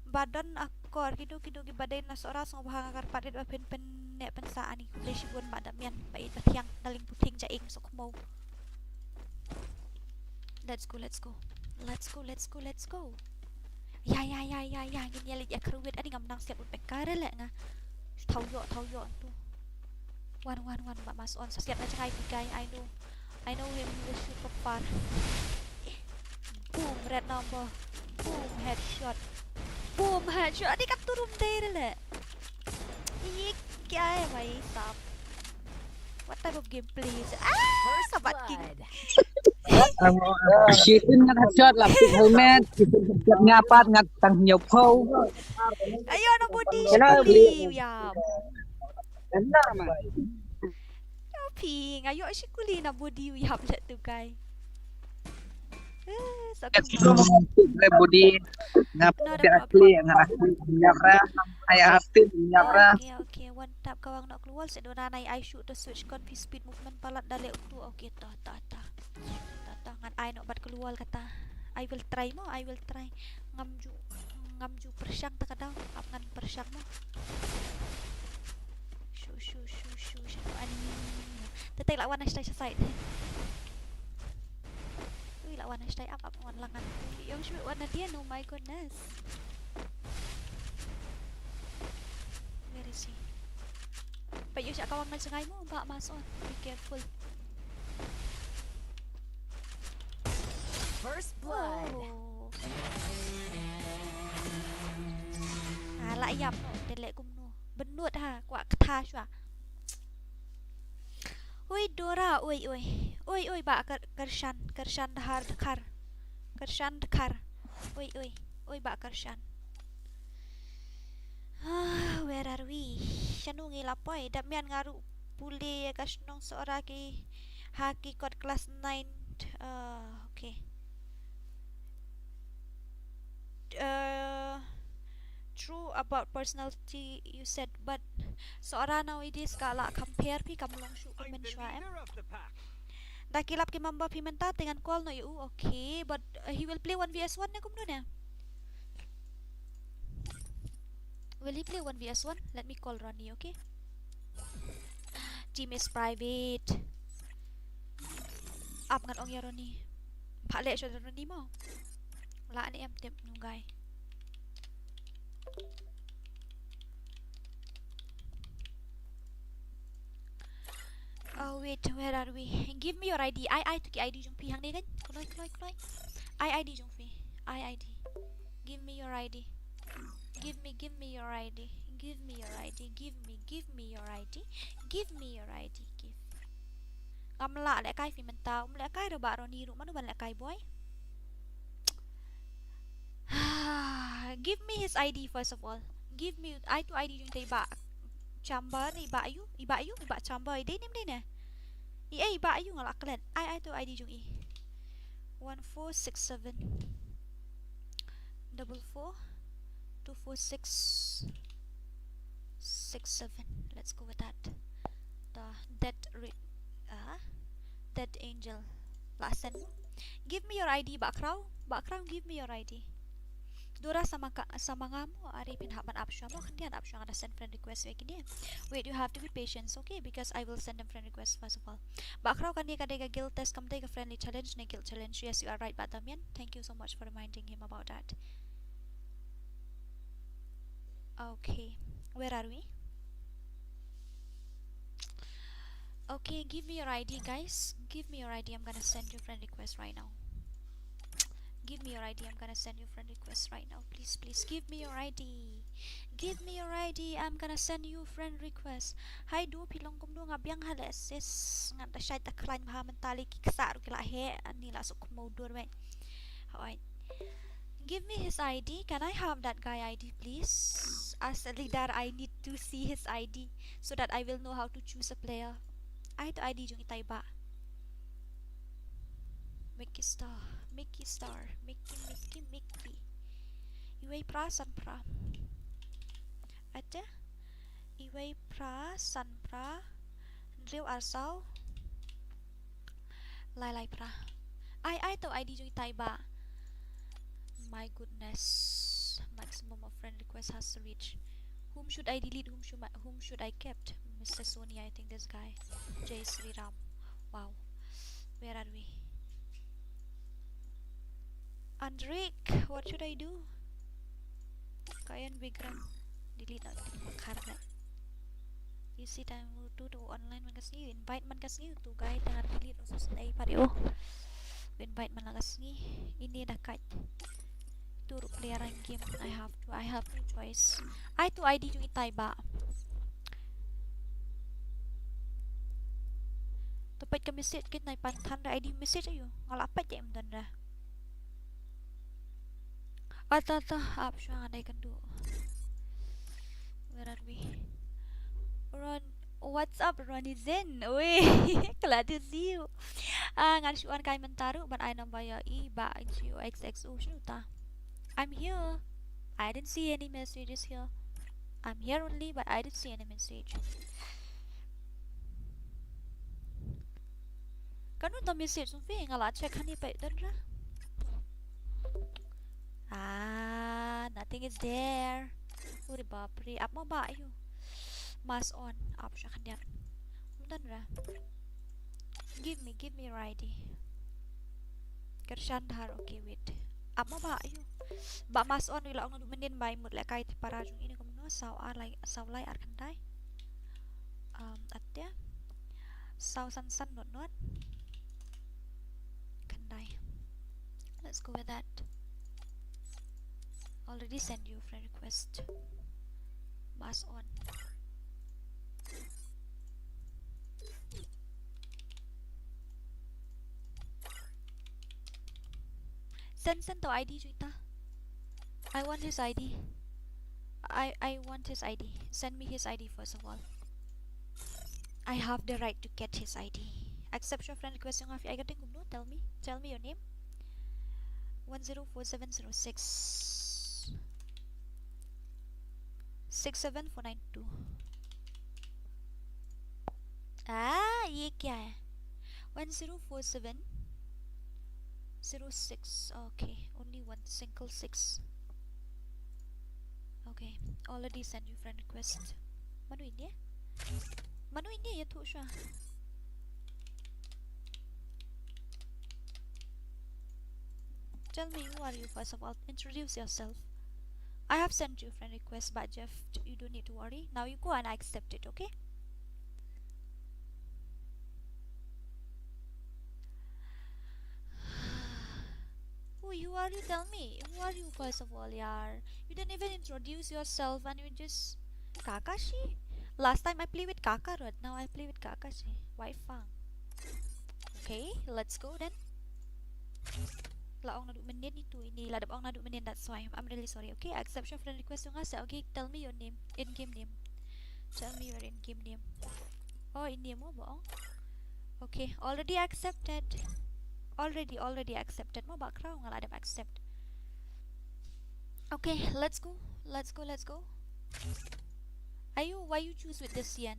Badan akor kidu gibadai na seorang song bahang akar padet pen nek pensaan ni. Leshi bun badan mian bait batiang daling puting jaing sok mau. Let's go. Ya. Gini alit ya keruit ani ngamnang siap woodpecker lek nga. Tau yo tu. One mbak mas on. So siap na cakay bigay. I know him, he will shoot from far. Boom, red number. Boom, headshot. Ani kat turun deh lek. Ini kya hai bhai sab? What type of gameplay is it? First Sabat king. blood. Shitin nga headshot lapit helmet, shitin ngapat ngat tang nyopo. Ayo ano budi sikuli ya. Benar man. Ping, ayo sikuli na budi ya pula tu guys. Budi ngap asli nyara ayah hati nyara. Okay. One tap kawang nak keluar sedona nai I shoot the switch con speed movement palat dale tu. Okay, ta. Ngan I nak bat keluar kata. I will try. Ngamju persyang tak kadang ap ngan persyang mo. Shu ani. Tetek lawan na stay sa side. Lawan na stay up on langan. Yung shoot one na dia, oh my goodness. Where is he? Payo siya kawang nagsangay mo, ba mason. Be careful. First blood. Layam no, delek kum no. Benut ha, kuat ketah syua. Oi Dora, oi, ba Kershan dekar. Oi ba Kershan. Where are we? Syanu ngilapoy, damian ngaru puli kasnong seorang ki haki kod kelas 9. Okay. True about personality you said, but seorang nowadays kala compare pi kamu long shoot komen syua dah kilap ki mamba pimenta dengan call no you okay, but he will play 1vs1 na kumno na. Will he play 1vs1? Let me call Ronnie, okay? Team is private. Up ngan ong ya Ronnie. Pak lek syua Ronnie mo. La ni em tip nungay. Oh wait, where are we? Give me your ID. I to ID jong pi hang ni kan? Kloi. ID jong pi. ID. Give me your ID. Give me your ID. Give me your ID. Mᴏʀᴇ Mᴏ Mᴏʀᴇ rồi bạn Ronnie rồi bạn Mᴏʀᴇ boy. Give me his ID first of all. Give me I to ID yung tay ba chamba ni ba ayu iba chamba day nim day na. Iba ayu nga laklan. I to ID yung 1467 44 246 67. Let's go with that. The dead angel. Lasan. Give me your ID bakraw. Give me your ID. Dura sa mga mo ari pinhaman option mo kandiyan option ada send friend request wait, you have to be patient, okay, because I will send them friend request first of all. Bakraw kandiya kadega guild test kamday ka friendly challenge na guild challenge. Yes, you are right, Badamian. Thank you so much for reminding him about that. Okay, where are we? Okay, give me your ID, guys. Give me your ID. I'm gonna send you friend request right now. Give me your ID. I'm gonna send you friend request right now. Please, please give me your ID. Give me your ID. I'm gonna send you friend request. Hi do pilong kum do nga biang halesis nga da shay ta klain mahaman tali kiksa kila he anila sok modur me. Alright. Give me his ID. Can I have that guy ID, please? As a leader, I need to see his ID so that I will know how to choose a player. I to ID yung itay ba? Mickey Star. Iway pra san pra. Ate? Iway pra san pra. Drill arsaw. Lai pra. I to ID yung itay ba? My goodness. Maximum of friend request has reached. Whom should I delete? Whom should I kept? Mr. Sony, I think this guy. Jai Sri Ram. Wow. Where are we? Andrik, what should I do? Kayan Bigram. Delete na. Karna. You see time to online man kasi invite man kasi to guide na delete sos na pare invite man lang kasi ini na kat. Turo player ang game. I have no choice. I to ID yung itay ba? Tapos ka message kit na ipantan ra ID message ayo. Ngalapat ya imdan ra. Ata option nga kan do. Where are we? Ron, what's up Ronnie Zen? Uy, glad to see you. Ngan syuan kay mentaru ban ay nambaya ba XXO syuta. I'm here. I didn't see any messages here. I'm here only, but I didn't see any message. Kanun ta message sung fi ngala check hani pa dan ra. Nothing is there. Uri bapri. Up mo ba ayo? Mas on. Up siya kanyan. Dan ra. Give me your ID. Kershandhar. Okay, wait. Up mo ba ayo? Ba mas on wala ang dumenin bay Mᴏʀᴇ para jung ini kumno saulay arkandai. Atya. San not. Kandai. Let's go with that. Already send you friend request. Mas on. Send to ID juita. I want his ID. I want his ID. Send me his ID first of all. I have the right to get his ID. Accept your friend request yung afi. I got no. Tell me your name. 104706 67492. ये क्या है? 104706. Okay, only one single 6. Okay, already send you friend request. Manu ini ya tu siya. Tell me who are you first of all. Introduce yourself. I have sent you friend request, but Jeff, you don't need to worry. Now you go and I accept it, okay? Who are you? Tell me. Who are you first of all, yaar? You didn't even introduce yourself and you just Kakashi. Last time I played with Kakarot. Now I play with Kakashi. Why fang? Okay, let's go then. Laong na menit itu ini ladap ong na menit, that's why I'm really sorry. Okay, I accept your friend request nga sa. Okay, tell me your name, in-game name. Tell me your in-game name. Oh, in-game mo ba? Okay, already accepted. Already accepted mo background nga ladap accept. Okay, let's go. Why you choose with this yen?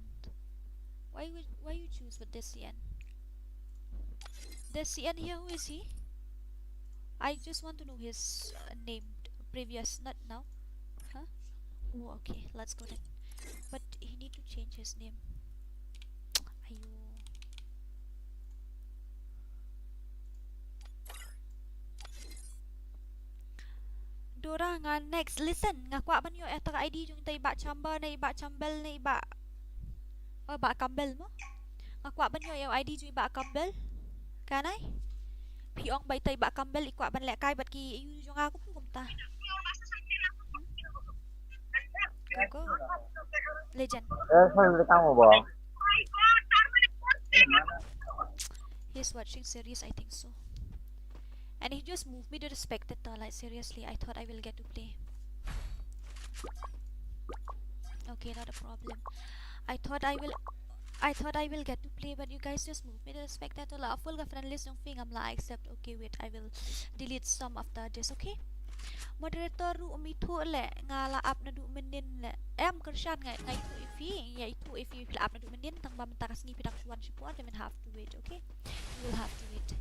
Why you choose with this yen? This yen here, who is he? I just want to know his name, previous, not now. Huh? Oh, okay, let's go then. But he need to change his name. Ayo. Dora nga next. Listen, nga kwa man yo etara ID yung tay ba chamba na iba chambel na iba. Oh, ba kambel mo? Nga kwa man yo yung ID yung iba kambel? Kanay? Piong bay tay ba kambel ikwa ban lek kai bat ki yu yung ako po kumta. Go. Legend. He's watching series, I think so. And he just moved me to the spectator, like seriously, I thought I will get to play. Okay, not a problem. I thought I will get to play, but you guys just moved me to the spectator. La full friend list yung thing, I'm like accept. Okay, wait, I will delete some after this, okay? Moderator ru umito le nga la up na du menin le. Em kersyan nga itu if you la up na du menin tang bamentakas ni production support, then have to wait, okay? You will have to wait.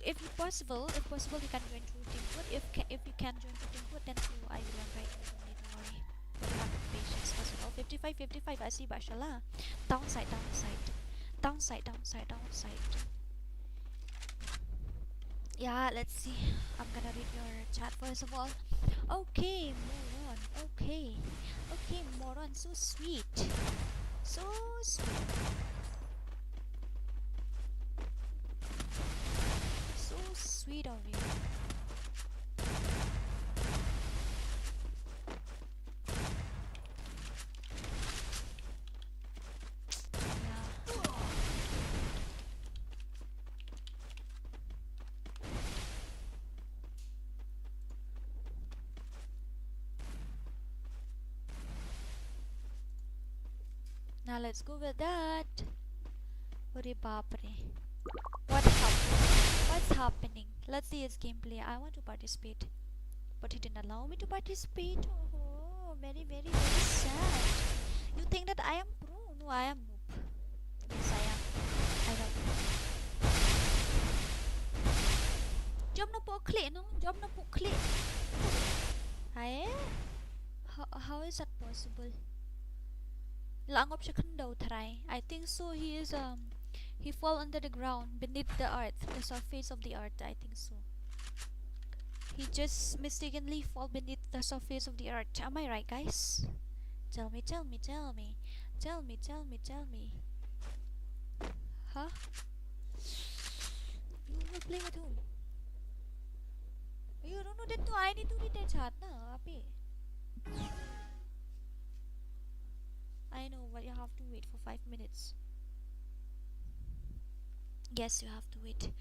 If possible, you can join through Teamfoot. If you can join through Teamfoot, then through I will invite you. Don't need to worry. But have patience as well. 55. I see Bashala. Downside. Yeah, let's see. I'm gonna read your chat first of all. Okay, Moron. Okay, Moron. So sweet. So sweet of you. Now let's go with that. What's happening? Let's see his gameplay. I want to participate, but he didn't allow me to participate. Oh, very sad. You think that I am pro? No, I am noob. Yes, I am. I don't know. Job na po click, no? Job na po click. Ay? How is that possible? Langop siya kan daw try. I think so. He fall under the ground beneath the earth, the surface of the earth. I think so. He just mistakenly fall beneath the surface of the earth. Am I right, guys? Tell me. Huh? You will play with whom? You don't know that too. I need to read that chat na, api. I know, but you have to wait for 5 minutes. Yes, you have to wait.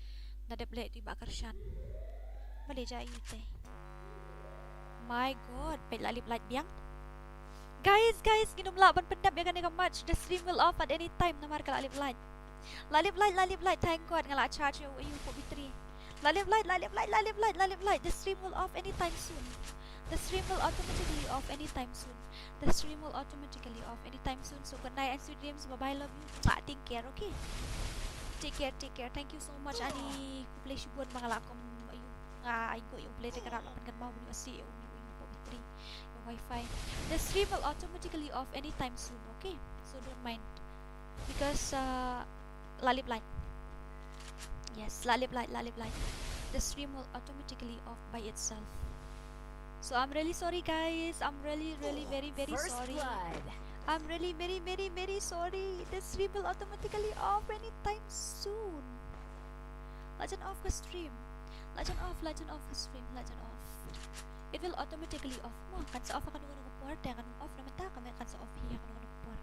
Nadablet di bakarsan. Maleja ayute. My God, pailalip light biyang. Guys, ginumlaban pendap ya ganega match. The stream will off at any time. Namar ka lalip light. Lalip light. Thank God ngala charge yung po bitri. Lalip light. The stream will off anytime soon. The stream will automatically off anytime soon. So good night and sweet dreams. Bye-bye, love you. Take care, okay? Take care. Thank you so much. Ani play shibun mga lakom ayun ko yung play te karap kan mau ni asi yung po bitri yung wifi. The stream will automatically off anytime soon, okay? So don't mind because lalip light. Yes, lalip light. The stream will automatically off by itself. So I'm really sorry, guys. I'm really very sorry. I'm really very sorry. The stream will automatically off anytime soon. Legend off the stream. Legend off the stream. It will automatically off mo. Kan sa off ka nung report, kan off naman ta kami kan sa off hiya ka nung report.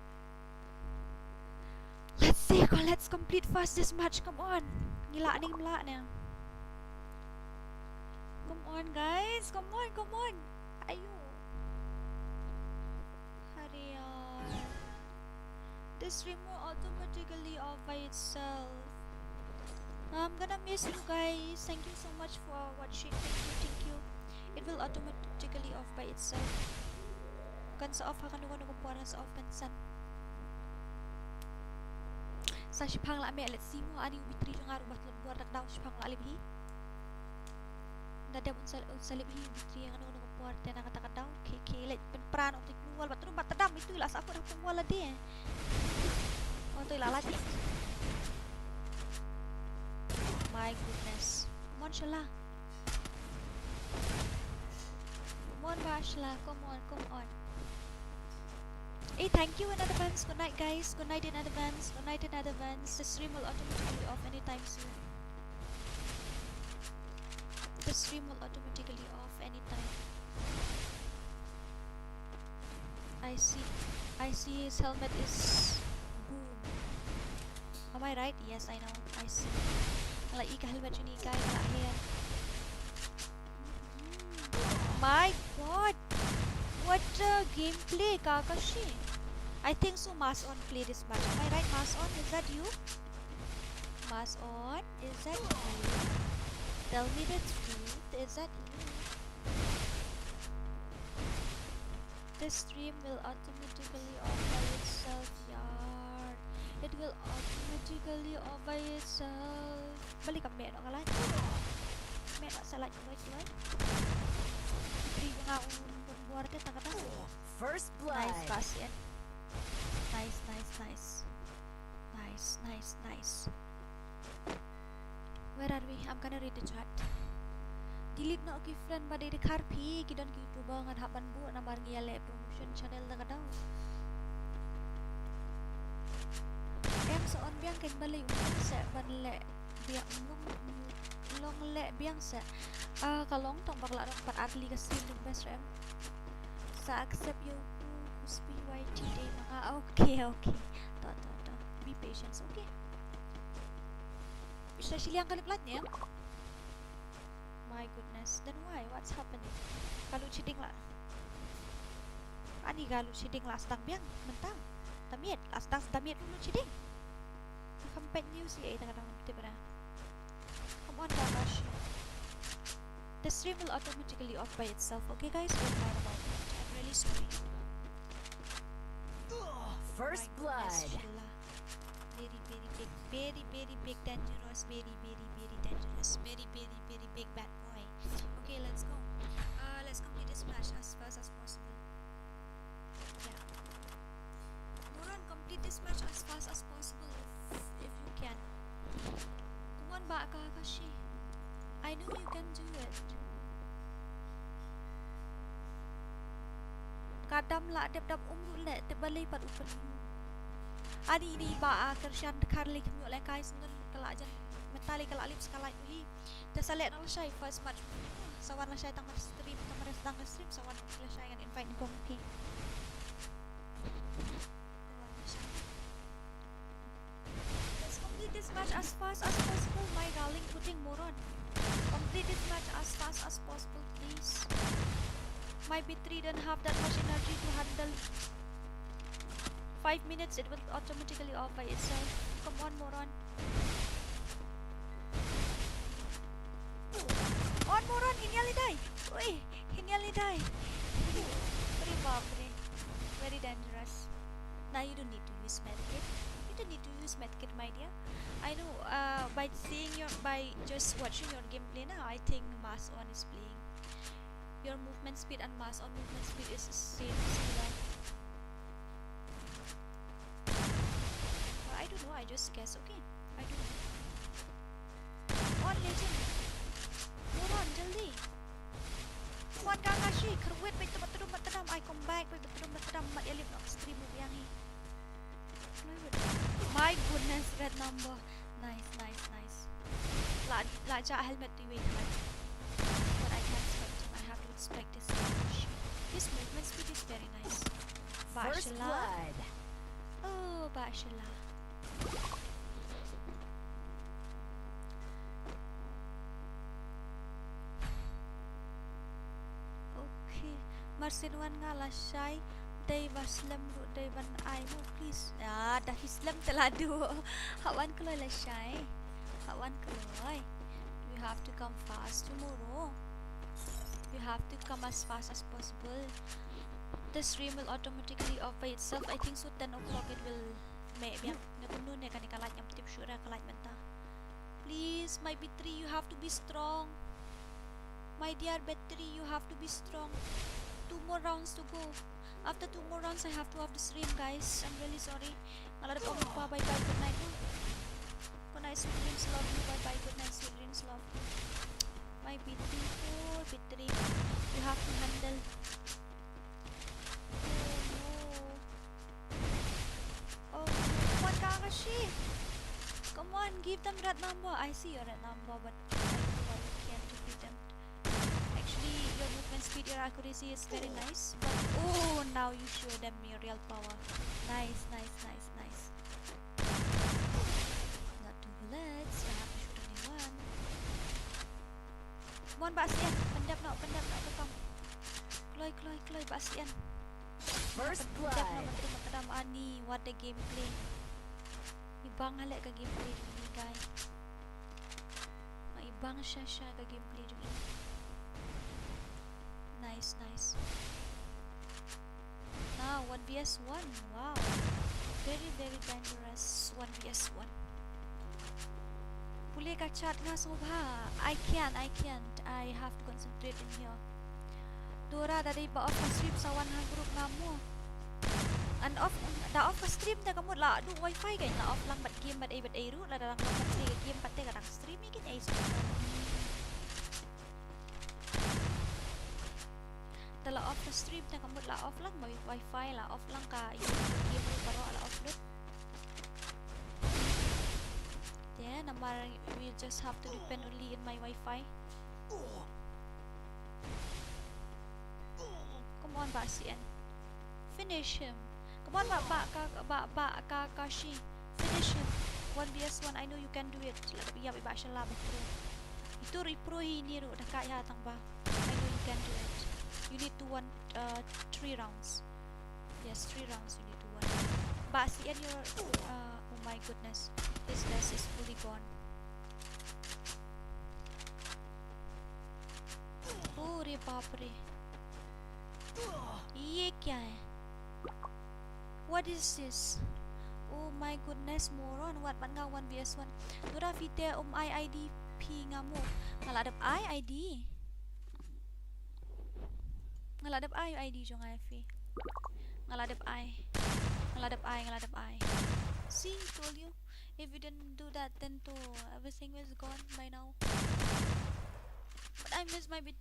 Let's see god, let's complete fast this match. Come on. Gila nih melak nih. Come on guys. Come on. Ayo. Hurry on. This stream will automatically off by itself. I'm gonna miss you guys. Thank you so much for watching. Thank you. It will automatically off by itself. Kan sa off akan nunggu puan sa off kan san. Sa shipang la me let's see mo ani witri nga rubat buat dak daw shipang la libi. Nada pun sa libi witri nga nunggu puan ten nga kata daw let penpran untuk keluar batru batadam itu lah sa aku dah pengual la dia. Oh tu la lagi. My goodness. Come on Shala. Come on Bashla. Come on. Hey, thank you in advance. Good night guys. Good night in advance. The stream will automatically off anytime soon. I see his helmet is boom. Am I right? Yes, I know. I see. Like helmet ni guy here. My god. What gameplay, Kakashi? I think so. Mᴏᴜᴜ play this match. Am I right, Mᴏᴜᴜ? Is that you? Mᴏᴜᴜ, is that you? Tell me the truth. Is that you? This stream will automatically off by itself, yaar. It will automatically off by itself. Balik kami ano kalan? May salat ko ito. Free nga buat kita kata. First blood. Nice Khasi. Nice. Where are we? I'm gonna read the chat. Delete na okay friend ba de karpi kidon ki YouTube ngan haban bu na bar ngiyale promotion channel na kadaw. Em sa on biang ken balay sa banle biang long le biang sa kalong tong bakla dong pat atli ka stream ng best rem. Sa accept yung YT day mga okay. To. Be patient, okay. Bisa siliang kaliplat niya. My goodness. Then why? What's happening? Kalau cheating lah. Ani kalau cheating lah stang biang mentang. Tamiet, stang tamiet dulu cheating. Sampai news ya itu kadang tiba-tiba. Come on, Kakashi. The stream will automatically off by itself. Okay, guys, don't mind about it. I'm really sorry. First blood. Very big dangerous. Very dangerous. Very big bad boy. Okay, let's go. Let's complete this match as fast as possible. Yeah. Moron, complete this match as fast as possible if you can. Come on, Kakashi. I know you can do it. Kadam la dap umru le tebalay pat upan. Adi ni ba Kıyıʀᴜnᴜ kમ્ᴏʀᴜᴜᴜ kalajan mentali kalalip sekala hi. Tersalet na siya first match. Sawan na siya tang stream sawan na siya yang invite ni Kongki. Let's complete this match as fast as possible, my darling puting moron. Complete this match as fast as possible, please. My B3 don't have that much energy to handle. 5 minutes, it will automatically off by itself. Come on, moron. On, moron, he nearly died. Oi, he nearly died. Very dangerous. Now you don't need to use medkit. You don't need to use medkit, my dear. I know. By just watching your gameplay now, I think Mᴏᴜᴜ is playing. Your movement speed and Mᴏᴜᴜ movement speed is similar. I don't know. I just guess. Okay. I don't know. On legend. Hold on, jaldi. Come on, Kakashi. Kerwit by matadam. I come back by matadam. Mat-yalip na stream mo yang hi. My goodness, red number. Nice. La helmet to wait. But I can't expect him. I have to expect this much. His movement speed is very nice. First blood. Oh, Bashala. Marsinwan nga la shy. Day Baslam ru day ban ay mo please. Dah Islam teladu. Hawan kalau la shy. Hawan kalau. You have to come fast tomorrow. You have to come as fast as possible. The stream will automatically off by itself. I think so 10 o'clock it will maybe nakuno ne kan ikalat yang tip sure kalat menta. Please my B3 you have to be strong. My dear battery, you have to be strong. 2 more rounds to go. After 2 more rounds, I have to off the stream, guys. I'm really sorry. Ngalarap ako pa. Bye bye. Good night. Good night, sweet dreams. Love you. Bye bye. Good night, sweet dreams. Love you. My beautiful battery. You have to handle. Oh no. Oh, come on, Kakashi. Come on, give them red number. I see your red number, but I don't know why you can't defeat them. Actually, your movement speed, your accuracy is very nice. But oh, now you show them your real power. Nice, nice, nice, nice. Not 2 bullets. I have to shoot only 1. Come on, Bastian. Pendap nak bekam. Kloy, Bastian. First blood. Pendap nak makadam ani. What a gameplay. Ibang halak ka gameplay ni guys. Ibang siya ka gameplay ni. Nice. Now 1vs1. Wow. Very dangerous 1vs1. Boleh ka chat nga Sobha? I can't. I have to concentrate in here. Dora dari ba off stream sa 1 group namo. And off stream dah kamu lah adu wifi kan lah off lang bat game bat ay ru la dalang bat game bat te kadang stream ikin ay Dala off the stream na kamu la off lang may wifi la off lang ka yung game ru baro ala off lut. Then namar we'll just have to depend only in my wifi. Come on Bastian. Finish him. Come on Kakashi. Finish him. 1vs1 I know you can do it. Labi ba siya laban pro. Itu repro ini ru dah kaya tang ba. I know you can do it. You need to win 3 rounds. Yes, 3 rounds you need to win. Bastian your oh my goodness. His vest is fully gone. Oh re baap re. Ye kya hai? What is this? Oh my goodness, moron. What man nga 1vs1? Dura fite IIDP nga mo. Ngaladap IID. Ngaladap IID jo nga fi. Ngaladap I. See, told you. If you didn't do that, then to everything was gone by now. But I miss my bitch.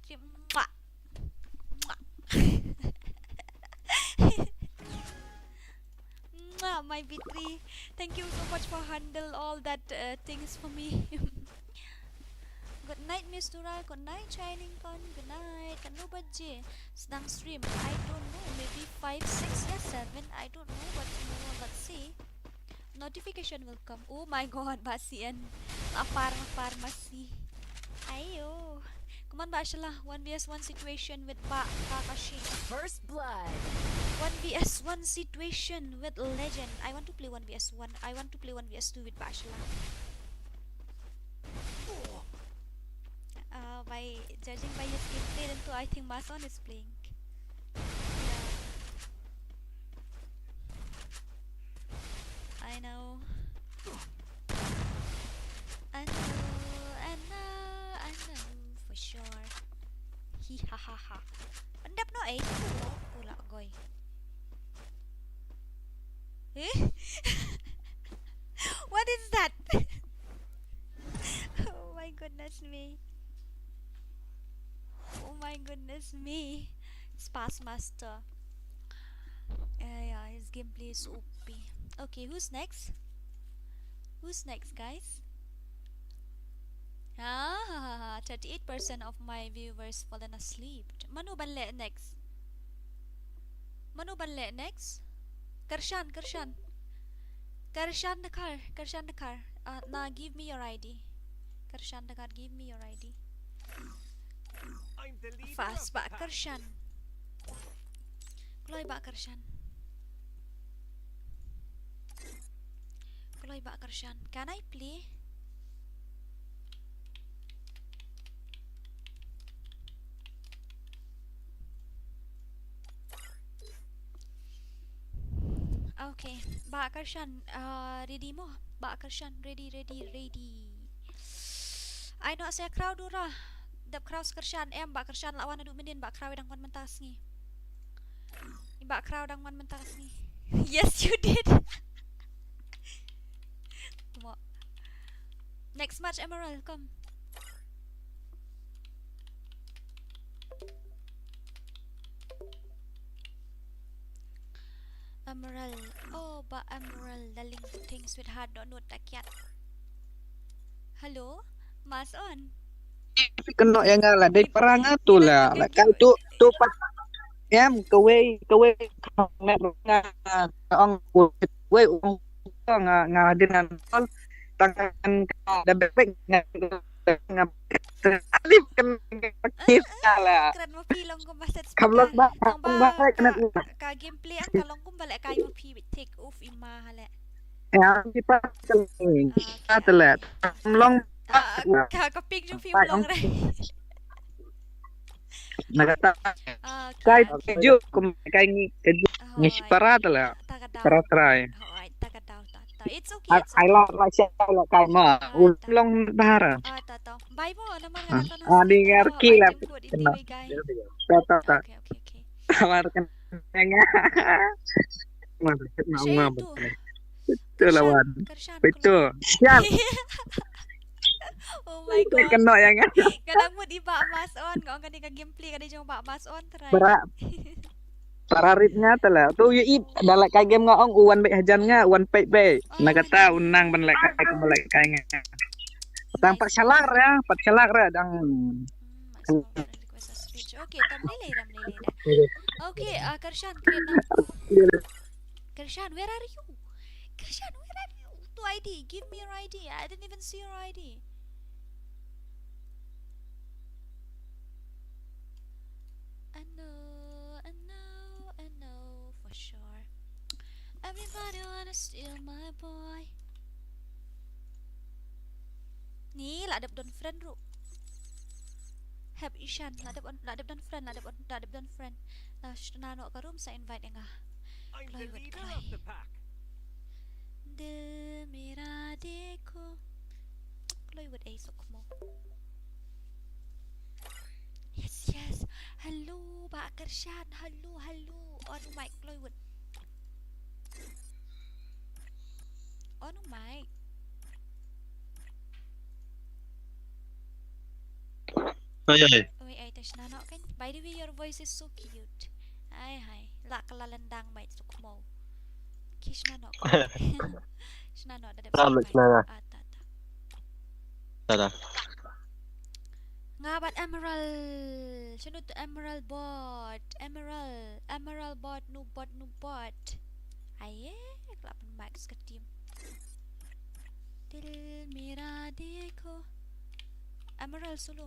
My B3, thank you so much for handle all that things for me. Good night Miss Dura, good night Shining Con, good night. Kano ba je? Sedang stream, I don't know, maybe 5, 6, 7, I don't know, but tomorrow let's see. Notification will come. Oh my god, Bastian. Apar masih. Ayo. Come on Bashala, 1vs1 situation with Kakashi. First blood. 1vs1 situation with legend. I want to play 1vs1. I want to play 1vs2 with Bashala. By judging by his gameplay, then too, I think Mᴏᴜᴜ is playing. Yeah. I know for sure. Hihahaha. Pandap no eh. Pula goy. What is that? Oh my goodness me. Oh my goodness me. Spas Master. Yeah, his gameplay is OP. Okay, who's next? Who's next, guys? 38% of my viewers fallen asleep. Manu banle next? Kṛśan Nakar. Nah, give me your ID. Kṛśan Nakar, give me your ID. I'm the leader Fast of back, the pack. Kṛśan. Mᴏʀᴇ Can I play? Okay, Mᴏᴇ ready mo? Mᴏᴇ ready. I know saya crowd dura. Dap crowd Mᴏᴇ Mᴏᴇ lawan adu menin crowd dang wan mentas ni. Crowd dang wan mentas ni. Yes, you did. Come on. Next match Emerald, come. Emerald. Oh, ba Emerald. Daling puting sweetheart. Don't know takyat. Hello? Mas on. Kena yang lah dari perang tu lah. Kan tu pas em kowe net ong kowe ngadinan tangan dan bebek alif kan kita lah. Keren mo pilong ko maset Kablog ba kena ka gameplay ang kalong kung balik kayo pi take off ima hala. ya kita keling telat long Kakapig yung film long re. Nagata kahit keju kay ngisi para tala para try. Alright, tagadaw ta. It's okay. I like siya kay mo ulong bahara. Tato. Bye mo naman nga Di ngerti lah. Okay. Tawarkan nga. Share tu. Betul lawan. Betul. Siap. Oh my god. Kena yang Kadang mo di ba mas on ngong kani ka gameplay kani jong ba mas on try. Para ritnya tala. Tu yu dalak kay game ngong uwan baik hajan nga uwan pek be. Nagata unang ban lek kay kumalek kay nga. Tang percalar ya, dang. Okay, tam nilay dah. Okay, Kershan, Kershan, where are you? Kershan, where are you? To ID, give me your ID. I didn't even see your ID. I know for sure. Everybody wanna steal my boy. Ni lah adab don friend ru. Have Ishan lah adab don friend. Lah nano ka room sa invite nga. I'm the leader of the pack. De miradiko. Kloy with Ace mo. Yes. Hello, Ba Kershan. Hello. On mic Kloy with. On mic. Uy, ay tash nano kan. By the way, your voice is so cute. Ay. La kalalandang mate sukmo. Kish nano. Nano dadap. Tada. Nga ba't Emerald? Sunod to Emerald bot. Emerald bot. Noob bot. Ay, kelapan max ke team. Dil miradiko. Emerald solo.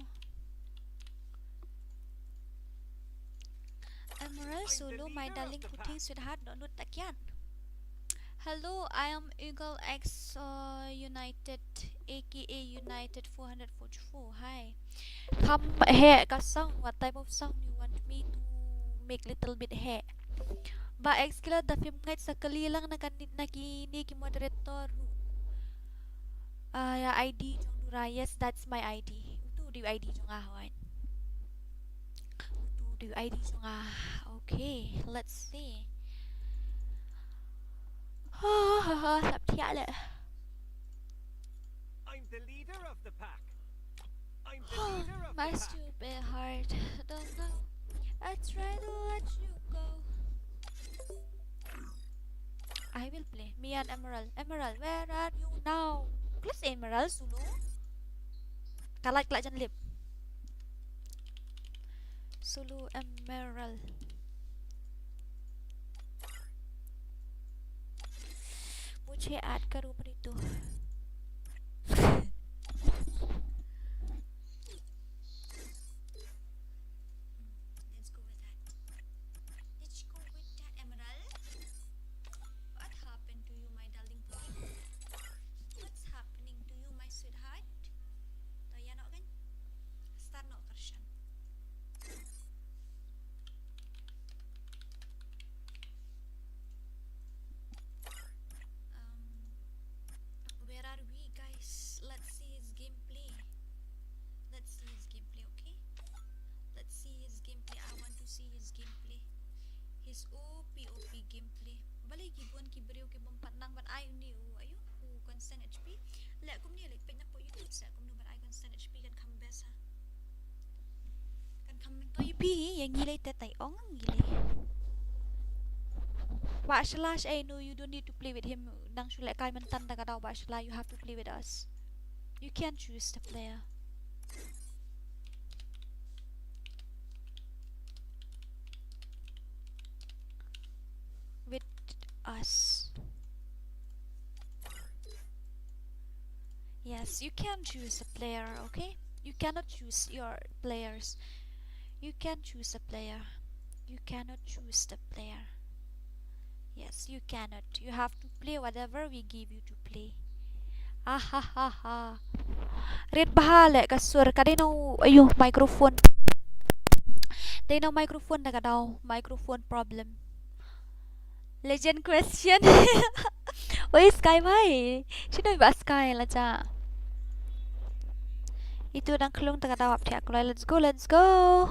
My darling puting sweetheart. Don't takyan. Hello, I am Eagle X United, aka United 444. Hi. Come here, ka song. What type of song you want me to make little bit here? Ba X kila da film ngait sa kalilang nakinig moderator. Ya ID jong dura. Yes, that's my ID. Utu di ID jong ahwan. ID jong okay, let's see. I'm the leader of the pack. My stupid heart don't know. I try to let you go. I will play. Me and Emerald. Emerald, where are you now? Please Emerald solo. Kalak jan lip. Solo Emerald. मुझे add करो अपनी तो let's go with that. yang gilay tetay ong ang gilay. Ba slash ay no, you don't need to play with him. Nang sulay kay man tanda ka daw ba slash, you have to play with us. You can't choose the player. With us. Yes, you can choose a player, okay? You cannot choose your players. You can choose a player. You cannot choose the player. Yes, you cannot. You have to play whatever we give you to play. Ah ha ha ha. Red bahala kasur kadai no ayuh microphone. They know microphone na kadaw. Microphone problem. Legend question. Oi Sky bhai. Sino ba Sky la cha? Itu đang klung ta kadaw ap thiak lai. Let's go, let's go.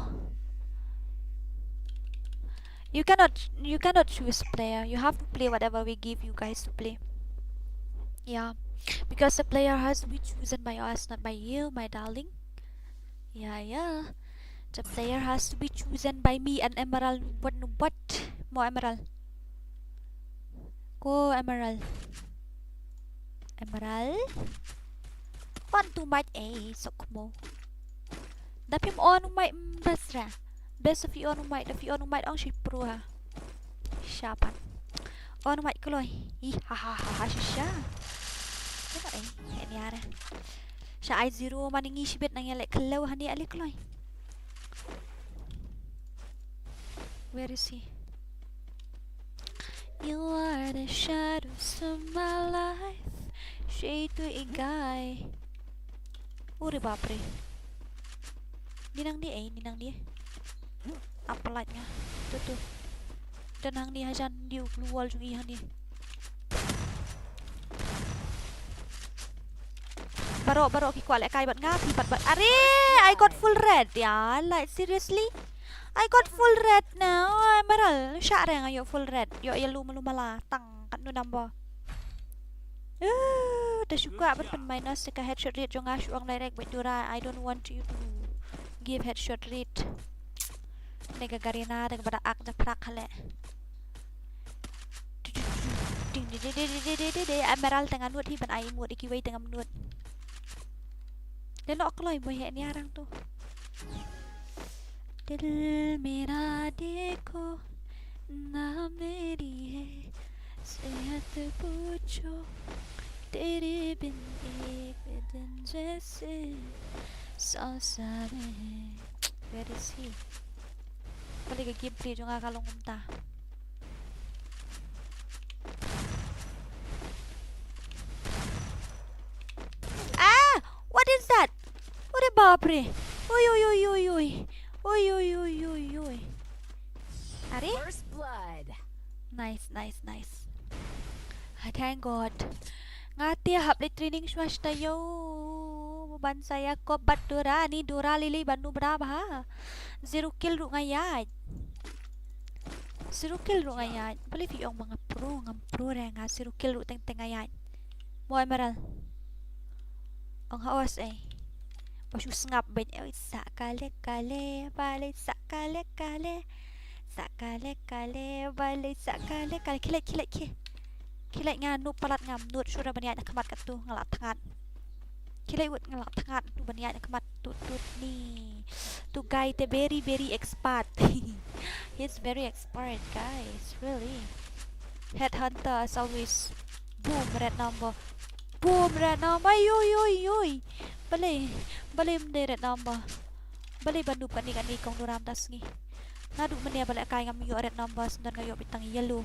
You cannot choose player. You have to play whatever we give you guys to play. Yeah. Because the player has to be chosen by us, not by you, my darling. Yeah. The player has to be chosen by me and Emerald. What? Mo Emerald. Go Emerald. Emerald. Want to might sok mo. Dapat mo on might best ra. Best of you on might. If you on might ang si pro ha. Siapan. On might kloy. Ha siya. Ano yan yara. Siya ay zero maningi sibit nang yalek kalaw hani alik kloy. Where is he? You are the shadows of my life. Shade to igay. Uri bapre. Ninang dia. Apa lightnya? Tuh. Dan hang ni hajan dia keluar juga hang ni. Baro kikuat lek kai bat ngapi bat. Are, I got full red. Yeah, like seriously? I got full red now. Emerald, syak reng ayo full red. Yo yellow malumala tang kan nu nambah. Dah suka bermain minus dekat headshot rate jong asyuk ang direct buat dura. I don't want you to give headshot rate. Nega garina dekat pada ak dah prak hale. Emerald tengah nuat hi ban ai muat ikiwai tengah nuat. Dia nak keloi boy ni arang tu. Dil mera dekho na meri hai sehat pucho तेरे बिन एक दिन जैसे सा-सा में. Where is he? Balik ke gameplay jo nga kalong kumta. Ah! What is that? Ore bapre. Oy. Are? First blood. Nice. Thank God. Ngati hap le training swasta yo. Ban saya ko bat dora ni dora lili banu berapa ha? 0 kill ru ngayat. 0 kill ru ngayat. Boleh fi ong mga pro re nga 0 kill ru teng ngayat. Mo Emerald. Ang hawas Pasu sengap ben sakale balik sakale balik sakale kilai nganu palat ngam nut syura baniat nak kemat kat tu ngelak tangan. Kilai wut ngelak tangan tu baniat nak kemat tut ni. Tu guy te very expert. He's very expert guys, really. Headhunter as always. Boom red number. Yoy. Bale mde red number. Bale bandu kan ni kong duram tas ni. Nadu menia bale kay ngam yo red number sundan ngayo bitang yellow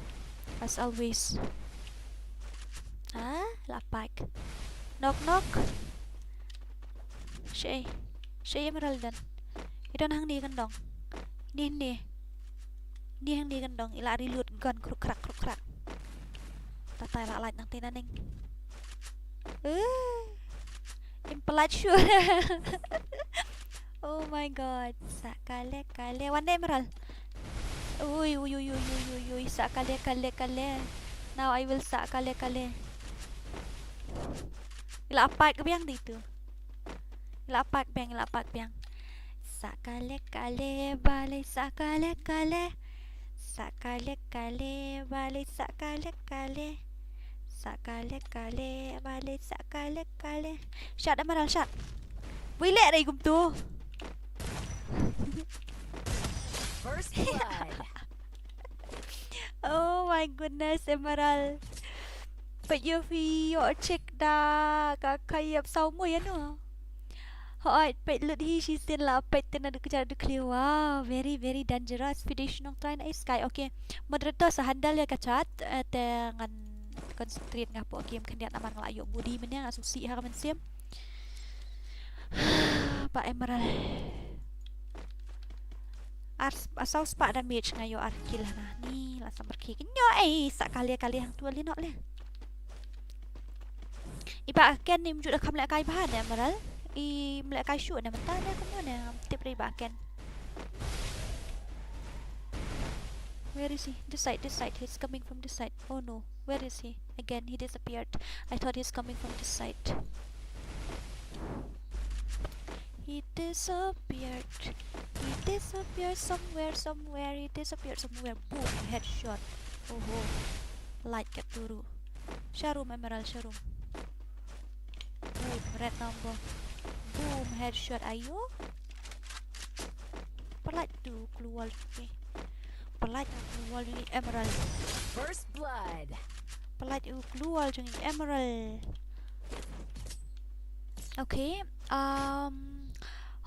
as always. Lapak. Knock. Shay Emerald dan. Idon hang ni kan dong. Ni hang ni kan dong. Ila reload gun kruk krak. Tatai la light nang tinaning. Impelat sure. Oh my god. Sakale. One Emerald. Uy. Sakale. Now I will sakale. Ila apat ke biang itu. Ila apat biang. Sağ-kale-kale, balik sağ-kale-kale. Sağ-kale-kale, balik sağ-kale-kale. Sağ-kale-kale, balik sağ-kale-kale. Shot Emerald, shot. Wili ray gum tu. First blood. Oh my goodness, Emerald. But you feel check da kakayap sau mo yan no. Alright, pet lut hi she still la pet tena de kejar de clear. Wow, very very dangerous. Fidish nong try na sky. Okay. Moderator sa handal ya kacat tengan concentrate ngapo game kandiat aman ngelayo budi menya asusi ha kamen sim. Pak Emerald. Asal spak damage ngayo arkil na ni la samar ki nyo sak kali hang tua linok le. Iba ken ni mjuk kam lek kai bahan Emerald. I mlek kai shoot na mentah na kamu na tip ri ba ken. Where is he? This side. He's coming from this side. Oh no. Where is he? Again, he disappeared. I thought he's coming from this side. He disappeared. He disappeared somewhere. He disappeared somewhere. Boom. Headshot. Oh ho. Light kat turu. Sharum Emerald, sharum. Boom. Red number. Boom. Headshot. Ayo. Pelat tu keluar. Okay. Pelat tu keluar ni Emerald. First blood. Pelat tu keluar ni Emerald. Okay.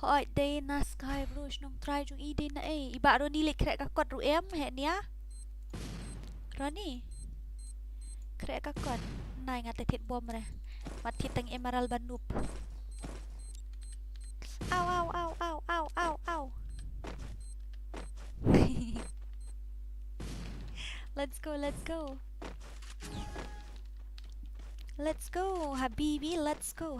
Hỏi đây na sky bro nong try chung i din na iba ro ni lek krek ka kot ru em he nia. Roni. Krek ka kot. Nai ngate thit bom re. Mat thit tang Emerald banup. Ow. Let's go. Let's go, Habibi. Let's go.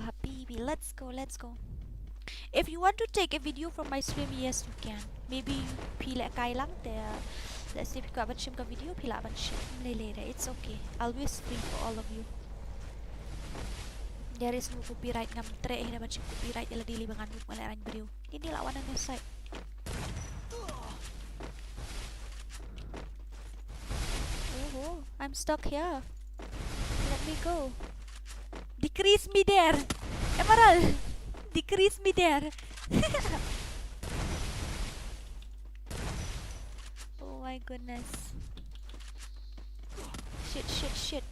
If you want to take a video from my stream, yes you can. Maybe pila kai lang there. Let's see if you got a video. Pila ban shim later. It's okay. Always free for all of you. There is no copyright ngam tre na ban shim copyright ila dili bangan muk malaran video. Ini lawanan ng site. Oh, I'm stuck here. Let me go. Decrease me there. Emerald. Decrease me there. Oh my goodness. Shit.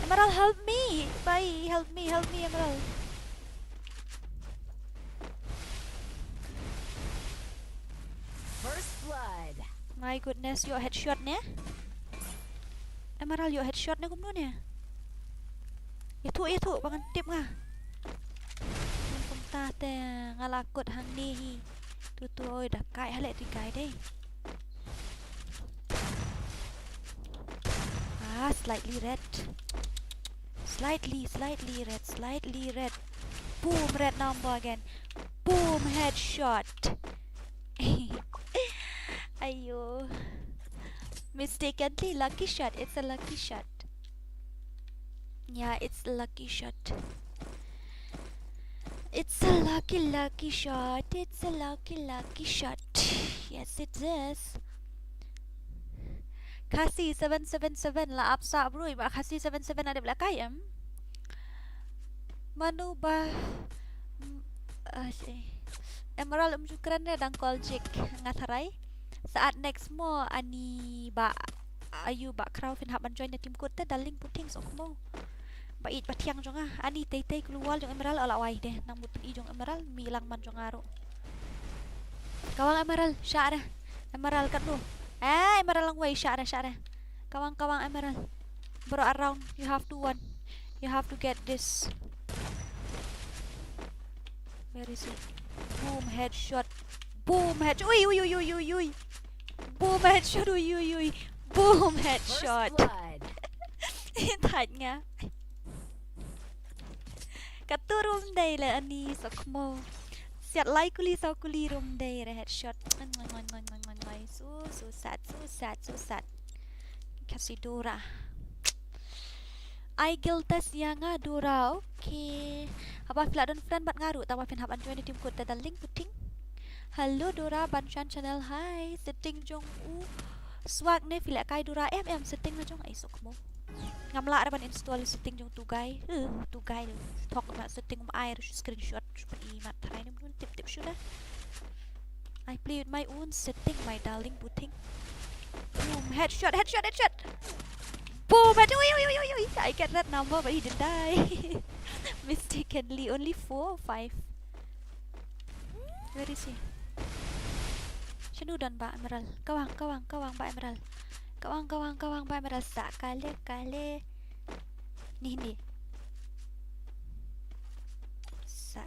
Emerald, help me. Bye. Help me, Emerald. First blood. My goodness, your headshot ne? Emerald, your headshot ne kumno ne? Itu bangan tip nga. Ta te ngalakot hang ni tu oi dah kai hale ti kai dei. Slightly red. Slightly red. Boom, red number again. Boom, headshot. Ayo. Mistakenly lucky shot. It's a lucky shot. Yeah, it's a lucky shot. It's a lucky shot. It's a lucky shot. Yes, it is. Khasi 777 la apsa bro. Iba Khasi 77 ada belakang ya. Manu ba Emerald umjukran na dang call jik ngatarai. Saat next mo ani ba ayu ba crowd fin haban join na tim kota daling puting sok mo. Bait patiang jonga ani tay keluar jong Emerald ala wai deh nang muting i jong Emerald milang man jong aro. Kawang Emerald syara. Emerald kat lu. Emerald lang way syara. Kawang Emerald. Bro around you have to one. You have to get this. Where is it? Boom headshot. Boom headshot. Uy. Boom headshot. Uy. Boom headshot. Thật nga. Katurum day la ani sokmo. Siat like kuli rum day ra headshot. So sad. Kasi Dora. I giltas yang Dora. Okay. Haba flat dan friend bat ngaru tawa fin haban join tim kod daling puting. Hello Dora Banchan channel. Hi. Setting jong u. Swag ne feel like Dora em setting na jong ay sok mo. Ngamla ra ban install setting jong tu guy. Tu guy talk about setting air screenshot seperti mat try ni tip sudah. I play with my own setting, my darling puting. Boom, headshot. Boom, I get that number but he didn't die. Mistakenly, only 4 or 5. Where is he? Sinudan ba Emerald? Kawang ba Emerald? Kawang ba Emerald? Kale. Ni hindi.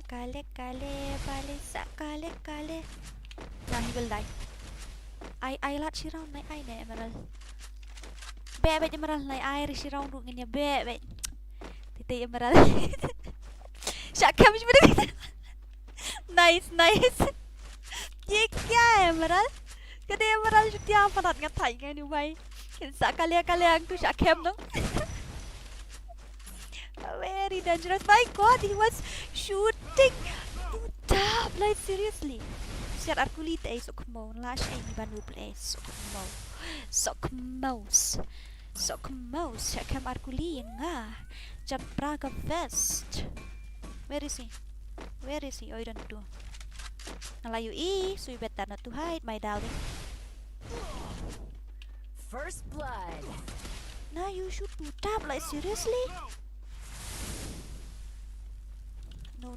Kale, bale, kale. Now he will die. I lat si round na ay na Emerald. Be Emerald na ay si round ru niya be. Tite Emerald. Shakam sebenarnya. Nice. Ye kya hai Emerald? Kade Emerald chutia padat nga thai nga ni bhai. Kinsa kale ang tu Shakam no. Very dangerous. My god, he was shooting to top. Like seriously. Siar arkulit ay sokmo. Lash ay banu play sokmos. Shakam arkuli nga. Japraga vest. Where is he? Oh, you don't do. Nalayo so you better not to hide, my darling. First blood. Now you should put up, like seriously? No.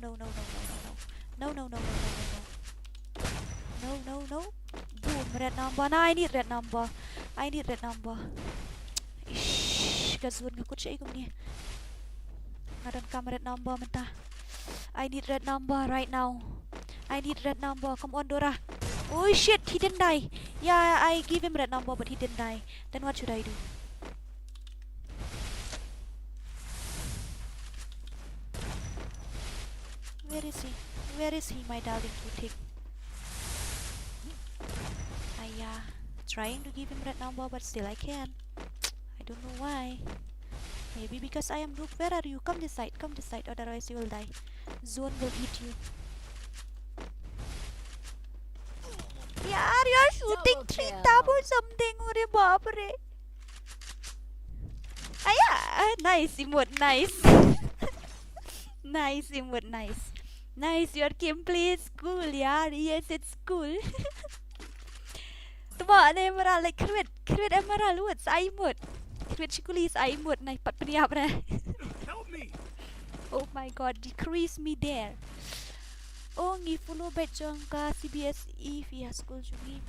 Boom, red number. Nah, I need red number. Ish, gazun nga kutsa ikum ni. Ngaran kam red number mentah. I need red number right now. Come on, Dora. Oh shit, he didn't die. Yeah, I gave him red number, but he didn't die. Then what should I do? Where is he, my darling boutique? Trying to give him red number, but still I can't. I don't know why. Maybe because I am noob. Where are you? Come this side, otherwise you will die. Zone will eat you. Yaar, you're shooting Double 3 kill. tab or something. Ore baapre. Nice emote, nice. Nice emote, nice. Nice, your gameplay is cool, yaar. Yes, it's cool. Tuma na Emerald, like crit Emerald, what's emote? Crit chikuli is emote, na pat paniap na. Help me! Oh my god, decrease me there. Oh, ngi follow bet jong ka CBSE via school jungi.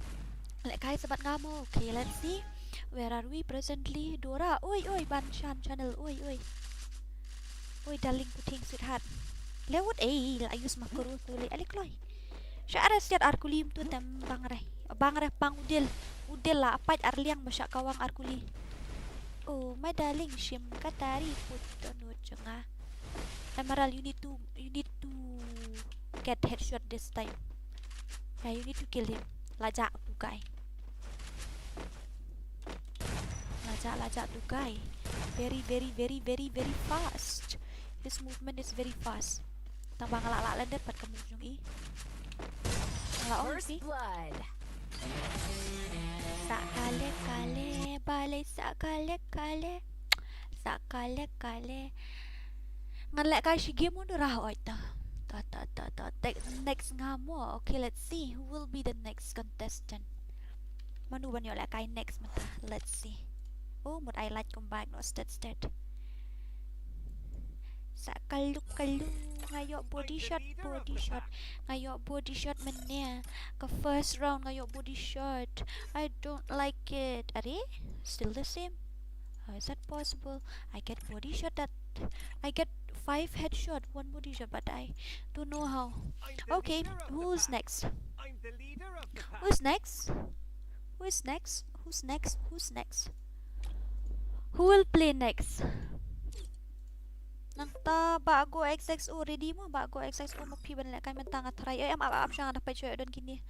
Like kai sabat ngamo. Okay, let's see. Where are we presently? Dora, oi, Banchan channel, oi. Oi, darling puting sweetheart. Lewat la use makuru tuli alikloy. Syara siat arkulim tu tem bangre pang udil la apat arliang masya kawang arkuli. Oh, my darling, shim katari put no jenga. Emerald, you need to get headshot this time. Yeah, you need to kill him. Lajak tu guy. Very fast. His movement is very fast. Tambah ngalak-lak lendet pat kamu jung i. Ngalak First blood. Sakale bale sakale. Ngalak kai si game mo rah oi ta. Next nga mo. Okay, let's see who will be the next contestant. Manu ban yo la kai next mata. Let's see. Oh, một ai like combine no stat. Sakalu ngayo body shot. Ngayo body shot menya. Ka first round ngayo body shot. I don't like it. Are still the same? How is that possible? I get body shot that I get 5 headshot, 1 body shot, but I don't know how. Okay, who's next? I'm the leader of the pack. Who's next? Who will play next? Nangta bago XXO ready mo bago XXO magpiban la kay mentang try ay am siya nga dapat siya don kini.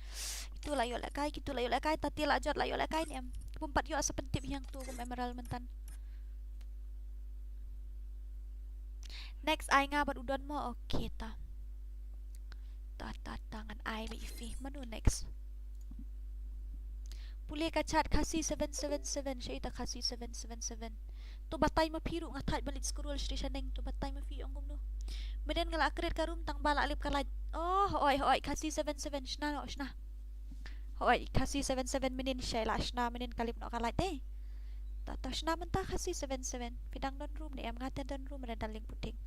Itu layo la kay tati la jot layo la kay ni am. Pumpat yo sa pentip yang tu kum emerald mentan. Next ay nga bad udon mo okay ta. tangan ai Ifi. Manu next. Boleh kacat Khasi 777. Syai tak Khasi 777. Tu batai mapiru ngatat balik scroll station neng tu batai mapi ongom tu. Kemudian ngalak akret karum tang balak alip kalaj. Oh, hoi Khasi 77 shna no shna. Hoi Khasi 77 minin syai la shna minin kalip no kalaj deh. Tak shna mentah Khasi 77. Pidang don room ni am ngaten don room ada daling puting.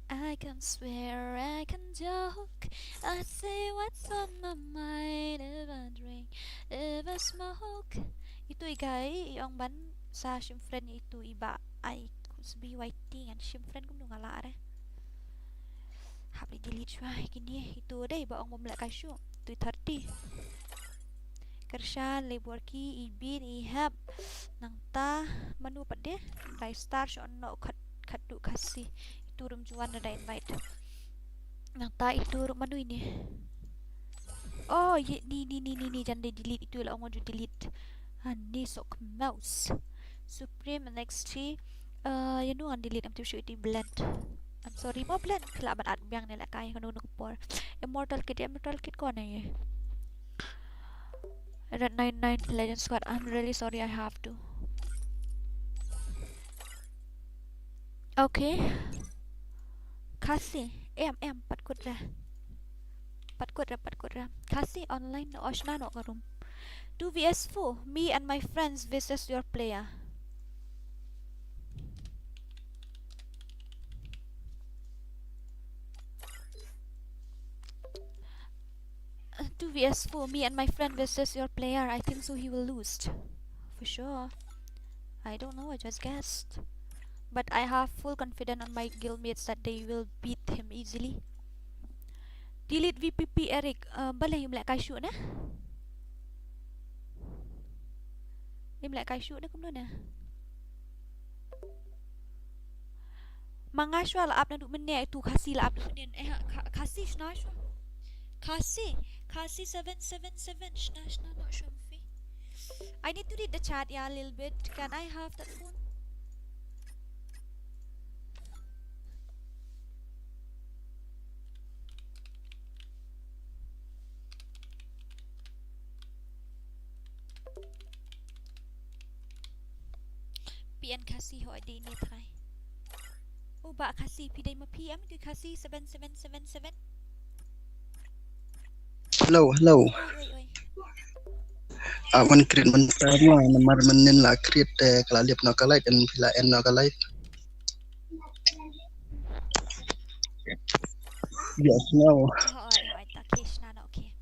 I can swear, I can joke, I say what's on my mind. If I drink, if I smoke. Itu igay, yung ban sa shimfriend itu iba ay kusbi whiting and shimfriend kung nungala are. Happy delete siya, gini itu deh iba ang Mᴏʀᴇ 230. Kershan, Lýირᴅᴇᴜ, Iħab, nang ta manu pa deh, 5 star siya no kadu Khasi. Itu room juan ada invite. Nang ta itu room manu ini. Oh, ni jangan delete itu lah orang delete. Ni sok mouse. Supreme NXT. You know delete am tu show itu blend. I'm sorry mo blend. Kelaban ad biang nila kaya kanu nukpor. Immortal Kit ko na ye. Red 99 Legend Squad. I'm really sorry I have to. Okay. Khasi, pat kudra. Khasi online no oshna no karum. 2vs4, me and my friends versus your player. Uh, 2vs4, me and my friend versus your player. I think so he will lose. For sure. I don't know, I just guessed. But I have full confidence on my guildmates that they will beat him easily. Delete VPP Eric. Balai Mᴏʀᴇ na? Mᴏʀᴇ na kumno na. Mga sywa laap na dumen itu Khasi laap dumen. Khasi shna sywa. Khasi 777 shna no shumfi. I need to read the chat a little bit. Can I have that phone? PN Khasi ho di ni try. Oh ba Khasi piday ma PM tu Khasi 7777. Hello. Oi. Man create man tama namar manin la create kalalip no kalait and pila en no kalait. Yes, no. Oi ta kesh na okay.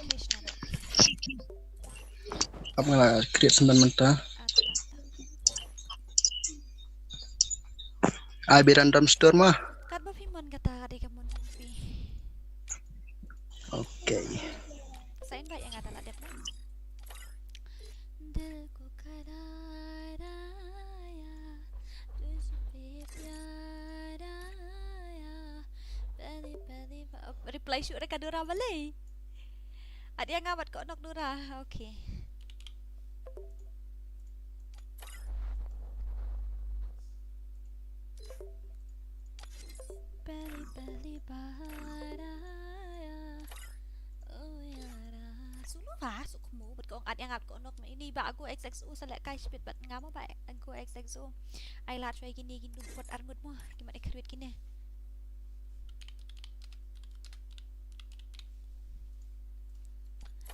Kesh na okay. Apa la create semban menta. Abi random store mah. Kad ba mon kata kadi ka mon fi. Okay. Sa invite yang ada ladep na. Dil ko karaya tujhe pyaraya peli reply shoot ka dura balai. Ada yang ngawat kok nok dura. Okay. Peli baharaya. Oh yara. Sulu ba sukmo bet kong ad yang ngap kok nok ini ba aku XXO sa lek kai spit bat ngamo ba aku XXO. Ai lat try gini buat armut mo. Gimana create gini.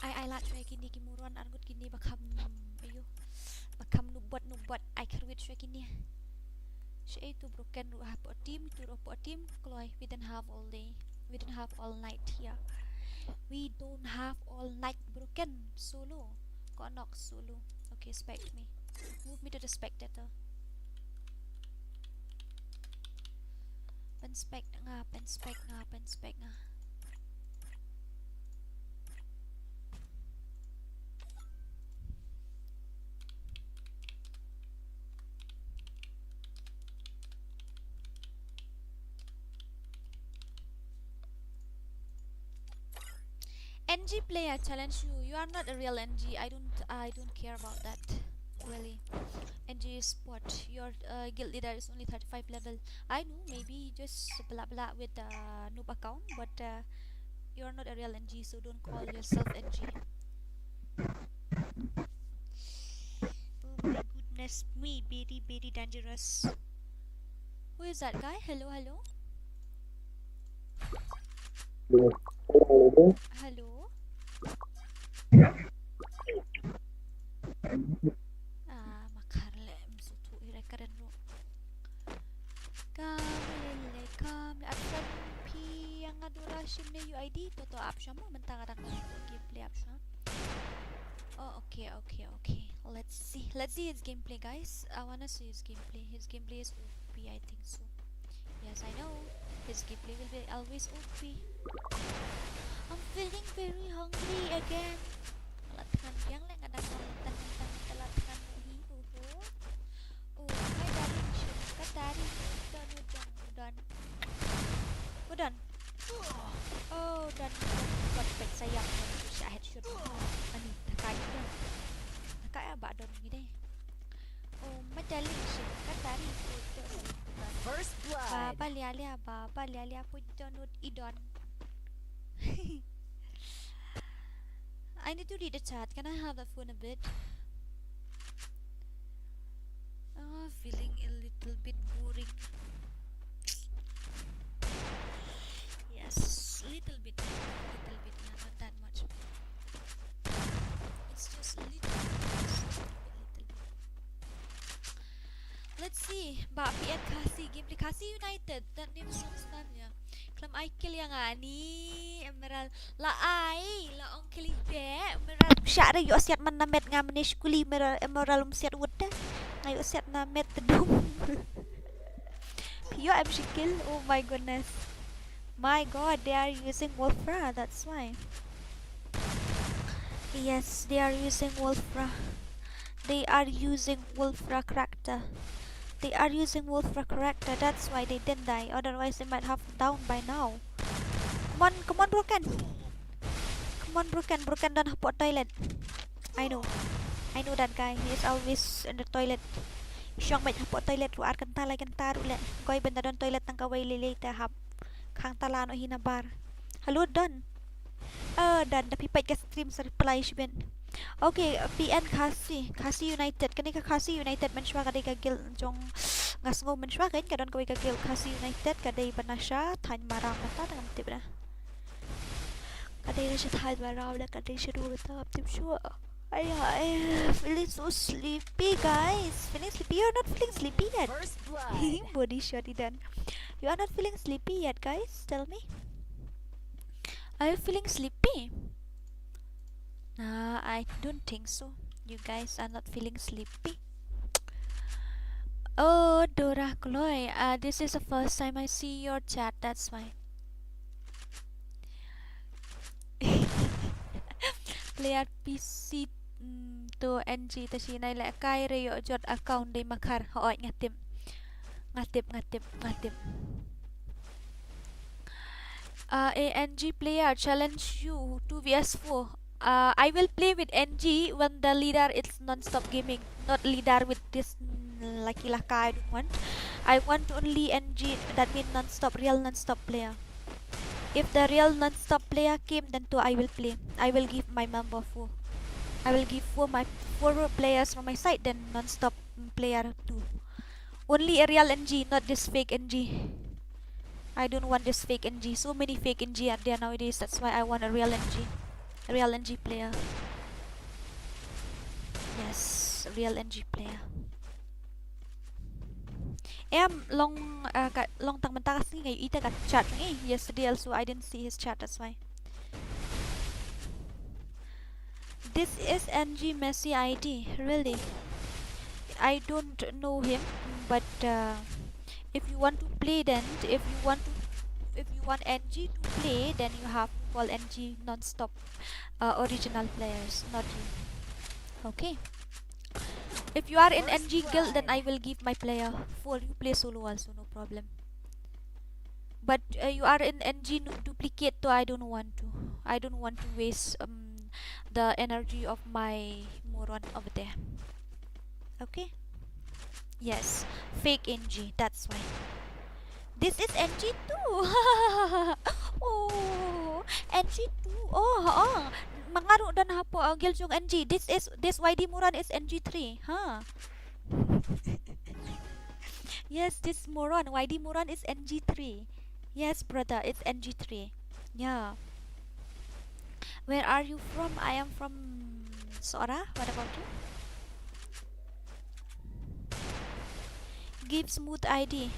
Ai lat try gini MORON armut gini bakam ayo. Bakam nubuat ai create try gini. Siya itu broken po team Chloe. We didn't have all day. We didn't have all night here. We don't have all night broken solo. Konok solo. Okay, spect me. Move me to the spectator. Pen spect nga. NG player challenge you. You are not a real NG. I don't care about that. really. NG spot. Your guild leader is only 35 level. I know, maybe just blah blah with noob account, but you're not a real NG, so don't call yourself NG. Oh my goodness me, very very dangerous. Who is that guy? Hello, hello. Hello. Mᴏʀᴇ Mᴏʀᴜᴛ Aᴅᴅᴏᴜᴜ yang adura shimne UID toto option mo mentang ada gameplay option. Oh, okay. Let's see his gameplay, guys. I wanna see his gameplay. His gameplay is OP, I think so. Yes, I know. His gameplay will be always OP. I'm feeling very hungry again. Latihan yang lang ada latihan latihan hi. Oh, my darling, suka dari udan. Oh, dan buat pet sayang itu siya headshot. Ani, nakaya ba don gini? Oh, my darling, suka dari First blood. Baba lialia po donut idon. I need to read the chat. Can I have the phone a bit? Oh, feeling a little bit boring. Yes, little bit, not that much. It's just a little bit. Let's see. Bapi and Khasi. Gameplay Khasi United. That name sounds familiar. Klam ay kilya nga ni Emerald. Laong kilibe. Emerald. Siya rin yung asyat man na met nga manish kuli. Emerald umsyat wuda. Ngayon asyat na met tedum. Piyo am shikil. Oh my goodness. My god, they are using Wolfra, that's why. Yes, they are using Wolfra. They are using Wolfra character. That's why they didn't die. Otherwise, they might have down by now. Come on, Broken. Broken don't hapot toilet. I know that guy. He is always in the toilet. Siyang may hapot toilet. Ruar kan talay kan taru le. Goy benda don toilet ng Kɣɪʟɪḻ hap. Khang talano hinabar. Hello, done. Dan tapi pait ka stream sa reply shibin. Okay, PN Khasi United. Kani ka Khasi United mensywa kadai ka guild jong ngasngo mensywa kan kadon ka guild Khasi United kadai bana siya tan maram mata tangam tip na. Kadai na siya tan maram na kadai siya duro tangam tip siya. I feeling so sleepy, guys. You're not feeling sleepy yet. First blood. Body shot done. You are not feeling sleepy yet, guys? Tell me. Are you feeling sleepy? Nah, I don't think so. You guys are not feeling sleepy. Oh, Dora Chloe. This is the first time I see your chat. That's why. Player PC to NG ta si nay la kay reyo jot account day makar hoy ngatip. A NG player challenge you 2vs4. I will play with NG when the leader is non-stop gaming, not leader with this lucky laka. I want only NG, that means non-stop, real non-stop player. If the real non-stop player came, then too I will play. I will give my member 4. I will give 4 players from my side, then non-stop player 2. Only a real NG, not this fake NG. I don't want this fake NG. So many fake NG are there nowadays. That's why I want a real NG. A real NG player. Yes, a real NG player. Long tang mentakas ni ngayon ita kat chat ni yesterday also I didn't see his chat, that's why. This is NG Messi ID, really. I don't know him, but if you want to play, then if you want NG to play, then you have to call NG non-stop original players, not you. Okay. If you are in NG guild, then I will give my player 4. You play solo also, no problem. But you are in NG duplicate, so I don't want to. I don't want to waste the energy of my moron over there. Okay. Yes, fake NG. That's why. This is NG2. Oh, NG2. Oh. Mangaru dan hapo Giljung NG. This YD Moron is NG3. Huh? Yes, this Moron YD Moron is NG3. Yes, brother, it's NG3. Yeah. Where are you from? I am from Sora. What about you? Give smooth ID.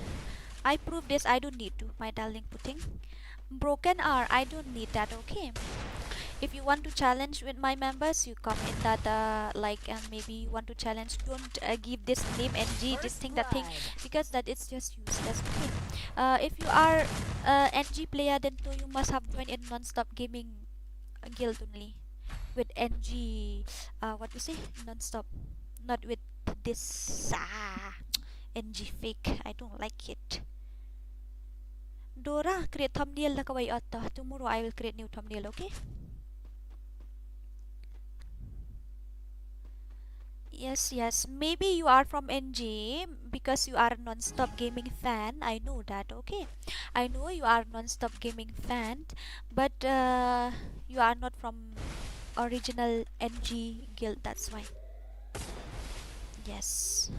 I prove this. I don't need to. My darling Puting. Broken R. I don't need that. Okay. If you want to challenge with my members, you come in that maybe you want to challenge. Don't give this name NG, this thing, that thing, because that it's just useless. Okay. If you are NG player, then you must have joined in non-stop gaming guild only with NG. What you say? Non-stop, not with this NG fake. I don't like it. Dora, create thumbnail la kawai atta. Tomorrow I will create new thumbnail. Okay. Yes. Maybe you are from NG because you are a non-stop gaming fan. I know that. Okay. I know you are non-stop gaming fan, but you are not from original NG guild. That's why. Yes.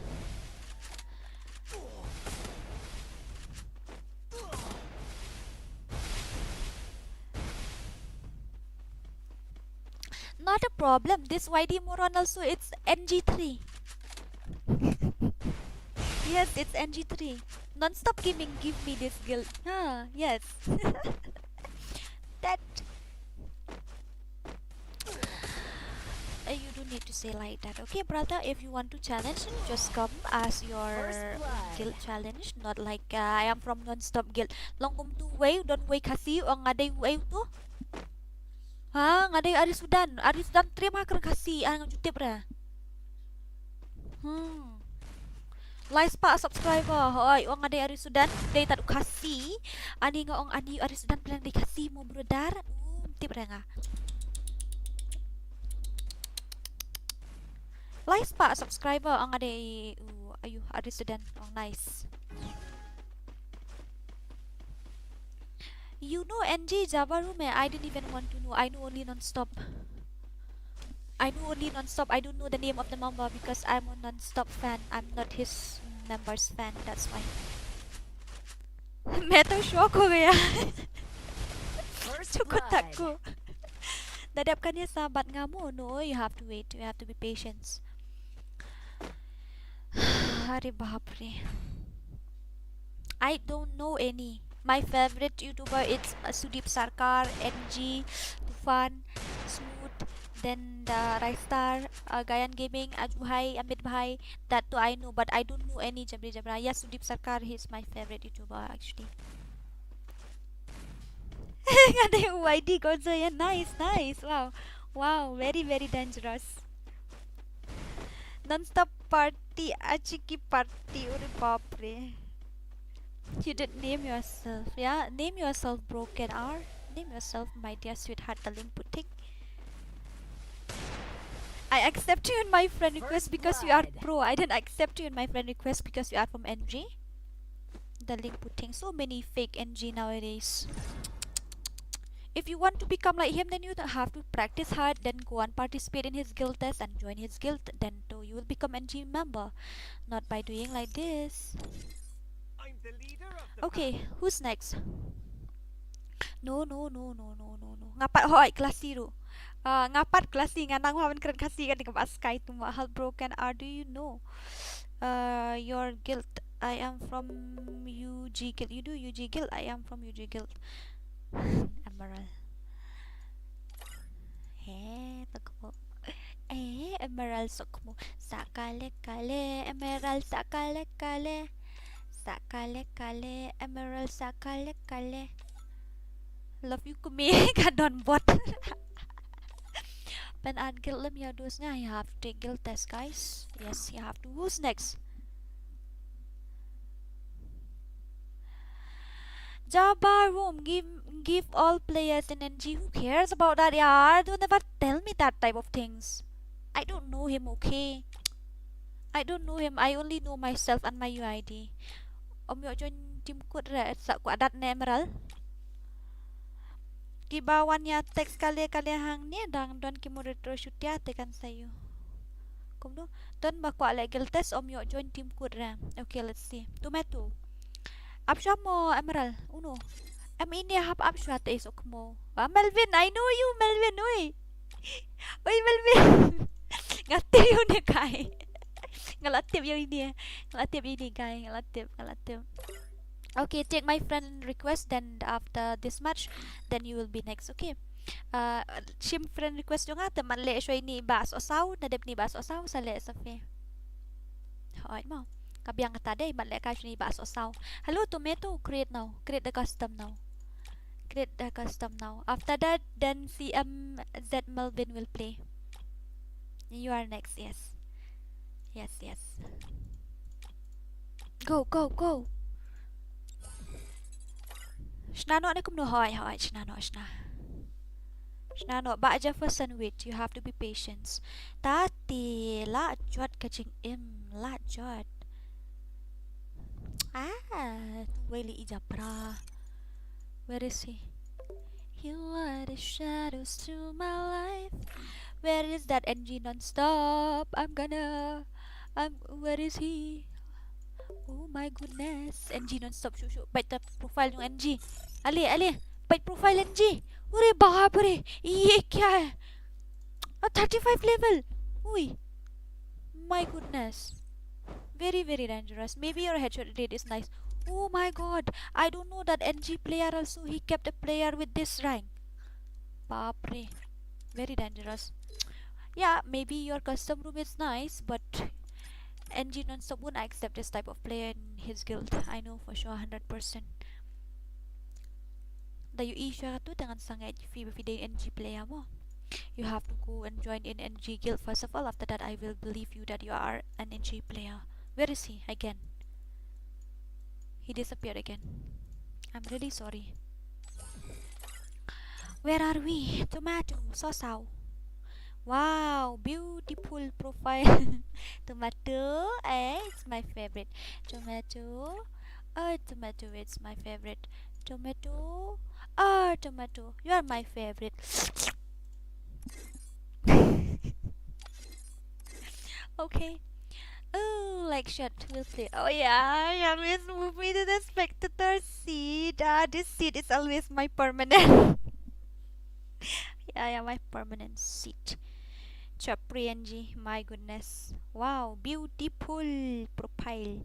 Not a problem. This YD Moron also, it's NG3. Yes, it's NG3. Non-stop gaming give me this guild. Yes. That you don't need to say like that. Okay, brother, if you want to challenge, just come as your guild challenge. Not like I am from non-stop guild. Longkum tu wave, don't wave Khasi or ngaday wave tu. Ngaday Iṛsᴜᴜᴜ terima kasih jutip ra. Like pak subscriber hoy ong ngaday Iṛsᴜᴜᴜ day tak Khasi ani nga ong ani Iṛsᴜᴜᴜ pelang di Khasi mo brother. Tip ra nga. Like pak subscriber ong ngaday ayu Iṛsᴜᴜᴜ. Oh nice. You know NG Java room? I didn't even want to know. I know only non-stop. I don't know the name of the member because I'm a non-stop fan. I'm not his members fan. That's why. मैं तो शौक हो गया. Cukup takut. Dadapkannya sahabat kamu. No, you have to wait. You have to be patient. Hari bahapre. I don't know any. My favorite YouTuber is Sudeep Sarkar, NG, Tufan, Smooth, then the Raistar, Gayan Gaming, Ajuhai, Amit Bhai. That too I know, but I don't know any Jabri Jabra. Yes, Sudeep Sarkar, he's my favorite YouTuber actually. YD Kɣzīʟ, nice. Wow, very dangerous. Non-stop party, achiki party, ore baapre. You didn't name yourself. Yeah, name yourself Broken R. Name yourself my dear sweetheart darling Puting. I accept you in my friend request because you are pro. I didn't accept you in my friend request because you are from NG. Darling Puting. So many fake NG nowadays. If you want to become like him, then you have to practice hard, then go and participate in his guild test and join his guild. Then too, you will become NG member. Not by doing like this. Okay, who's next? No. Ngapat hoy klasi ru. Ngapat klasi nganang hawan keren kasi kan di sky tu mahal Broken R. Do you know your guild? I am from UG guild. You do UG guild? I am from UG guild. Emerald. Takbo. Emerald sokmo. Sakale kale emerald sakale kale. Sakale kale emerald sakale kale. Love you kumi kadon bot. Pen add guild lim ya dus nga. You have to take guild test, guys. Yes, you have to. Who's next? Java room, give all players in NG. Who cares about that? Yeah, don't never tell me that type of things. I don't know him, okay? I don't know him. I only know myself and my UID. Mᴏʀᴇ tim kut ra sa ku adat ne Emerald. Ki bawannya teks kali hang ni dang don ki moderator syutia tekan sayu. Kom do. Don ba ku legal test Mᴏᴇ tim kut ra. Okay, let's see. Tomato. Absha mo Emerald. Uno. Ini hap absha te isok mo. Melvin, I know you Melvin. Uy Melvin. Ngati yun ni kai. Ngalatip yun ini. Ngalatip ini kai. Ngalatip. Okay, take my friend request. Then after this match, then you will be next. Okay. Shim friend request yung nga. Teman le siya ini sos nadep ni sos sa le sa fe. Hoy mo. Kabiang nga tade. Man le ka siya ni sos. Hello Tomato. Create now. Create the custom now. After that, then Z Melvin will play. You are next. Yes. Go. Shnano ne kumno hoy. Shnano. Ba aja first wait. You have to be patient. Tati la jot kaching la jot. Wali ijapra. Where is he? You are the shadows to my life. Where is that NG non-stop? Where is he? Oh my goodness. NG non-stop. Shushu. Baik the profile yung NG. Ali. Baik profile NG. Ure baap re. Ye kya hai? 35 level. Ui. My goodness. Very, very dangerous. Maybe your headshot rate is nice. Oh my god. I don't know that NG player also. He kept a player with this rank. Baap re. Very dangerous. Yeah, maybe your custom room is nice, but NG non-stop won't accept this type of player in his guild. I know for sure 100%. Dayu siya tu dengan sangat fide NG player mo. You have to go and join in NG guild first of all. After that, I will believe you that you are an NG player. Where is he again? He disappeared again. I'm really sorry. Where are we? Tomato, Sosao. Wow, beautiful profile. Tomato, it's my favorite. Tomato, Tomato, it's my favorite. Tomato, Tomato, you are my favorite. Okay. Oh, like shot will play. Oh yeah, always move me to the spectator seat. This seat is always my permanent. Yeah, my permanent seat. Chapri NG, my goodness. Wow, beautiful profile.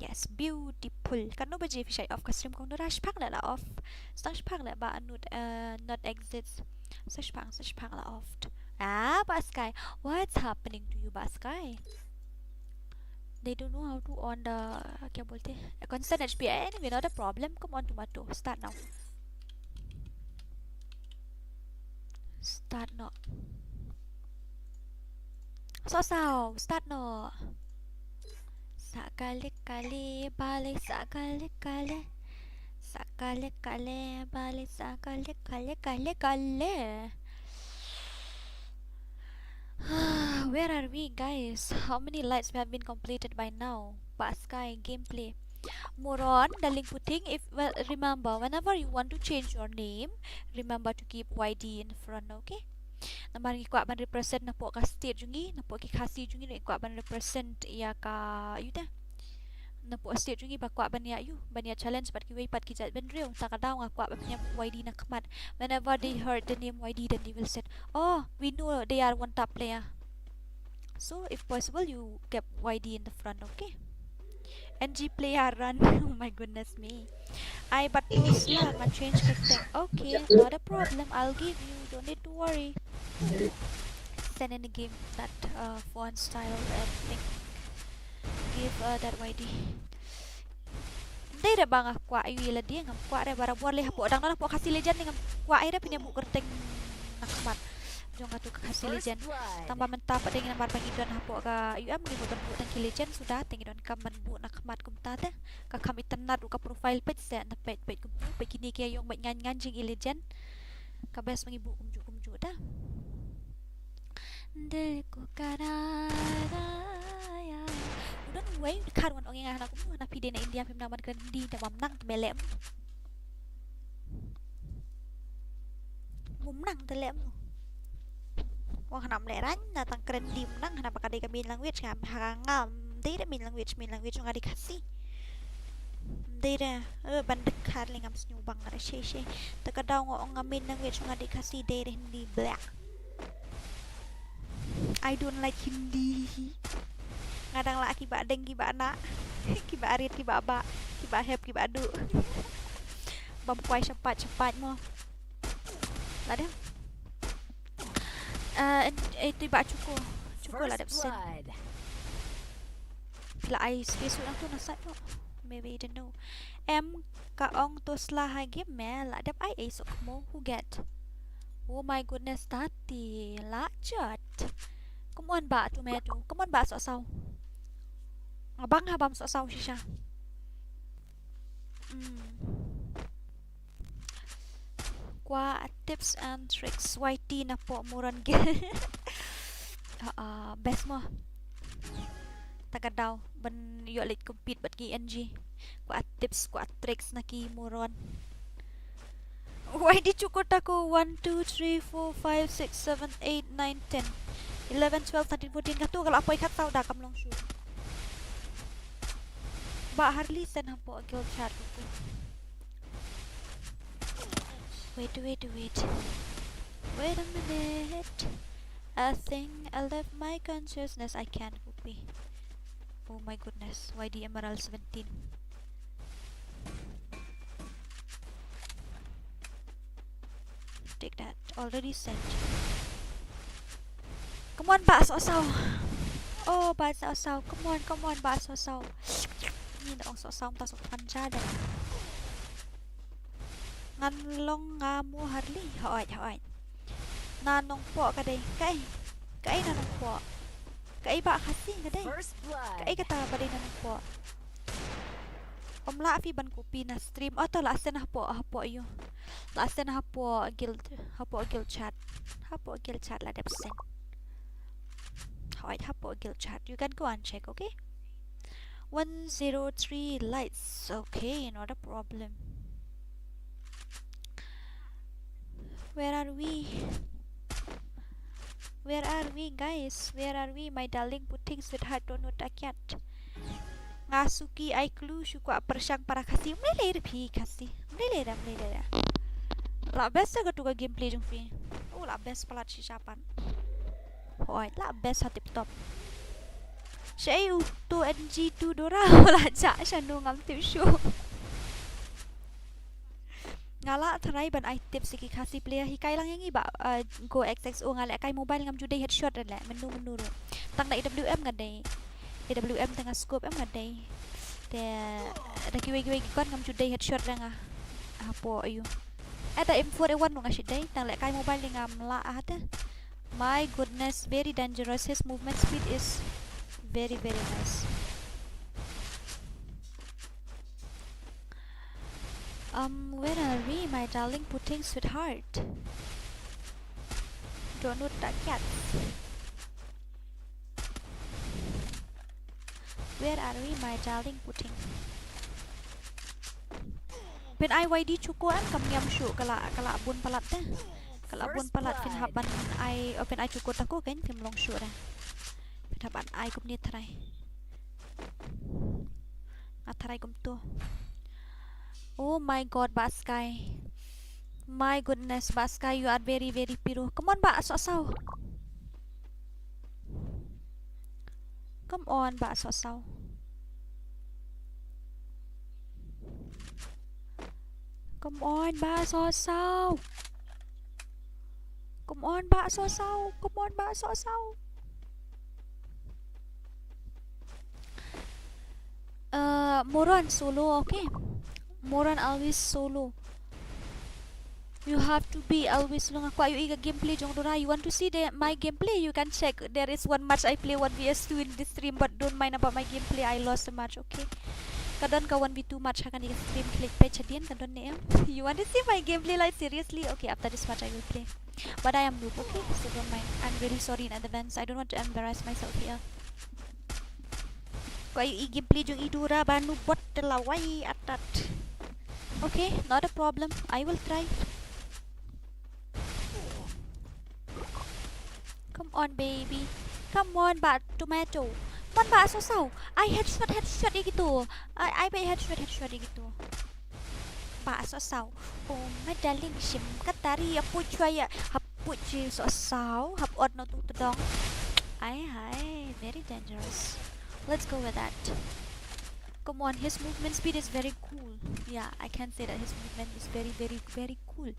Yes, beautiful. Kan ba JV siya off ka stream kung rush pang la off. Stash pang la ba not exits. Sash pang la off. Baskai. What's happening to you, Baskai? They don't know how to on the क्या बोलते हैं constant HP. Anyway, not a problem. Come on, Tomato. Start now. Sosao, start now. Sakale bale bale. Where are we, guys? How many lights have been completed by now? Baskai gameplay. MORON, the link putting. Remember, whenever you want to change your name, remember to keep YD in front, okay? Namar ikuat ban represent na po ka state jungi, na po ki Khasi jungi na ikuat ban represent iya ka yuta. Na po state jungi ba kuat ban ya challenge pat ki way pat ki jat ban real ta ka daw nga kuat ban niya YD na kamat. Whenever they heard the name YD, then they will say, "Oh, we know they are one top player." So if possible, you keep YD in the front, okay? NG player run. Oh my goodness me. I but slam and change the thing. Okay, not a problem. I'll give you. Don't need to worry. Send in the game that font style and thing. Give that YD. Đây là bằng quả yêu là dia ngam quả đây bara buat lihat podang na po Khasi legend ngam quả ai dah punya bu kerteng nakmat. Jong atu Khasi legend. Tambah mentap ada yang nambar pangidon hapo ka UM ni bukan bu tang legend sudah tangidon kaman bu nakmat kum tata ka kami tenar ka profile page sa na page kum begini kaya yung ngan jing legend. Ka best mangibu kum ju dah. Dil ko karaya Wei dekat wan orang yang aku nak pide na India film nama kendi dah menang melem. Menang telem. Wah nak meleran datang kendi menang kenapa kadai kami language ngam dia dah min language ngadi Khasi. Dia dah bandekar lengam senyubang ada she terkadang orang ngamin language ngadi Khasi dia dah Hindi black. I don't like Hindi. Ngadang lah kiba deng kiba anak kiba arit kiba abak kiba hep kiba adu bampuai cepat mo lah dia itu iba cukup lah First dapsen blood. pila ai space ulang tu nasat mo maybe you don't know kaong to slah hai game lah dap ai esok mo who get oh my goodness tati lachat come on ba tu metu come on ba sao abang habam sao shisha qua tips and tricks YT na po moron ge best mo tagadaw ban yo lit compete bat GNG qua tips qua tricks na ki moron YT cukot ako 1 2 3 4 5 6 7 8 9 10 11 12 13 14 katu kalau apa ikat tahu dah kam long shoot ba harli sen hampo guild chat ko wait a minute I think I left my consciousness I can't copy oh my goodness YD Emerald 17 take that already sent come on ba sao oh ba sao come on ba sao ni na ong sao ta sok panja da ngan long nga mo harli hoy nanong po kadai kai nanong po kai ba Khasi kadai First blood. kai kata ba dai nanong po la fi ban kopi na stream to la sen hapo yo la sen hapo guild chat la depsen hoy hapo guild chat you can go and check okay 103 lights okay not a problem where are we guys where are we my darling putting sweetheart don't know takyat ngasuki ai clue syukwa persyang para Khasi mlele pi Khasi mlele la best ga tu ga gameplay jung fi la best palat sisapan hoy la best hatip top Saya tu NG2 dora lah cak sanu ngam tip show. Ngala try ban I tips siki Khasi player hikai lang yang iba go XXO ngala kai mobile ngam judai headshot dah menu ro. Tang na AWM ngadai. AWM tengah scope ngadai. Te ada kiwe kon ngam judai headshot dah apo ayu. Ada M4A1 ngasidai tang lek kai mobile ngam la ata. My goodness, very dangerous. His movement speed is very nice. Where are we, my darling putting sweetheart? Don't know that cat. Where are we, my darling putting? Pen IYD cukup kan kam nyam syuk kala bun palat dah. Kala bun palat fin haban I open I cukup aku kan film long syuk dah. Dapat ai kum ni try. Try kum tu. Oh my god, Baskai. My goodness, Baskai, you are very piru. Come on, Ba Sosau. Come on, Ba Sosau. Come on, Ba Sosau. Come on, Ba Sosau. Come on, Ba Sosau. Moron solo, okay? Moron always solo. You have to be always long ako ayo iga gameplay jong dora. You want to see my gameplay? You can check. There is one match I play 1vs2 in this stream, but don't mind about my gameplay. I lost a match, okay? Kadon ka 1v2 match hakan iga stream click page adian kadon ne. You want to see my gameplay like seriously? Okay, after this match I will play. But I am noob, okay? So don't mind. I'm really sorry in advance. I don't want to embarrass myself here. Kau gameplay jung idura banu bot telawai atat. Okay, not a problem. I will try. Come on, baby. Come on, but tomato. Mon ba sao? I headshot gitu. I bay headshot gitu. Ba sao? Oh, my darling sim katari apu chaya hapu chi sao hap od no tu tedong. Hi, very dangerous. Let's go with that. Come on, his movement speed is very cool. Yeah, I can say that his movement is very cool.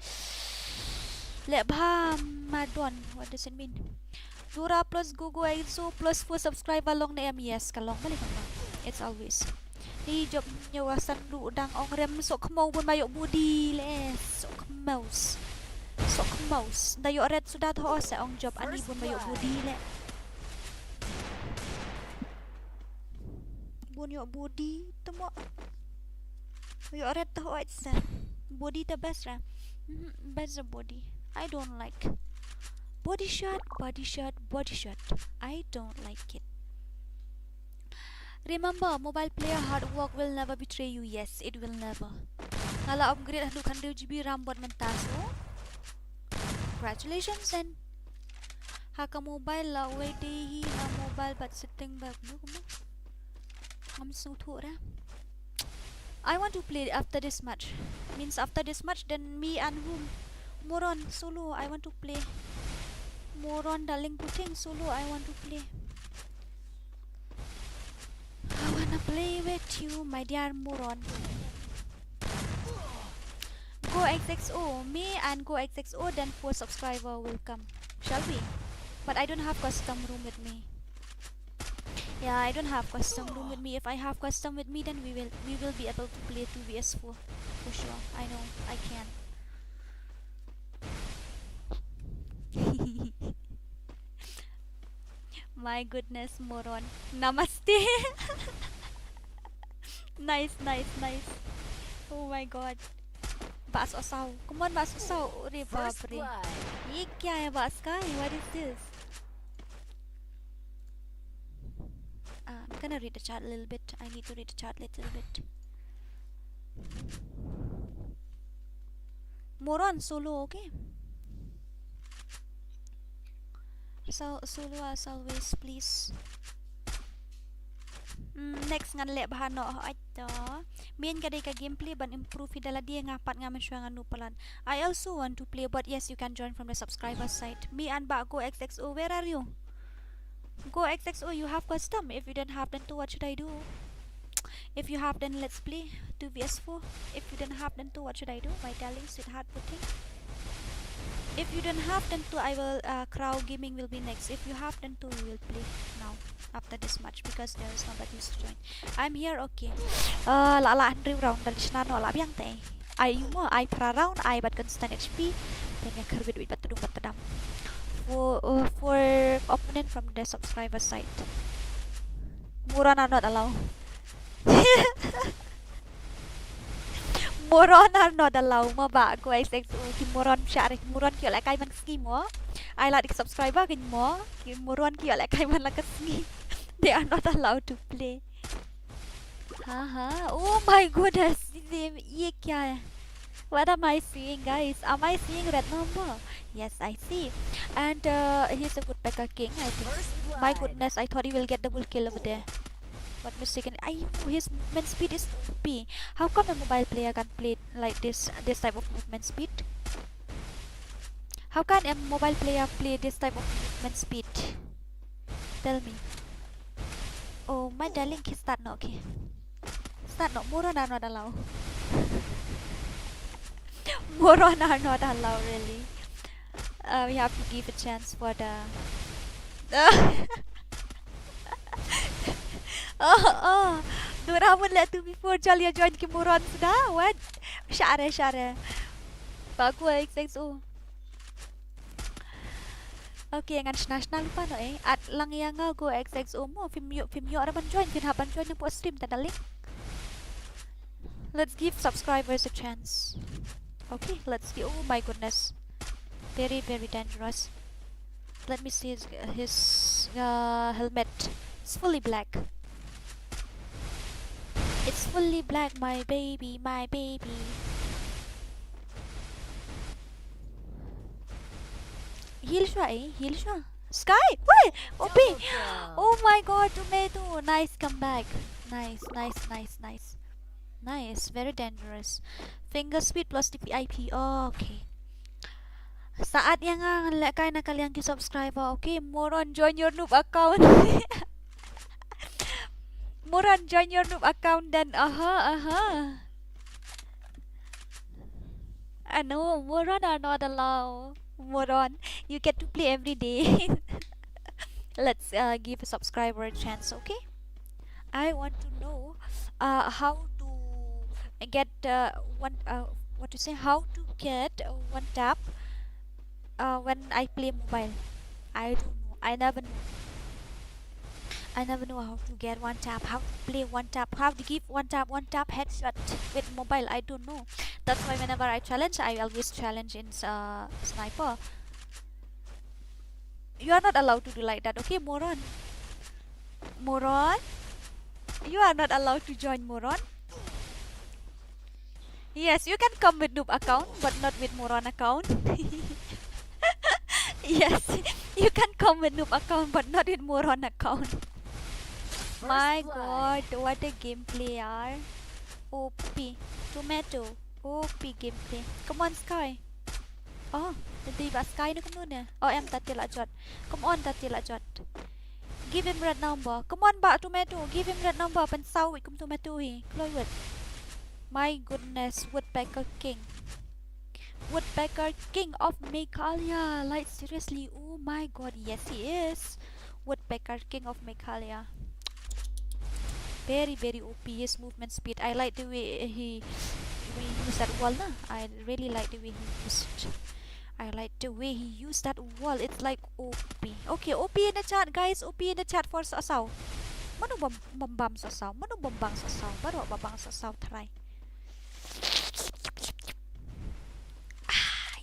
Madon, what does it mean? Dura plus Kဃ쏘 plus 4 subscriber long na yes kalong balik ka. It's always. Ni job nyo wasan udang ong rem sok mau bun mayok budi les sok mouse. Dayo red sudah tho sa ong job ani bun mayok budi le. Bun yok budi temo. Mayok red tho sa. Body the best ra. Best the body. I don't like. Body shot. I don't like it. Remember, mobile player hard work will never betray you. Yes, it will never. Nala upgrade 100 GB RAM buat mentaso. Congratulations then. Haka mobile la waiting na mobile but sitting back. I'm so thora. I want to play after this match. Means after this match, then me and whom? Moron solo. I want to play. Moron darling kucing solo. I want to play. I wanna play with you, my dear Moron. GoXXO. Me and GoXXO. Then 4 subscriber will come. Shall we? But I don't have custom room with me. Yeah, I don't have custom room with me. If I have custom with me, then we will be able to play 2vs4 for sure. I know I can. My goodness, Moron. Namaste. Nice. Oh my god. Bakso sao. Come on, bakso sao. Ore First baapre. blood. Ye kya hai Baska? What is this? I'm gonna read the chat a little bit. I need to read the chat a little bit. Moron solo, okay? So solo as always, please. Next ngan lek bahan no ato. Main kadai ka gameplay ban improve dala dia ngapat nga mensyang anu pelan. I also want to play, but yes, you can join from the subscriber side. Me and GoXXO, where are you? GoXXO, you have custom. If you don't have, then what should I do? If you have, then let's play 2vs4. If you don't have, then what should I do? My darling sweetheart puting. If you don't have, then I will Crow Gaming will be next. If you have, then we will play now after this match because there is nobody to join. I'm here, okay. La Andrew round dal snano la biang te. I mo I pra round I but constant HP. Then ya kerbit wit batudum. For opponent from the subscriber side. Moron are not allowed. Moron are not allowed. Mo ba ko ay sex ki moron syarif moron kyo like man ski mo. I like the subscriber kin mo. Ki moron kyo like man la ski. They are not allowed to play. Haha. Oh my goodness. Ye kya hai? What am I seeing, guys? Am I seeing red number? Yes, I see. And he's a woodpecker king, I think. My goodness, I thought he will get double kill over there. But mistaken. His movement speed is OP. How come a mobile player can play like this type of movement speed? How can a mobile player play this type of movement speed? Tell me. Oh, my darling, he start no, okay. Start no. Moron are not allowed. Moron are not allowed, really. We have to give a chance for the. Dora would let 2 before Jalia join ki Moron sudah. What? Share. Bagu XXO. Okay, ngan national lupa no eh. At lang yang go XXO mo. Film yo araban join. Fin haban join yung po stream tada link. Let's give subscribers a chance. Okay, let's see. Oh my goodness. Very dangerous. Let me see his helmet. It's fully black. It's fully black, my baby, my baby. Iɪrsᴜᴜ. Sky! Wait! OP! Oh my god, tomato! Nice comeback. Nice. Nice, very dangerous. Finger speed plus TPIP. Oh, okay. Saatnya nga lekay na kalian ki subscriber. Okay, Moron, join your noob account. Moron, join your noob account then. No, Moron are not allowed. Moron, you get to play every day. Let's give a subscriber a chance, okay? I want to know how to get how to get one tap when I play mobile. I don't know. I never know how to get one tap, how to play one tap, how to give one tap headshot with mobile. I don't know. That's why whenever I challenge, I always challenge in sniper. You are not allowed to do like that, okay, Moron? Moron? You are not allowed to join, Moron. Yes, you can come with noob account, but not with Moron account. Yes, you can come with noob account, but not with Moron account. My god, what a gameplay, yaar. OP. Tomato. OP gameplay. Come on, Sky. Oh, nanti ba Sky na kung nun. Oh, em tati lajot. Come on, tati lajot. Give him red number. Come on, ba Tomato. Give him red number. Pansawit kung Tomato hi. Kloywit. My goodness, Woodpecker King. Woodpecker King of Mᴏʀᴇ. Like seriously, oh my god, yes he is. Woodpecker King of Mᴏʀᴇ. Very OP. His movement speed. I like the way he used that wall. I really like the way he used. I like the way he used that wall. It's like OP. Okay, OP in the chat, guys. OP in the chat for Sağ. Mano bambam Sağ? Mano bambang Sağ? Baru babang Sağ try.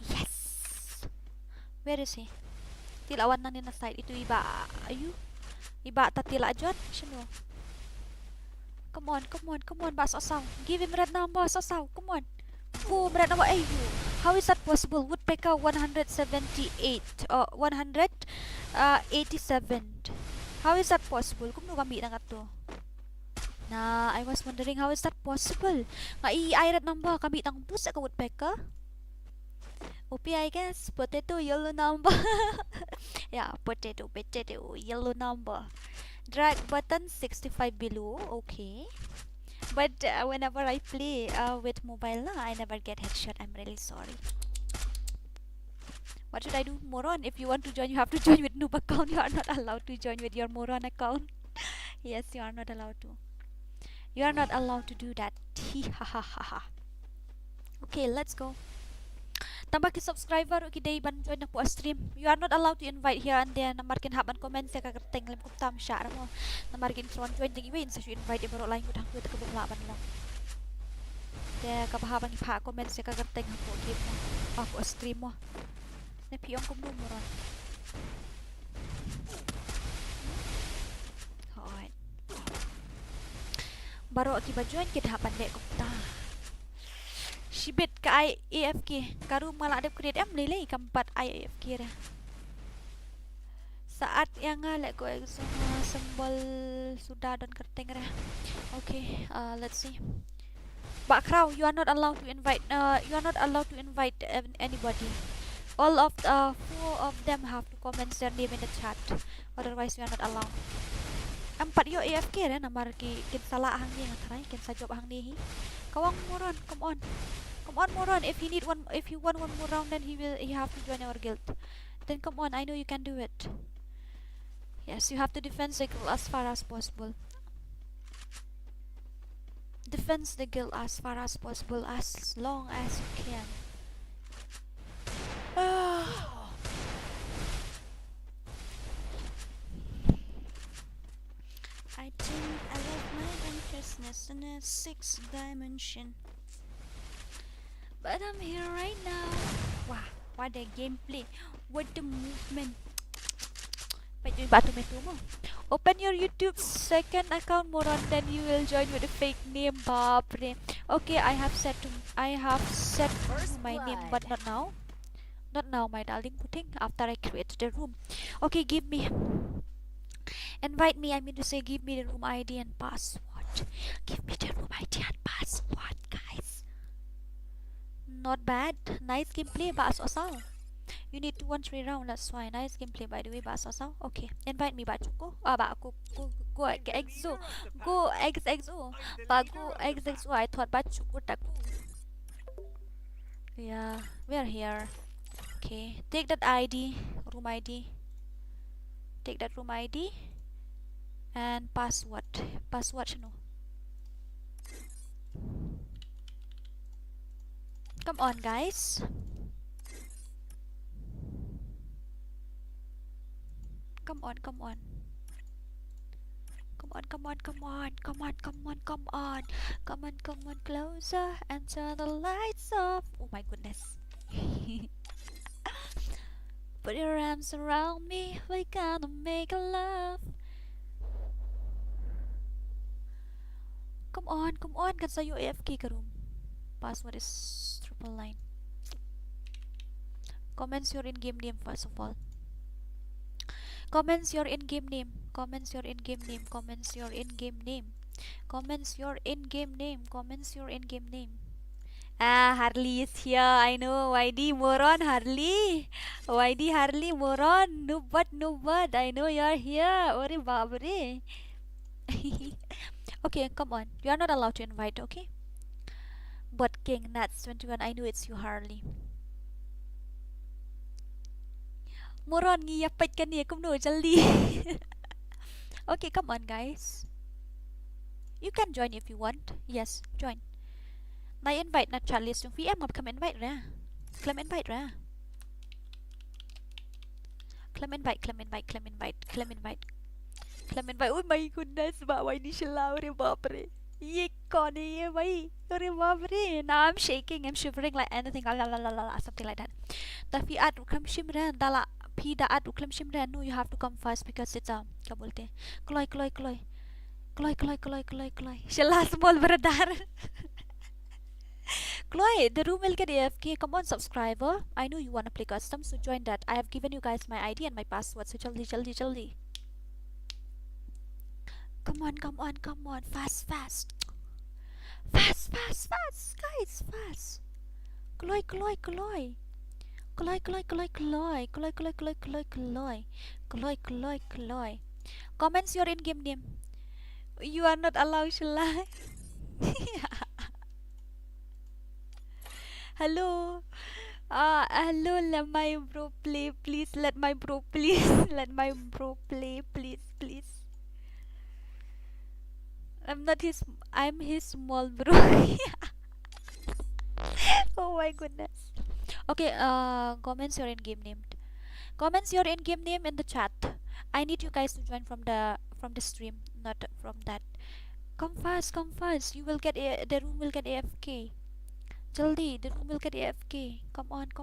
Yes. Where is he? Tilawan na nina side. Itu iba. Ayu. Iba tatila ajot. Sino? Come on, ba Sağ. Give him red number, Sağ. Come on. Boom, red number. Ayu. How is that possible? Woodpecker 178. 187. How is that possible? Kung kami na nga to. Nah, I was wondering how is that possible? Nga i-red number kami tang pusa ka Woodpecker. OP, I guess. Potato, yellow number. Yeah, potato, yellow number. Drag button 65 below. Okay. But whenever I play with mobile, I never get headshot. I'm really sorry. What should I do? Moron, if you want to join, you have to join with noob account. You are not allowed to join with your Moron account. Yes, you are not allowed to. You are not allowed to do that. Okay, let's go. Tambah ki subscriber ki day ban join na po stream. You are not allowed to invite here and there. Namarkin haban comment sa kagateng lim kutam siya mo. Namarkin join ding iwin sa invite ibaro lain ko dang ko laban lang. Kaya kabahaban ipa comment sa kagateng po game mo. Ako stream mo. Napiyong ko mo ron. Alright. Baro ki ba join kit haban de ko ta. Shibit ka AFK. Karu malah ada create lilay keempat AFK dah. Saat yang lek ko semua sembol sudah dan kerteng dah. Okay, let's see. Pak Crow, you are not allowed to invite. Anybody. All of 4 of them have to comment their name in the chat. Otherwise, you are not allowed. Empat yo AFK dah. Namar kin salah hang ni ngatrai. Kin sajop hang ni. Kawang Moron, come on. Come on, Moron. If you want one more round, then he have to join our guild. Then come on, I know you can do it. Yes, you have to defend the guild as far as possible. Defend the guild as far as possible, as long as you can. I think I love my consciousness in a 6th dimension. But I'm here right now. Wow, what a gameplay. What the movement. Ba't yung bato may tumo? Open your YouTube second account, Moron, then you will join with a fake name. Bapre. Okay, I have set my name, but not now. Not now, my darling pudding. After I create the room. Okay, give me. Invite me. I mean to say, give me the room ID and password. Give me the room ID and password, guys. Not bad. Nice gameplay, B쏘ᴏᴜᴜ. You need 2-1-3 round. That's why. Nice gameplay, by the way, B쏘ᴏᴜᴜ. Okay, invite me, Bachuko. Go Exo. Go Exo. Go Exo. I thought Bachuko Taku. Yeah, we're here. Okay, take that ID, room ID. Take that room ID and password. Password, no. Come on, guys. Come on. Come on, closer and turn the lights off. Oh my goodness. Put your arms around me, we're gonna make love. Come on, kan sa'yo AFK ka room. Password is 999. Comments your in-game name first of all. Comments your in-game name. Harley is here. I know. YD Moron Harley. Moron. Nubat. I know you're here. Ore babare. Okay, come on. You are not allowed to invite, okay? But King Nats 21. I know it's you, Harley. Moron ngiyapit ka niya kung no jaldi. Okay, come on, guys. You can join if you want. Yes, join. Nay invite na Charles yung VM up. Claim invite ra. Claim invite. Oh my goodness, ba why ni siya ore bapre. Ye kone ye bhai. Ore bapre. Now I'm shaking, I'm shivering like anything. Something like that. Tapi at uklam shimran dala pida at uklam shimran. No, you have to come first because it's क्या बोलते हैं? Kloy. Shala small brother. Chloe, the room will get AFK. Come on, subscriber. I know you wanna play custom, so join that. I have given you guys my ID and my password, so jaldi. Come on. Fast. Fast, guys, fast. Chloe. Comments your in-game name. You are not allowed, Shala. Hello. Hello, let my bro play, please. Let my bro play, please. I'm his small bro. Oh my goodness. Okay, comments your in-game name. Comments your in-game name in the chat. I need you guys to join from the stream, not from that. Come fast. You will get the room will get AFK. Jaldi, the room will get AFK. Come on. The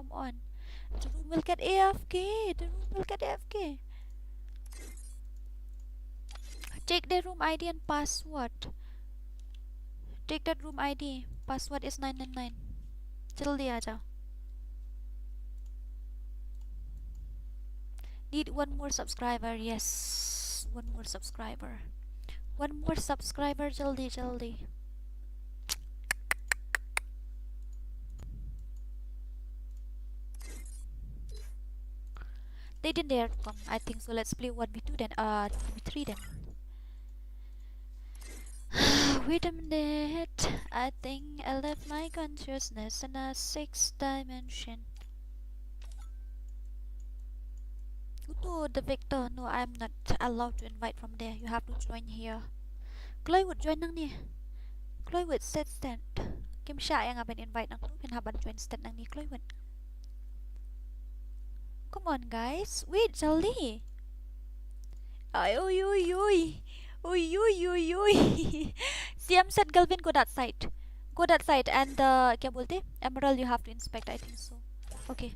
room will get AFK. Take the room ID and password. Take that room ID. Password is 999. Jaldi aja. Need one more subscriber. Yes, one more subscriber. Jaldi. They didn't dare to come. I think so. Let's play 1v2 then. 1v3 then. Wait a minute. I think I left my consciousness in a 6th dimension. To the Victor. No, I'm not allowed to invite from there. You have to join here. Chloe would join nang ni. Chloe would set stand. Kim siya yang aben invite nang tu haban join stand nang ni Chloe would. Come on, guys. Wait, jaldi. Oi. CM said Galvin, go that side. And क्या बोलते? Emerald you have to inspect. I think so. Okay.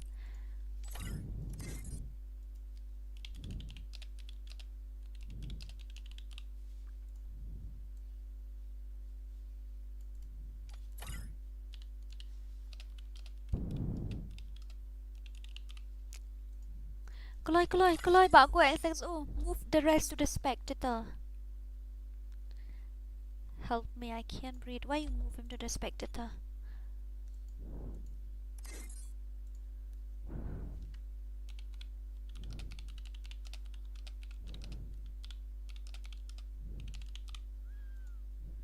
Kľoj, bạn của XXO. Move the rest to the spectator. Help me, I can't breathe. Why you move him to the spectator?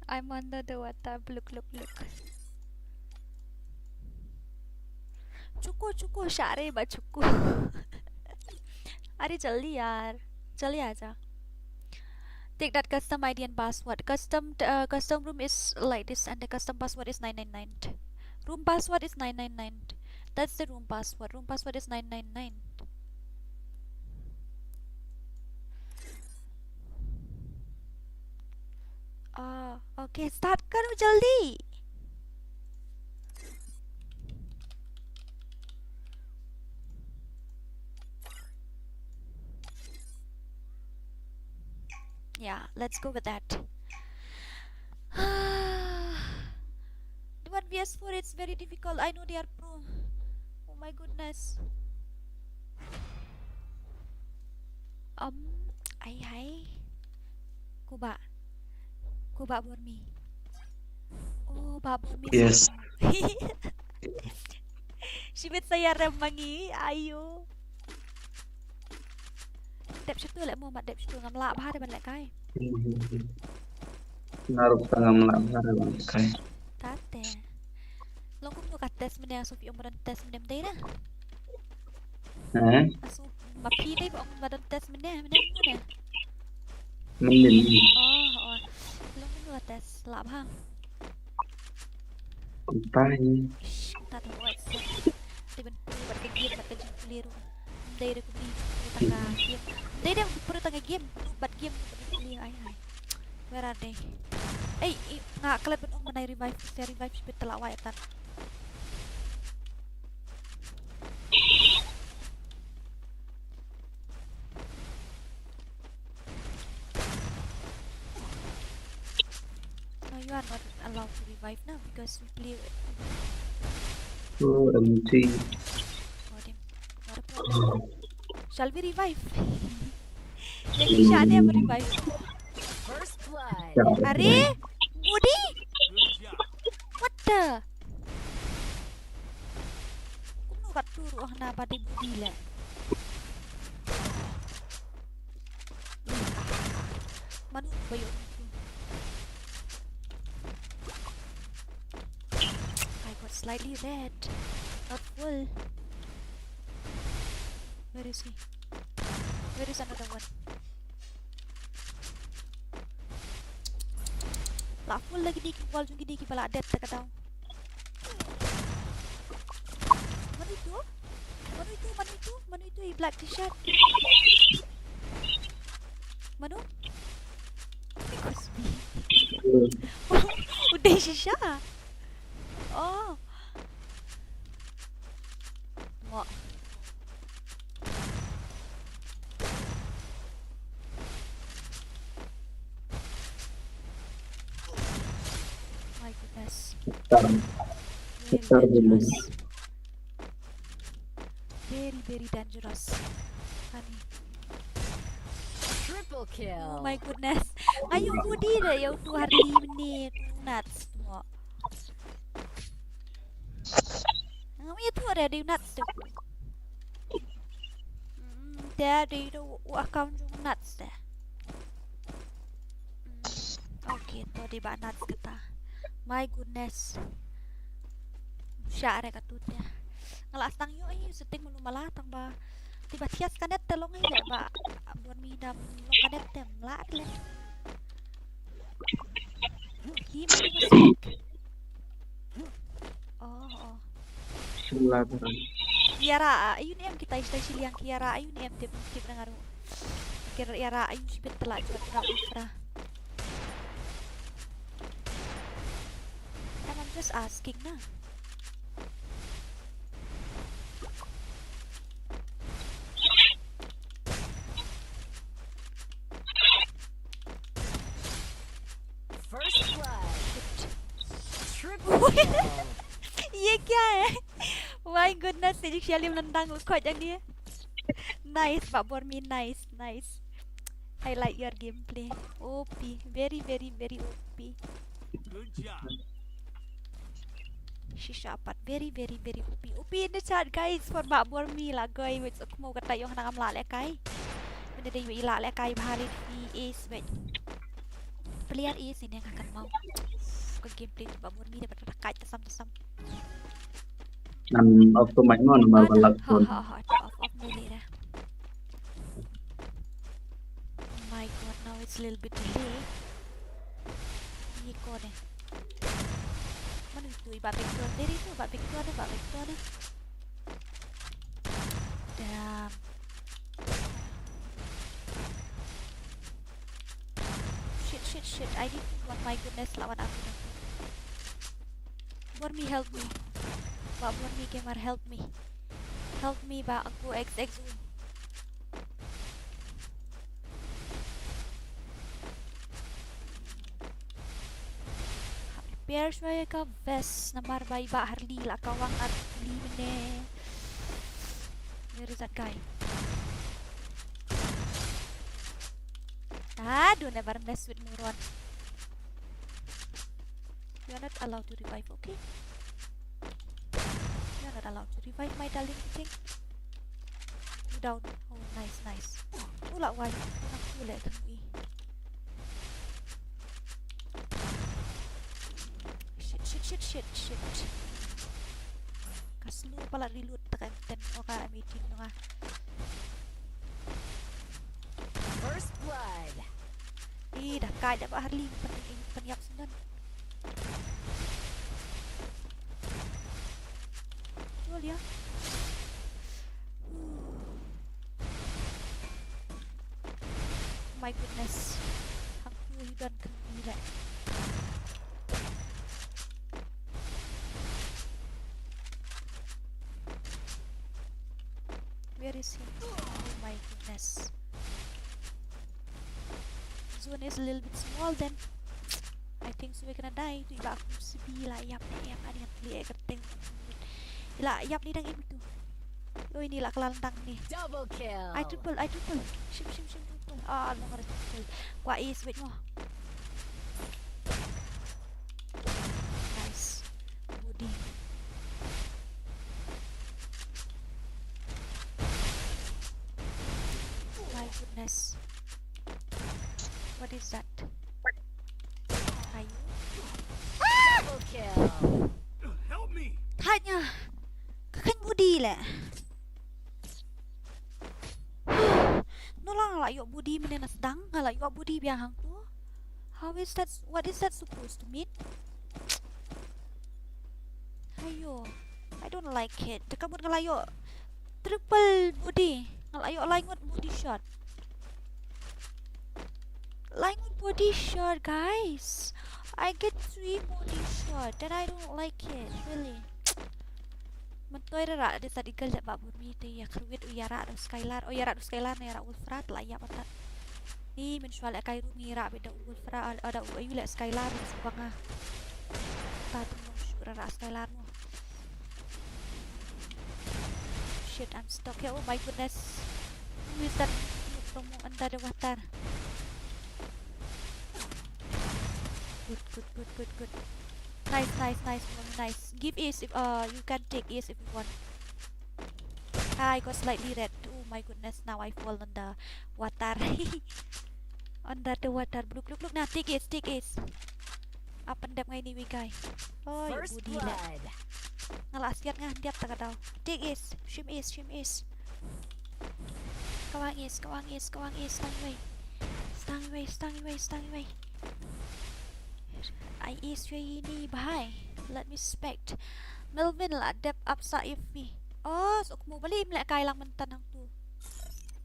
I'm under the water. Look. चुको सारे बा चुको. अरे जल्दी यार, जल्दी आजा. Take that custom ID and password. Custom room is like this, and the custom password is 999. Room password is 999. That's the room password. Room password is 999. Okay, start करो जल्दी. Yeah, let's go with that. The 1vs4, it's very difficult. I know they are pro. Oh my goodness. Hai. Kuba Bormi. Oh, Ba Bormi. Yes. Shibit saya remangi. Ayo. Đẹp chút tôi lại mua mặt đẹp chút ngắm lạ ba thì bạn lại cái Naruh tengah melapar bang. tate lo cũng mua cả test mình đang ՍոՒΒᴏᴜᴛ test mình đem đấy đó mà khi đấy bọn mà đâm test mình đem mua nè Mending. lo cũng mua test lạ ha Tay. ta thử gọi thì mình bật cái game bật cái clear luôn đây đây cũng đi tengah game đây đây perlu tengah game bật game clear ai where are they nggak kalian benar menai revive speed telak wayatan no you are not allowed to revive now because we play MG. Shall we revive? Jadi siapa yang revive? First blood. Are? Budi? What the? Kung nukat turo ang napati Budi lah. Manu ba yun? I got slightly red. Not full. Where is he? Where is another one? Lah full lagi di wall juga di kepala dead tak tahu. Mana itu black t-shirt. Manu? Udah shisha. Oh. Wah. My goodness. Very dangerous. Very dangerous. Honey. Triple kill. Oh my goodness. Ayun Budi dah yung 2 hari menit. Nuts mo. Ang itu ada di nuts tu. Dia di account yung nuts dah. Okay, to di ba nuts kita. My goodness. Syara katutnya. Ngelatang yuk setting mulu malatang ba. Tiba tias kanet telong ay ba. Buat midam lo kanet temlat le. Oh. Kiara, ayun em kita istay yang Kiara ayun em tip nangaru. Kiara ayun sipit telak juga Ufra. And I'm just asking na. First blood. Triple kill. ये क्या है? My goodness, ये शाली menentang kok jadi. Nice, Mᴏʀᴜᴜᴜ, nice, nice. I like your gameplay. OP, very, very, very OP. Good job. Shishapat, very, very, very OP. OP in the chat, guys, for Mᴏʀᴜᴜᴜ lah, guys. With Mᴏʀᴜᴜ yung hanang amla kai. Benda dia ila kai bhalit is wait. Player is ini yang akan mau. Ke gameplay Mᴏʀᴜᴜ dapat rakai tasam-tasam. Off to mic mo nomor balak pun. Off muli dah. Oh my god, now it's a little bit delay. Ini kode. Mana itu iba vector dari tu, iba vector dah. Damn. Shit. I need one. My goodness, lawan aku dah. Bormi help me. Bormi gamer help me. Help me ba aku XX. Repair saya ka vest namar bai ba harli la kawang arli mene. Where is that guy? Don't ever mess with MORON. You are not allowed to revive, okay? You are not allowed to revive, my darling thing. You down. Oh, nice. Tulak why? Nak tulak tangi. Shit. Kaslu pala reload tekan ten oka meeting nga. First blood. Dah kaya ba harli panyap sundan. Betul ya. My goodness. Aku dan Kɣɪʟᴛᴇɪ. Where is he? Oh my goodness. Zone is a little bit small then. I think so we're gonna die. Tu iba aku sebi lah yap ni yang ada yang beli kerting. Ila yap ni dang itu. Oh ini lah kelantang ni. Double kill. I triple. Shim triple. Ah, no ngara triple. Kɣɪʟs wait mo. Nice. Budi. My goodness. What is that? Ayo. Double kill. Help me. Tanya. Kakan budi lah. Nolang lah yuk budi mana sedang lah yuk budi biang hang tu. How is that? What is that supposed to mean? Ayo. I don't like it. Tekabut ngelayo triple budi. Ngelayo langut body shot. Langut body shot, guys. I get 3 body shot and I don't like it, really. Mᴏʀᴜᴜ ra ada tadi gal ba burmi te ya kruit uyara do skylar. Oh yara do skylar ne ra ulfrat la ya patat. Ni mensual kai rumi ra beda ulfra ada uyu le skylar sebanga. Ta tunggu syura ra skylar mo. Shit, I'm stuck here. Oh my goodness. Who is that? Promo anda de watar. Good. Nice. Give Ace if you can take Ace if you want. I got slightly red. Oh my goodness, now I fall on the water. Under the water. Look. Now take Ace. Up and down ini guy. Oh, you First budi lah. blood. Ngalas kiat ngah diap tak tahu. Take Ace. Shim Ace. Kawang Ace. Stang away. I is ini bahai. Let me suspect. Melvin lah dep upsa if Oh, sok mo balik mlek kai lang mentan hang tu.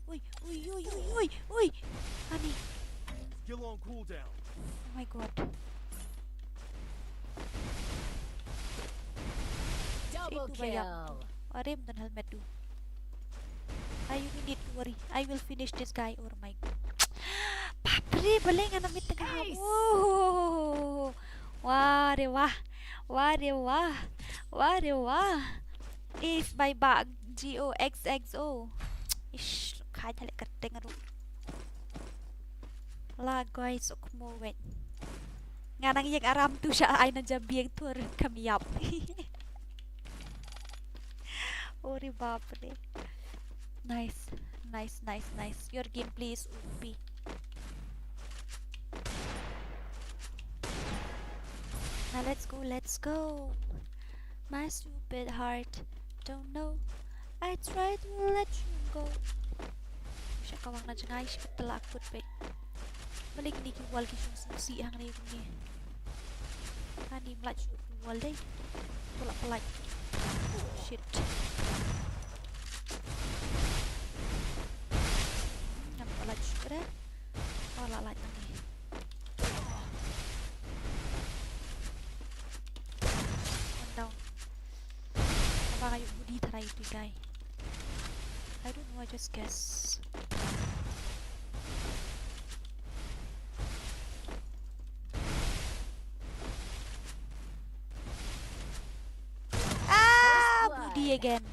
Uy. Ani. Still on cooldown. Oh my god. Double Itu banyak. kill. Rem dan helmet tu. You need to worry. I will finish this guy. Oh my god. Papri balik nga namit tengah. Nice. Oh. Wah. Is by bag GOXXO. Ish, khai thale kating aru. La guys, okmo wait. Nga nang yang aram tu siya ay nandiyan tu kami yap. Ori bapre. Nice. Your gameplay is OP. Now let's go. My stupid heart don't know. I try to let you go. Siya kawang na dyan ay siya talakot pe. Balik ni kiwal kisong susi hang na yung ni. Hani mlat siya kiwal day. Tulak pelat. Shit. Nampak pelat siya dah. Oh lalat na ni. One down. Apa kayu budi tarai itu guy. I don't know, I just guess. Budi again.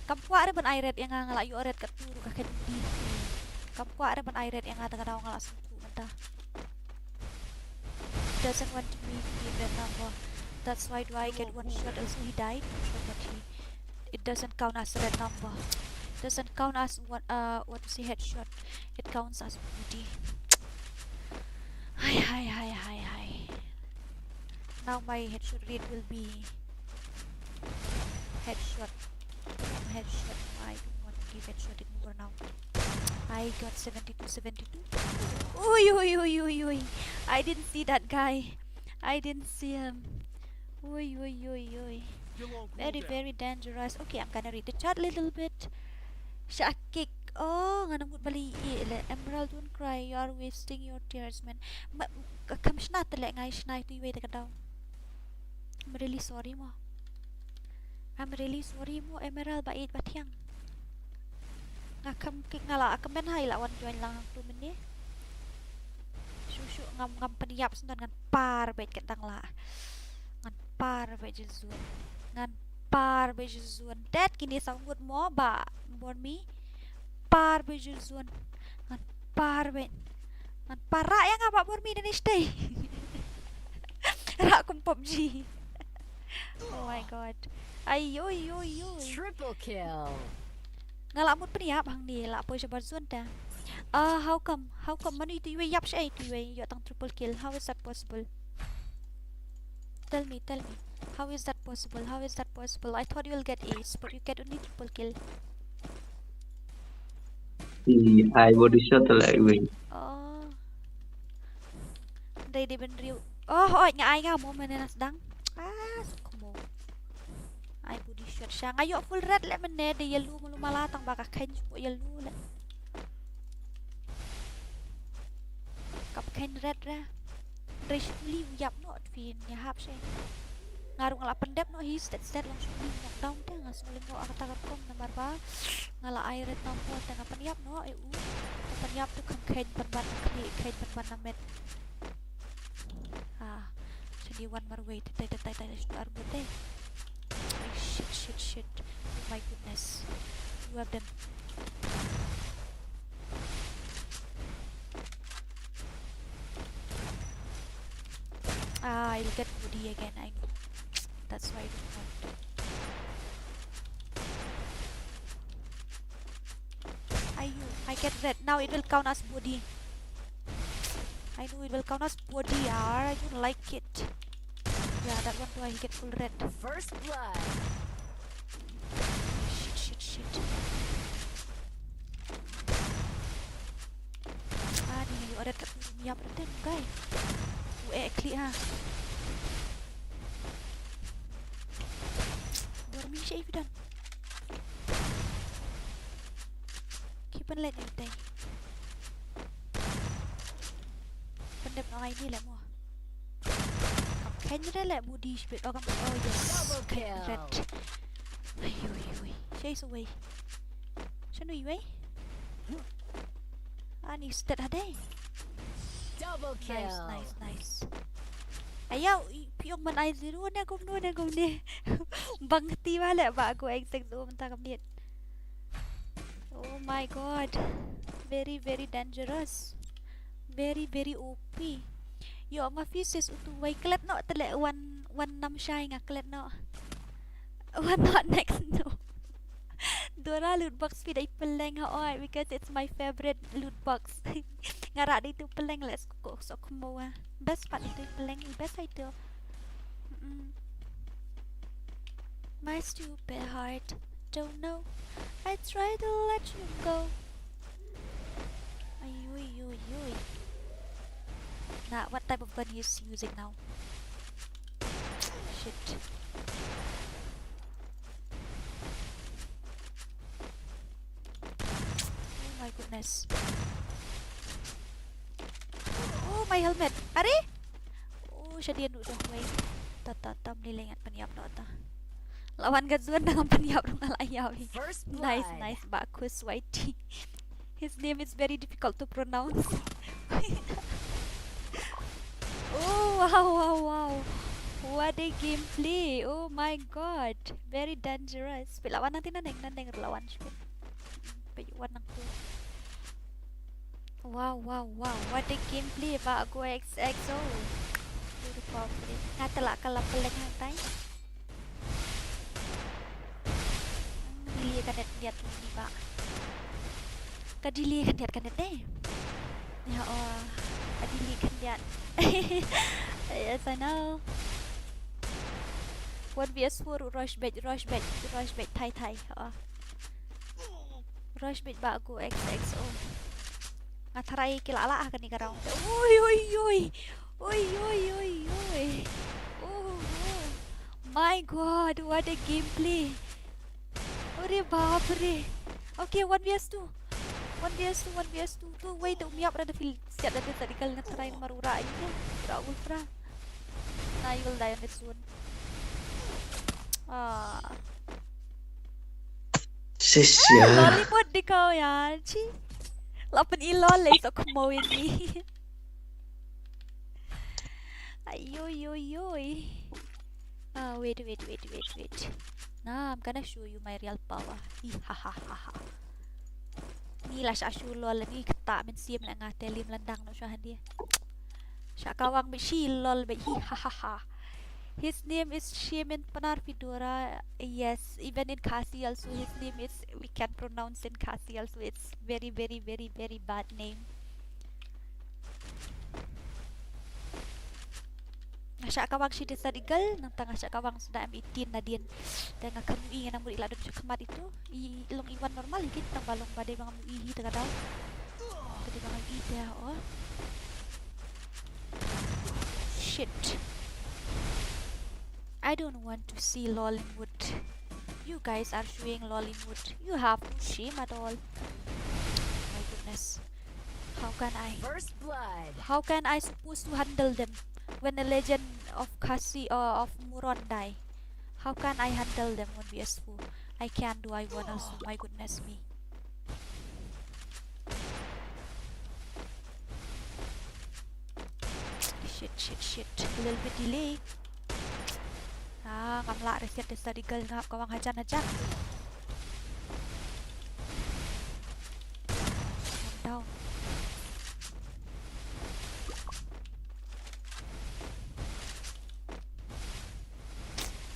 Kampwa ada ban airet yang ngalayu oret kat turu kaket budi. Kampwa ada ban airet yang ngata kadang ngalak suku mentah. Doesn't want to me to give that number. That's why do I get one shot? Also he died. But it doesn't count as red number. Doesn't count as what to say headshot. It counts as booty. Hi. Now my headshot rate will be headshot. I don't want to give headshot anymore now. I got 72. Oi. I didn't see that guy. I didn't see him. Oi. Very dangerous. Okay, I'm gonna read the chat a little bit. Shakik. Oh, nga namut bali Emerald, don't cry. You are wasting your tears, man. Kam shnat le ngai shnai tu wait ka daw. I'm really sorry mo, Emerald bait bathyang. Nga kam kik ngala akam ben hai lawan join lang tu men ni. Susu ngam peniyap sendan ngan par bet ketang la. Ngan par bet jezuan. Ngan par bet jezuan. Dad kini sanggut mo ba born me. Par bet jezuan. Ngan par bet. Ngan para yang apa born me dan stay. Rak kum PUBG. Oh my god. Ayo. Triple kill. Ngalamut peniyap hang ni la po siya barzuan ta. How come manu itu yap siya itu you tang triple kill? How is that possible? Tell me. How is that possible? I thought you will get ace, but you get only triple kill. I body shot lại mình. Đây đi bên riu. Nga ai nga mo man na sedang. Sukomo. Ai body shot siya. Ngayo full red le men de yellow mo lumalatang baka kain po yellow le. Kap kain red ra. Rashuli yap no fin ya hap siya. Ngarung ngala pendep no his that langsung knockdown ta ngasung lingo akata kom nomor ba ngala airet nompo tengah peniap no peniap tu kain perban namet. Jadi one more way tai sudah arbute. Shit. Oh my goodness. You have them. I'll get booty again, I know. That's why I don't want to. I get red. Now it will count as body. I know it will count as body, I don't like it. Yeah, that one too, I get full red. First blood. Shit. Ni ada kat miap reten, guys. Klik ha. Dormi siya ipidan. Kipan let ni tay. Pendep na kain nila mo. Kain nila le budi spit. Oh yes. Double kill. Red. Ay. Siya is away. Siya no iway? Ni stat hade. Double kill. Nice. Ayaw, piyong man ay zero na gum ni. Bangti wala ba ako exact do man takam dit. Oh my god. Very dangerous. Very OP. Yo nga physis utuway klet no tele one nam shy nga klet no. One not next no. Dora loot box feed ay peleng ha oy because it's my favorite loot box. Ngara dito peleng let's go so kumo. Best part ito peleng best ito. My stupid heart don't know. I try to let you go. Ay. Nah, what type of gun he's using now? Shit. Oh my goodness. Oh my helmet. Are? Oh, siya diyan udah. Wait. Tatam nilingat paniap na ata. Lawan Gazuan dengan peniap ng alayawi. Nice, bagus, whitey. His name is very difficult to pronounce. Oh, wow. What a gameplay. Oh my god. Very dangerous. Lawan natin nandeng lawan siya. Payuan ng to. Wow. What a gameplay. Bago XXO. Beautiful. Natala ka lang palang hantay. Kanet lihat ini pak kadili kan lihat deh ya oh kadili kan lihat yes I know 1vs4 rush bait Thai oh rush bait bago XXO ngatarai kilala kan ni karang oi oh my god what a gameplay. Ore baapre. Okay, 1vs2. Tu wait, umiap na feel siya na tadikal na try na marura ayun. Fra. I will die on this one. Sisya. Lollipop di kau yan. Chi. Lapan ilol lay so kumawin ni. Ayoy. Wait. Nah, I'm gonna show you my real power. Hahaha. Ni lah siya lol ni kata min siem lang nga telim landang no siya hindi. Siya kawang mi lol be hahaha. His name is Shaman Panar Fedora. Yes, even in Khasi also his name is we can pronounce in Khasi also it's very bad name. Siya kawang si Desadigal nang tanga siya kawang sudah M18 na din dengan kamui yang muri ladon siya kamat itu ilong iwan normal higit tang balong badai mga muihi taga daw pwede mga ida oh shit I don't want to see Lollywood. You guys are showing Lollywood. You have no shame at all. My goodness, how can I supposed to handle them when the legend of Khasi or of MORON die? How can I handle them on BS4? I can't do I want also. My goodness me. Shit. A little bit delay. Ngamla reset Desadigal ngap kawang hajan. Calm down.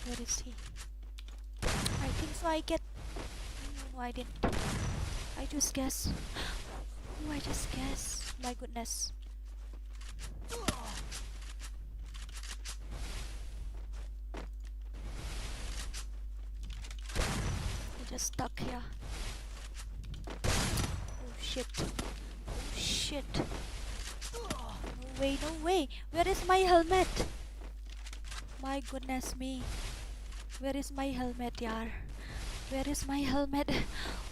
Where is he? I think so I get... No, I didn't. I just guess. My goodness. I just stuck here. Oh shit. No way. Where is my helmet? My goodness me. Where is my helmet, yaar? Where is my helmet?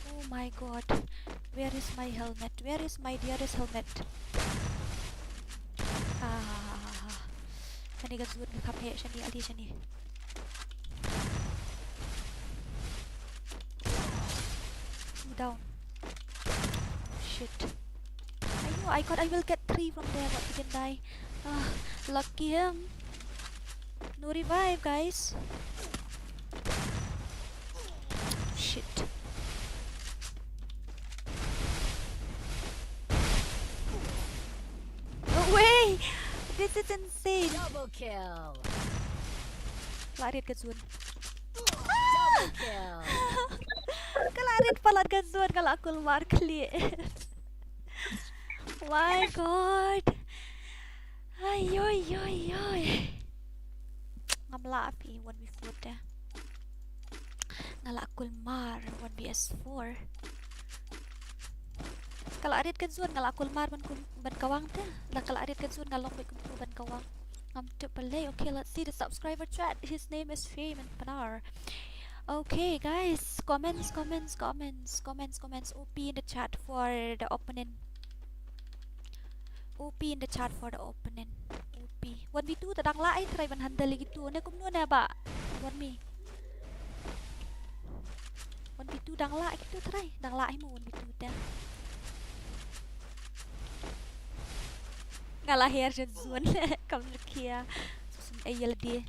Oh my god. Where is my helmet? Where is my dearest helmet? Kani Gazuan ka kaphe siya ni ali siya ni. Down. Shit. I know, I will get 3 from there, but he didn't die. Lucky him. No revive, guys. Shit. This is insane. Double kill. Lari Kazun. Double kill. Kalarin pala Kazun kalau aku Mᴏʀᴇ. My god. Ay, ay, ay, ay. Ngamlapi 1v4 dah. Ngalakul mar 1vs4. Kalau arit Kazun ngalakul mar ban kawang dah. Lah kalau arit Kazun ngalong ban kawang. Okay, let's see the subscriber chat. His name is FreeFire. Okay, guys, comments. OP in the chat for the opponent. OP in the chat for the opponent. OP. 1v2 tadang lain try ban handle gitu. Ne kumno na ba? Buat me. 1v2 dang lain gitu try. Dang lain mo 1v2 dah. Ngalah her Zun. Kıyıʀᴛᴇ.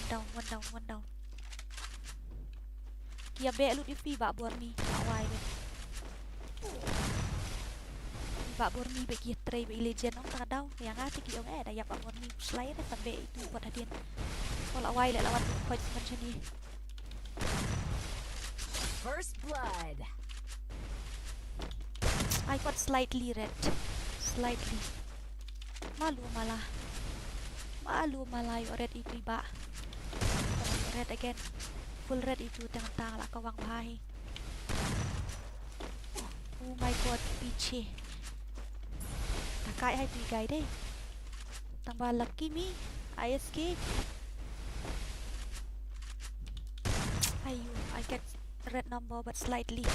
ﷺ. One down. Kia be lu di fi ba bor mi. Awai be. Ba bor mi be kia tray be legend ong tak daw. Yang ngati ki ong da ya ba bor mi slide da be itu buat hadian. Wala awai le lawan fight macam ni. First blood. I got slightly red. Slightly. Malu malah yung red itu iba. Red again. Full red itu tang lah kawang bahai. Oh my god, piche. Takai hai tu guy deh. Tambah lucky me. I escape. Ayo, I get red number but slightly.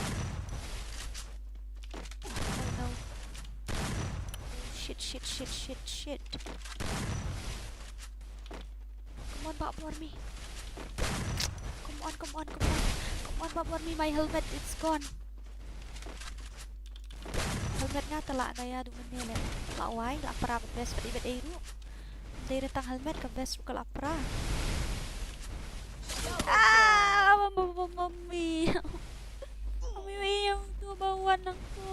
Oh no. Shit. Come on, Pak Warmi. Come on, Pak Warmi. My helmet, it's gone. Helmetnya telah gaya dunia le. Lawai, lapra best pada ibet airu. Dari datang helmet ke best ke lapra. Mami. Mami yang tu bawan aku.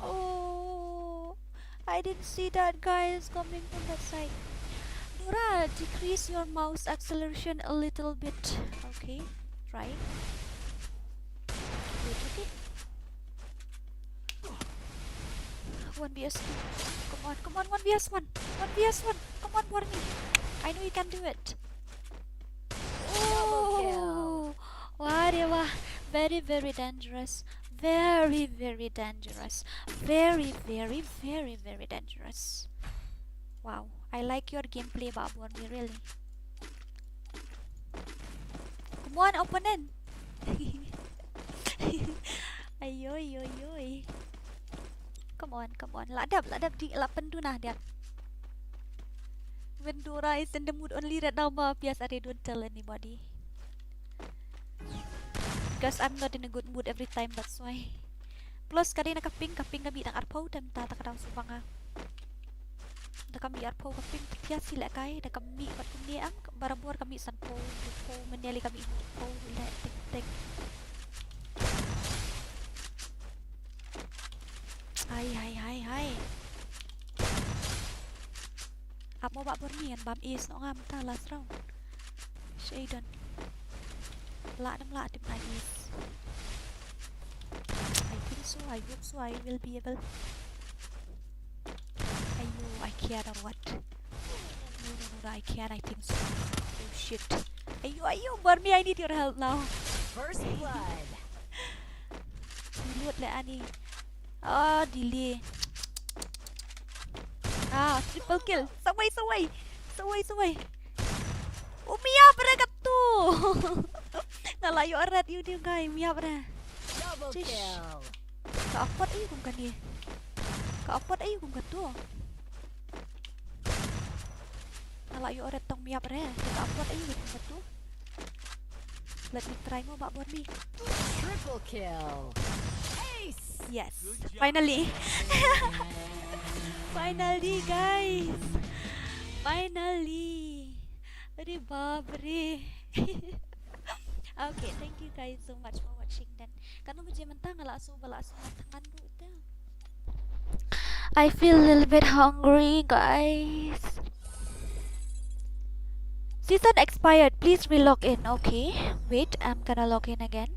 Oh. I didn't see that guys coming from that side. Dora, decrease your mouse acceleration a little bit. Okay, try. Wait, okay. 1vs2. Come on, 1vs1. Come on, Warmi. I know you can do it. Oh, wah, very dangerous. Very dangerous. Very dangerous. Wow, I like your gameplay, Warmi, really. Come on, opponent. Ayo. Come on. Ladap di 8 tu nah dia. When Dora is in the mood only right now, biasa I don't tell anybody. Because I'm not in a good mood every time, that's why. Plus kali nakaping kami ng arpaw time tata kadang subanga. Da kami arpaw kaping tiya sila kay da kami pat kami ang barabor kami sanpo po meneli kami po ila tek. Hai. Amo ba bornian bam is no ngam ta last round. Shayden. La tim na is. I think so. I hope so. I will be able. I can't or what? No, I can't. I think so. Oh shit. Ayo, Barmi, I need your help now. First blood. Reload le ani. Delay. Triple kill. Saway. Umia berangkat tu. Ngalayo arat you dia guys. Umia berangkat. Double kill. Kaapot ayo kung kani. Tu. Ngalayo arat tong Umia berangkat. Kaapot ayo kung tu. Let me try mo buat me. Triple kill. Ace. Yes. Finally. Finally, guys. Aduh babre. Okay, thank you guys so much for watching dan kanu buje mentang ngala so bala so tangan du. I feel a little bit hungry, guys. Season expired. Please relog in. Okay. Wait, I'm gonna log in again.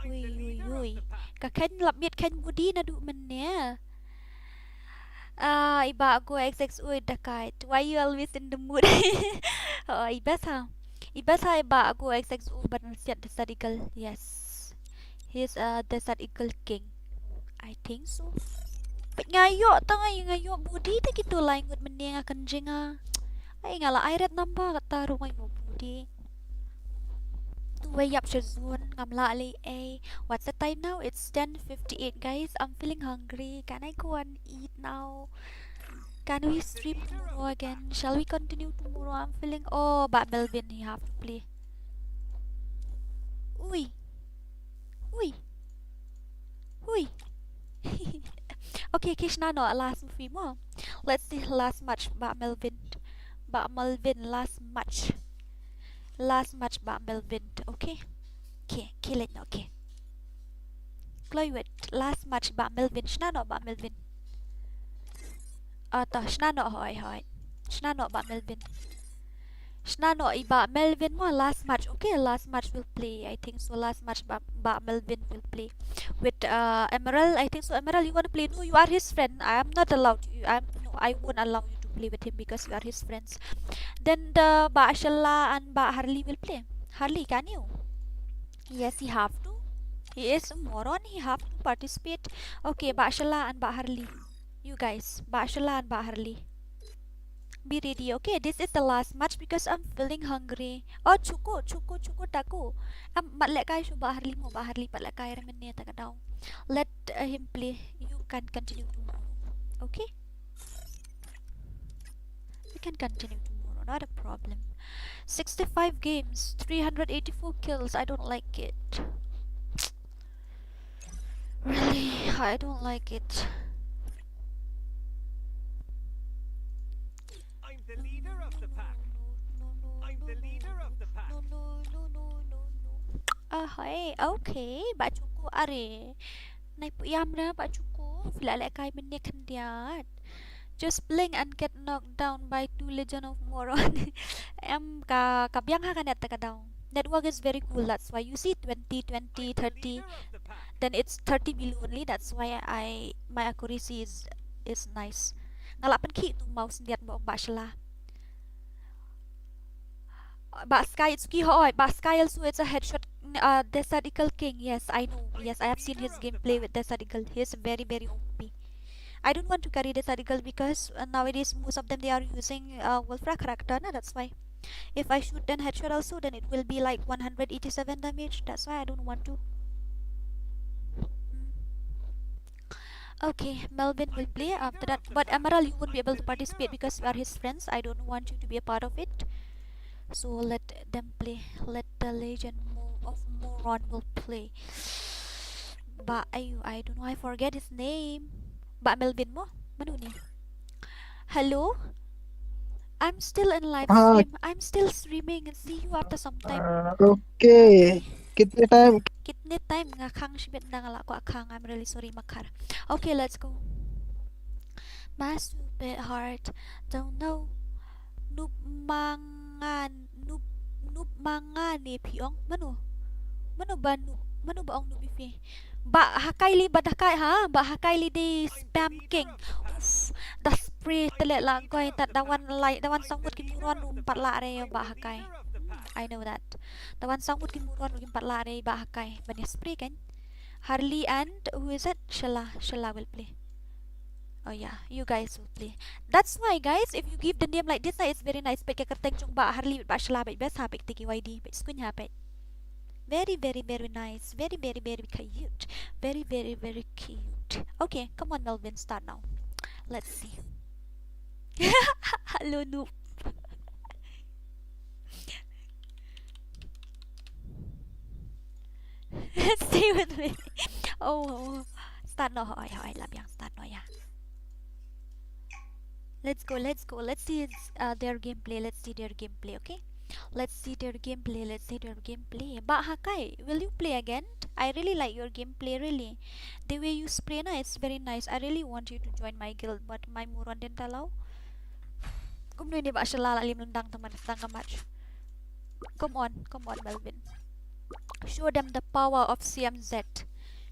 Ui. Kakhen lapmiet khen budi na du man nè. Iba aku XX dakat. Why you always in the mood? Ibas ha. Ibas ha iba aku XX banan siat Desert Eagle. Yes. He's Desert Eagle King. I think so. But ngayo ngayo budi ta gitu lah ingut mending akan jenga. Ay ngala I red number kata rumah mo budi. Way up zone ngamla ali a. What's the time now? It's 10:58, guys. I'm feeling hungry. Can I go and eat now? Can we stream tomorrow again? Shall we continue tomorrow? I'm feeling but Melvin he have to play. Ui. Okay, Kishna no last movie mo. Let's see last match ba Melvin. Last match. Last match ba Melvin. Okay, kill it. Okay. Chloe last match ba Melvin. Shna no ba Melvin. Shna no hoy. Shna no ba Melvin. Shna no iba Melvin mo last match. Okay, last match will play. I think so. Last match ba Melvin will play with Emerald. I think so. Emerald, you wanna play? No, you are his friend. I am not allowed. I won't allow you to play with him because you are his friends. Then the Ba Shalla and Ba Harley will play. Harley, can you? Yes, he have to. He is a moron. He have to participate. Okay, Ba Shalla and Ba Harley. You guys, Ba Shalla and Ba Harley. Be ready. Okay, this is the last match because I'm feeling hungry. Cukup taku. Matlek kay siya Ba Harley mo. Ba Harley patlek kay ramen niya taga daw. Let him play. You can continue tomorrow. Okay? We can continue tomorrow. Not a problem. 65 games, 384 kills. I don't like it. Really, I don't like it. I'm the leader of the pack. I'm the leader of the pack. No. Hey, okay. Ba cukup are. Nai puyam na ba cukup. Lalek kay menik hendiat. Just blink and get knocked down by 2 Legion of Moron. Kabyang ha kanet ka down. Network is very cool. That's why you see 20, 30. Then it's 30 below only. That's why my accuracy is nice. Ngalapan ki tu mouse ndiat mo ba shala. Ba Sky it's ki hoy. Ba Sky also it's a headshot. Desert Eagle King. Yes, I know. Yes, I have seen his gameplay with Desert Eagle. He's very OP. I don't want to carry Desert Eagle because nowadays most of them they are using Wolfra character. That's why. If I shoot then headshot also, then it will be like 187 damage. That's why I don't want to. Okay, Melvin will play after that. But Emerald, you won't be able to participate because we are his friends. I don't want you to be a part of it. So let them play. Let the Legend of Moron will play. But I don't know. I forget his name. Ba Melvin mo? Manu ni? Hello? I'm still in live stream. I'm still streaming and see you after some time. Okay. Kitne time nga kang shibit na ngala ko akang. I'm really sorry makar. Okay, let's go. My stupid heart don't know. Noob mangan ni piong. Mano ba ang noob ifi? Ba Hakaili badakai ha. Ba Hakaili di spam king. Uff, the spray telet lang ko dawan sangkut kimuron umpat la re ba Hakai. I know that. Dawan sangkut kimuron umpat la re ba Hakai. Banya spray kan. Harley and who is it? Shalla will play. Oh yeah, you guys will play. That's why guys, if you give the name like this, it's very nice. Pek kerteng chung ba Harley ba Shalla ba best ha pek tiki YD. Pek skunya pek. Very nice. Very cute. Very cute. Okay, come on Melvin, start now. Let's see. Hello noob. Stay with me. Oh. Start no hoy lab yang start no ya. Let's go. Let's see their gameplay. Okay? Let's see their gameplay. Let's see their gameplay. But Hakai, will you play again? I really like your gameplay, really. The way you spray, na, it's very nice. I really want you to join my guild, but my Moron didn't allow. Kung hindi ba siya lalalim ng match? Come on, Melvin. Show them the power of CMZ.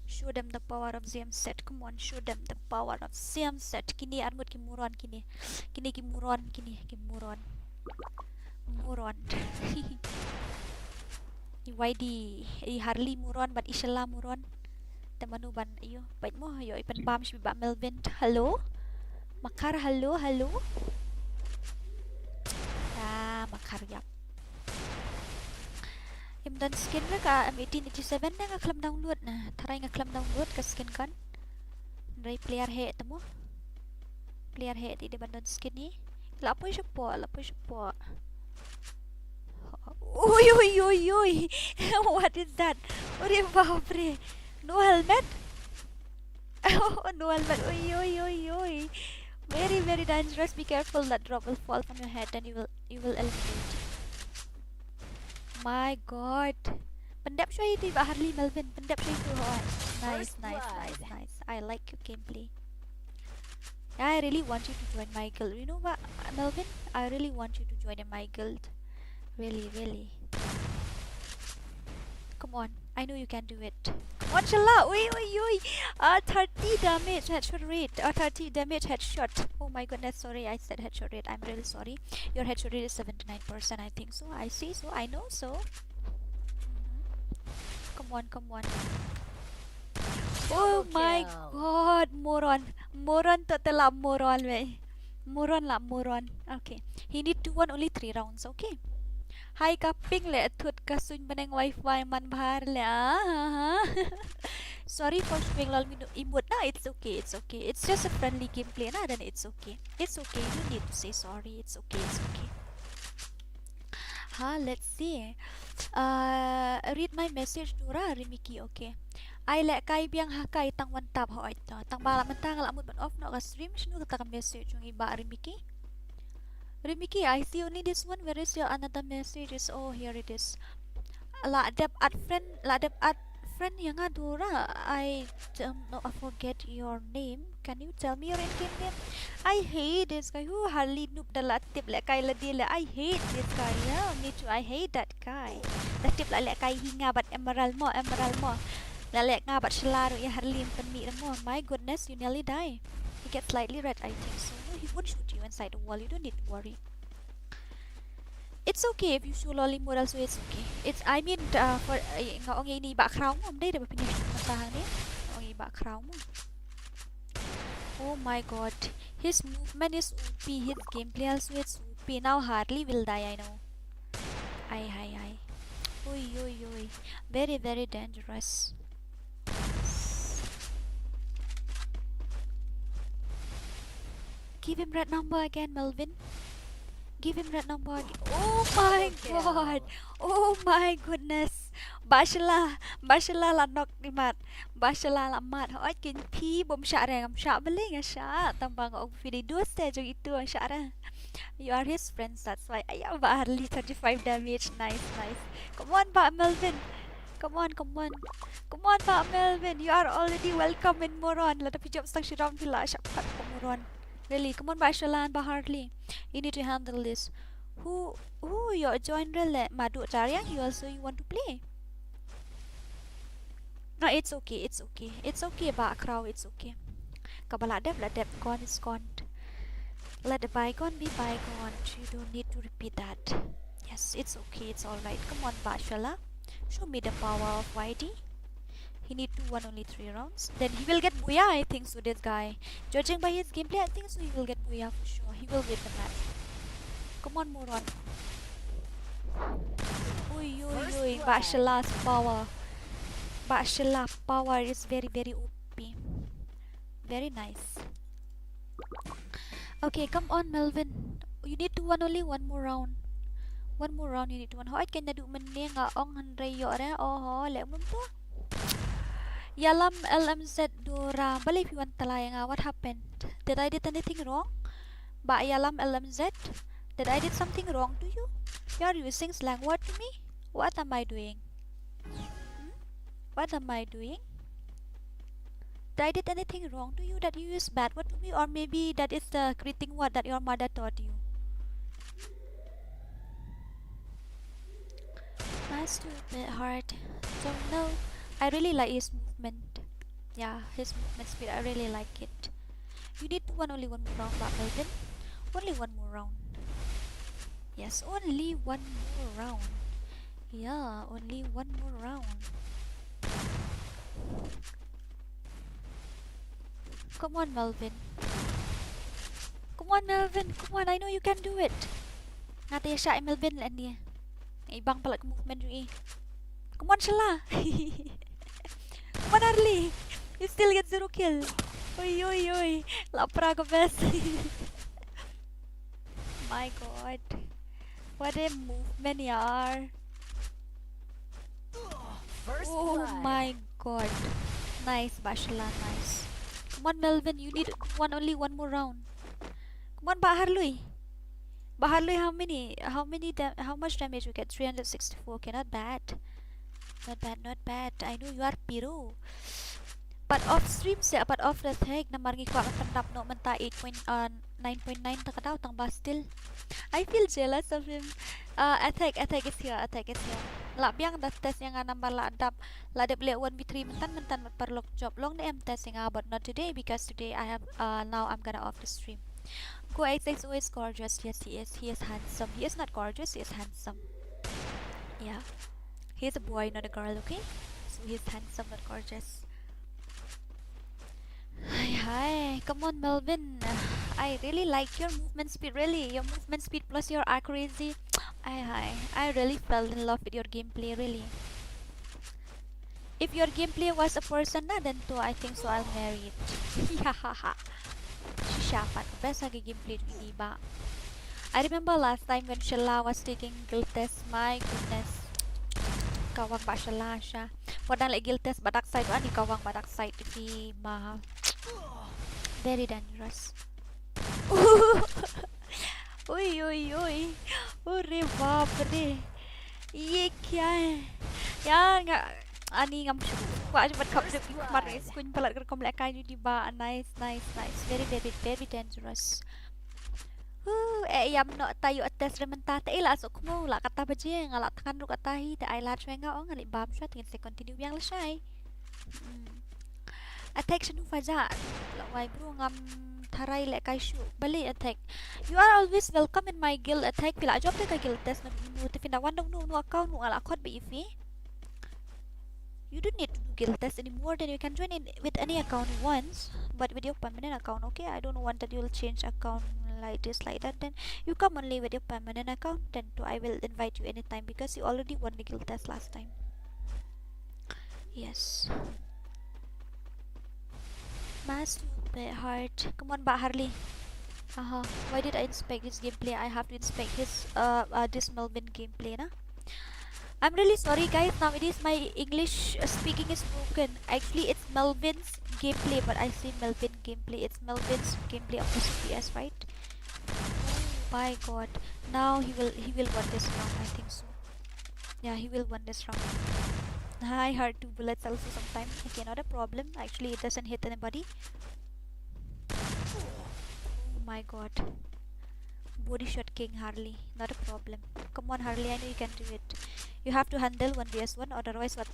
Show them the power of CMZ. Come on, show them the power of CMZ. Kini armut ki Moron kini. Kini ki Moron, kini ki Moron. Moron. YD Harley Moron but Ishala Moron. Temanuban iyo. Bait mo yo ipan bam si ba Melvin. Hello? Makar hello. Makar yap. Dan skin na ka M1887 na nga klam download na. Taray nga klam download ka skin kan. Ray player he mo. Player he di ban dan skin ni. Lapoy siya po. Uy. What is that? Ore babre. No helmet? Oh, no helmet. Uy. Very, very dangerous. Be careful, that drop will fall from your head and you will eliminate. My god. Pandap siya ito ba Harley Melvin? Pandap siya ito. Nice. I like your gameplay. I really want you to join my guild. You know what, Melvin? I really want you to join my guild. Really. Come on. I know you can do it. Mashallah. Uy. 30 damage headshot rate. 30 damage headshot. Oh my goodness. Sorry, I said headshot rate. I'm really sorry. Your headshot rate is 79%. I think so. I see so. I know so. Come on. Oh my god. Moron total moron. Moron. Okay. He need to win only 3 rounds. Okay. Hi kaping le thut kasun baneng wifi man bahar le Sorry for showing lol emote na. It's okay. It's just a friendly gameplay na, then it's okay. You don't need to say sorry. It's okay. Let's see. Read my message Dura Rimiki. Okay. I let kai biang hakai tang one tap ho ito. Tang bala mentang alamut ban off no ka stream shnu ka message yung iba Rimiki. Rimiki, I see only this one. Where is your another message? Oh, here it is. La adep at friend yang adora. I don't know. I forget your name. Can you tell me your in-game name? I hate this guy. Who hardly noob the latip like kai ladila. I hate this guy. Yeah, me too. I hate that guy. Latip like kai hinga but emerald mo. Lalek nga but shalaro ya hardly penmi mo. My goodness, you nearly die. He gets slightly red, I think so. No, he won't shoot you inside the wall. You don't need to worry. It's okay if you show lolly moral, so it's okay. I mean, for ngaong ini background mo, hindi ba finish matahan ni? Ngaong background mo. Oh my god, his movement is OP. His gameplay also is OP. Now Harley will die, I know. Ay. Uy. Very, very dangerous. Give him red number again, Melvin. Give him red number again. Oh my god. Oh my goodness. Bashala lanok ni mat. Bashala lamat. Hoy kin pi bom sya reng am sya beling sya. Tambang og video stage itu ang sya. You are his friends, that's why. Ayaw ba Harley 35 damage. Nice. Come on ba Melvin. Come on, ba Melvin. You are already welcome in Moron. Lata pijam stang shirang pila sya pat ko Moron. Really, come on, Bashalan, Harley. You need to handle this. Who you join rele Madu Charyang? You want to play? No, it's okay. It's okay, Bakrao. It's okay. Kabala let that gone is gone. Let the bygone be bygone. You don't need to repeat that. Yes, it's okay. It's all right. Come on, Bashala. Show me the power of YD. He need to win only 3 rounds. Then he will get booyah, I think so, this guy. Judging by his gameplay, I think so he will get booyah for sure. He will win the match. Come on, Moron. Uy. Bashala's power. Bashala power is very, very OP. Very nice. Okay, come on, Melvin. You need to win only 1 more round. 1 more round you need to win. Hoy, can na do man ni nga ong handray yore. Oh, let mo to. Yalam LMZ Dora. Bali if you want talaya nga, what happened? Did I did anything wrong? Ba Yalam LMZ? Did I did something wrong to you? You are using slang word to me? What am I doing? What am I doing? Did I did anything wrong to you that you use bad word to me, or maybe that is the greeting word that your mother taught you? My stupid heart. So no, I really like his movement. Yeah, his movement speed, I really like it. You need to win only one more round, but Melvin. Only one more round. Yes, only one more round. Yeah, only one more round. Come on, Melvin. Come on, Melvin. Come on, I know you can do it. Nanti siya Melvin lang niya. Ibang pala movement yung Come on, Shala. Come on, Arlie. You still get 0 kill. Oy, oy, oy. Lapra ko, best. My god. What a movement, yaar. Oh my god. Nice, Bashala, nice. Come on, Melvin, you need only one more round. Come on, Baharloy. Baharloy, how much damage you get? 364. Okay, not bad. Not bad, not bad. I know you are Piro. But off stream siya, but off the tag na margi ko ang pandap no manta 9.9 ta kadaw tang ba still. I feel jealous of him. Attack is here, attack is here. La biang da test yang number la adap la de ble 1v3 mentan perlok job long na testing but not today because today I have now I'm gonna off the stream. Go 86 always gorgeous. Yes, he is. He is handsome. He is not gorgeous, he is handsome. Yeah. He is a boy, not a girl, okay? So he is handsome, not gorgeous. Hi, come on, Melvin. I really like your movement speed, really. Your movement speed plus your accuracy. I really fell in love with your gameplay, really. If your gameplay was a person na, then too, I think so I'll marry it. Yahaha. Siya best lagi gameplay ni ba. I remember last time when Shala was taking guild test. My goodness. Kawang ba Shala siya. Padang like guild test badak side ani kawang badak side si mahal. Very dangerous. Uy uy uy. Ore babre. Ye kya hai? Yan nga ani ngam wa aja bat kapdek kemarin kun palat ker kom lekai di ba. Nice. Very dangerous. Yam no tayo ates rementa ta ila sok mo la kata baje ngala takan ru katahi ta ai la chwenga ong ngali bam sha tingin se continue yang la shai. Attack shanu faja la wai bro ngam tharai le kai shu bali attack. You are always welcome in my guild. Attack pila job te ka guild test na muti finda wandong no account no ala khot be ifi. You don't need to do guild test anymore, then you can join in with any account once, but with your permanent account, okay? I don't want that you'll change account like this, like that, then you come only with your permanent account, then too, I will invite you anytime because you already won the guild test last time. Yes. My stupid heart. Come on, Harley. Why did I inspect his gameplay? I have to inspect his this Melvin gameplay, na? I'm really sorry guys, nowadays my English speaking is broken. Actually it's Melvin's gameplay, but I say Melvin gameplay. It's Melvin's gameplay of the CPS, right? Oh my god. Now he will win this round, I think so. Yeah, he will win this round. I heard 2 bullets also sometimes. Okay, not a problem. Actually it doesn't hit anybody. Oh my god. Body shot king Harley, not a problem. Come on Harley, I know you can do it. You have to handle 1vs1, otherwise what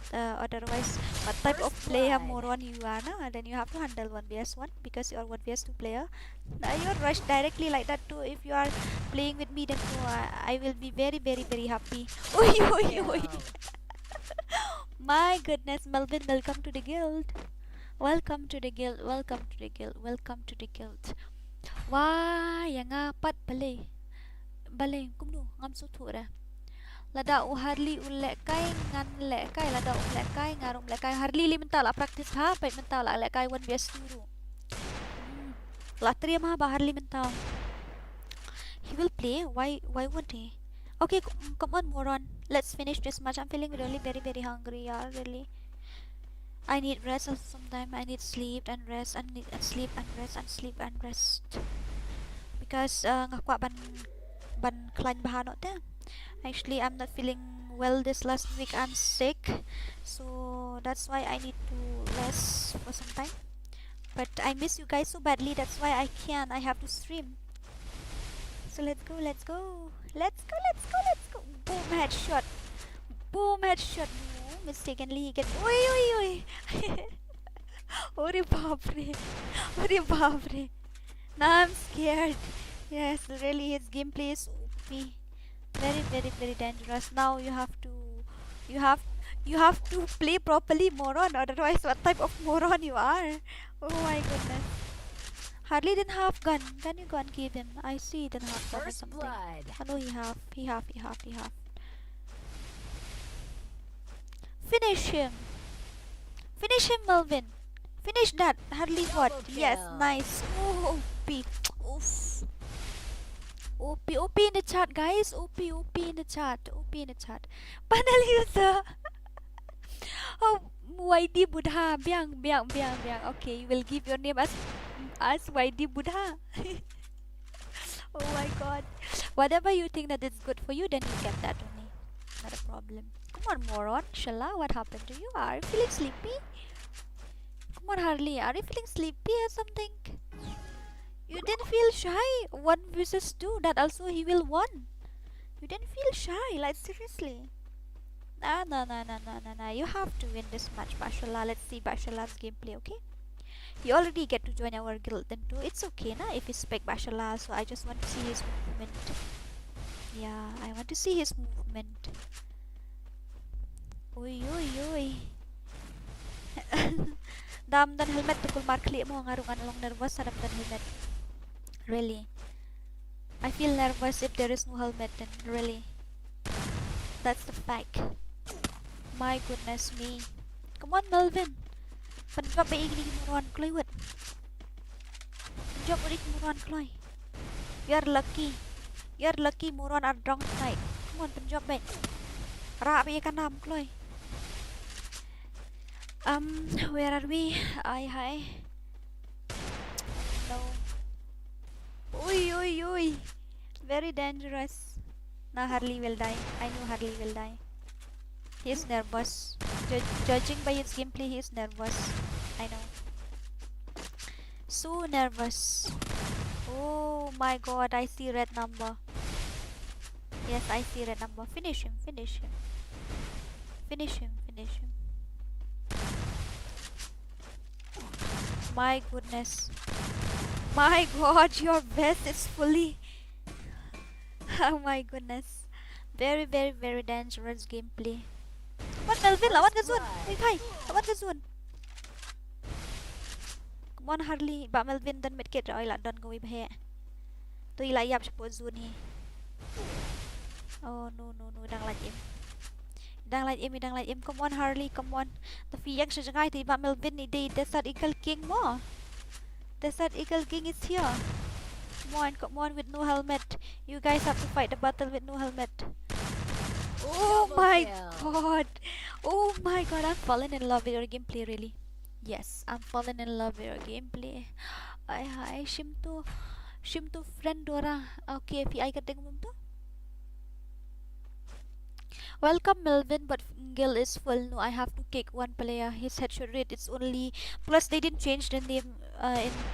type of player moron you are now, then you have to handle 1vs1 because you are 1vs2 player. You rush directly like that too. If you are playing with me, then I will be very happy. Oi. My goodness, Melvin, welcome to the guild. Welcome to the guild. Wah, yang apat balay kumno ngam so thura. Lada u Harley ulekai ngan lekai lada ulekai ngarung lekai Harley li mental practice ha pai mental lekai 1vs2 la triam ha ba Harley mental. He will play. Why won't he? Okay, come on Moron, let's finish this match. I'm feeling really very hungry, yeah, really. I need rest also sometime. I need sleep and rest and sleep and rest and sleep and rest because ngakwa ban ban klan bahano te. Actually, I'm not feeling well this last week. I'm sick, so that's why I need to rest for some time. But I miss you guys so badly. That's why I can't. I have to stream. So let's go. Let's go. Let's go. Let's go. Let's go. Boom headshot. Boom headshot. No, mistakenly he get. Oi oi oi. Ore baapre. Ore baapre. Now I'm scared. Yes, really, his gameplay is OP. Very, very, very dangerous. Now you have to play properly, moron. Otherwise, what type of moron you are? Oh my goodness. Hardly didn't have gun. Can you go and give him? I see he didn't have gun or First something. blood. Oh no, he have. Finish him. Finish him, Melvin. Finish that. Hardly what? Double Yes, kill. nice. Oh, OP. Oof. OP in the chat, guys. OP in the chat. OP in the chat. Panel user. Oh, YD Buddha. Biang. Okay, you will give your name as YD Buddha. Oh my god. Whatever you think that is good for you, then you get that only. Not a problem. Come on, moron. Shala, what happened to you? Are you feeling sleepy? Come on, Harley. Are you feeling sleepy or something? You didn't feel shy. 1 versus 2. That also he will won. You didn't feel shy. Like seriously. No. You have to win this match, Bashala. Let's see Bashala's gameplay, okay? He already get to join our guild then too. It's okay, na? If he spec Bashala, so I just want to see his movement. Yeah, I want to see his movement. Oi. Dam dan helmet tukul markli mo ngarungan along nervous sadam dan helmet. Really. I feel nervous if there is no helmet then really. That's the fact. My goodness me. Come on, Melvin. Penjawab baik ni muruan kloy wet. Penjawab baik muruan kloy. You're lucky muruan are drunk tonight. Come on, penjawab baik. Ra baik kanam kloy. Where are we? Hi. No. Oi. Very dangerous. Now Harley will die. I know Harley will die. He is nervous. Judging by his gameplay, he is nervous. I know. So nervous. Oh my god, I see red number. Yes, I see red number. Finish him. My goodness. My god, your vest is fully... Oh my goodness. Very, very, very dangerous gameplay. Come on, Melvin, lawan Kazun. Hi, lawan Kazun. Come on, Harley. Ba Melvin dan medkit rồi là don go ibe. Tôi lại gặp support zone hi. Oh no, đang lại im. Come on, Harley, come on. Tapi yang sejangai thì ba Melvin ni di Dɪsᴛʞɪᴄᴛ King mo. Dɪsᴛʞɪᴛ King is here. Come on with no helmet. You guys have to fight the battle with no helmet. Oh my god. Oh my god, I'm falling in love with your gameplay really. Yes, I'm falling in love with your gameplay. Hi, Shimto friend Dora. Okay, if I get to welcome Melvin, but guild is full. No, I have to kick one player. His headshot rate is only... Plus they didn't change the name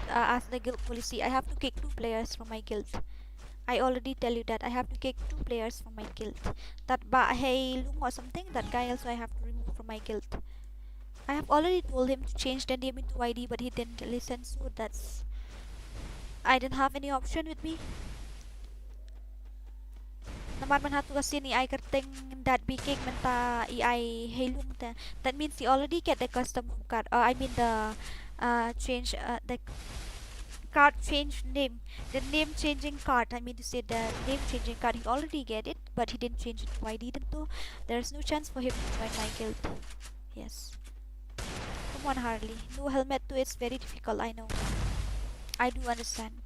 as the guild policy. I have to kick 2 players from my guild. I already tell you that I have to kick 2 players from my guild. That Mᴏʀᴜᴜᴜ or something, that guy also I have to remove from my guild. I have already told him to change the name into YD, but he didn't listen, so that's... I didn't have any option with me. Naman hatu kasi ni I kerting that biking menta I helung ta. That means he already get the custom card. I mean the change the card change name. The name changing card. I mean to say the name changing card. He already get it, but he didn't change it to ID. So there's no chance for him to join my guild. Yes. Come on, Harley. No helmet too. It's very difficult. I know. I do understand.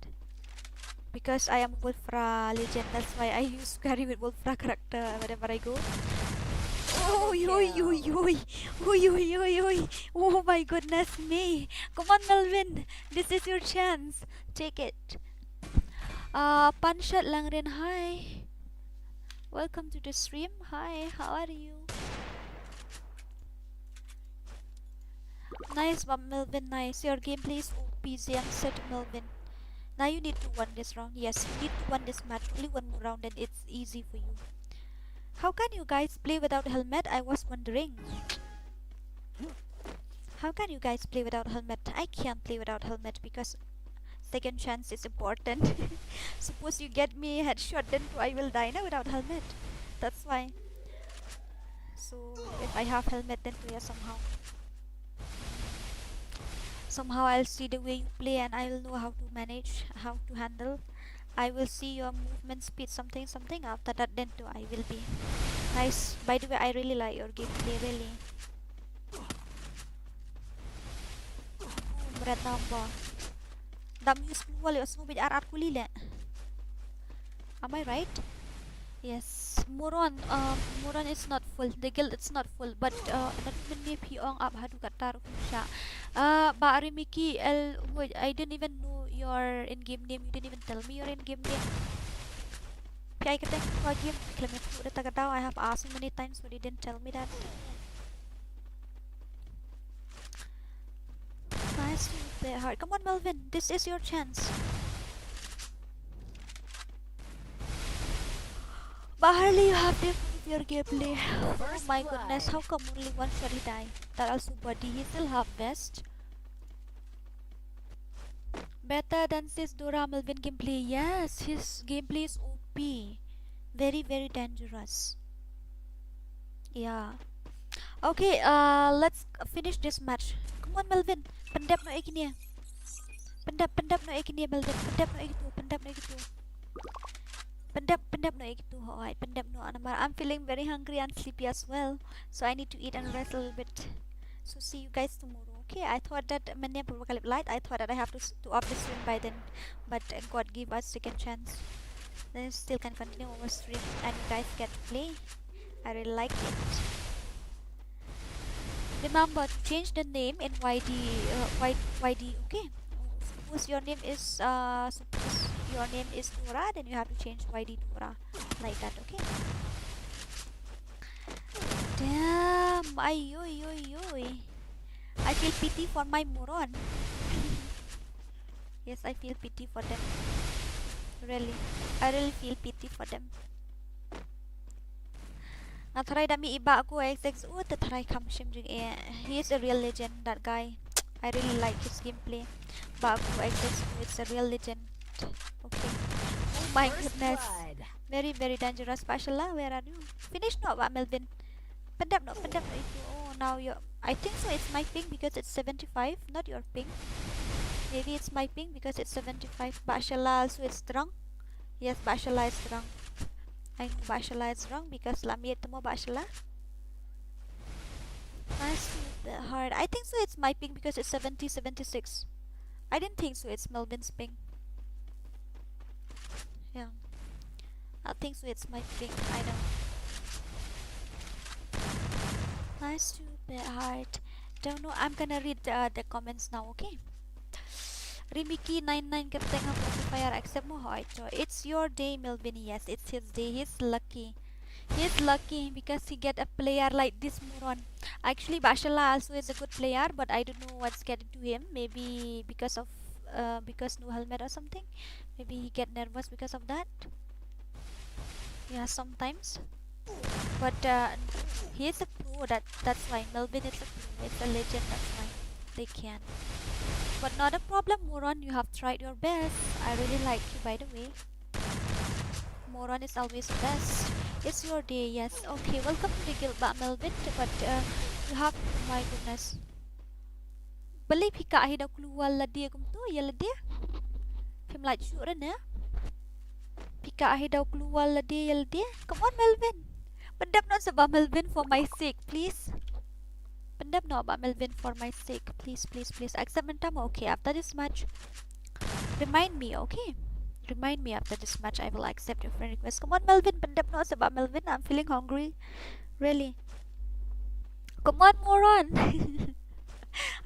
Because I am Wolfra legend, that's why I used to carry with Wolfra character wherever I go. Oh my goodness me. Come on, Melvin. This is your chance. Take it. Panshat Langren, hi. Welcome to the stream. Hi, how are you? Nice, but Melvin, nice. Your gameplay is OP, said Melvin. Now you need to win this round. Yes, you need to win this match. Only one more round and it's easy for you. How can you guys play without helmet? I was wondering. How can you guys play without helmet? I can't play without helmet because second chance is important. Suppose you get me headshot, then I will die now without helmet. That's why. So if I have helmet, then yeah, somehow I'll see the way you play and I will know how to manage, how to handle. I will see your movement speed, something. After that, then too I will be nice. By the way, I really like your gameplay, really. Berat nambah. Dam use keluar lewat semua bidang art kulile. Am I right? Yes. Moron is not full. The guild it's not full, but nanti piong up hadu katar kusha. Ba Miki I didn't even know your in-game name. You didn't even tell me your in-game name. I can game. I have asked many times, but you didn't tell me that. Nice to play hard. Come on, Melvin. This is your chance. But hardly you have to improve your gameplay. Oh my goodness, how come only one shot he died? That also body. He still have vest. Better than this Dora Melvin gameplay. Yes, his gameplay is OP. Very, very dangerous. Yeah. Okay, let's finish this match. Come on, Melvin. Pendap no ekini. Pendap no ekini, Melvin. Pendap no itu. Pendap no itu. Alright, pendap no anamar. I'm feeling very hungry and sleepy as well, so I need to eat and rest a little bit. So see you guys tomorrow. Okay, I thought that Mᴏʀᴇ I thought that I have to off the stream by then, but God give us second chance. Then still can continue over stream and you guys get to play. I really like it. Remember to change the name in YD. Okay. Suppose your name is Dora, then you have to change YD Dora like that. Okay. Damn. Ay. I feel pity for my moron. Yes, I feel pity for them. Really, I really feel pity for them. Natharay dami iba ako XX. Oh, tatharay kamshim jing. He is a real legend. That guy. I really like his gameplay. Ba ako XX. It's a real legend. Okay. Oh my goodness. Very, very dangerous. Pashala, where are you? Finish no, ba Melvin? Pendap no itu. Oh, now you. I think so. It's my ping because it's 75, not your ping. Maybe it's my ping because it's 75. Bashala also is strong. Yes, Bashala is strong. I know Bashala is wrong because Lamir temo Bashala. Nice hard. I think so. It's my ping because it's 76. I didn't think so. It's Melvin's ping. Yeah. I think so. It's my ping. I know. Nice to be hard. Don't know. I'm gonna read the comments now. Okay. Rimiki99 kateng FreeFire accept mo ho ito. It's your day, Melvin. Yes, it's his day. He's lucky. He's lucky because he get a player like this moron. Actually, Bashala also is a good player, but I don't know what's getting to him. Maybe because no helmet or something. Maybe he get nervous because of that. Yeah, sometimes. But he is a pro. That's why Melvin is a pro. It's a legend. That's why they can. But not a problem, Moron. You have tried your best. I really like you, by the way. Moron is always the best. It's your day, yes. Okay, welcome to the guild, Melvin. But you have, oh my goodness. Beli pika daw keluar lah dia kumtu, ya lah dia. Film like sure na. Pika daw keluar lah dia, ya lah dia. Come on, Melvin. Pendap not sebab Melvin for my sake, please. Pendap no about Melvin for my sake. Please. Accept mentama. Okay, after this match, remind me, okay? Remind me after this match. I will accept your friend request. Come on, Melvin. Pendap no about Melvin. I'm feeling hungry. Really. Come on, Moron.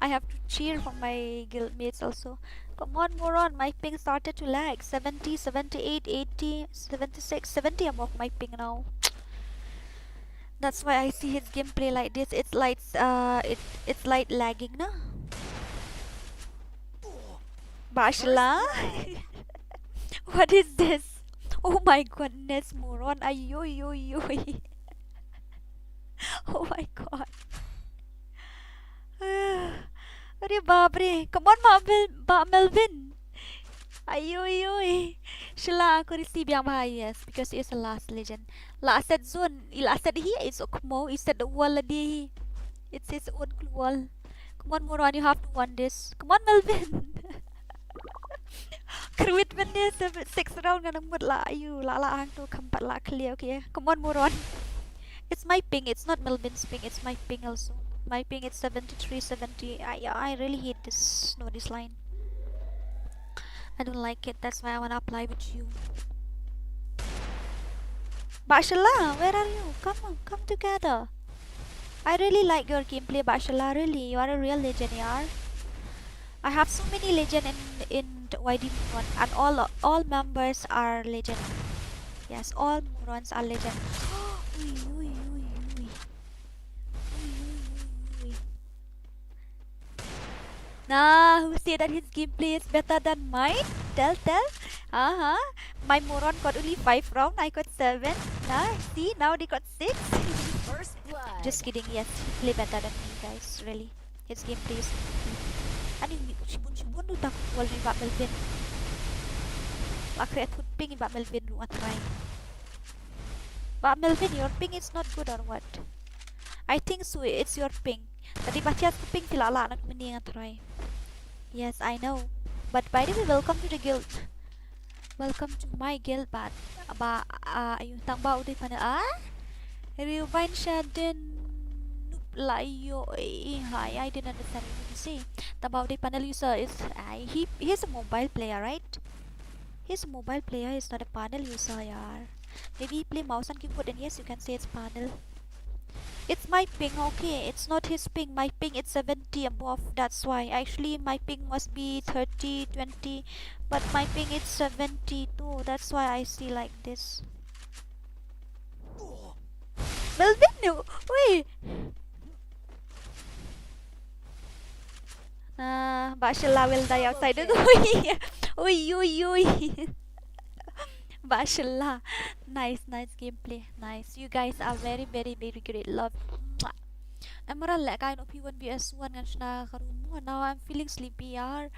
I have to cheer for my guildmates also. Come on, Moron. My ping started to lag. 70, 78, 80, 76, 70 above my ping now. That's why I see his gameplay like this. It's like it's like lagging, na? Bashala. What is this? Oh my goodness, Moron. Ayoy. Oh my god. Arey babre. Come on, Melvin. Ayoy. Shala ako receive yang yes, because it's the last legend. Last zone. Last here is Okmo. It's the wall di. It's his own wall. Come on, Moron. You have to win this. Come on, Melvin. Kruit benes 6 round kan nambut la ayu la ang tu kampat la clear. Okay, come on, Moron. It's my ping, it's not Melvin's ping, it's my ping also. My ping is 73, 70. I really hate this line. I don't like it, that's why I wanna apply with you. Bashala, where are you? Come on, come together. I really like your gameplay, Bashala. Really, you are a real legend, yaar. I have so many legend in YD1 and all members are legend. Yes, all Morons are legend. Nah, who said that his gameplay is better than mine? Tell. My Moron got only 5 rounds, I got 7. Nah, see, now they got 6. First blood. Just kidding, yes, he play better than me, guys, really. His gameplay is ani sibun tu tak wal ni Mbak Melvin. La create ping Mbak Melvin lu try. Mbak Melvin, your ping is not good or what? I think so, it's your ping. Tadi baca aku ping tilala anak mending try. Yes, I know. But by the way, welcome to the guild. Welcome to my guild, but ayun tang ba uday panel Reborn Shaden Layo. Hi, I didn't understand what you say. About the panel user is he's a mobile player, right? He's a mobile player, he's not a panel user, yaar. Maybe he play mouse and keyboard, and yes, you can say it's panel. It's my ping, okay. It's not his ping. My ping is 70 above. That's why. Actually, my ping must be 30, 20, but my ping is 72. That's why I see like this. Melvin, no, wait. Bashala will die outside. Oi. Bashala. Nice gameplay. Nice. You guys are very great. Love. Emerald like I know P1 BS1 and now I'm feeling sleepy, yaar.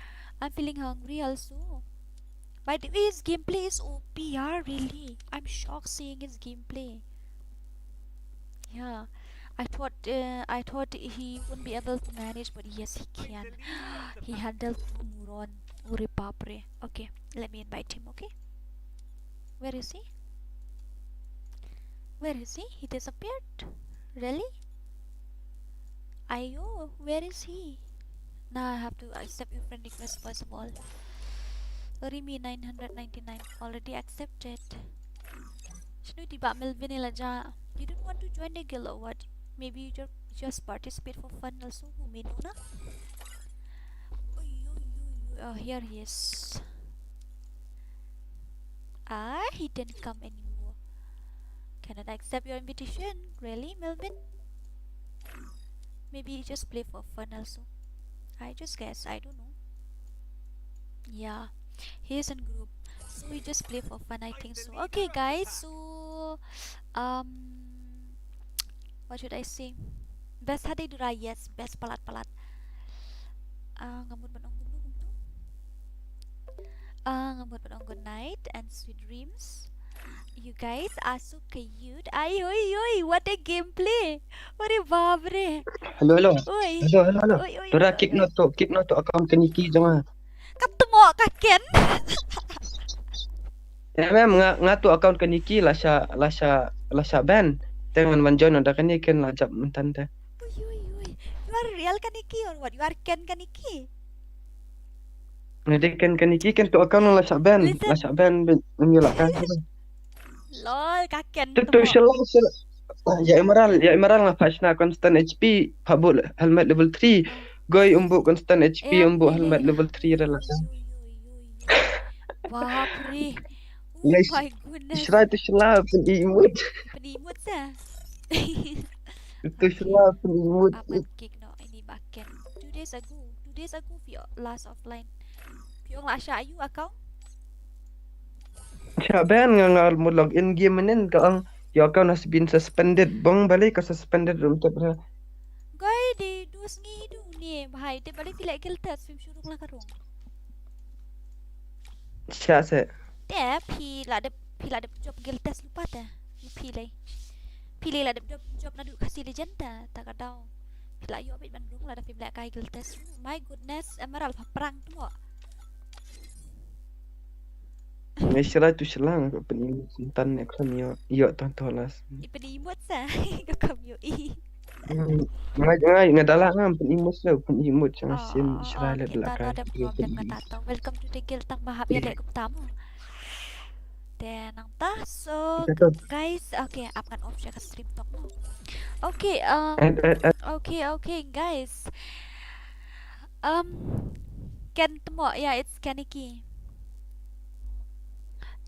I'm feeling hungry also. By the way, his gameplay is OP, yaar, really. I'm shocked seeing his gameplay. Yeah. I thought he wouldn't be able to manage, but yes, he can. He handled Moron. Ure babre. Okay, let me invite him. Okay, where is he? He disappeared. Really? Ayo, where is he? Now I have to accept your friend request first of all. Rimi 999 already accepted. Shnu tiba Melvin ilaja. You don't want to join the guild or what? Maybe you just participate for fun also. Who may know, na? Oh, here he is. He didn't come anymore. Cannot accept your invitation. Really, Melvin? Maybe you just play for fun also. I just guess. I don't know. Yeah, he is in group, so we just play for fun. I think so. Okay, guys. So, what should I say? Best hati dura, yes. Best palat. Ngamut good night and sweet dreams. You guys are so cute. Oi, what a gameplay. Ore babre. Hello. Oi. Tora kick no to account kaniki jama. Ketemu kaken. Ya mem ngatu account kaniki lasha ban. Tengan manjoin ada kaniken lajap mentante. Oi. You are real kaniki or what? You are ken kaniki. Nanti kan kaniki kan to account lasha ban menyulakan. Lol, kaken. Tu shala. Ya emerald lah pasna constant HP pabul helmet level 3. Goy umbu constant HP umbu helmet level 3 relasa. Bapre. Oh Guys, my goodness. Isra itu salah penimut. Penimut sah. Itu salah penimut. Aman kick no ini backen. 2 days ago via last offline. Piong lah sya you account. Siaban nga mo login game manin ka ang your account has been suspended. Bang balik ka suspended room tap na. Guy de dus ngi du ni bhai te balik pilek kilta swim shuruk lah karung. Siya se. Te pi la de job giltas lupa ta. Pilih lah de job na du Khasi legend ta tak kadau. Pila yo bit Bandung lah da pi black kai giltas. My goodness, amaral perang tu mo. Isra itu salah penimut sentan ya kan yo tontolas. Penimut sah. Kakam yo i. Ngai ngadala ngam penimut lah penimut sang sin Isra le kita belakang. ada problem kata tau. Welcome to the guild tang bahap ya dek tamu. Dan nang ta so guys, okay, akan off siya ka stream talk mo. Okay, okay guys. Ken temo, yeah, it's Kaniki.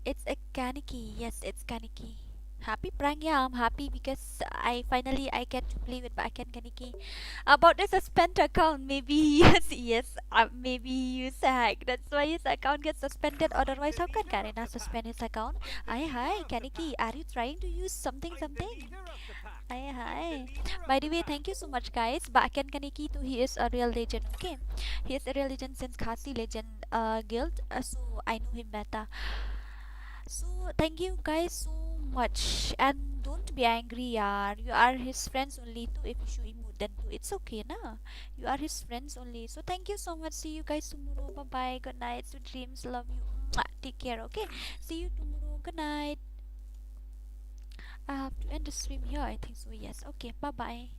It's a Kaniki. Yes, it's Kaniki. Happy prank, yeah, I'm happy because I get to play with Backen Kaniki. About the suspend account, maybe yes, maybe he used a hack. That's why his account gets suspended. Otherwise, how can Karina suspend his account? Hi, Kaniki, are you trying to use something? Hi. By the way, thank you so much, guys. Backen Kaniki, too, he is a real legend. Okay, he is a real legend since Khasi legend guild. So I know him better. So thank you guys so much, and don't be angry, yaar. You are his friends only too. If you show emote then too, it's okay na. You are his friends only. So thank you so much. See you guys tomorrow. Bye bye. Good night. Sweet dreams. Love you. Mwah. Take care. Okay. See you tomorrow. Good night. I have to end the stream here. I think so. Yes. Okay. Bye bye.